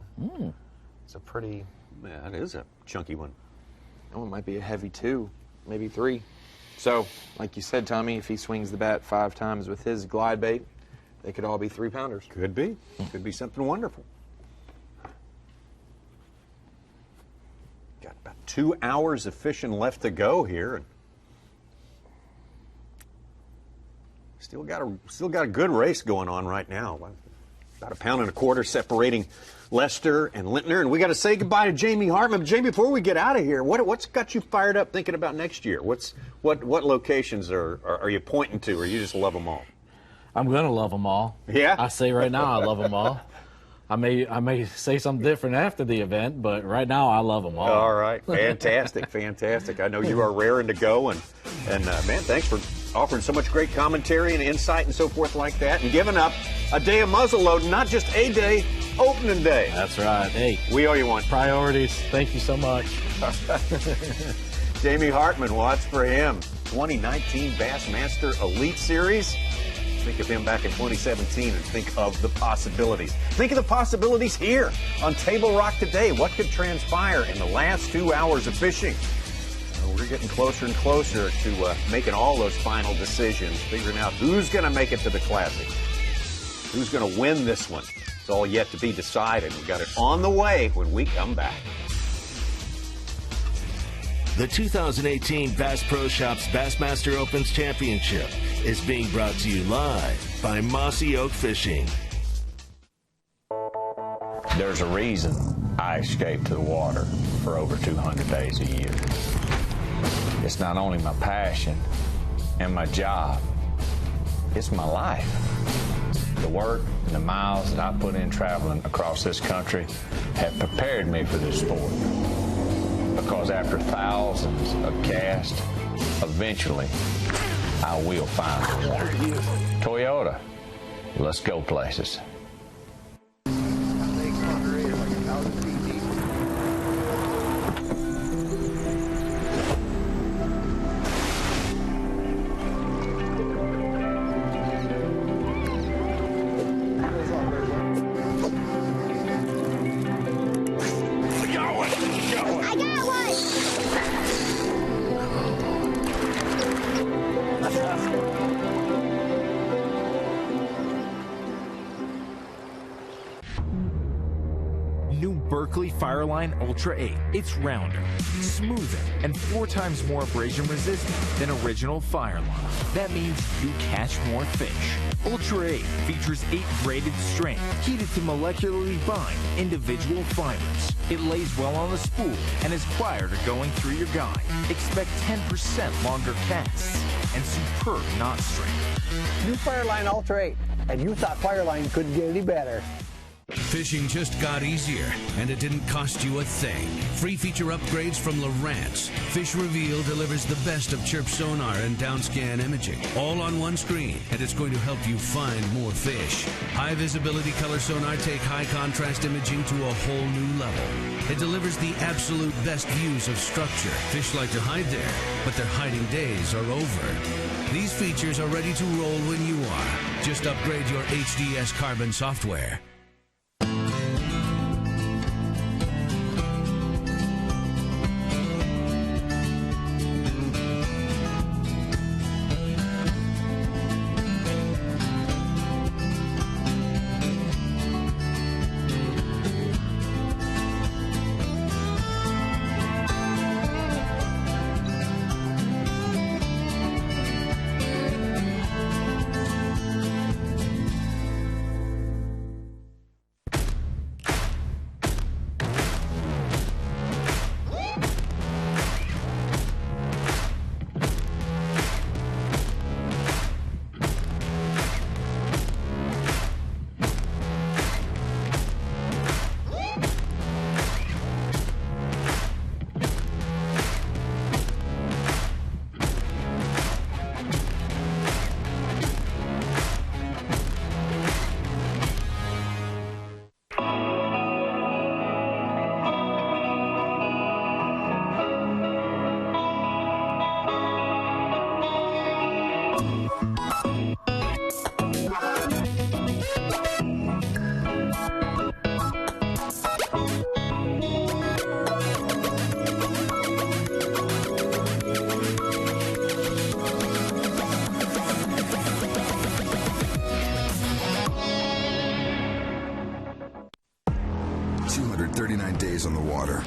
It's a pretty... Yeah, that is a chunky one. That one might be a heavy 2, maybe 3. So, like you said, Tommy, if he swings the bat 5 times with his glide bait, they could all be 3-pounders. Could be. Could be something wonderful. Got about 2 hours of fishing left to go here. And still got a good race going on right now. About 1.25 pounds separating Lester and Lintner. And we got to say goodbye to Jamie Hartman. But Jamie, before we get out of here, what's got you fired up thinking about next year? What locations are you pointing to, or you just love them all? I'm gonna love them all. Yeah. I say right now I love them all. I may say something different after the event, but right now I love them all. All right, fantastic, fantastic. I know you are raring to go, and man, thanks for offering so much great commentary and insight and so forth like that, and giving up a day of muzzleloading, not just a day, opening day. That's right. Hey, we owe you one. Priorities. Thank you so much. Jamie Hartman, watch for him. 2019 Bassmaster Elite Series. Think of him back in 2017 and think of the possibilities. Think of the possibilities here on Table Rock today. What could transpire in the last 2 hours of fishing? We're getting closer and closer to making all those final decisions, figuring out who's going to make it to the Classic, who's going to win this one. It's all yet to be decided. We've got it on the way when we come back. The 2018 Bass Pro Shops Bassmaster Opens Championship is being brought to you live by Mossy Oak Fishing. There's a reason I escape to the water for over 200 days a year. It's not only my passion and my job, it's my life. The work and the miles that I put in traveling across this country have prepared me for this sport. Because after thousands of casts, eventually I will find the water. Toyota, let's go places. Fireline Ultra 8. It's rounder, smoother, and 4 times more abrasion resistant than original Fireline. That means you catch more fish. Ultra 8 features 8 braided strands heated to molecularly bind individual fibers. It lays well on the spool and is prior to going through your guide. Expect 10% longer casts and superb knot strength. New Fireline Ultra 8, and you thought Fireline couldn't get any better. Fishing just got easier, and it didn't cost you a thing. Free feature upgrades from Lowrance. Fish Reveal delivers the best of chirp sonar and downscan imaging, all on one screen, and it's going to help you find more fish. High visibility color sonar take high contrast imaging to a whole new level. It delivers the absolute best views of structure. Fish like to hide there, but their hiding days are over. These features are ready to roll when you are. Just upgrade your HDS Carbon software. On the water.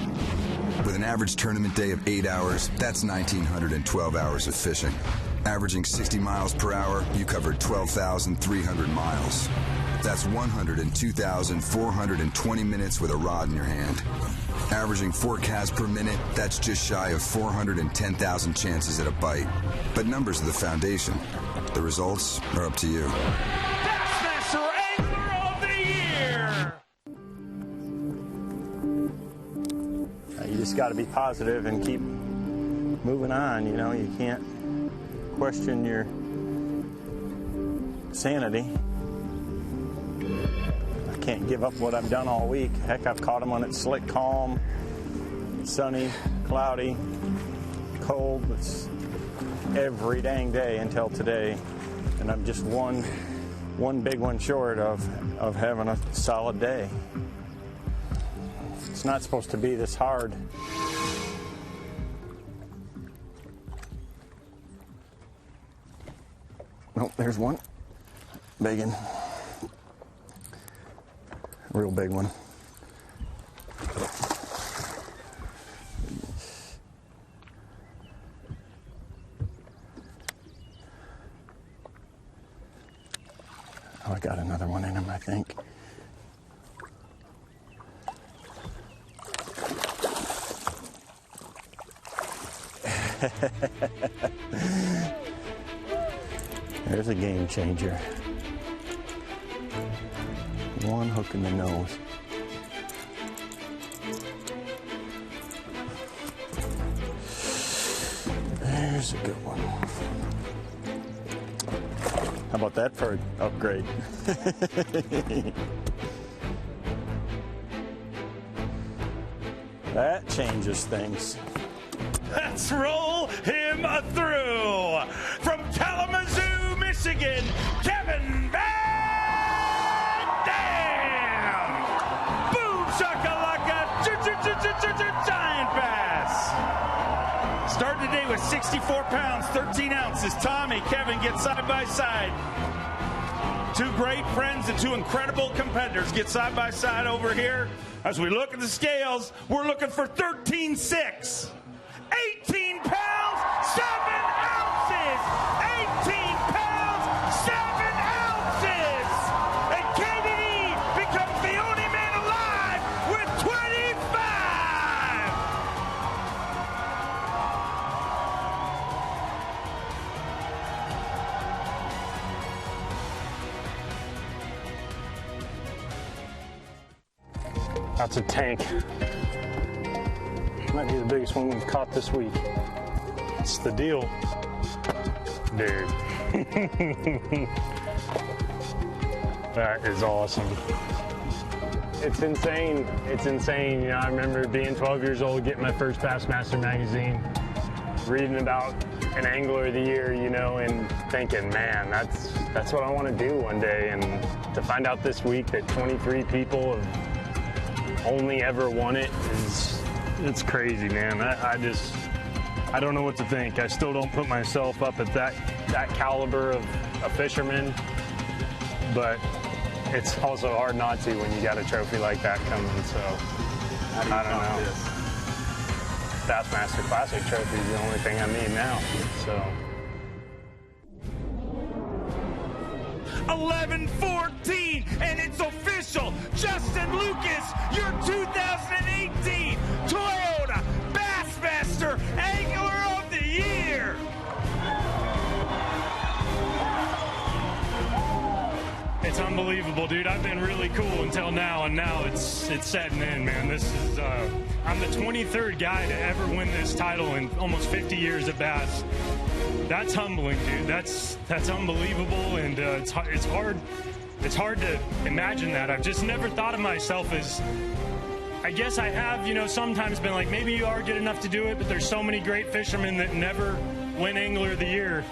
With an average tournament day of 8 hours, that's 1,912 hours of fishing. Averaging 60 miles per hour, you covered 12,300 miles. That's 102,420 minutes with a rod in your hand. Averaging 4 casts per minute, that's just shy of 410,000 chances at a bite. But numbers are the foundation. The results are up to you. Bassmaster Angler of the Year! You just got to be positive and keep moving on. You know, you can't question your sanity. I can't give up what I've done all week. Heck, I've caught them when it's slick, calm, sunny, cloudy, cold. It's every dang day until today, and I'm just one big one short of having a solid day. It's not supposed to be this hard. Oh, there's one. Big one. Real big one. Oh, I got another one in him, I think. There's a game changer. One hook in the nose. There's a good one. How about that for an upgrade? That changes things. Let's roll him through. From Kalamazoo, Michigan, Kevin Van Dam. Boom shakalaka, giant bass. Start today with 64 pounds, 13 ounces. Tommy, Kevin get side by side. Two great friends and two incredible competitors get side by side over here. As we look at the scales, we're looking for 13.6. 18 pounds, 7 ounces. 18 pounds, 7 ounces. And KDD becomes the only man alive with 25. That's a tank. Might be the biggest one we've caught this week. It's the deal, dude. That is awesome. It's insane. It's insane. You know, I remember being 12 years old, getting my first Bassmaster magazine, reading about an angler of the year, you know, and thinking, man, that's what I want to do one day. And to find out this week that 23 people have only ever won it it's crazy, man. I don't know what to think. I still don't put myself up at that caliber of a fisherman, but it's also hard not to when you got a trophy like that coming. So I don't know. Bassmaster Classic trophy is the only thing I need now. So 11-14, and it's official. Justin Lucas, your 2018 Toyota Bassmaster Angler of the Year. it's unbelievable, dude. I've been really cool until now, and now it's setting in, man. This is I'm the 23rd guy to ever win this title in almost 50 years of bass. That's humbling, dude. That's unbelievable, and it's hard to imagine that. I've just never thought of myself as, I guess I have, sometimes been like, maybe you are good enough to do it, but there's so many great fishermen that never win Angler of the Year,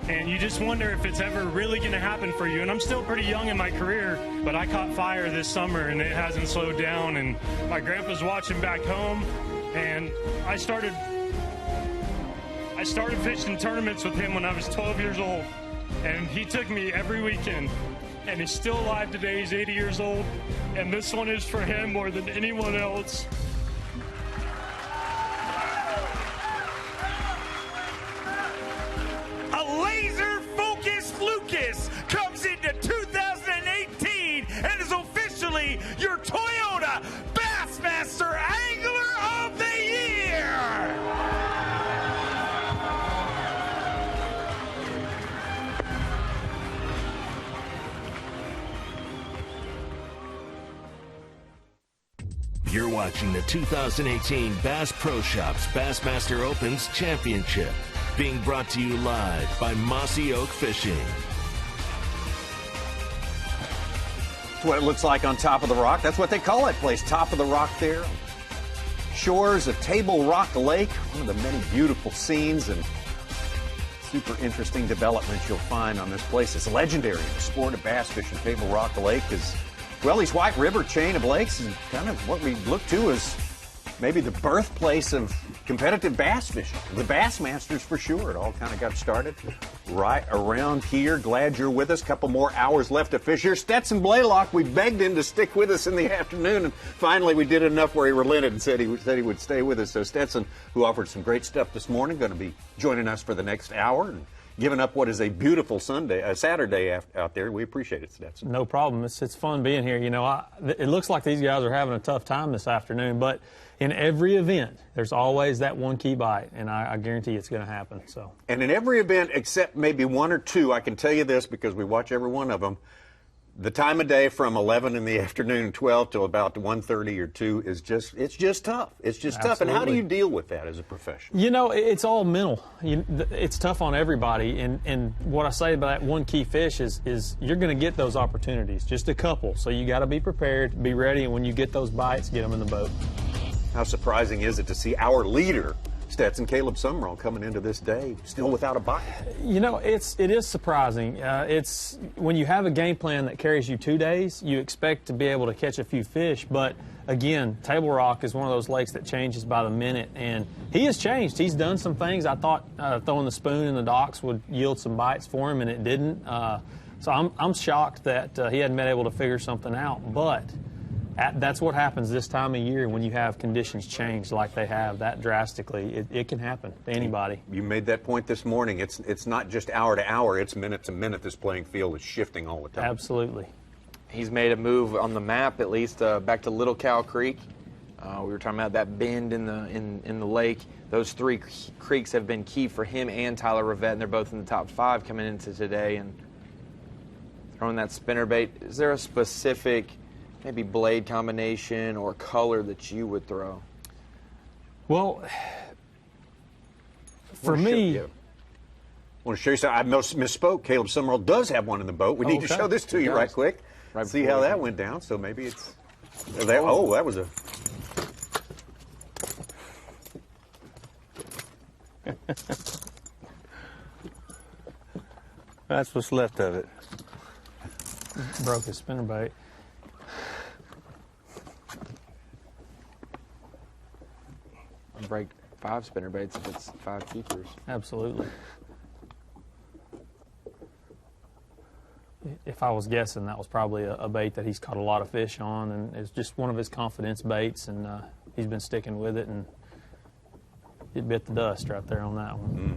and you just wonder if it's ever really going to happen for you. And I'm still pretty young in my career, but I caught fire this summer, and it hasn't slowed down, and my grandpa's watching back home, and I started fishing tournaments with him when I was 12 years old, and he took me every weekend, and he's still alive today. He's 80 years old, and this one is for him more than anyone else. A laser-focused Lucas comes into 2018 and is officially your Toyota Bassmaster Angler of the Year! You're watching the 2018 Bass Pro Shops Bassmaster Opens Championship, being brought to you live by Mossy Oak Fishing. That's what it looks like on Top of the Rock. That's what they call that place, Top of the Rock there. Shores of Table Rock Lake, one of the many beautiful scenes and super interesting developments you'll find on this place. It's legendary in the sport of bass fishing. Table Rock Lake is, well, these White River chain of lakes is kind of what we look to as maybe the birthplace of competitive bass fishing. The Bassmasters, for sure. It all kind of got started right around here. Glad you're with us. Couple more hours left to fish here. Stetson Blaylock, we begged him to stick with us in the afternoon, and finally we did enough where he relented and said he would stay with us. So Stetson, who offered some great stuff this morning, going to be joining us for the next hour. And giving up what is a beautiful Saturday out there. We appreciate it, Stetson. No problem. It's fun being here. You know, it looks like these guys are having a tough time this afternoon, but in every event, there's always that one key bite, and I guarantee it's going to happen. So. And in every event except maybe one or two, I can tell you this because we watch every one of them, the time of day from 11 in the afternoon, 12 till about 1:30 or 2 is just tough. It's just tough. And how do you deal with that as a professional? You know, it's all mental. It's tough on everybody. And what I say about that one key fish is you're going to get those opportunities, just a couple. So you got to be prepared, be ready, and when you get those bites, get them in the boat. How surprising is it to see our leader, Stetson, Caleb Summerall, coming into this day still without a bite? You know, it is surprising. It's when you have a game plan that carries you 2 days, you expect to be able to catch a few fish. But again, Table Rock is one of those lakes that changes by the minute, and he has changed. He's done some things. I thought throwing the spoon in the docks would yield some bites for him, and it didn't. So I'm shocked that he hadn't been able to figure something out. But that's what happens this time of year when you have conditions change like they have that drastically. It can happen to anybody. You made that point this morning. It's not just hour to hour. It's minute to minute. This playing field is shifting all the time. Absolutely. He's made a move on the map, at least, back to Little Cow Creek. We were talking about that bend in the lake. Those three creeks have been key for him and Tyler Rivette, and they're both in the top 5 coming into today. And throwing that spinnerbait, is there a specific maybe blade combination or color that you would throw? Well, for me, I want to show you something. I misspoke. Caleb Summerall does have one in the boat. We need to show this to you right quick. See how that went down. So maybe it's. That was a. That's what's left of it. Broke his spinnerbait. Break 5 spinnerbaits if it's 5 keepers. Absolutely. If I was guessing, that was probably a bait that he's caught a lot of fish on, and it's just one of his confidence baits, and he's been sticking with it, and it bit the dust right there on that one.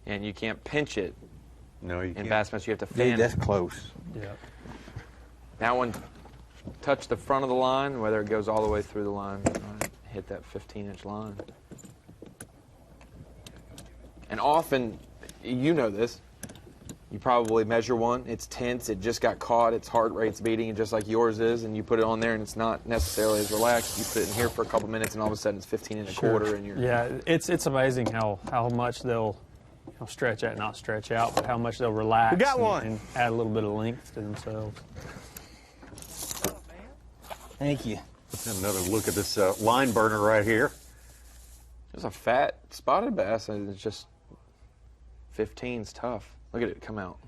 And you can't pinch it. No, you can't. In Bassmaster, you have to fan That's it. close. Yeah. That one touched the front of the line, whether it goes all the way through the line. Hit that 15-inch line. And often, you know this, you probably measure one, it's tense, it just got caught, its heart rate's beating just like yours is, and you put it on there and it's not necessarily as relaxed. You put it in here for a couple minutes and all of a sudden it's 15 and a quarter and you're... Yeah, it's amazing how much they'll stretch out, not stretch out, but how much they'll relax and add a little bit of length to themselves. Thank you. Have another look at this line burner right here. There's a fat spotted bass, and it's just 15's tough. Look at it come out.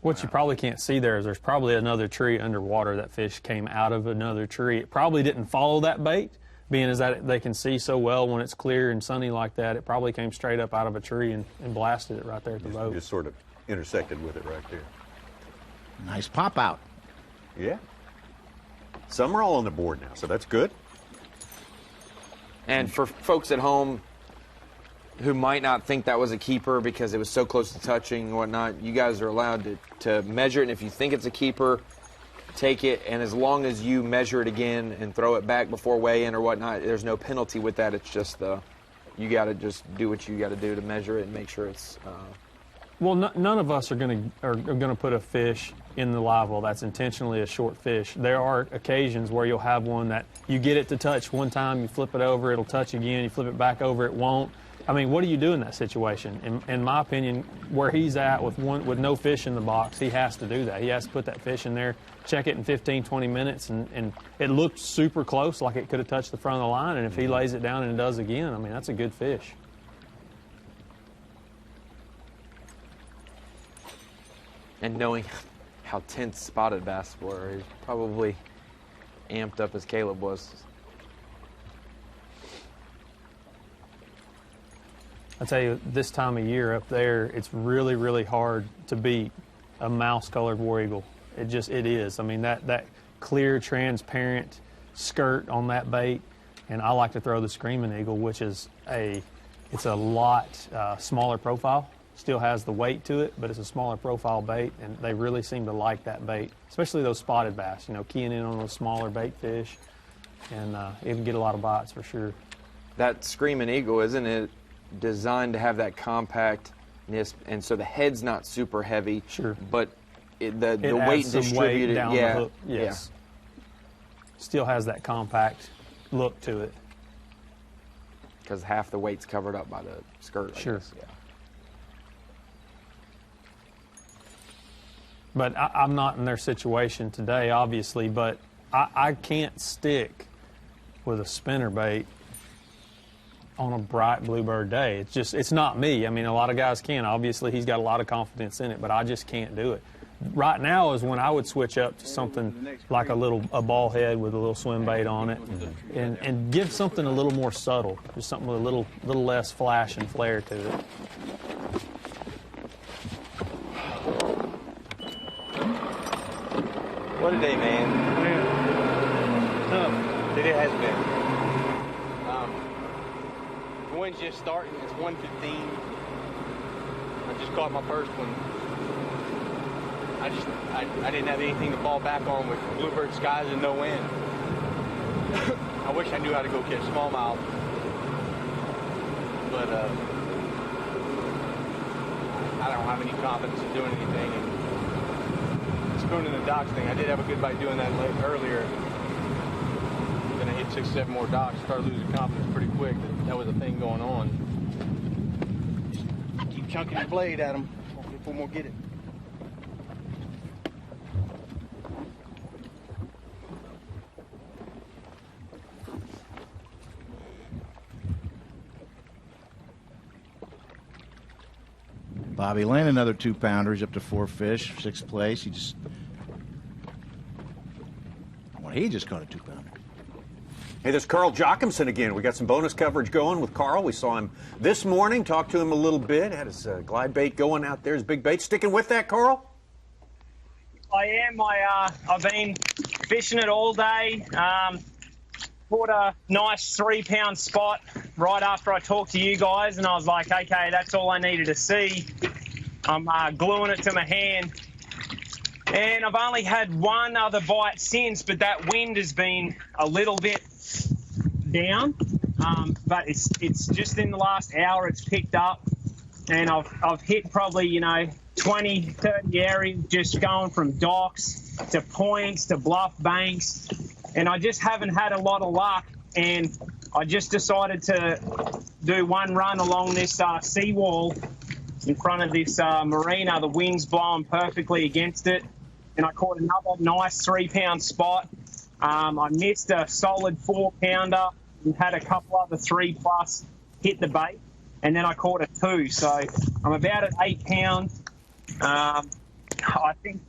What you probably can't see there is there's probably another tree underwater. That fish came out of another tree. It probably didn't follow that bait, being as that they can see so well when it's clear and sunny like that. It probably came straight up out of a tree and blasted it right there at the boat. Just sort of intersected with it right there. Nice pop out. Yeah. Some are all on the board now, so that's good. And for folks at home who might not think that was a keeper because it was so close to touching and whatnot, you guys are allowed to measure it. And if you think it's a keeper, take it. And as long as you measure it again and throw it back before weigh-in or whatnot, there's no penalty with that. It's just you got to just do what you got to do to measure it and make sure it's... Well, none of us are going to put a fish in the live well that's intentionally a short fish. There are occasions where you'll have one that you get it to touch one time, you flip it over, it'll touch again, you flip it back over, it won't. I mean, what do you do in that situation? In my opinion, where he's at with no fish in the box, he has to do that. He has to put that fish in there, check it in 15, 20 minutes, and it looked super close, like it could have touched the front of the line, and if he lays it down and it does again, I mean, that's a good fish. And knowing how tense spotted bass were, he's probably amped up as Caleb was I tell you, this time of year up there, it's really, really hard to beat a mouse-colored war eagle. It is. I mean, that clear, transparent skirt on that bait, and I like to throw the Screaming Eagle, which is it's a lot smaller profile. Still has the weight to it, but it's a smaller profile bait, and they really seem to like that bait, especially those spotted bass, you know, keying in on those smaller bait fish, and it can get a lot of bites for sure. That Screaming Eagle, isn't it designed to have that compactness, and so the head's not super heavy, sure, but the adds weight some distributed, weight down yeah, the hook. Yes. Still has that compact look to it. Because half the weight's covered up by the skirt. Sure. I guess, yeah. But I'm not in their situation today, obviously, but I can't stick with a spinnerbait on a bright bluebird day. It's not me. I mean, a lot of guys can. Obviously, he's got a lot of confidence in it, but I just can't do it. Right now is when I would switch up to something like a ball head with a little swim bait on it, and give something a little more subtle, just something with a little less flash and flare to it. What a day, man. Tough. It has been. The wind's just starting. It's 1:15. I just caught my first one. I didn't have anything to fall back on with bluebird skies and no wind. I wish I knew how to go catch smallmouth. But I don't have any confidence in doing anything. And spooning the docks thing, I did have a good bite doing that earlier. Then I hit 6, 7 more docks, started losing confidence pretty quick that was a thing going on. Just keep chunking your blade at them. Hopefully we'll get it. Bobby Lynn, another 2-pounder. Up to 4 fish, 6th place. He just caught a 2-pounder. Hey, there's Carl Jochimson again. We got some bonus coverage going with Carl. We saw him this morning, talked to him a little bit, had his glide bait going out there, his big bait. Sticking with that, Carl? I am. I've been fishing it all day. Caught a nice 3-pound spot right after I talked to you guys, and I was like, okay, that's all I needed to see. I'm gluing it to my hand. And I've only had one other bite since, but that wind has been a little bit down. But it's just in the last hour it's picked up, and I've hit probably 20, 30 areas, just going from docks to points to bluff banks, and I just haven't had a lot of luck. And I just decided to do one run along this seawall in front of this marina. The wind's blowing perfectly against it, and I caught another nice 3-pound spot. I missed a solid 4-pounder and had a couple other 3+ hit the bait, and then I caught a 2. So I'm about at 8 pounds. I think,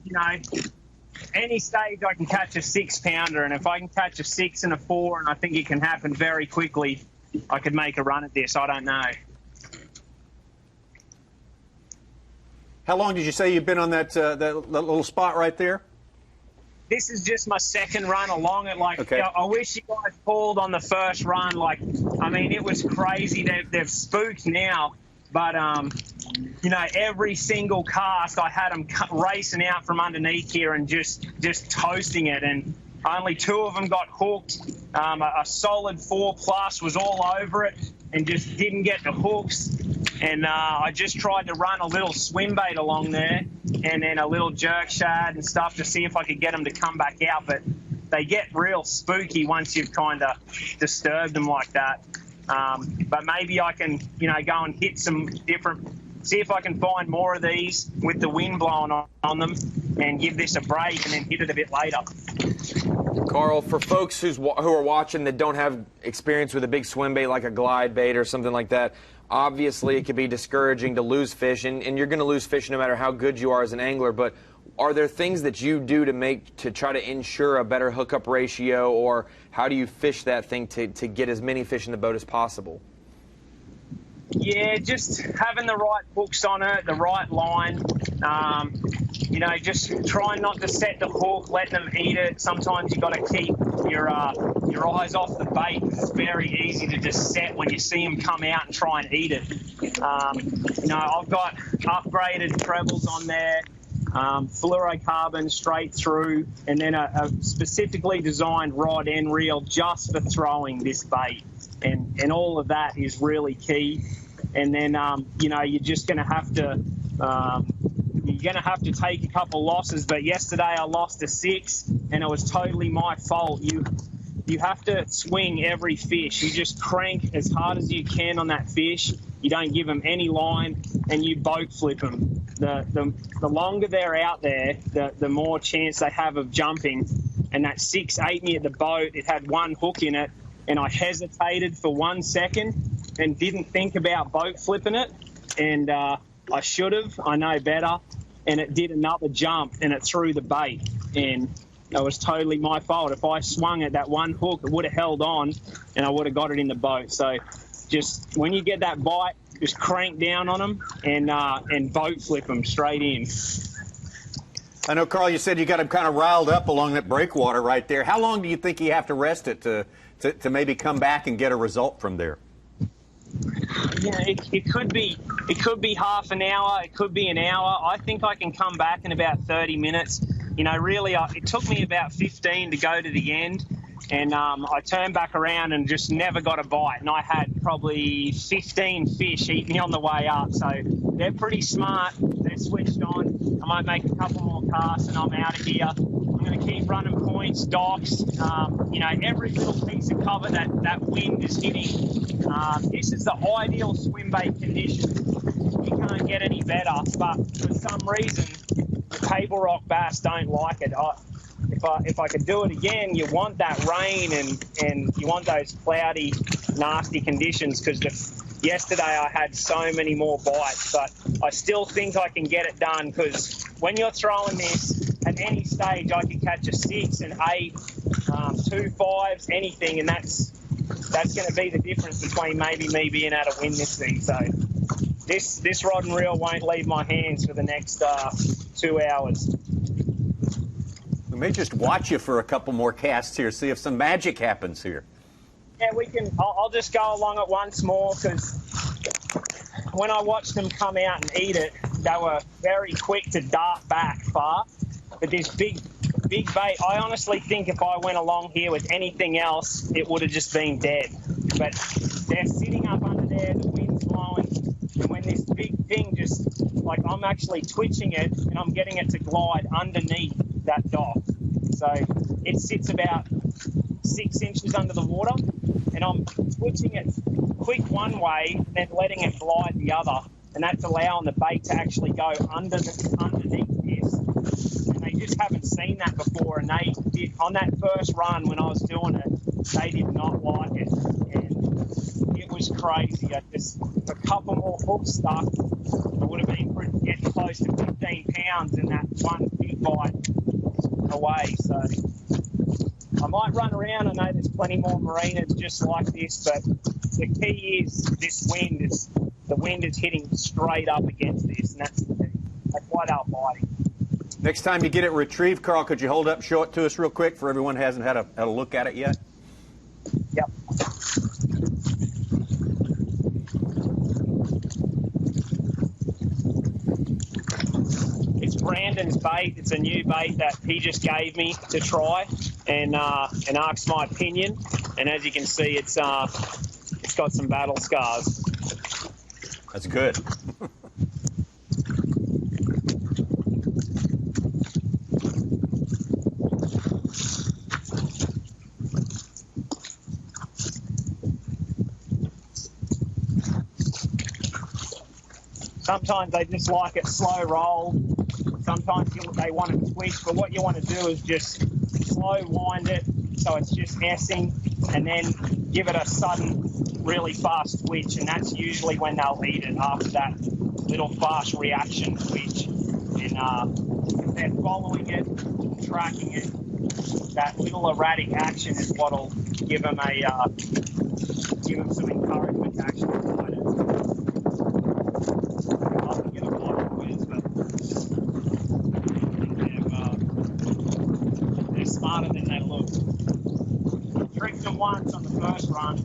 any stage I can catch a 6-pounder, and if I can catch a 6 and a 4, and I think it can happen very quickly, I could make a run at this. I don't know. How long did you say you've been on that little spot right there? This is just my second run along it. Okay. I wish you guys called on the first run. It was crazy. They've spooked now, but every single cast I had them racing out from underneath here and just toasting it, and only 2 of them got hooked. A solid 4+ was all over it and just didn't get the hooks. And I just tried to run a little swim bait along there and then a little jerk shad and stuff to see if I could get them to come back out. But they get real spooky once you've kind of disturbed them like that. But maybe I can, go and hit some different, see if I can find more of these with the wind blowing on them and give this a break and then hit it a bit later. Carl, for folks who are watching that don't have experience with a big swim bait like a glide bait or something like that, obviously it can be discouraging to lose fish, and you're going to lose fish no matter how good you are as an angler, but are there things that you do to try to ensure a better hookup ratio, or how do you fish that thing to get as many fish in the boat as possible? Yeah, just having the right hooks on it, the right line. You know, just trying not to set the hook, letting them eat it. Sometimes you got to keep your eyes off the bait. It's very easy to just set when you see them come out and try and eat it. You know, I've got upgraded trebles on there, fluorocarbon straight through, and then a specifically designed rod and reel just for throwing this bait. And all of that is really key. And then, you know, you're just going to have to take a couple losses. But yesterday I lost a 6, and it was totally my fault. You have to swing every fish. You just crank as hard as you can on that fish. You don't give them any line, and you boat flip them. The longer they're out there, the more chance they have of jumping. And that 6 ate me at the boat. It had one hook in it, and I hesitated for 1 second and didn't think about boat flipping it. And I should have. I know better. And it did another jump, and it threw the bait. And it was totally my fault. If I swung it, that one hook, it would have held on, and I would have got it in the boat. So just when you get that bite, just crank down on them and boat flip them straight in. I know, Carl, you said you got him kind of riled up along that breakwater right there. How long do you think you have to rest it to maybe come back and get a result from there? Yeah, it could be half an hour. It could be an hour. I think I can come back in about 30 minutes. You know, really, it took me about 15 to go to the end. And I turned back around and just never got a bite. And I had probably 15 fish eat me on the way up. So they're pretty smart. They're switched on. I might make a couple more casts and I'm out of here. I'm going to keep running points, docks. You know, every little piece of cover that wind is hitting. This is the ideal swim bait condition. You can't get any better. But for some reason, the table rock bass don't like it. If I could do it again, you want that rain and you want those cloudy, nasty conditions, because yesterday I had so many more bites. But I still think I can get it done, because when you're throwing this, at any stage I can catch a 6, an 8, 2 5s, anything, and that's going to be the difference between maybe me being able to win this thing. So this rod and reel won't leave my hands for the next 2 hours. We may just watch you for a couple more casts here, see if some magic happens here. Yeah, we can. I'll just go along it once more, because when I watched them come out and eat it, they were very quick to dart back far. But this big bait, I honestly think if I went along here with anything else, it would have just been dead. But they're sitting up under there, the wind's blowing, and when this big thing just, like, I'm actually twitching it and I'm getting it to glide underneath that dock. So it sits about 6 inches under the water, and I'm twitching it quick one way, then letting it glide the other, and that's allowing the bait to actually go underneath this. And they just haven't seen that before, and they did, on that first run when I was doing it, they did not like it, and it was crazy. A couple more hooks stuck, I would have been getting close to 15 pounds in that one big bite away. So I might run around. I know there's plenty more marinas just like this, but the key is this wind. The wind is hitting straight up against this, and that's the key. That's why they're biting. Next time you get it retrieved, Carl, could you hold up, show it to us real quick for everyone who hasn't had a look at it yet? Yep. It's Brandon's bait. It's a new bait that he just gave me to try and ask my opinion. And as you can see, it's got some battle scars. That's good. Sometimes they just like it slow roll. Sometimes they want to twitch, but what you want to do is just slow wind it so it's just S-ing, and then give it a sudden, really fast twitch, and that's usually when they'll eat it, after that little fast reaction twitch. And if they're following it, tracking it, that little erratic action is what'll give them some encouragement to actually fight it. once on the first run.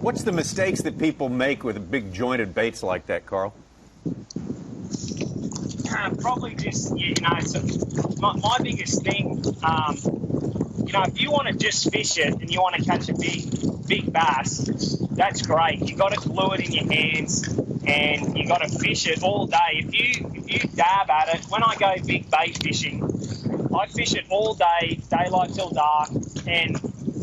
What's the mistakes that people make with big jointed baits like that, Carl? Probably just, you know, so my biggest thing, you know, if you want to just fish it and you want to catch a big bass, that's great. You got to glue it in your hands and you got to fish it all day. If you dab at it, when I go big bait fishing, I fish it all day, daylight till dark, and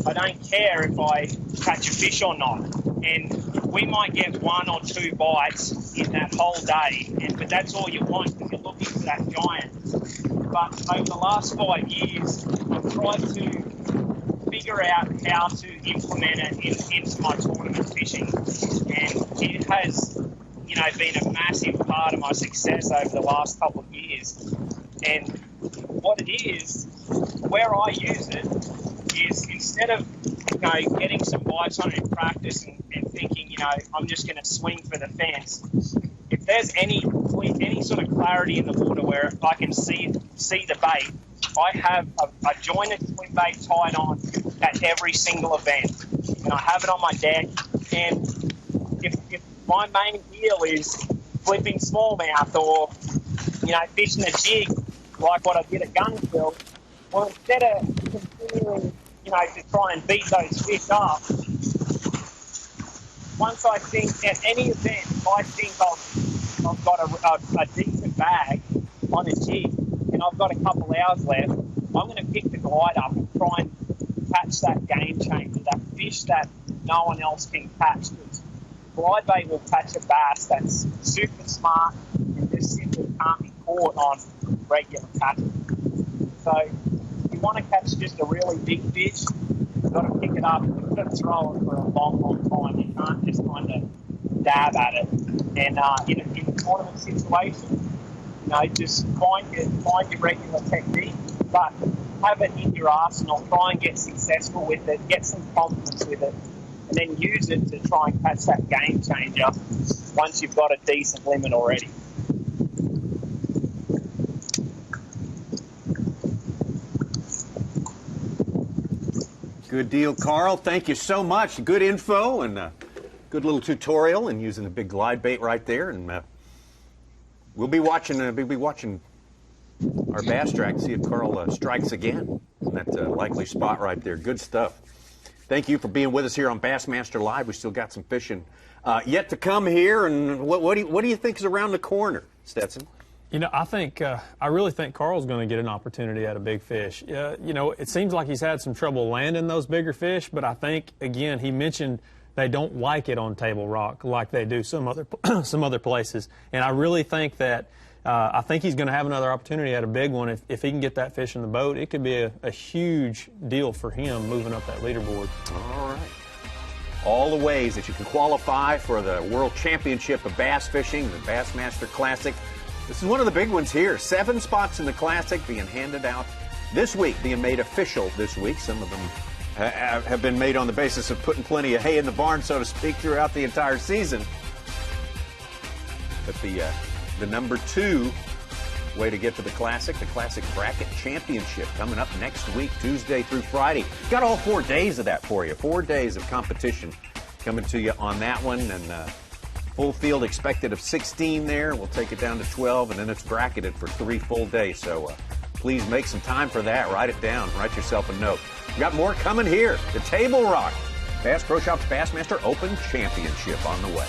I don't care if I catch a fish or not. And we might get 1 or 2 bites in that whole day, but that's all you want because you're looking for that giant. But over the last 5 years, I've tried to figure out how to implement it into my tournament fishing, and it has, you know, been a massive part of my success over the last couple of years. And what it is, where I use it, is instead of, you know, getting some bites on it in practice and thinking, you know, I'm just going to swing for the fence, if there's any sort of clarity in the water where I can see the bait, I have a jointed swim bait tied on at every single event, and I have it on my deck. And if my main deal is flipping smallmouth or, you know, fishing a jig like what I did at Gunfield, well, instead of continuing, you know, to try and beat those fish up, once I think at any event, I think I've got a decent bag on a jig and I've got a couple hours left, I'm going to pick the glide up and try and catch that game changer, that fish that no one else can catch. Because glide bait will catch a bass that's super smart and just simply can't be caught on regular casting. So if you want to catch just a really big fish, you've got to pick it up and you've got to throw it for a long, long time. You can't just kind of dab at it. And in a tournament situation, you know, just find your regular technique, but have it in your arsenal, try and get successful with it, get some confidence with it, and then use it to try and catch that game changer once you've got a decent limit already. Good deal, Carl. Thank you so much. Good info and good little tutorial and using the big glide bait right there. And we'll be watching our bass track to see if Carl strikes again in that likely spot right there. Good stuff. Thank you for being with us here on Bassmaster Live. We still got some fishing yet to come here. And what do you think is around the corner, Stetson? You know, I really think Carl's going to get an opportunity at a big fish. You know, it seems like he's had some trouble landing those bigger fish, but I think, again, he mentioned they don't like it on Table Rock like they do some other places. And I really think that I think he's going to have another opportunity at a big one. If he can get that fish in the boat, it could be a huge deal for him moving up that leaderboard. All right. All the ways that you can qualify for the World Championship of Bass Fishing, the Bassmaster Classic. This is one of the big ones here. 7 spots in the Classic being handed out this week, being made official this week. Some of them have been made on the basis of putting plenty of hay in the barn, so to speak, throughout the entire season. But the number 2 way to get to the Classic Bracket Championship, coming up next week, Tuesday through Friday. Got all 4 days of that for you. 4 days of competition coming to you on that one. And full field expected of 16 there. We'll take it down to 12, and then it's bracketed for 3 full days. So please make some time for that. Write it down. Write yourself a note. We got more coming here. The Table Rock Bass Pro Shops Bassmaster Open Championship on the way.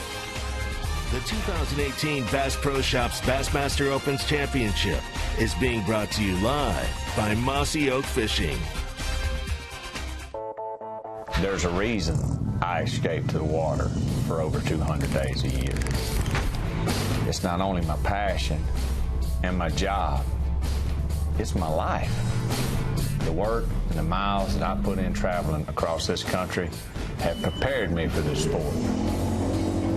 The 2018 Bass Pro Shops Bassmaster Opens Championship is being brought to you live by Mossy Oak Fishing. There's a reason I escape to the water for over 200 days a year. It's not only my passion and my job, it's my life. The work and the miles that I put in traveling across this country have prepared me for this sport.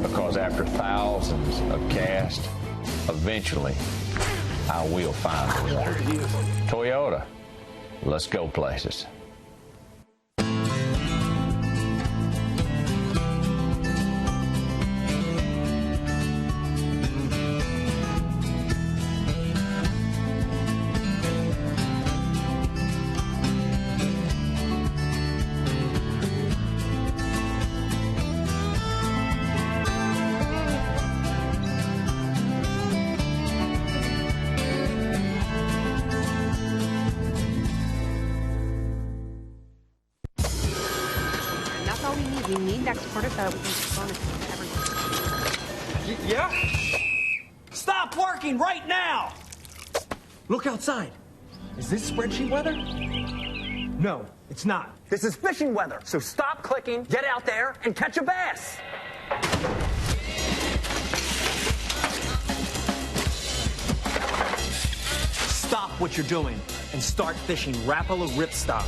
Because after thousands of casts, eventually I will find the water. Toyota, let's go places. thought it was just bonus to everyone. Yeah? Stop working right now! Look outside. Is this spreadsheet weather? No, it's not. This is fishing weather. So stop clicking, get out there, and catch a bass. Stop what you're doing and start fishing Rapala ripstop.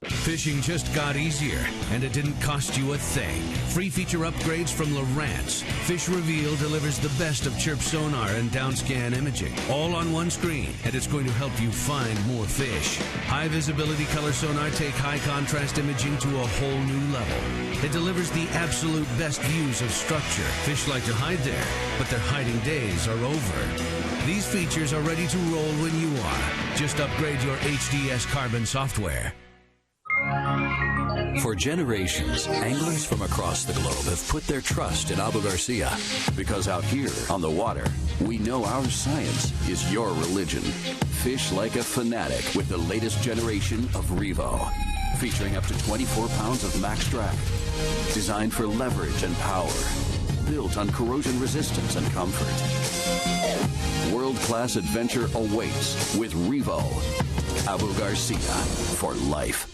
Fishing just got easier, and it didn't cost you a thing. Free feature upgrades from Lowrance. Fish Reveal delivers the best of chirp sonar and downscan imaging, all on one screen, and it's going to help you find more fish. High visibility color sonar take high contrast imaging to a whole new level. It delivers the absolute best views of structure. Fish like to hide there, but their hiding days are over. These features are ready to roll when you are. Just upgrade your HDS Carbon software. For generations, anglers from across the globe have put their trust in Abu Garcia, because out here on the water, we know our science is your religion. Fish like a fanatic with the latest generation of Revo, featuring up to 24 pounds of max drag, designed for leverage and power, built on corrosion resistance and comfort. World-class adventure awaits with Revo. Abu Garcia for life.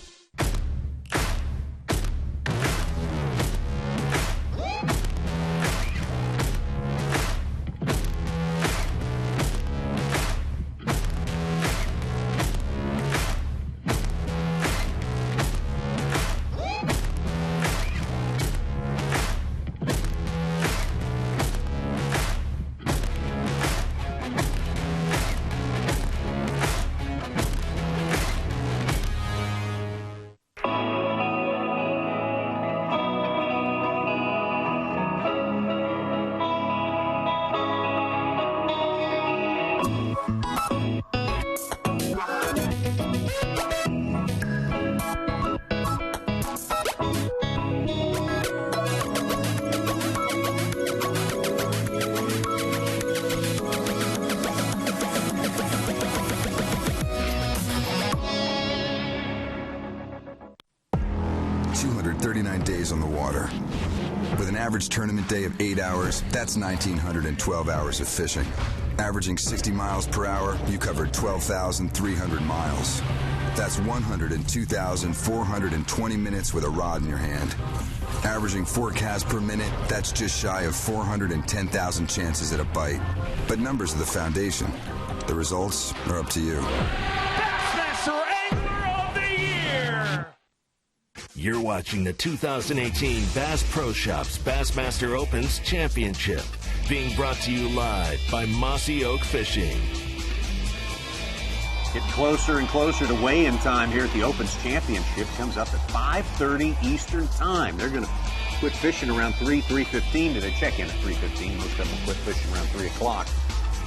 On the water. With an average tournament day of 8 hours, that's 1,912 hours of fishing. Averaging 60 miles per hour, you covered 12,300 miles. That's 102,420 minutes with a rod in your hand. Averaging 4 casts per minute, that's just shy of 410,000 chances at a bite. But numbers are the foundation. The results are up to you. Bassmaster Angler of the Year! You're watching the 2018 Bass Pro Shops Bassmaster Opens Championship, being brought to you live by Mossy Oak Fishing. Getting closer and closer to weigh-in time here at the Opens Championship. Comes up at 5:30 Eastern Time. They're going to quit fishing around 3:15 today. Check in at 3:15. Most of them will quit fishing around 3 o'clock.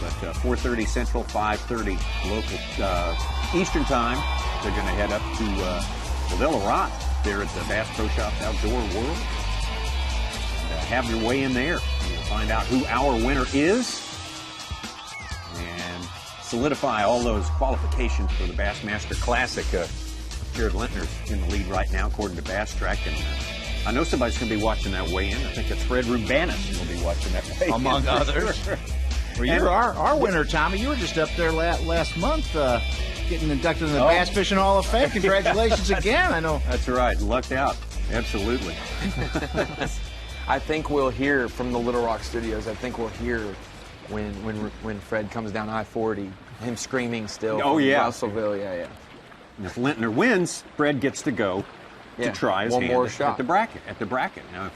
But 4:30 Central, 5:30 local Eastern Time. They're going to head up to Villa Rock there at the Bass Pro Shops Outdoor World. Have your way in there. You'll find out who our winner is and solidify all those qualifications for the Bassmaster Classic. Jared Lintner's in the lead right now, according to Bass Track. And I know somebody's going to be watching that weigh-in. I think it's Fred Rubanis who will be watching that weigh-in. Among others. Sure. Well, you're our winner, Tommy. You were just up there last month getting inducted in the Bass Fishing Hall of Fame. Congratulations again. I know. That's right. Lucked out. Absolutely. I think we'll hear from the Little Rock Studios. I think we'll hear when Fred comes down I-40, him screaming still. Oh, yeah. Russellville, yeah. And if Lintner wins, Fred gets to go to try his hand more shot at the bracket. Now,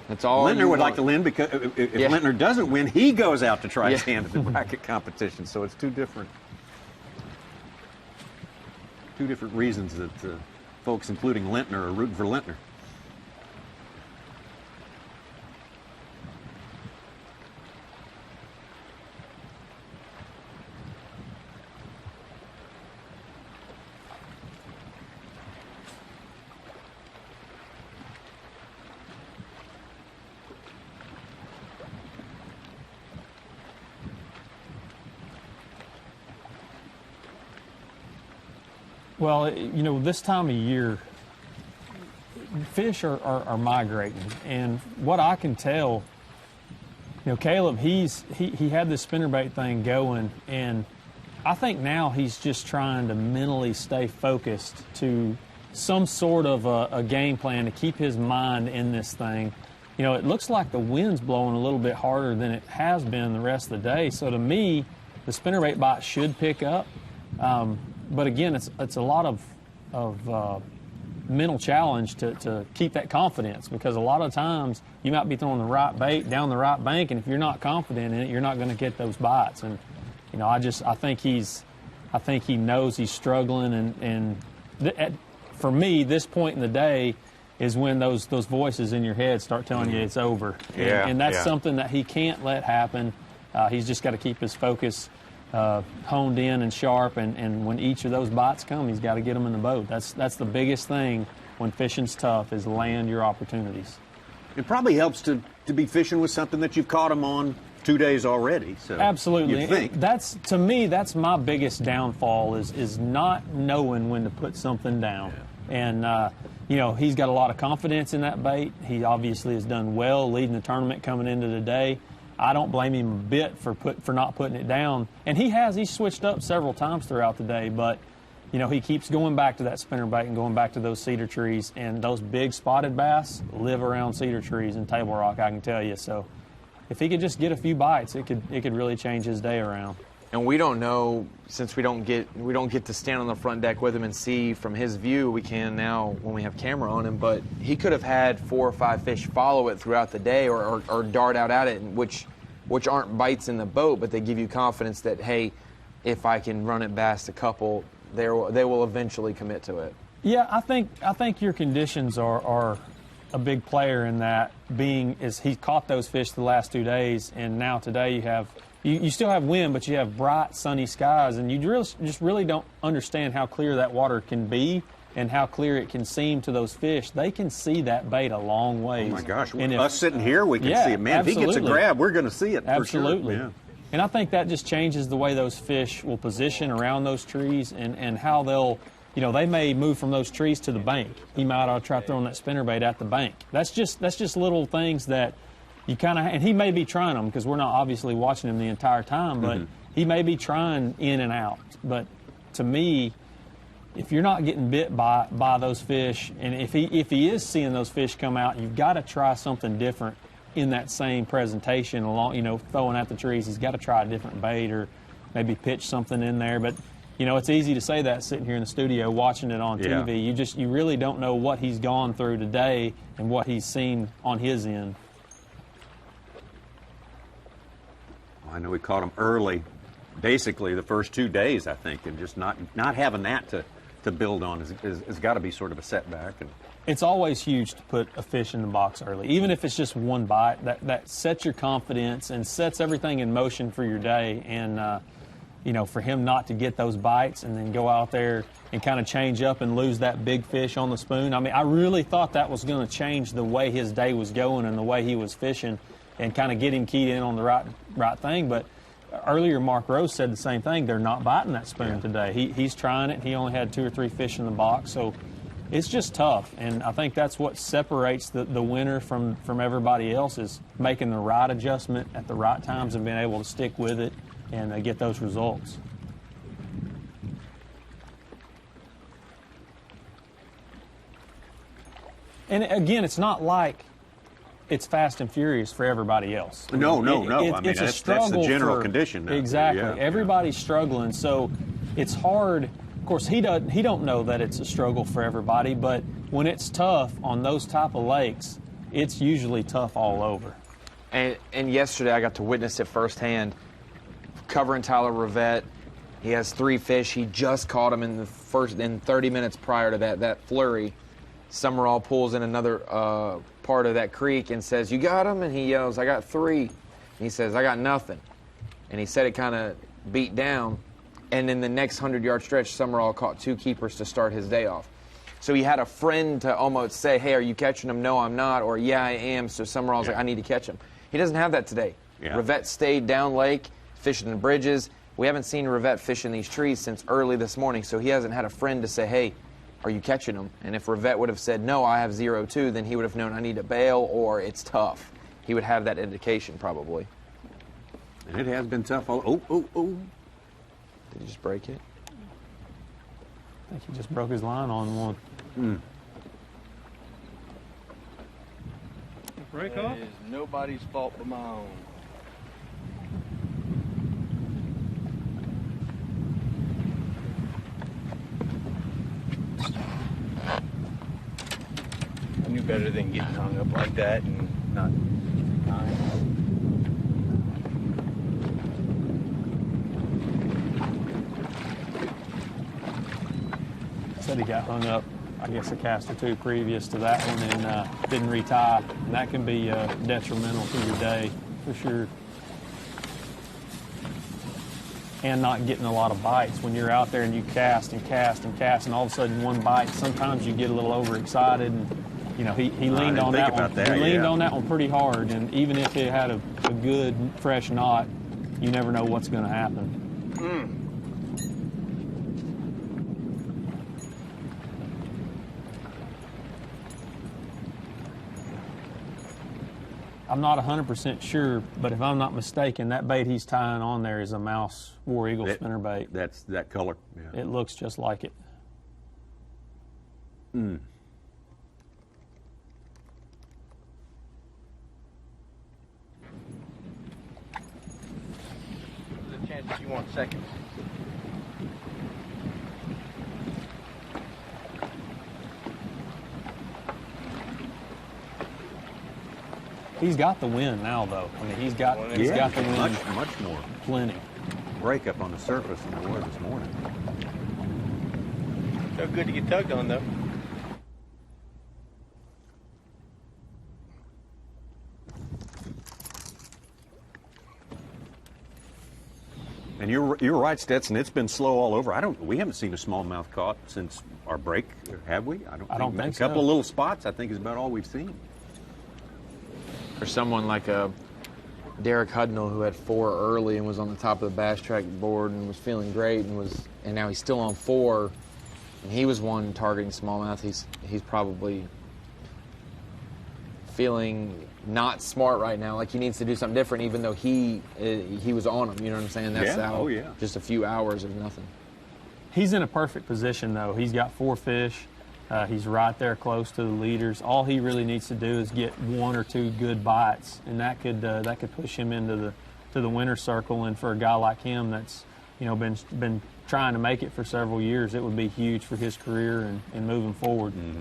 that's all. Lintner would like to win because if Lintner doesn't win, he goes out to try his hand at the bracket competition. So it's two different reasons that folks, including Lintner, are rooting for Lintner. Well, you know, this time of year, fish are migrating, and what I can tell, Caleb, he had this spinnerbait thing going, and I think now he's just trying to mentally stay focused to some sort of a game plan to keep his mind in this thing. It looks like the wind's blowing a little bit harder than it has been the rest of the day. So to me, the spinnerbait bite should pick up. But again, it's a lot of mental challenge to keep that confidence, because a lot of times you might be throwing the right bait down the right bank, and if you're not confident in it, you're not going to get those bites. And I think he knows he's struggling, and for me, this point in the day is when those voices in your head start telling you it's over. And that's something that he can't let happen. He's just got to keep his focus honed in and sharp, and when each of those bites come, he's got to get them in the boat. That's the biggest thing when fishing's tough, is land your opportunities. It probably helps to be fishing with something that you've caught them on 2 days already. So absolutely. You think. That's, to me, that's my biggest downfall is not knowing when to put something down. And he's got a lot of confidence in that bait. He obviously has done well leading the tournament coming into today. I don't blame him a bit for not putting it down. And he's switched up several times throughout the day, but he keeps going back to that spinnerbait and going back to those cedar trees, and those big spotted bass live around cedar trees in Table Rock, I can tell you. So if he could just get a few bites, it could really change his day around. And we don't know, since we don't get to stand on the front deck with him and see from his view. We can now when we have camera on him, but he could have had 4 or 5 fish follow it throughout the day, or dart out at it, which aren't bites in the boat, but they give you confidence that, hey, if I can run it past a couple, they will eventually commit to it. Yeah, I think your conditions are a big player in that. He caught those fish the last 2 days, and now today you still have wind, but you have bright, sunny skies, and you just really don't understand how clear that water can be and how clear it can seem to those fish. They can see that bait a long ways. Oh, my gosh. Us sitting here, we can see it. Man, absolutely. If he gets a grab, we're going to see it absolutely. For sure. Yeah. And I think that just changes the way those fish will position around those trees, and how they'll, they may move from those trees to the bank. He might ought to try throwing that spinnerbait at the bank. That's just little things that you kind of, and he may be trying them, because we're not obviously watching him the entire time, but he may be trying in and out. But to me, if you're not getting bit by those fish, and if he is seeing those fish come out, you've got to try something different in that same presentation, along, throwing at the trees. He's got to try a different bait, or maybe pitch something in there. But it's easy to say that sitting here in the studio watching it on TV. You really don't know what he's gone through today and what he's seen on his end. I know we caught him early, basically the first 2 days, I think, and just not having that to build on has got to be sort of a setback. And it's always huge to put a fish in the box early, even if it's just one bite. That sets your confidence and sets everything in motion for your day. And for him not to get those bites and then go out there and kind of change up and lose that big fish on the spoon. I mean, I really thought that was going to change the way his day was going and the way he was fishing, and kind of get him keyed in on the right thing. But earlier, Mark Rose said the same thing. They're not biting that spoon today. He's trying it. He only had 2 or 3 fish in the box. So it's just tough. And I think that's what separates the winner from everybody else, is making the right adjustment at the right times and being able to stick with it and get those results. And again, it's not like it's fast and furious for everybody else. No. I mean, it's a that's struggle. the general condition now. Exactly. Yeah. Everybody's struggling, so it's hard. Of course, he don't know that it's a struggle for everybody, but when it's tough on those type of lakes, it's usually tough all over. And yesterday I got to witness it firsthand. Covering Tyler Rivette, he has 3 fish. He just caught them in 30 minutes prior to that flurry. Summerall pulls in another part of that creek and says, "You got him?" And he yells, "I got 3." And he says, "I got nothing." And he said it kind of beat down. And in the next 100-yard stretch, Summerall caught 2 keepers to start his day off. So he had a friend to almost say, "Hey, are you catching them?" "No, I'm not." Or, "Yeah, I am." So Summerall's like, "I need to catch him." He doesn't have that today. Yeah. Rivette stayed down lake, fishing the bridges. We haven't seen Rivette fish in these trees since early this morning, so he hasn't had a friend to say, "Hey, are you catching them? And if Rivette would have said, no, I have 0-2, then he would have known I need to bail or it's tough. He would have that indication probably. And it has been tough. Oh. Did he just break it? I think he just broke his line on one. Break off? It is nobody's fault but my own. I knew better than getting hung up like that and not. Said he got hung up, I guess, a cast or two previous to that one and didn't retie. And that can be detrimental to your day for sure. And not getting a lot of bites. When you're out there and you cast and cast and cast and all of a sudden one bite, sometimes you get a little overexcited. And, you know, he leaned on that one. He leaned on that one pretty hard. And even if it had a good, fresh knot, you never know what's going to happen. I'm not 100% sure, but if I'm not mistaken, that bait he's tying on there is a Mouse War Eagle spinnerbait. That's that color. Yeah. It looks just like it. There's a chance that you want seconds. He's got the wind now, though. I mean, he's got the wind. Much more. Plenty. Break up on the surface than there was this morning. So good to get tugged on, though. And you're right, Stetson. It's been slow all over. We haven't seen a smallmouth caught since our break, have we? I don't think so. A couple of little spots, I think, is about all we've seen. For someone like Derek Hudnall, who had 4 early and was on the top of the Bass Track board and was feeling great, and now he's still on 4, and he was one targeting smallmouth. He's probably feeling not smart right now, like he needs to do something different, even though he was on him. You know what I'm saying? That's how just a few hours of nothing. He's in a perfect position, though. He's got 4 fish. He's right there close to the leaders. All he really needs to do is get 1 or 2 good bites, and that could push him into the winner's circle. And for a guy like him that's been trying to make it for several years, it would be huge for his career and moving forward. Mm-hmm.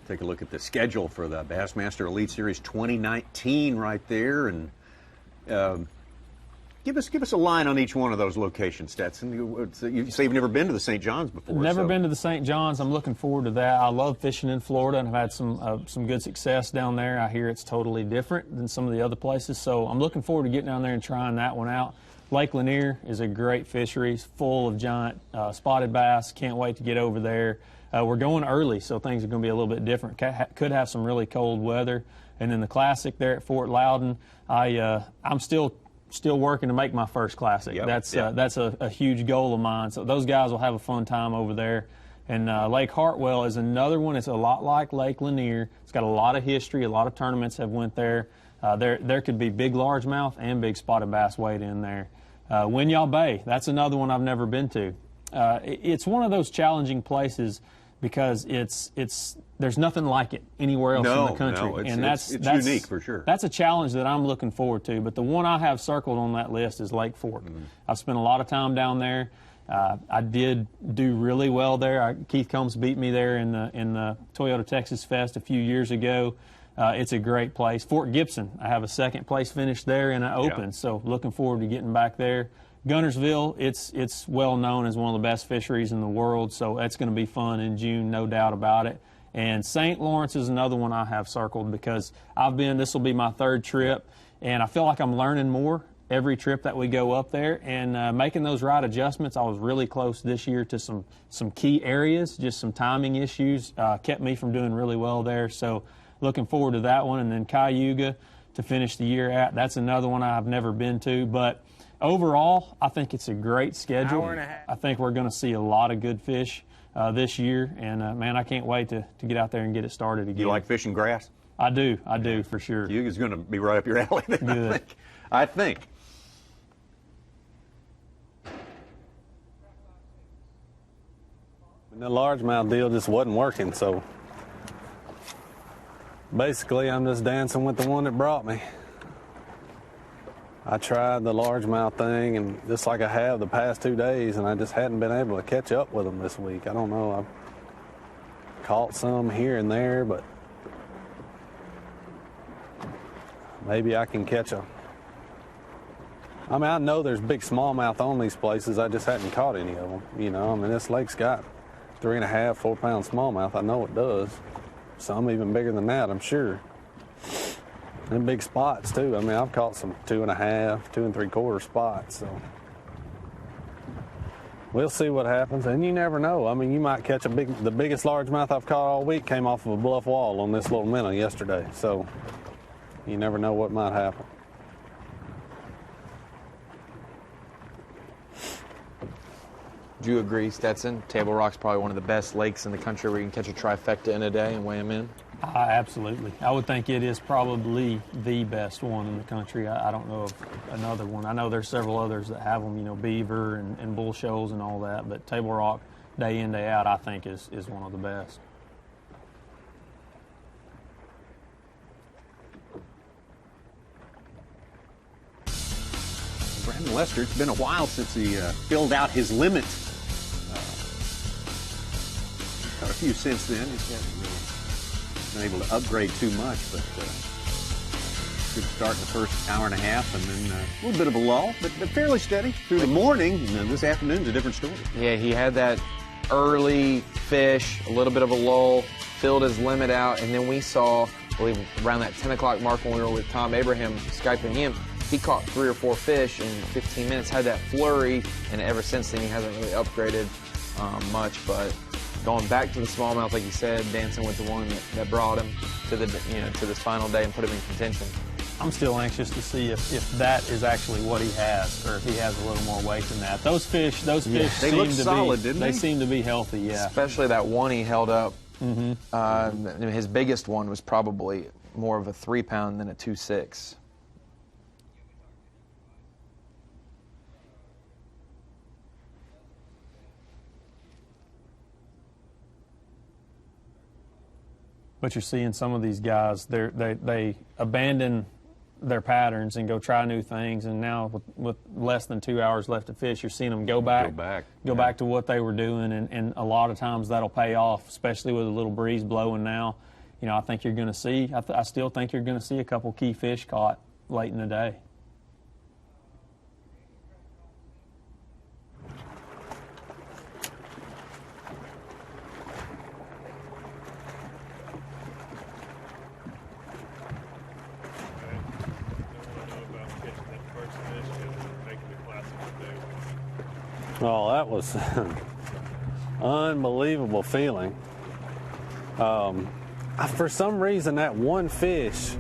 Take a look at the schedule for the Bassmaster Elite Series 2019 right there, and give us a line on each one of those locations, Stetson. You say you've never been to the St. John's before. Never been to the St. John's. I'm looking forward to that. I love fishing in Florida, and I've had some good success down there. I hear it's totally different than some of the other places, so I'm looking forward to getting down there and trying that one out. Lake Lanier is a great fishery, full of giant spotted bass. Can't wait to get over there. We're going early, so things are going to be a little bit different. Could have some really cold weather. And then the Classic there at Fort Loudon, I'm still working to make my first Classic. Yep. That's a huge goal of mine. So those guys will have a fun time over there. And Lake Hartwell is another one. It's a lot like Lake Lanier. It's got a lot of history. A lot of tournaments have went there. There could be big largemouth and big spotted bass weight in there. Winyah Bay, that's another one I've never been to. It's one of those challenging places because there's nothing like it anywhere else in the country. No, and that's unique for sure. That's a challenge that I'm looking forward to. But the one I have circled on that list is Lake Fork. I've spent a lot of time down there. I did do really well there. Keith Combs beat me there in the Toyota Texas Fest a few years ago. It's a great place. Fort Gibson, I have a second place finish there in an open, so looking forward to getting back there. Guntersville, it's well known as one of the best fisheries in the world, so that's going to be fun in June, no doubt about it. And St. Lawrence is another one I have circled because this will be my 3rd trip, and I feel like I'm learning more every trip that we go up there and making those right adjustments. I was really close this year to some key areas, just some timing issues kept me from doing really well there. So looking forward to that one. And then Cayuga to finish the year at. That's another one I've never been to. But overall, I think it's a great schedule. I think we're going to see a lot of good fish this year. And, man, I can't wait to get out there and get it started again. You like fishing grass? I do, for sure. Cayuga's going to be right up your alley then, Good. I think. The largemouth deal just wasn't working, so basically I'm just dancing with the one that brought me. I tried the largemouth thing, and just like I have the past 2 days, and I just hadn't been able to catch up with them this week. I don't know. I've caught some here and there, but maybe I can catch a. I mean, I know there's big smallmouth on these places. I just hadn't caught any of them. You know, I mean, this lake's got 3.5, 4 pound smallmouth. I know it does. Some even bigger than that, I'm sure. And big spots too. I mean, I've caught some 2.5, 2 3/4 spots. So we'll see what happens. And you never know. I mean, you might catch the biggest largemouth I've caught all week came off of a bluff wall on this little minnow yesterday. So you never know what might happen. Do you agree, Stetson? Table Rock's probably one of the best lakes in the country where you can catch a trifecta in a day and weigh them in? Absolutely. I would think it is probably the best one in the country. I don't know of another one. I know there's several others that have them, you know, Beaver and Bull Shoals and all that, but Table Rock, day in, day out, I think is one of the best. Brandon Lester, it's been a while since he filled out his limit. Got a few since then. He's hasn't really been able to upgrade too much, but good start in the first hour and a half, and then a little bit of a lull, but fairly steady through the morning. And this afternoon's a different story. Yeah, he had that early fish, a little bit of a lull, filled his limit out, and then we saw, I believe, around that 10 o'clock mark when we were with Tom Abraham, Skyping him, he caught 3 or 4 fish in 15 minutes, had that flurry, and ever since then he hasn't really upgraded much. But going back to the smallmouth, like you said, dancing with the one that brought him to the to this final day and put him in contention. I'm still anxious to see if that is actually what he has, or if he has a little more weight than that. Those fish they seem look to solid, be, didn't they seem to be healthy, yeah. Especially that one he held up. His biggest one was probably more of a 3 pound than a 2.6. But you're seeing some of these guys, they abandon their patterns and go try new things, and now with less than 2 hours left to fish, you're seeing them go back to what they were doing, and a lot of times that'll pay off, especially with a little breeze blowing now. You know, I think you're going to see, I still think you're going to see a couple key fish caught late in the day. Oh, that was an unbelievable feeling. For some reason, that one fish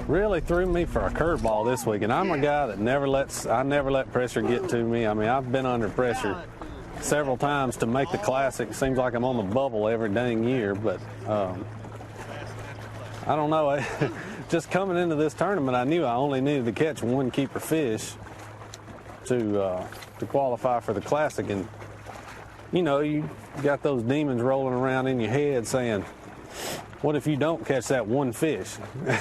really threw me for a curveball this week, and I'm a guy that never let pressure get to me. I mean, I've been under pressure several times to make the Classic. Seems like I'm on the bubble every dang year, but I don't know. Just coming into this tournament, I knew I only needed to catch one keeper fish to qualify for the Classic, and you know, you got those demons rolling around in your head saying, what if you don't catch that one fish?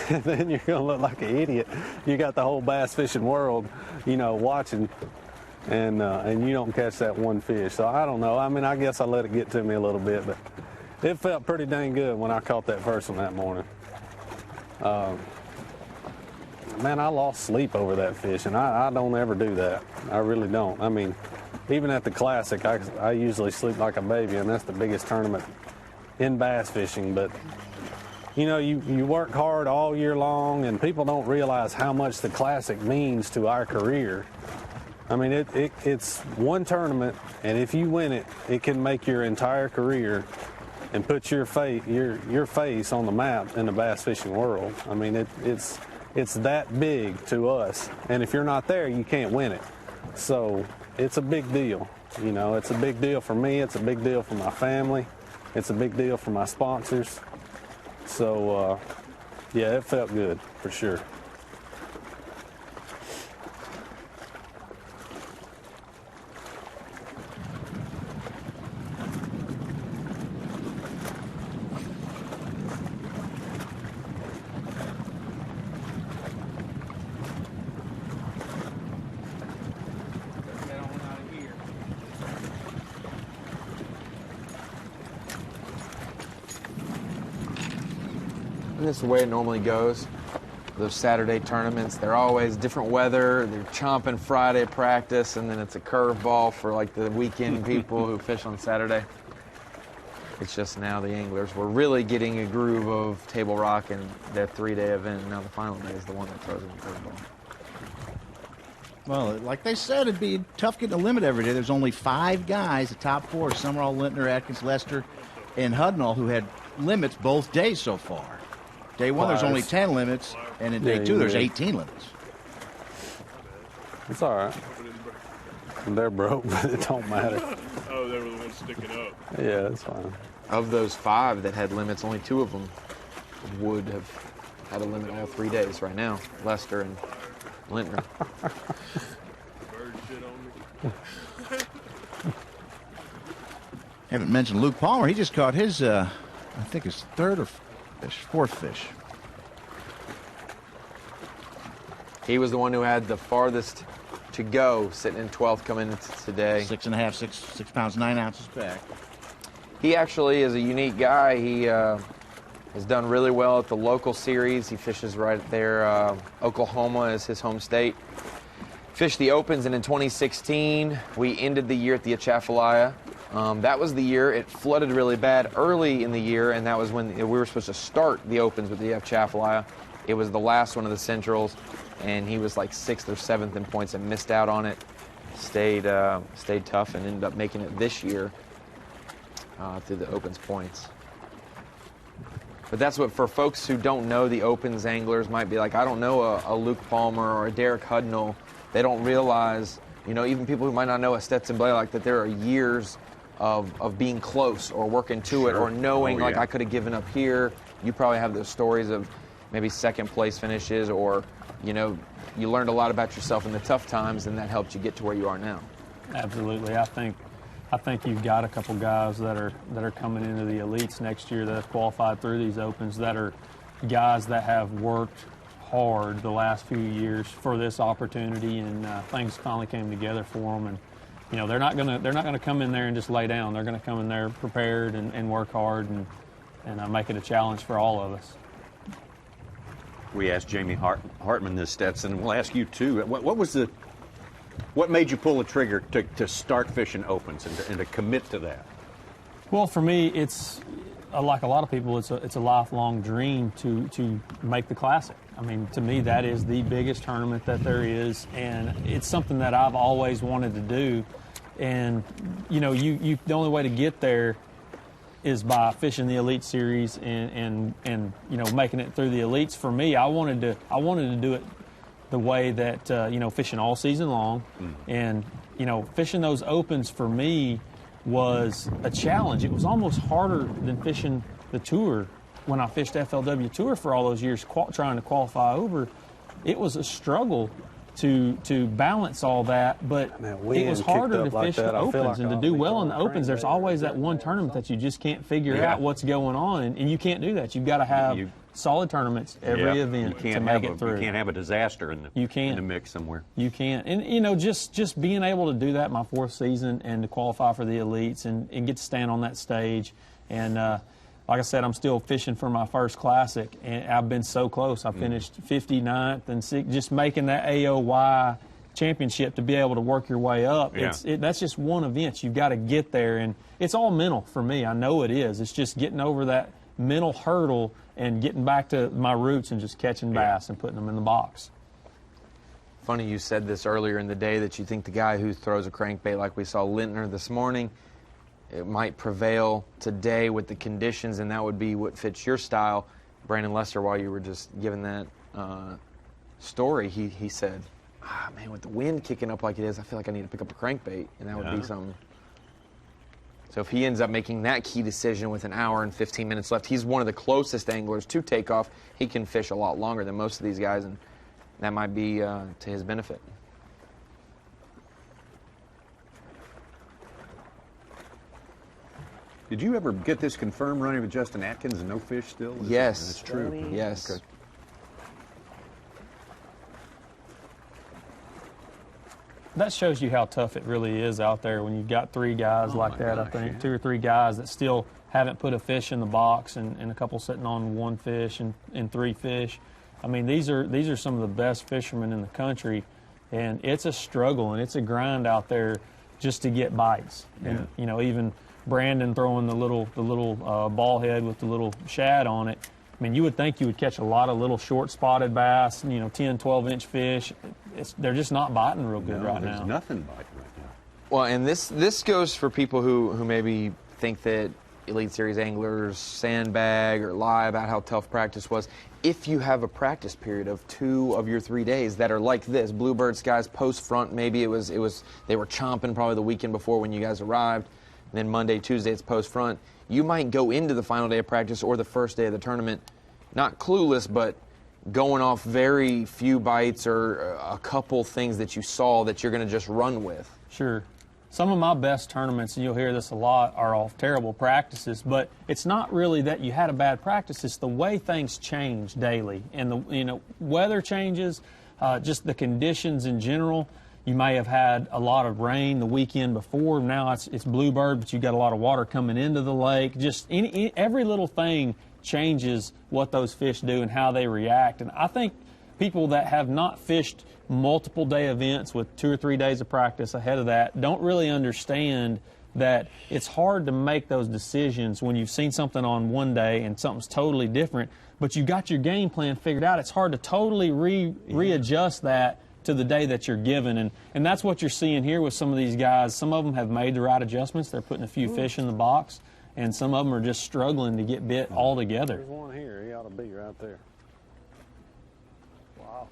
Then you're going to look like an idiot. You got the whole bass fishing world, you know, watching, and you don't catch that one fish. So I don't know. I mean, I guess I let it get to me a little bit, but it felt pretty dang good when I caught that first one that morning. man, I lost sleep over that fish, and I don't ever do that. I really don't. I mean, even at the Classic, I usually sleep like a baby, and that's the biggest tournament in bass fishing. But, you know, you work hard all year long, and people don't realize how much the Classic means to our career. I mean, it's one tournament, and if you win it, it can make your entire career and put your face on the map in the bass fishing world. I mean, it's that big to us, and if you're not there, you can't win it. So it's a big deal. You know, it's a big deal for me. It's a big deal for my family. It's a big deal for my sponsors. So, yeah, it felt good for sure. And this is the way it normally goes. Those Saturday tournaments, they're always different weather. They're chomping Friday practice, and then it's a curveball for like the weekend people who fish on Saturday. It's just now the anglers were really getting a groove of Table Rock and their 3-day event. Now the final day is the one that throws in the curveball. Well, like they said, it'd be tough getting a limit every day. There's only 5 guys, the top 4, Summerall, Lintner, Atkins, Lester, and Hudnall, who had limits both days so far. Day 1, there's only 10 limits, and in day 2, there's 18 limits. It's all right. They're broke, but it don't matter. Oh, they were the ones sticking up. Yeah, it's fine. Of those 5 that had limits, only 2 of them would have had a limit all 3 days right now. Lester and Lintner. Bird shit on me. Haven't mentioned Luke Palmer. He just caught his, I think his 3rd or 4th fish. He was the one who had the farthest to go, sitting in 12th coming into today. 6.5, 6 pounds, 9 ounces back. He actually is a unique guy. He has done really well at the local series. He fishes right there. Oklahoma is his home state. Fished the Opens, and in 2016, we ended the year at the Atchafalaya. That was the year it flooded really bad early in the year, and that was when we were supposed to start the Opens with the Atchafalaya. It was the last one of the Centrals, and he was like 6th or 7th in points and missed out on it. Stayed tough and ended up making it this year through the Opens points. But that's what, for folks who don't know the Opens anglers, might be like, I don't know a Luke Palmer or a Derek Hudnall. They don't realize, you know, even people who might not know a Stetson Blaylock, that there are years of being close or working to it or knowing, like, I could have given up here. You probably have those stories of maybe 2nd place finishes, or, you know, you learned a lot about yourself in the tough times, and that helped you get to where you are now. Absolutely. I think you've got a couple guys that are coming into the elites next year that have qualified through these Opens, that are guys that have worked hard the last few years for this opportunity, and things finally came together for them. And you know, they're not gonna come in there and just lay down. They're gonna come in there prepared and work hard and make it a challenge for all of us. We asked Jamie Hartman this, Stetson, and we'll ask you too. What made you pull the trigger to start fishing Opens and to commit to that? Well, for me, it's like a lot of people. It's a lifelong dream to make the Classic. I mean, to me, that is the biggest tournament that there is, and it's something that I've always wanted to do. And you know, the only way to get there is by fishing the Elite Series and you know, making it through the elites. For me, I wanted to do it the way that you know, fishing all season long, and you know, fishing those Opens for me was a challenge. It was almost harder than fishing the Tour. When I fished FLW Tour for all those years, trying to qualify over, it was a struggle to balance all that, but it was harder to fish the Opens and to do well in the Opens. There's always that one tournament that you just can't figure out what's going on, and you can't do that. You've got to have solid tournaments every event to make it through. You can't have a disaster in the mix somewhere. You can't. And, you know, just being able to do that my 4th season and to qualify for the elites and get to stand on that stage and like I said, I'm still fishing for my first classic, and I've been so close. I finished 59th and just making that AOY championship to be able to work your way up. Yeah. That's just one event. You've got to get there, and it's all mental for me. I know it is. It's just getting over that mental hurdle and getting back to my roots and just catching bass and putting them in the box. Funny you said this earlier in the day that you think the guy who throws a crankbait like we saw Lintner this morning, it might prevail today with the conditions, and that would be what fits your style. Brandon Lester, while you were just giving that story, he said, man, with the wind kicking up like it is, I feel like I need to pick up a crankbait, and that would be something. So if he ends up making that key decision with an hour and 15 minutes left, he's one of the closest anglers to takeoff. He can fish a lot longer than most of these guys, and that might be to his benefit. Did you ever get this confirmed running with Justin Atkins and no fish still? Yes. That's true. Yes. Okay. That shows you how tough it really is out there when you've got three guys like that. I think 2 or 3 guys that still haven't put a fish in the box, and a couple sitting on 1 fish and 3 fish. I mean, these are some of the best fishermen in the country, and it's a struggle and it's a grind out there just to get bites. Yeah. And you know, even Brandon throwing the little ball head with the little shad on it. I mean, you would think you would catch a lot of little short spotted bass, 10, 12-inch fish. They're just not biting real good right now. There's nothing biting right now. Well, and this goes for people who maybe think that Elite Series anglers sandbag or lie about how tough practice was. If you have a practice period of 2 of your 3 days that are like this, Bluebird Skies post front, maybe it was they were chomping probably the weekend before when you guys arrived. And then Monday, Tuesday, it's post front. You might go into the final day of practice or the first day of the tournament not clueless, but going off very few bites or a couple things that you saw that you're going to just run with. Sure. Some of my best tournaments, and you'll hear this a lot, are off terrible practices, but it's not really that you had a bad practice. It's the way things change daily. And the weather changes, just the conditions in general. You may have had a lot of rain the weekend before. Now it's bluebird, but you've got a lot of water coming into the lake. Just every little thing changes what those fish do and how they react. And I think people that have not fished multiple day events with 2 or 3 days of practice ahead of that don't really understand that it's hard to make those decisions when you've seen something on one day and something's totally different, but you got your game plan figured out. It's hard to totally readjust that to the day that you're given, and that's what you're seeing here with some of these guys. Some of them have made the right adjustments. They're putting a few fish in the box, and some of them are just struggling to get bit altogether. There's one here. He ought to be right there. Wow.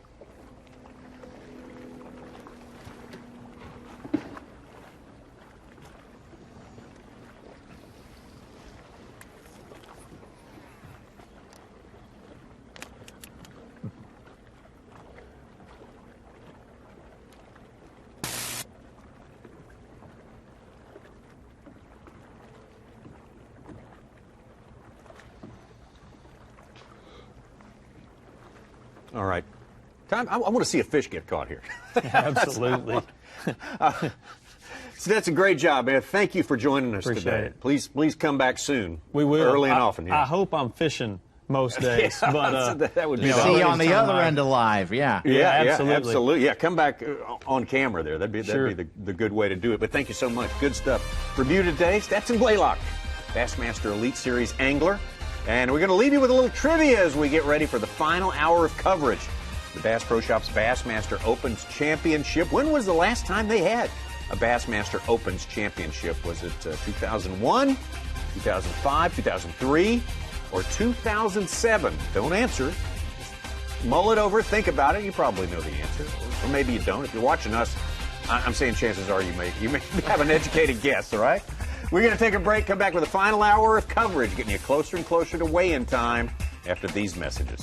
All right. Tom, I want to see a fish get caught here. Absolutely. So that's a great job, man. Thank you for joining us Appreciate today. it. Please come back soon. We will. Early and often. Yeah. I hope I'm fishing most days. Yeah, but that would be see you on the other end of live. Yeah, absolutely. Yeah, come back on camera there. That'd be the good way to do it. But thank you so much. Good stuff. Review today, Stetson Blaylock, Bassmaster Elite Series angler. And we're going to leave you with a little trivia as we get ready for the final hour of coverage. The Bass Pro Shops Bassmaster Opens Championship. When was the last time they had a Bassmaster Opens Championship? Was it 2001, 2005, 2003, or 2007? Don't answer. Mull it over. Think about it. You probably know the answer. Or maybe you don't. If you're watching us, I'm saying chances are you may have an educated guess, all right? We're going to take a break, come back with a final hour of coverage, getting you closer and closer to weigh-in time after these messages.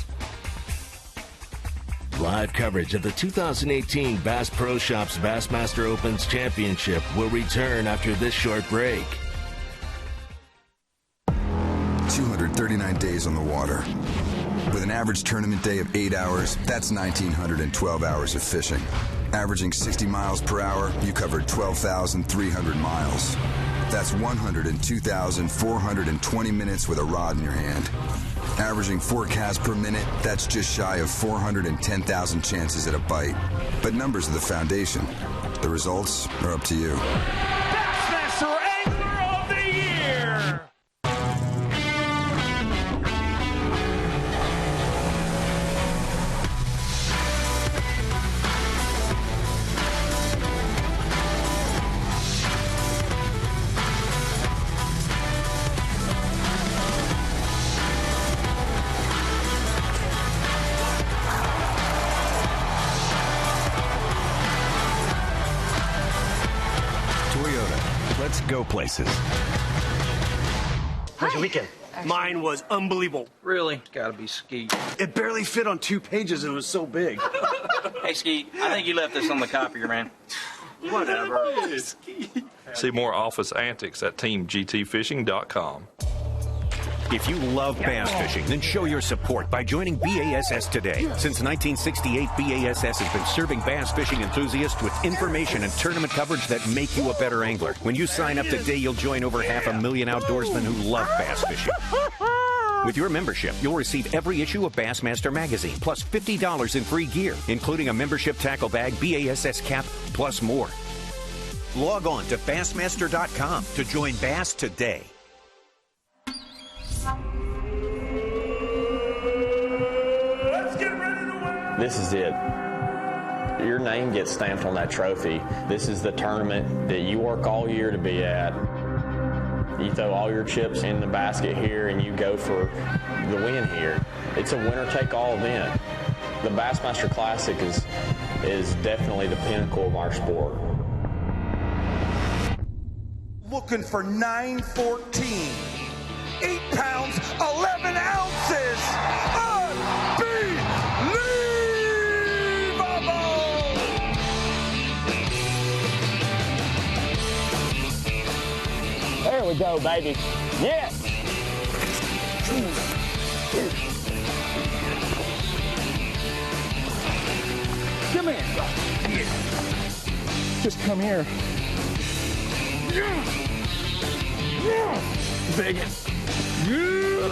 Live coverage of the 2018 Bass Pro Shops Bassmaster Opens Championship will return after this short break. 239 days on the water. With an average tournament day of 8 hours, that's 1,912 hours of fishing. Averaging 60 miles per hour, you covered 12,300 miles. That's 102,420 minutes with a rod in your hand. Averaging 4 casts per minute, that's just shy of 410,000 chances at a bite. But numbers are the foundation. The results are up to you. Bassmaster Angler of the Year! Let's go places. How's your weekend? Mine was unbelievable. Really? It's gotta be Skeet. It barely fit on 2 pages and it was so big. Hey, Skeet, I think you left this on the copier, man. Whatever. See more office antics at teamgtfishing.com. If you love bass fishing, then show your support by joining B.A.S.S today. Since 1968, B.A.S.S has been serving bass fishing enthusiasts with information and tournament coverage that make you a better angler. When you sign up today, you'll join over 500,000 outdoorsmen who love bass fishing. With your membership, you'll receive every issue of Bassmaster magazine, plus $50 in free gear, including a membership tackle bag, B.A.S.S cap, plus more. Log on to Bassmaster.com to join Bass today. This is it. Your name gets stamped on that trophy. This is the tournament that you work all year to be at. You throw all your chips in the basket here and you go for the win here. It's a winner-take-all event. The Bassmaster Classic is definitely the pinnacle of our sport. Looking for 914. 8 pounds, 11 ounces. There we go, baby. Yes! Come here. Yeah. Just come here. Yeah. Yeah. Bigot. Yeah.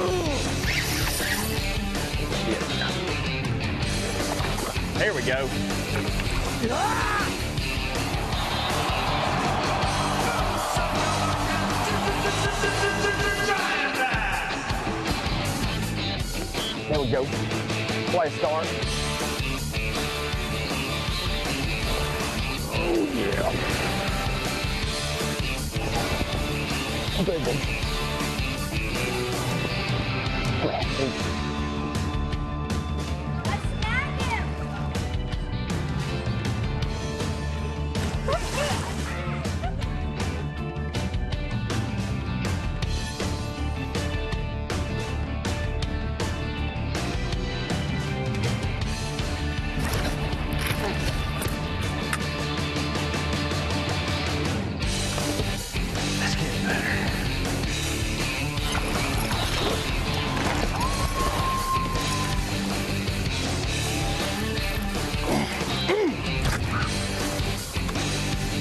There we go. Ah! There we go. Play start. Oh, yeah. Big one.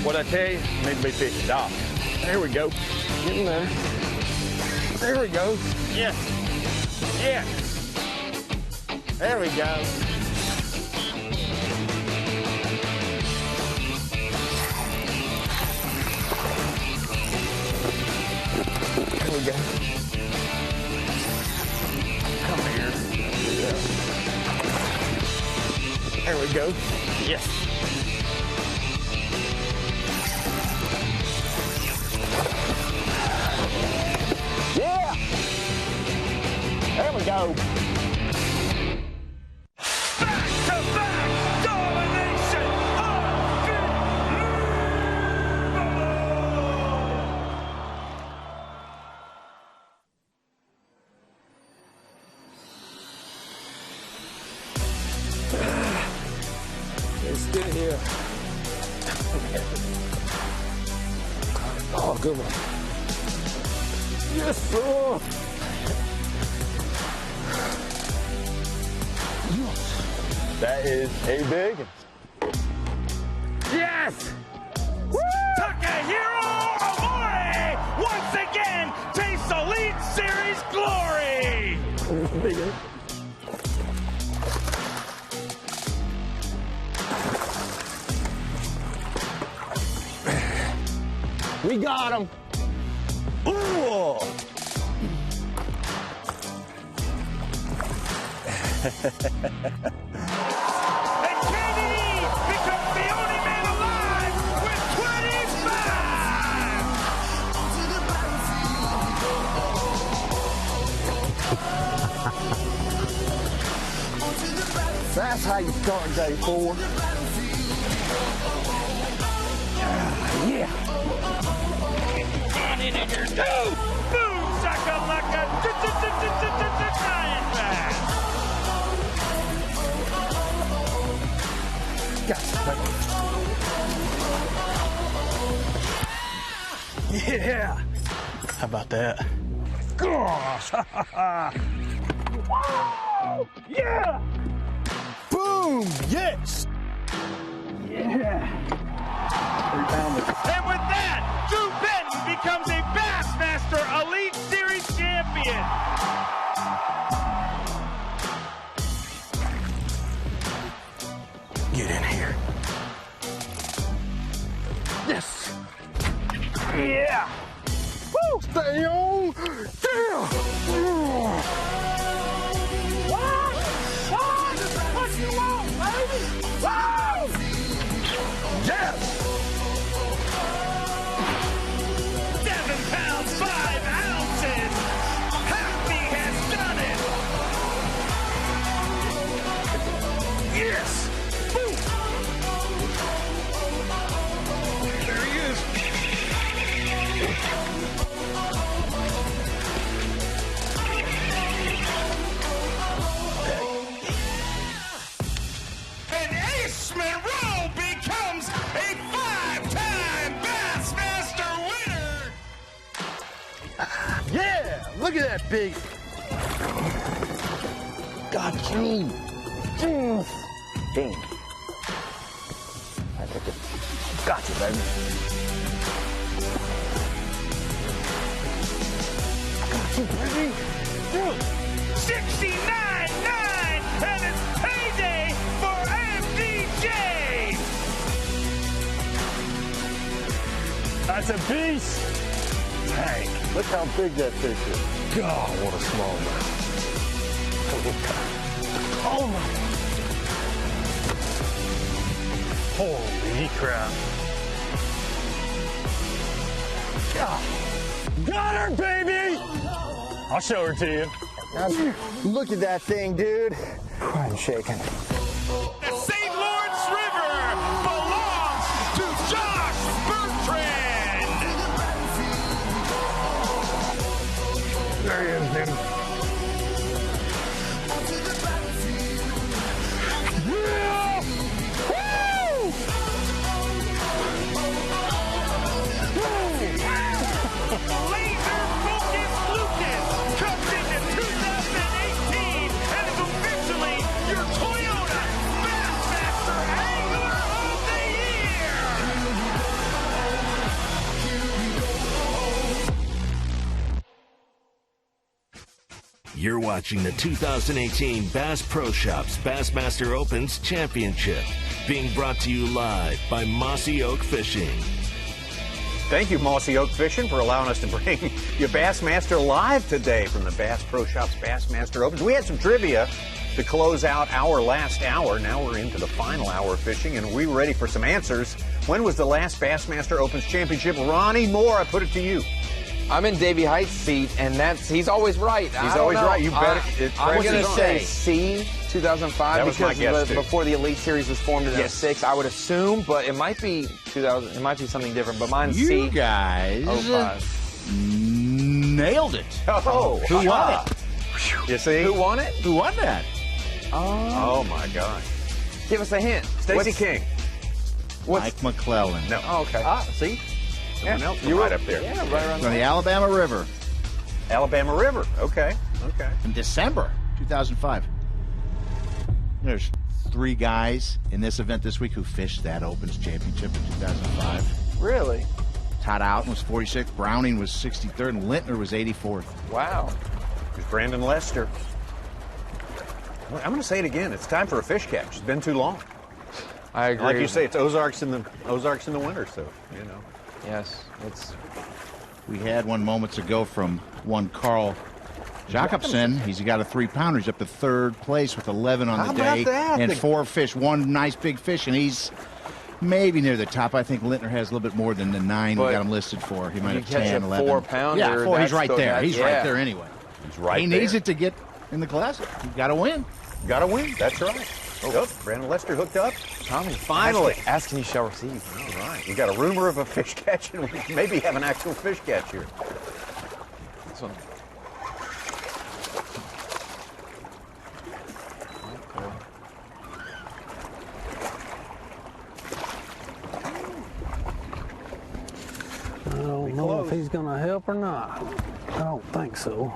What I tell you, need to be fished off. There we go. Getting there. There we go. Yes. Yes. There we go. There we go. Come here. There we go. Yes. Yeah! There we go. Back-to-back domination It's still here. Oh, good one. Yes, sir. That is a big. Yes! Takahiro Omori his glory. We got him. Ooh. And Kennedy becomes the only man alive with 25. That's how you start day 4. Yeah. On in here, go! Boom, shakalaka, giant bass. Yeah. How about that? Gosh. Yeah. Boom. Yes. Yeah. And with that, Drew Benton becomes a Bassmaster Elite Series champion. Get in here. Yes. Yeah. Woo. Stay on. Yeah. What you want, baby? Woo. Yes. 7 pounds, 5 ounces. Happy has done it. Yes. Boom. There he is. And Ace Monroe becomes a 5-time Bassmaster winner. Yeah. Look at that big. Got you. Jeez. Dang. I took it. Got you, baby. Got you, baby. Dude. 69.9, and it's payday for MDJ. That's a beast. Dang. Look how big that fish is. God, what a smallmouth. Oh my. Holy crap. God. Got her, baby! I'll show her to you. Look at that thing, dude. I'm shaking. The St. Lawrence River belongs to Josh Bertrand. There he is, dude. Yeah! Woo! Laser Focus Lucas comes into 2018 and is officially your Toyota Bassmaster Angler of the Year. You're watching the 2018 Bass Pro Shops Bassmaster Opens Championship, being brought to you live by Mossy Oak Fishing. Thank you, Mossy Oak Fishing, for allowing us to bring you Bassmaster live today from the Bass Pro Shops Bassmaster Opens. We had some trivia to close out our last hour. Now we're into the final hour of fishing, and we're ready for some answers. When was the last Bassmaster Opens Championship? Ronnie Moore, I put it to you. I'm in Davey Height's seat, and he's always right. He's always right. You bet. I'm going to say C, 2005, that was because my guess, too. Before the Elite Series was formed in 06, I would assume, but it might be 2000. It might be something different. But mine's C. You guys 05. nailed it. Oh, who won it? You see? Who won it? Who won that? Oh my God! Give us a hint. Stacey King. Mike McClellan. No. Oh, okay. See? Someone else You right up there. Yeah, right around From the Alabama River. Alabama River. Okay. Okay. In December 2005. There's 3 guys in this event this week who fished that Opens Championship in 2005. Really? Todd Outen was 46th, Browning was 63rd, and Lintner was 84th. Wow. There's Brandon Lester. I'm going to say it again. It's time for a fish catch. It's been too long. I agree. Like you say, it's Ozarks in the winter, so you know. Yes, it's. We had one moments ago from one Carl Jacobson. He's got a 3-pounder. He's up to third place with 11 on the day. And 4 fish, one nice big fish, and he's maybe near the top. I think Lintner has a little bit more than the 9 we got him listed for. He might have 10, 11. 4-pounder. Yeah, 4. He's right there. He's right there anyway. He's right He there. needs it to get in the classic. He's got to win. Got to win. That's right. Oh, Brandon Lester hooked up. Tommy, finally. Asking you shall receive. All right. We got a rumor of a fish catch, and we maybe have an actual fish catch here. This one. I don't know if he's going to help or not. I don't think so.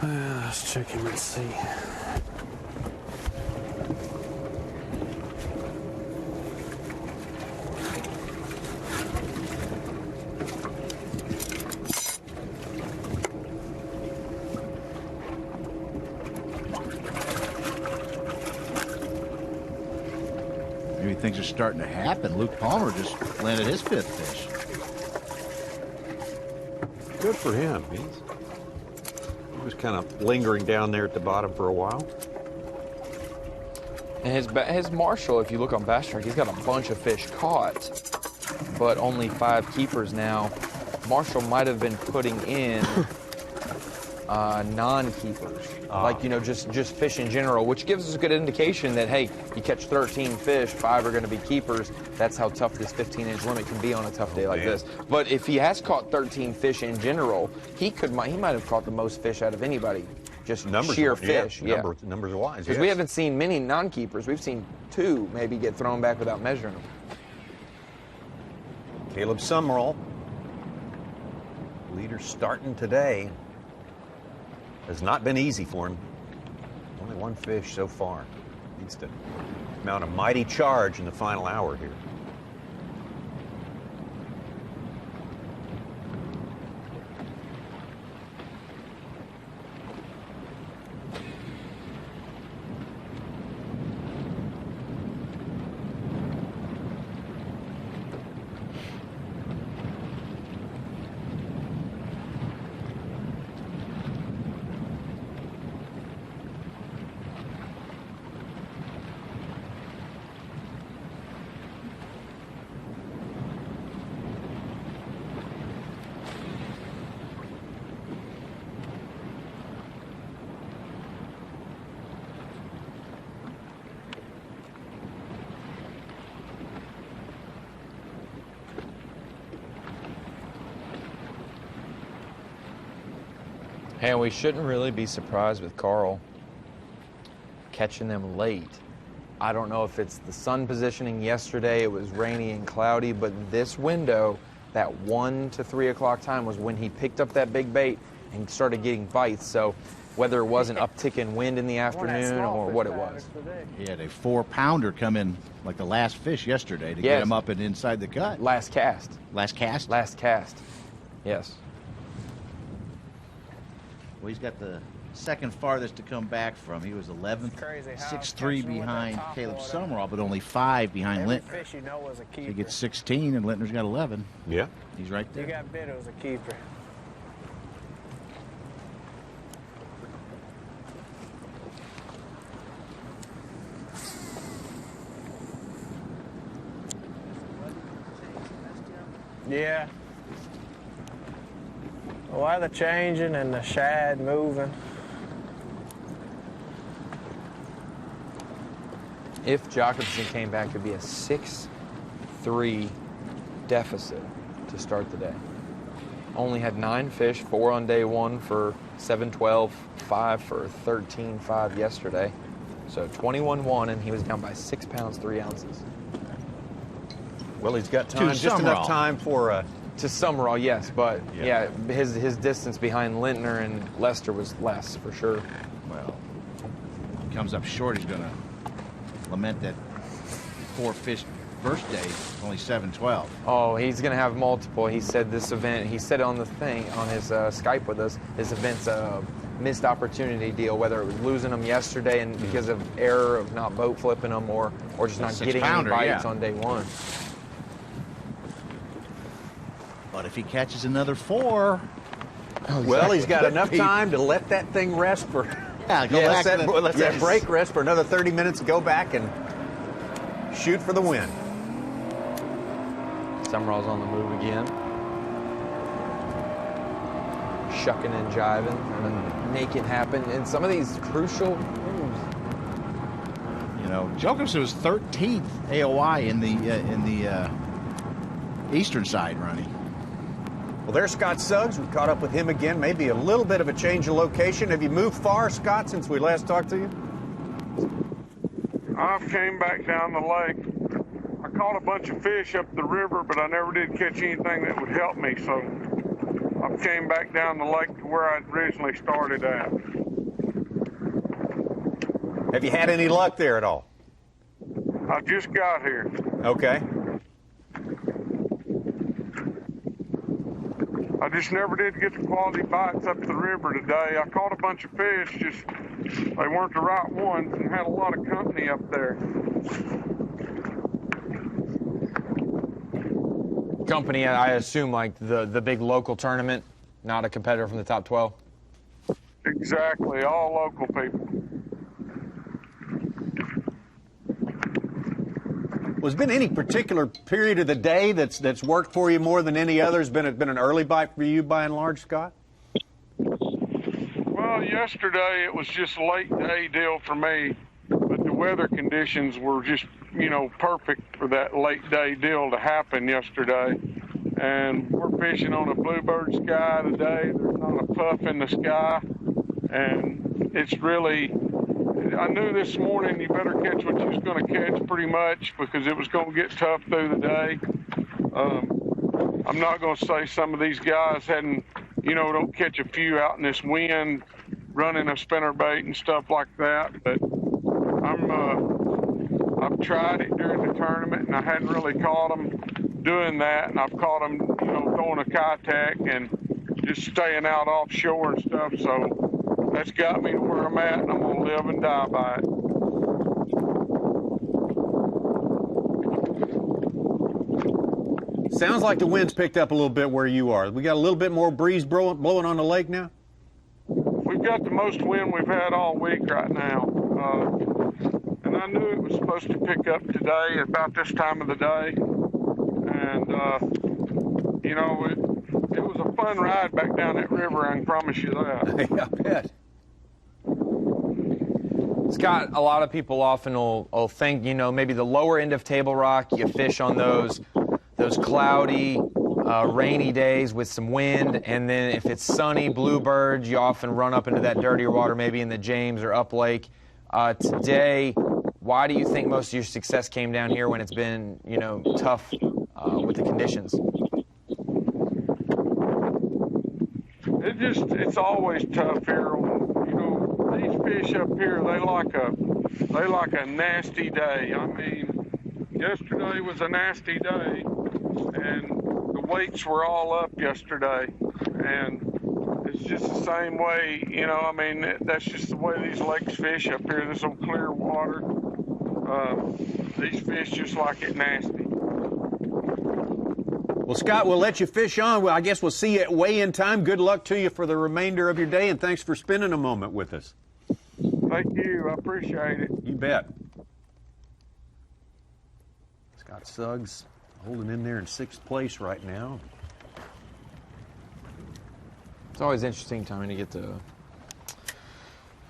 Let's check him and see. Maybe things are starting to happen. Luke Palmer just landed his 5th fish. Good for him. He was kind of lingering down there at the bottom for a while. And his Marshall, if you look on Bass Track, he's got a bunch of fish caught, but only 5 keepers now. Marshall might have been putting in non-keepers, like, you know, just fish in general, which gives us a good indication that, hey, you catch 13 fish, 5 are going to be keepers. That's how tough this 15-inch limit can be on a tough day like this. But if he has caught 13 fish in general, he might have caught the most fish out of anybody. Just sheer fish. Numbers wise. Because we haven't seen many non-keepers. We've seen 2 maybe get thrown back without measuring them. Caleb Summerall, leader starting today. Has not been easy for him. Only 1 fish so far. Needs to mount a mighty charge in the final hour here. And we shouldn't really be surprised with Carl catching them late. I don't know if it's the sun positioning yesterday, it was rainy and cloudy, but this window, that 1 to 3 o'clock time was when he picked up that big bait and started getting bites. So whether it was an uptick in wind in the afternoon or what it was. He had a 4-pounder come in like the last fish yesterday to get him up and inside the cut. Last cast. Last cast? Last cast, yes. Well, he's got the second farthest to come back from. He was 11th, 6'3" behind Caleb Summerall, but only 5 behind Lintner. Fish you know was a keeper. He gets 16, and Lintner's got 11. Yeah. He's right there. You got bit, it was a keeper. Yeah. The weather changing and the shad moving. If Jacobson came back, it'd be a 6-3 deficit to start the day. Only had 9 fish, 4 on day 1 for 7-12, 5 for 13-5 yesterday. So 21-1, and he was down by 6 pounds, 3 ounces. Well, he's got time, just enough time for To Summerall, yes, but yeah, his distance behind Lintner and Lester was less for sure. Well, if he comes up short, he's going to lament that 4 fish first day, only 7:12. Oh, he's going to have multiple. He said this event, he said it on the thing, on his Skype with us, this event's a missed opportunity deal, whether it was losing them yesterday and because of error of not boat flipping them or just not getting any bites on day one. But if he catches another 4... Well, he's got enough time to let that thing rest for... Yeah, go back to let that break rest for another 30 minutes, go back and shoot for the win. Summerall's on the move again. Shucking and jiving, and make it happen in some of these crucial moves. You know, Jokerson was 13th AOI in the eastern side running. Well, there's Scott Suggs. We caught up with him again. Maybe a little bit of a change of location. Have you moved far, Scott, since we last talked to you? I came back down the lake. I caught a bunch of fish up the river, but I never did catch anything that would help me, so I came back down the lake to where I originally started at. Have you had any luck there at all? I just got here. Okay. I just never did get the quality bites up the river today. I caught a bunch of fish, just they weren't the right ones and had a lot of company up there. Company, I assume, like the big local tournament, not a competitor from the top 12? Exactly, all local people. Was been any particular period of the day that's worked for you more than any others? Been an early bite for you by and large, Scott? Well, yesterday it was just a late day deal for me, but the weather conditions were just, perfect for that late day deal to happen yesterday. And we're fishing on a bluebird sky today. There's not a puff in the sky, and it's really, I knew this morning you better catch what you was going to catch pretty much because it was going to get tough through the day. I'm not going to say some of these guys hadn't, don't catch a few out in this wind running a spinnerbait and stuff like that, but I've tried it during the tournament and I hadn't really caught them doing that, and I've caught them, throwing a Kitech and just staying out offshore and stuff, so that's got me to where I'm at, and I'm going to live and die by it. Sounds like the wind's picked up a little bit where you are. We got a little bit more breeze blowing on the lake now? We've got the most wind we've had all week right now. And I knew it was supposed to pick up today about this time of the day. And, it was a fun ride back down that river, I can promise you that. Yeah, I bet. Scott, a lot of people often will think, maybe the lower end of Table Rock, you fish on those cloudy, rainy days with some wind, and then if it's sunny, bluebirds, you often run up into that dirtier water, maybe in the James or up lake. Today, why do you think most of your success came down here when it's been, tough with the conditions? It's always tough here. These fish up here, they like a nasty day. I mean, yesterday was a nasty day, and the weights were all up yesterday, and it's just the same way, that's just the way these lakes fish up here. This old clear water, these fish just like it nasty. Well, Scott, we'll let you fish on. Well, I guess we'll see you at weigh-in time. Good luck to you for the remainder of your day, and thanks for spending a moment with us. Thank you. I appreciate it. You bet. Scott Suggs holding in there in 6th place right now. It's always interesting, Tommy, to get the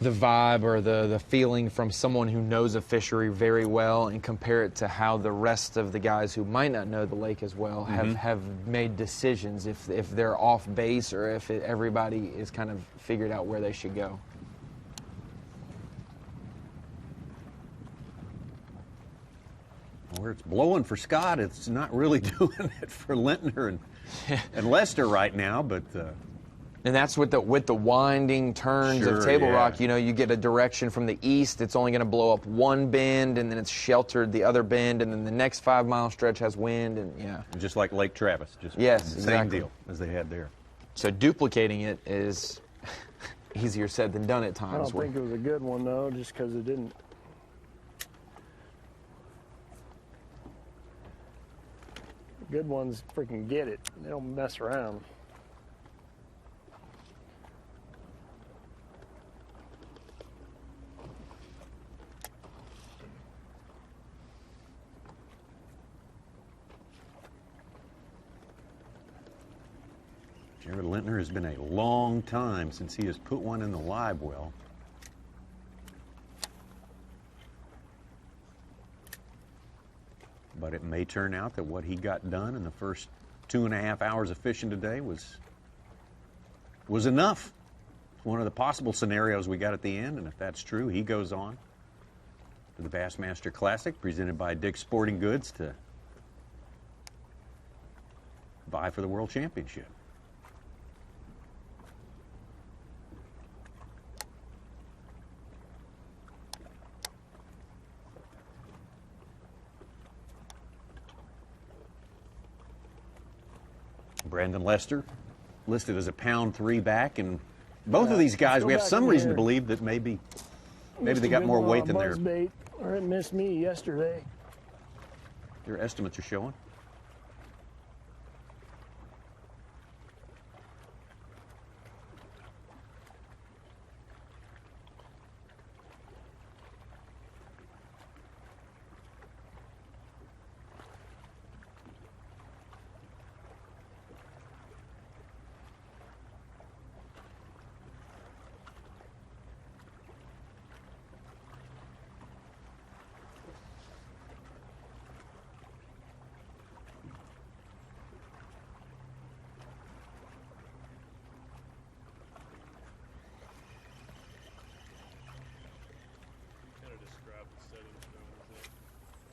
vibe or the feeling from someone who knows a fishery very well and compare it to how the rest of the guys who might not know the lake as well have made decisions, if they're off base or if everybody is kind of figured out where they should go. Where it's blowing for Scott, it's not really doing it for Lintner and and Lester right now, but. And that's with the winding turns of Table Rock. You know, you get a direction from the east. It's only going to blow up one bend, and then it's sheltered the other bend, and then the next 5 mile stretch has wind, and just like Lake Travis, just yes, the exactly. same deal as they had there. So duplicating it is easier said than done at times. I don't think it was a good one though, just because it didn't. Good ones freaking get it. They don't mess around. Jared Lintner has been a long time since he has put one in the live well. But it may turn out that what he got done in the first 2.5 hours of fishing today was enough. One of the possible scenarios we got at the end, and if that's true, he goes on to the Bassmaster Classic presented by Dick's Sporting Goods to vie for the World Championship. Brandon Lester listed as a pound 3 back, and both of these guys, we have some reason to believe that maybe they got more weight than their bait, or it missed me yesterday. Their estimates are showing.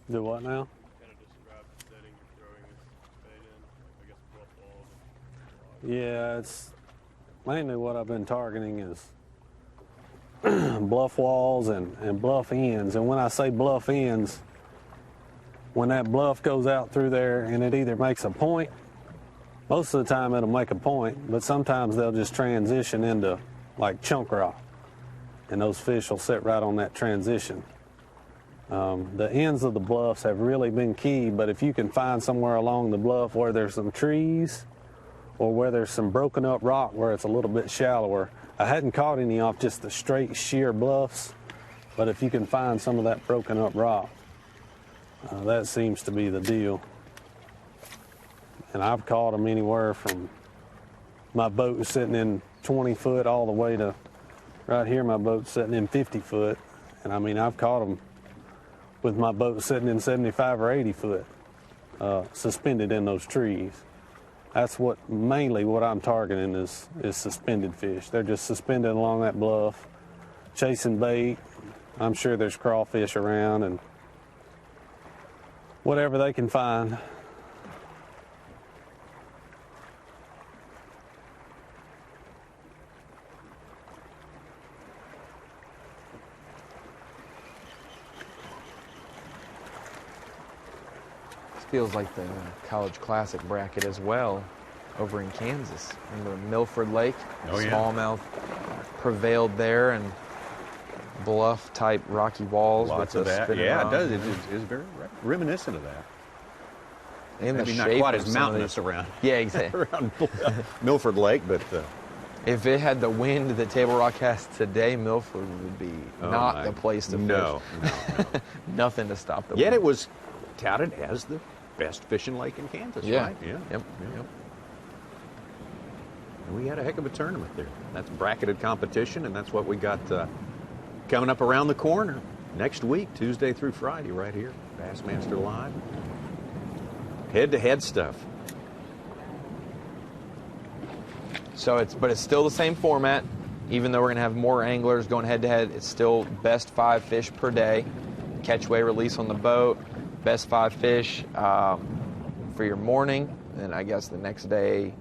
Do what now? Kind of describe the setting you're throwing this bait in. I guess bluff walls. Yeah, it's mainly what I've been targeting is bluff walls and bluff ends. And when I say bluff ends, when that bluff goes out through there and it either makes a point, most of the time it'll make a point, but sometimes they'll just transition into like chunk rock. And those fish will sit right on that transition. The ends of the bluffs have really been key, but if you can find somewhere along the bluff where there's some trees or where there's some broken up rock where it's a little bit shallower, I hadn't caught any off just the straight sheer bluffs, but if you can find some of that broken up rock, that seems to be the deal. And I've caught them anywhere from my boat sitting in 20 foot all the way to right here my boat's sitting in 50 foot. And I mean, I've caught them with my boat sitting in 75 or 80 foot, suspended in those trees. That's mainly what I'm targeting is suspended fish. They're just suspended along that bluff, chasing bait. I'm sure there's crawfish around and whatever they can find. Feels like the College Classic bracket as well over in Kansas. Remember Milford Lake? Smallmouth prevailed there, and bluff type rocky walls. Lots of that. Yeah, it does. It is very reminiscent of that. And maybe not quite as mountainous around. Yeah, exactly. around Milford Lake, but if it had the wind that Table Rock has today, Milford would be not the place to fish. No. Nothing to stop the wind. Yet it was touted as the best fishing lake in Kansas, right? Yeah. Yep. And we had a heck of a tournament there. That's bracketed competition, and that's what we got coming up around the corner next week, Tuesday through Friday, right here, Bassmaster Live. Head-to-head stuff. So it's still the same format, even though we're gonna have more anglers going head-to-head. It's still best 5 fish per day. Catch, weigh, release on the boat. Best 5 fish for your morning, and I guess the next day.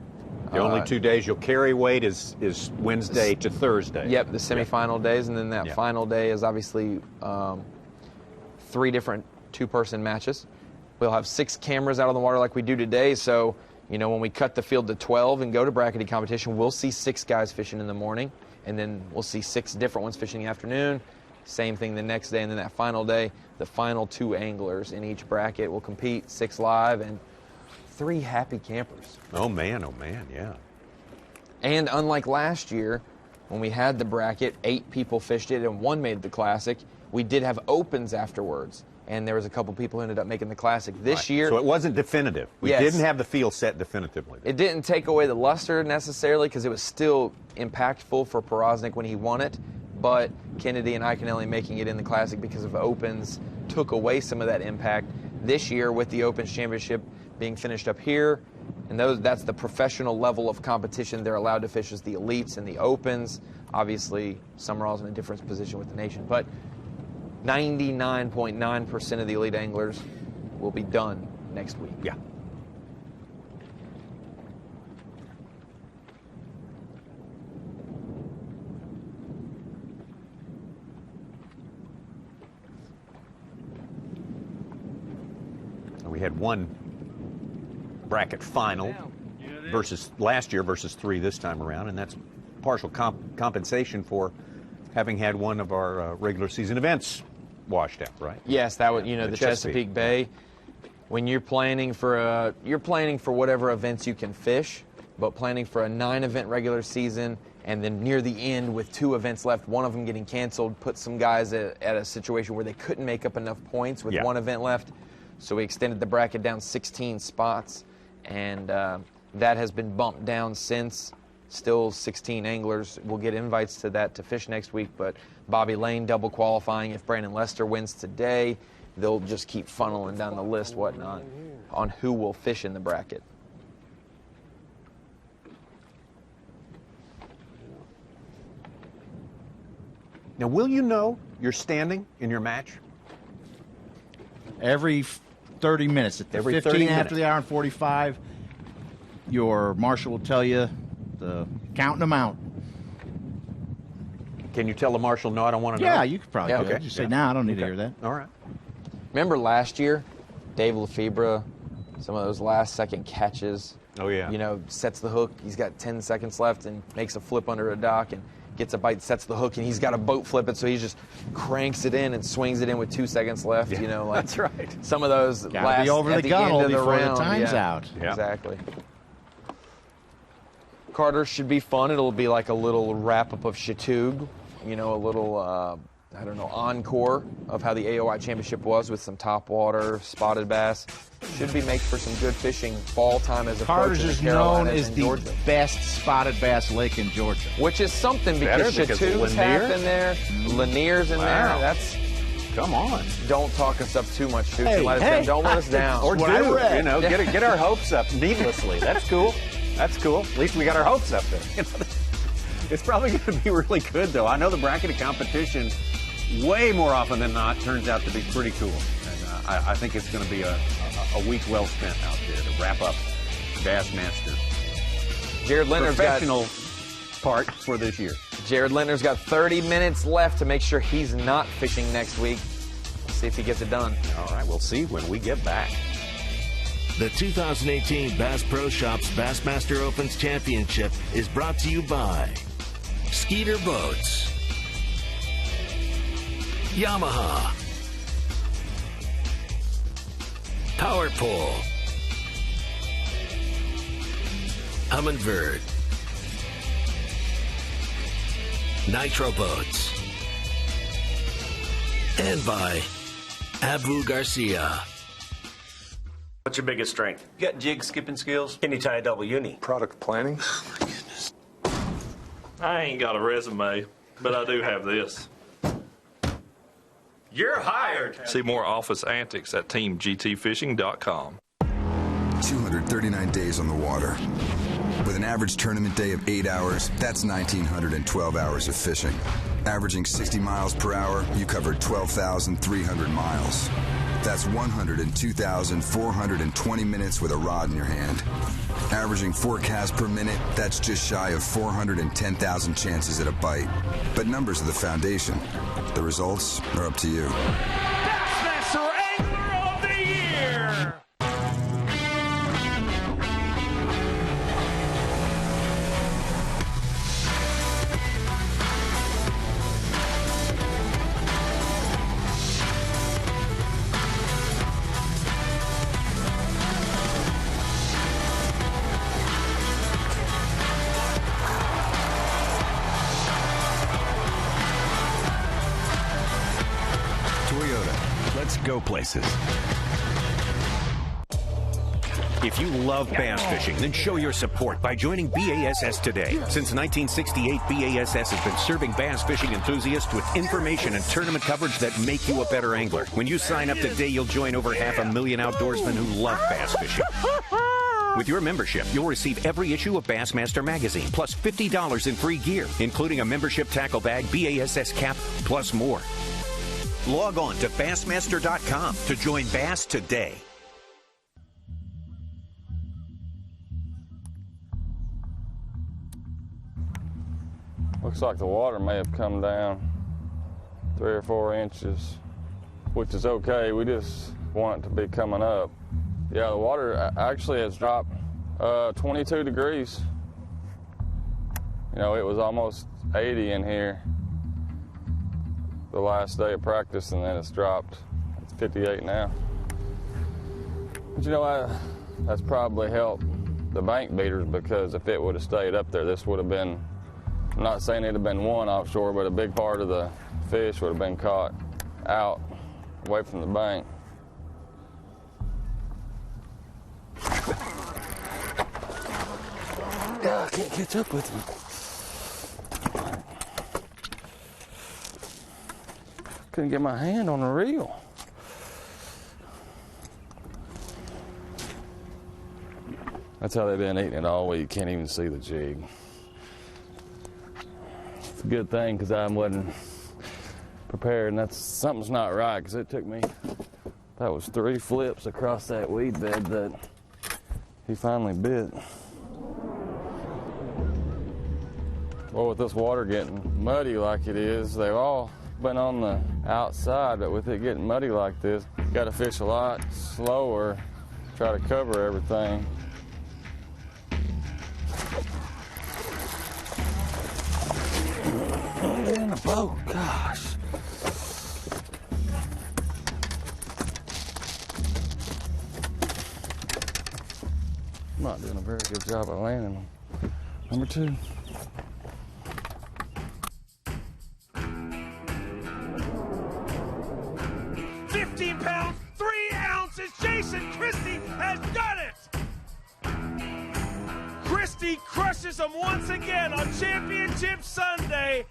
The only 2 days you'll carry weight is Wednesday to Thursday. Yep, the semifinal days, and then that final day is obviously 3 different 2-person matches. We'll have 6 cameras out on the water like we do today, so when we cut the field to 12 and go to bracketing competition, we'll see 6 guys fishing in the morning, and then we'll see 6 different ones fishing in the afternoon. Same thing the next day, and then that final day, the final 2 anglers in each bracket will compete, 6 live, and 3 happy campers. Oh man, yeah. And unlike last year, when we had the bracket, 8 people fished it and 1 made the classic, we did have opens afterwards. And there was a couple people who ended up making the classic. This year... So it wasn't definitive. We didn't have the field set definitively. It didn't take away the luster necessarily, because it was still impactful for Porosnik when he won it. But Kennedy and Iaconelli making it in the classic because of opens took away some of that impact. This year, with the Opens Championship being finished up here, and that's the professional level of competition they're allowed to fish, is the elites and the opens. Obviously, Summerall's in a different position with the nation, but 99.9% of the elite anglers will be done next week. Yeah. We had 1 bracket final versus last year versus 3 this time around, and that's partial compensation for having had one of our regular season events washed out, right? Yes, that would, the Chesapeake Bay. When you're planning for whatever events you can fish, but planning for a 9-event regular season, and then near the end with 2 events left, one of them getting canceled, put some guys at a situation where they couldn't make up enough points with 1 event left. So we extended the bracket down 16 spots, and that has been bumped down since. Still 16 anglers will get invites to that to fish next week, but Bobby Lane double qualifying. If Brandon Lester wins today, they'll just keep funneling down the list, whatnot, on who will fish in the bracket. Now, will you know your standing in your match? Every 30 minutes. At the Every 15 30 after minutes. the hour and 45, your marshal will tell you the counting them out. Can you tell the marshal, no, I don't want to know? Yeah, you could probably do okay. it. Just say, no, I don't need to hear that. All right. Remember last year, Dave Lefebvre, some of those last-second catches. Oh, yeah. Sets the hook. He's got 10 seconds left and makes a flip under a dock and gets a bite, sets the hook, and he's got to boat flip it, so he just cranks it in and swings it in with 2 seconds left. Yeah, that's right. Some of those Gotta be over at the the end gunnel of the before round. the time's out. Yeah. Exactly. Carter should be fun. It'll be like a little wrap-up of Chateaugue, a little, encore of how the AOI Championship was with some topwater, spotted bass. Should be make for some good fishing fall time as Carter's approaching is the known Carolinas as and the Georgia. best spotted bass lake in Georgia. Which is something because Chateaugue's half in there, Lanier's in there. Come on. Don't talk us up too much, Susan. Don't let us down. Or get our hopes up needlessly. That's cool. That's cool. At least we got our hopes up there. It's probably going to be really good, though. I know the bracketing competition, way more often than not, turns out to be pretty cool. And I think it's going to be a week well spent out there to wrap up Bassmaster. Jared Lintner's professional part for this year. Jared Lintner's got 30 minutes left to make sure he's not fishing next week. Let's see if he gets it done. All right, we'll see when we get back. The 2018 Bass Pro Shops Bassmaster Opens Championship is brought to you by Skeeter Boats, Yamaha, Power Pole, Humminbird, Nitro Boats, and by Abu Garcia. What's your biggest strength? You got jig skipping skills? Can you tie a double uni? Product planning. Oh, my goodness. I ain't got a resume, but I do have this. You're hired. See more office antics at teamgtfishing.com. 239 days on the water With an average tournament day of 8 hours, that's 1,912 hours of fishing. Averaging 60 miles per hour, you covered 12,300 miles. That's 102,420 minutes with a rod in your hand. Averaging 4 casts per minute, that's just shy of 410,000 chances at a bite. But numbers are the foundation. The results are up to you. Bassmaster Angler of the Year! Let's go places. If you love bass fishing, then show your support by joining B.A.S.S today. Since 1968, B.A.S.S has been serving bass fishing enthusiasts with information and tournament coverage that make you a better angler. When you sign up today, you'll join over 500,000 outdoorsmen who love bass fishing. With your membership, you'll receive every issue of Bassmaster magazine, plus $50 in free gear, including a membership tackle bag, B.A.S.S cap, plus more. Log on to Bassmaster.com to join Bass today. Looks like the water may have come down 3 or 4 inches, which is okay. We just want it to be coming up. Yeah, the water actually has dropped 22 degrees. You know, it was almost 80 in here the last day of practice, and then it's dropped. It's 58 now. But you know, that's probably helped the bank beaters, because if it would have stayed up there, this would have been, I'm not saying it would have been one offshore, but a big part of the fish would have been caught out away from the bank. I can't catch up with him. Couldn't get my hand on the reel. That's how they've been eating it all week. Can't even see the jig. It's a good thing, because I wasn't prepared, and something's not right, because it took me, that was 3 flips across that weed bed that he finally bit. Well, with this water getting muddy like it is, they've all been on the outside, but with it getting muddy like this, you got to fish a lot slower, try to cover everything. Get in the boat, gosh. I'm not doing a very good job of landing them. Number 2. Crushes them once again on Championship Sunday.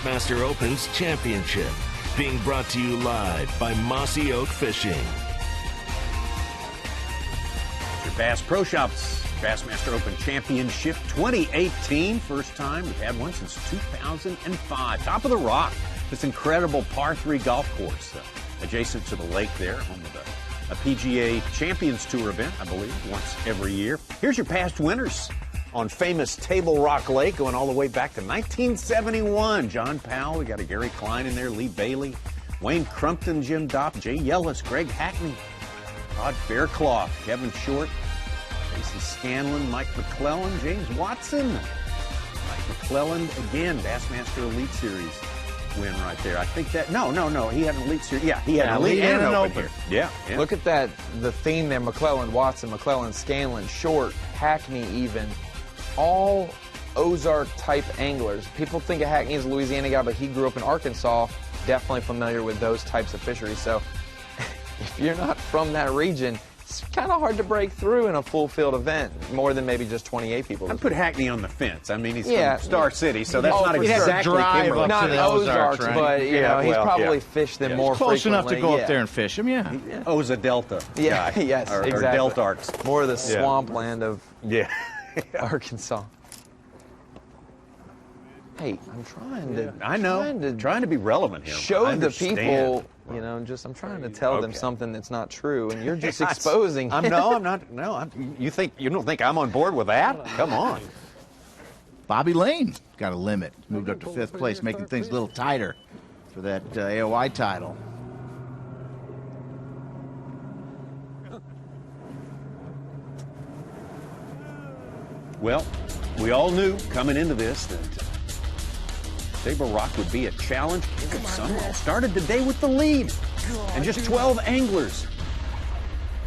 Bassmaster Opens Championship, being brought to you live by Mossy Oak Fishing. Your Bass Pro Shops Bassmaster Open Championship 2018. First time we've had one since 2005. Top of the Rock. This incredible par 3 golf course adjacent to the lake there, home of a PGA Champions Tour event, I believe, once every year. Here's your past winners on famous Table Rock Lake, going all the way back to 1971. John Powell, we got a Gary Klein in there, Lee Bailey, Wayne Crumpton, Jim Dopp, Jay Yellis, Greg Hackney, Todd Fairclough, Kevin Short, Jason Scanlon, Mike McClellan, James Watson. Mike McClellan, again, Bassmaster Elite Series win right there. I think that, no, he had an Elite Series. Yeah, he had an Elite and an Open here. Yeah. Look at that, the theme there, McClellan, Watson, McClellan, Scanlon, Short, Hackney even, all Ozark-type anglers. People think of Hackney as a Louisiana guy, but he grew up in Arkansas, definitely familiar with those types of fisheries. So if you're not from that region, it's kind of hard to break through in a full field event, more than maybe just 28 people. I'd put Hackney on the fence. I mean, he's Yeah. from Star City, so that's Oh, not for exactly sure. Kimberly. Not Ozarks, right? but you know, he's probably fished them more Close enough to frequently. go up there and fish them, yeah. Oza Delta. Yeah, guy. yes, or exactly. Deltarks. More of the Yeah. swampland of Yeah. Arkansas. Hey, I'm trying to. I know. Trying to be relevant here. Show I the understand. people, you know, I'm trying to tell them something that's not true, and you're just exposing. I'm not. No, you don't think I'm on board with that? Come on. Bobby Lane got a limit. Moved up to 5th place, making things a little tighter for that AOI title. Well, we all knew coming into this that Table Rock would be a challenge. Summerall started today with the lead, and just 12 anglers.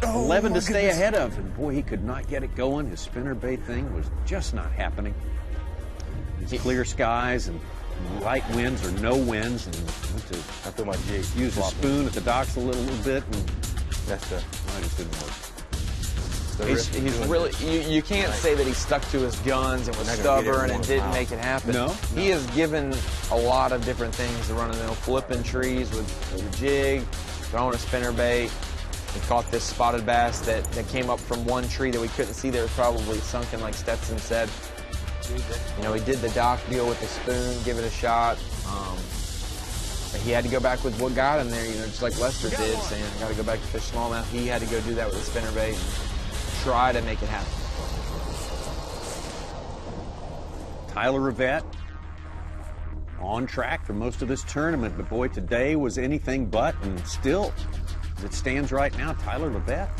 11 to stay ahead of, and boy, he could not get it going. His spinnerbait thing was just not happening. These clear skies and light winds or no winds, and went to use a spoon at the docks a little bit, and I just didn't work. He's really, you can't say that he stuck to his guns and was stubborn and didn't make it happen. No. He has given a lot of different things to run in there, flipping trees with a jig, throwing a spinnerbait. He caught this spotted bass that came up from one tree that we couldn't see. That was probably sunken, like Stetson said. You know, he did the dock deal with the spoon, give it a shot. But he had to go back with what got him there, you know, just like Lester did, saying, I got to go back to fish smallmouth. He had to go do that with a spinnerbait. Try to make it happen. Tyler Rivette on track for most of this tournament, but boy, today was anything but, and still, as it stands right now, Tyler Rivette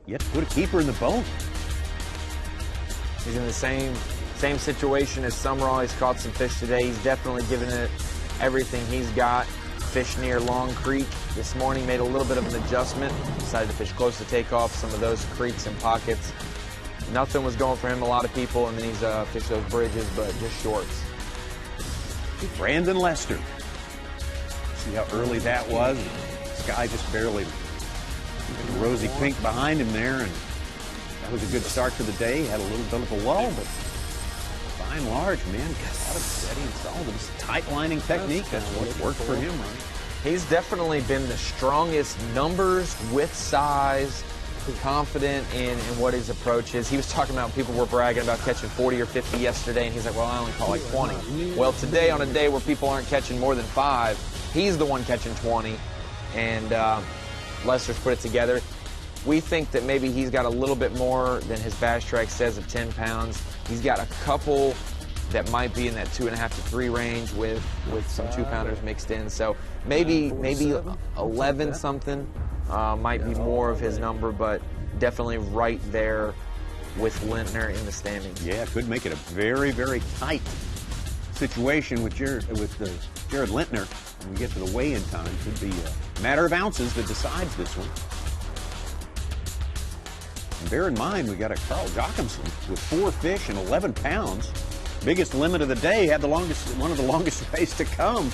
yet to put a keeper in the boat. He's in the same situation as Summerall. He's caught some fish today. He's definitely given it everything he's got. Fish near Long Creek this morning, made a little bit of an adjustment, decided to fish close to takeoff, some of those creeks and pockets. Nothing was going for him, a lot of people, and then he's fished those bridges, but just shorts. Brandon Lester. See how early that was? Sky just barely rosy pink behind him there, and that was a good start to the day. He had a little bit of a lull, but by and large, man, got a lot of steady and solid. It's a tight lining technique. That's what worked for him, right? He's definitely been the strongest numbers, with size, confident in what his approach is. He was talking about people were bragging about catching 40 or 50 yesterday, and he's like, well, I only caught like 20. Well, today, on a day where people aren't catching more than 5, he's the one catching 20, and Lester's put it together. We think that maybe he's got a little bit more than his Bass Track says of 10 pounds. He's got a couple that might be in that 2.5 to 3 range with some 2-pounders mixed in. So maybe 11 something might be more of his number, but definitely right there with Lintner in the standings. Yeah, could make it a very, very tight situation with Jared Lintner when we get to the weigh-in time. Could be a matter of ounces that decides this one. And bear in mind, we got a Carl Jochimson with 4 fish and 11 pounds. Biggest limit of the day, had one of the longest days to come.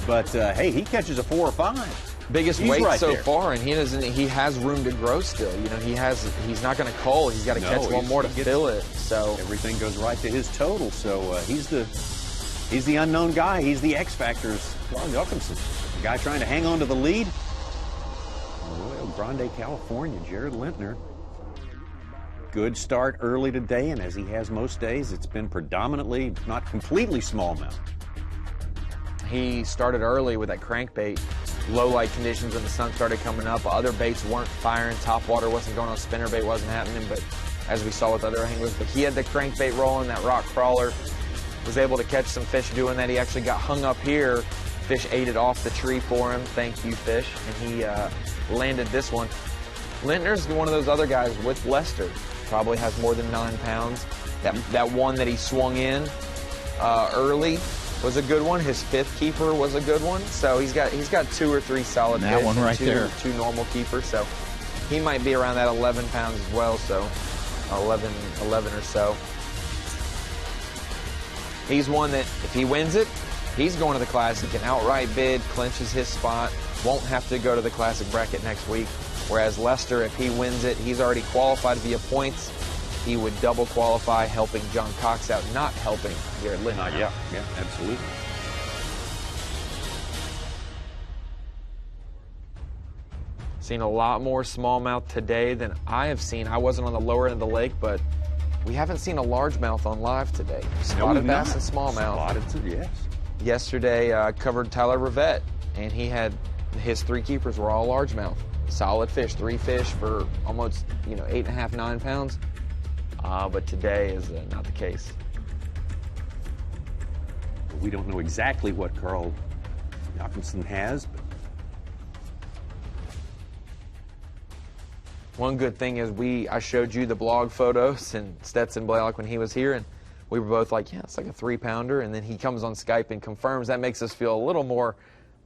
But hey, he catches a 4 or 5. Biggest He's weight right so there. far, and he has room to grow still. You know, he's not going to cull. He's got to catch one more to fill it. So everything goes right to his total. So he's the unknown guy. He's the X factor. Carl Jochimson, the guy trying to hang on to the lead. Royal Grande, California, Jared Lintner. Good start early today, and as he has most days, it's been predominantly, if not completely, smallmouth. He started early with that crankbait. Low light conditions when the sun started coming up. Other baits weren't firing. Top water wasn't going on. Spinnerbait wasn't happening, but as we saw with other anglers. But he had the crankbait rolling, that rock crawler. Was able to catch some fish doing that. He actually got hung up here. Fish ate it off the tree for him. Thank you, fish. And he landed this one. Lintner's one of those other guys with Lester. Probably has more than 9 pounds. That one that he swung in early was a good one. His 5th keeper was a good one. So he's got 2 or 3 solid that fish one right and there. 2 normal keepers. So he might be around that 11 pounds as well. So 11 or so. He's one that if he wins it, he's going to the Classic and outright bid, clinches his spot. Won't have to go to the Classic bracket next week. Whereas Lester, if he wins it, he's already qualified via points. He would double qualify, helping John Cox out, not helping Jared Lindner. Yeah, absolutely. Seen a lot more smallmouth today than I have seen. I wasn't on the lower end of the lake, but we haven't seen a largemouth on live today. Spotted bass and smallmouth. Spotted, yes. Yesterday, covered Tyler Rivette, and he had his 3 keepers were all largemouth. Solid fish, 3 fish for almost 8.5, 9 pounds. But today is not the case. We don't know exactly what Carl Jacobson has, but one good thing is I showed you the blog photos and Stetson Blaylock when he was here, and we were both like, yeah, it's like a 3-pounder, and then he comes on Skype and confirms. That makes us feel a little more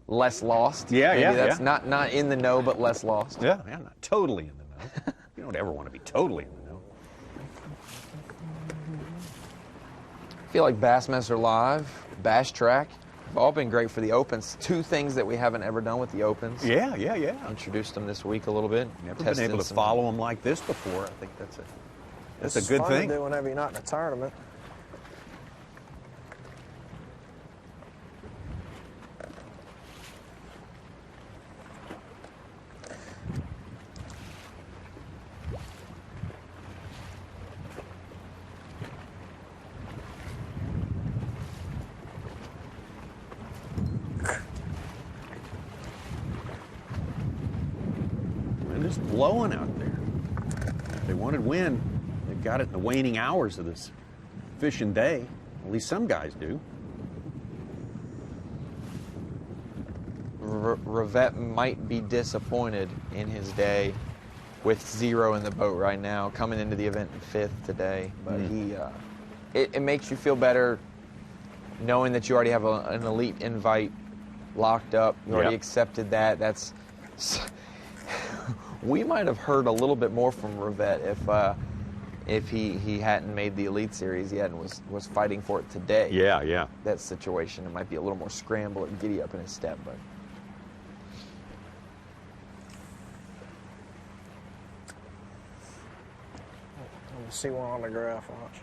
less lost. Yeah, Maybe that's not in the know, but less lost. Yeah, not totally in the know. You don't ever want to be totally in the know. I feel like Bassmaster Live, Bass Track, have all been great for the Opens. 2 things that we haven't ever done with the Opens. Yeah. Introduced them this week a little bit. Never been able to follow them like this before. I think that's a good fun thing. to do whenever you're not in a tournament. It's blowing out there. If they wanted wind, they've got it in the waning hours of this fishing day. At least some guys do. Rivette might be disappointed in his day with 0 in the boat right now, coming into the event in 5th today. But it makes you feel better knowing that you already have an elite invite locked up. You already accepted that. We might have heard a little bit more from Rivette if he hadn't made the Elite Series yet and was fighting for it today. Yeah. That situation, it might be a little more scramble and giddy up in his step, but. Let me see one on the graph, watch.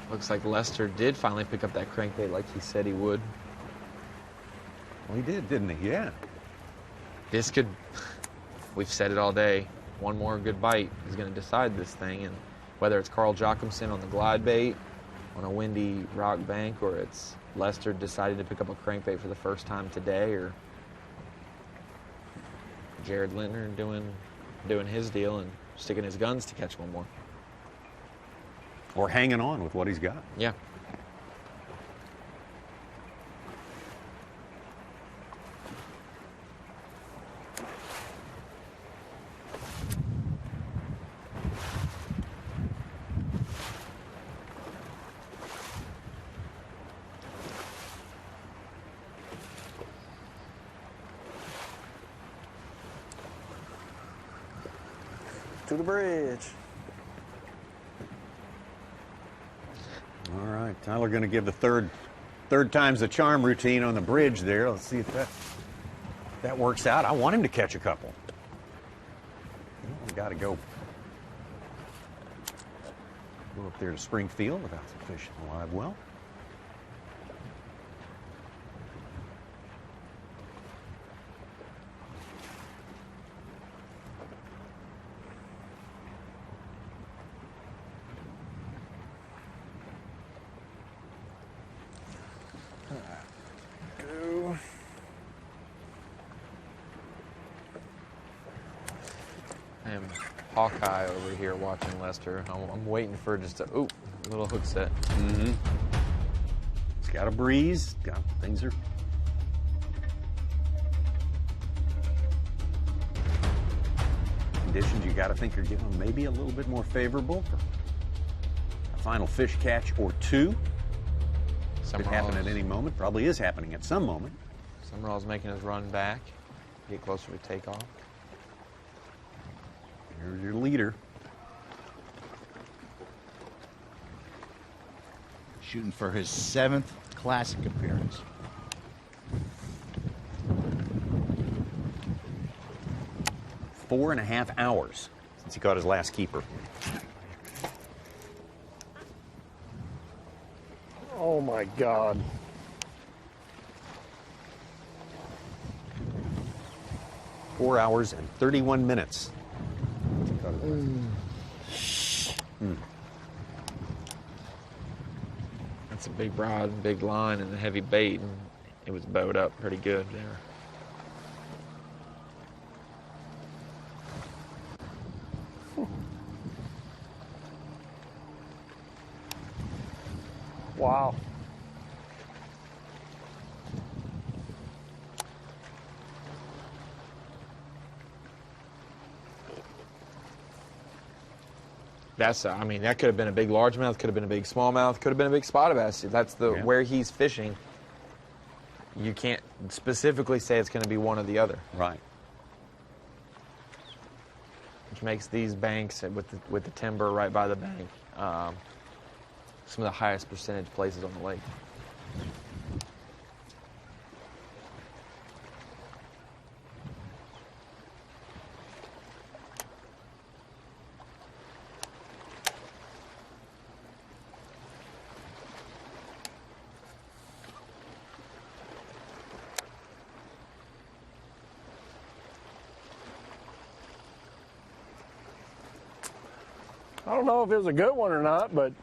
Looks like Lester did finally pick up that crankbait like he said he would. Well, he did, didn't he? Yeah. This could, we've said it all day, one more good bite is going to decide this thing. And whether it's Carl Jacobson on the glide bait, on a windy rock bank, or it's Lester deciding to pick up a crankbait for the first time today, or Jared Lindner doing his deal and sticking his guns to catch one more. Or hanging on with what he's got. Yeah. To the bridge. All right, Tyler going to give the third time's the charm routine on the bridge there. Let's see if that works out. I want him to catch a couple. We got to go up there to Springfield without some fish in the live well. Hawkeye over here watching Lester. I'm waiting for just a little hook set. Mm-hmm. It's got a breeze. Things are. Conditions you got to think are giving them maybe a little bit more favorable for a final fish catch or two. Could happen at any moment. Probably is happening at some moment. Summerall's making his run back, get closer to takeoff. Here's your leader. Shooting for his 7th Classic appearance. Four and a half hours since he caught his last keeper. Oh my God. Four hours and 31 minutes. That's a big rod, big line, and a heavy bait, and it was bowed up pretty good there. Wow. I mean, that could have been a big largemouth, could have been a big smallmouth, could have been a big spotted bass. That's where he's fishing. You can't specifically say it's going to be one or the other. Right. Which makes these banks with the timber right by the bank some of the highest percentage places on the lake. I don't know if it was a good one or not, but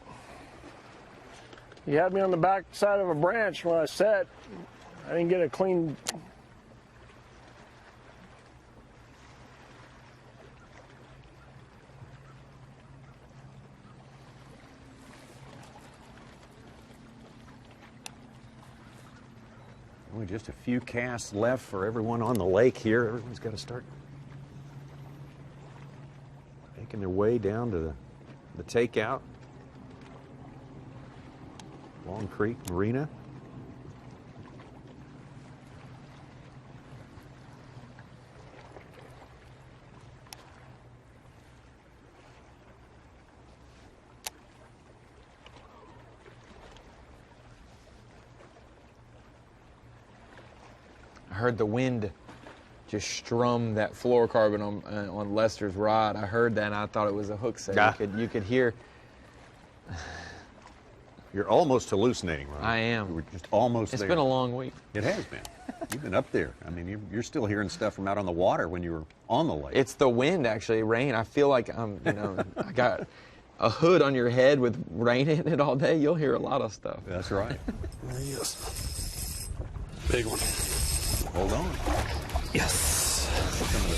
he had me on the back side of a branch when I set. I didn't get a clean. Only just a few casts left for everyone on the lake here. Everyone's got to start making their way down to the takeout. Long Creek Marina. I heard the wind just strum that fluorocarbon on Lester's rod. I heard that and I thought it was a hook set. Yeah. You could hear. You're almost hallucinating, Ron. I am. You were just almost It's there. been a long week. It has been. You've been up there. I mean, you're still hearing stuff from out on the water when you were on the lake. It's the wind, actually, rain. I feel like I got a hood on your head with rain in it all day. You'll hear a lot of stuff. That's right. Yes. Big one. Hold on. Yes. Some of the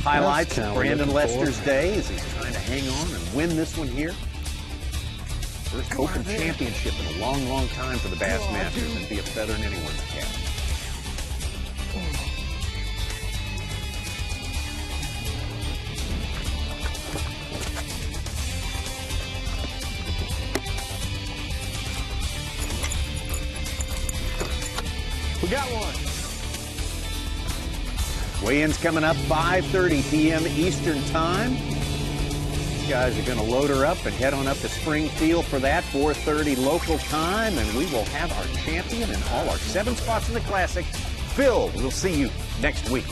highlights of Brandon Lester's day as he's trying to hang on and win this one here. First Open Championship in a long, long time for the Bassmasters, and be a feather in anyone's cap. We got one. Weigh-ins coming up 5:30 p.m. Eastern Time. These guys are going to load her up and head on up to Springfield for that, 4:30 local time, and we will have our champion and all our 7 spots in the Classic filled. We'll see you next week.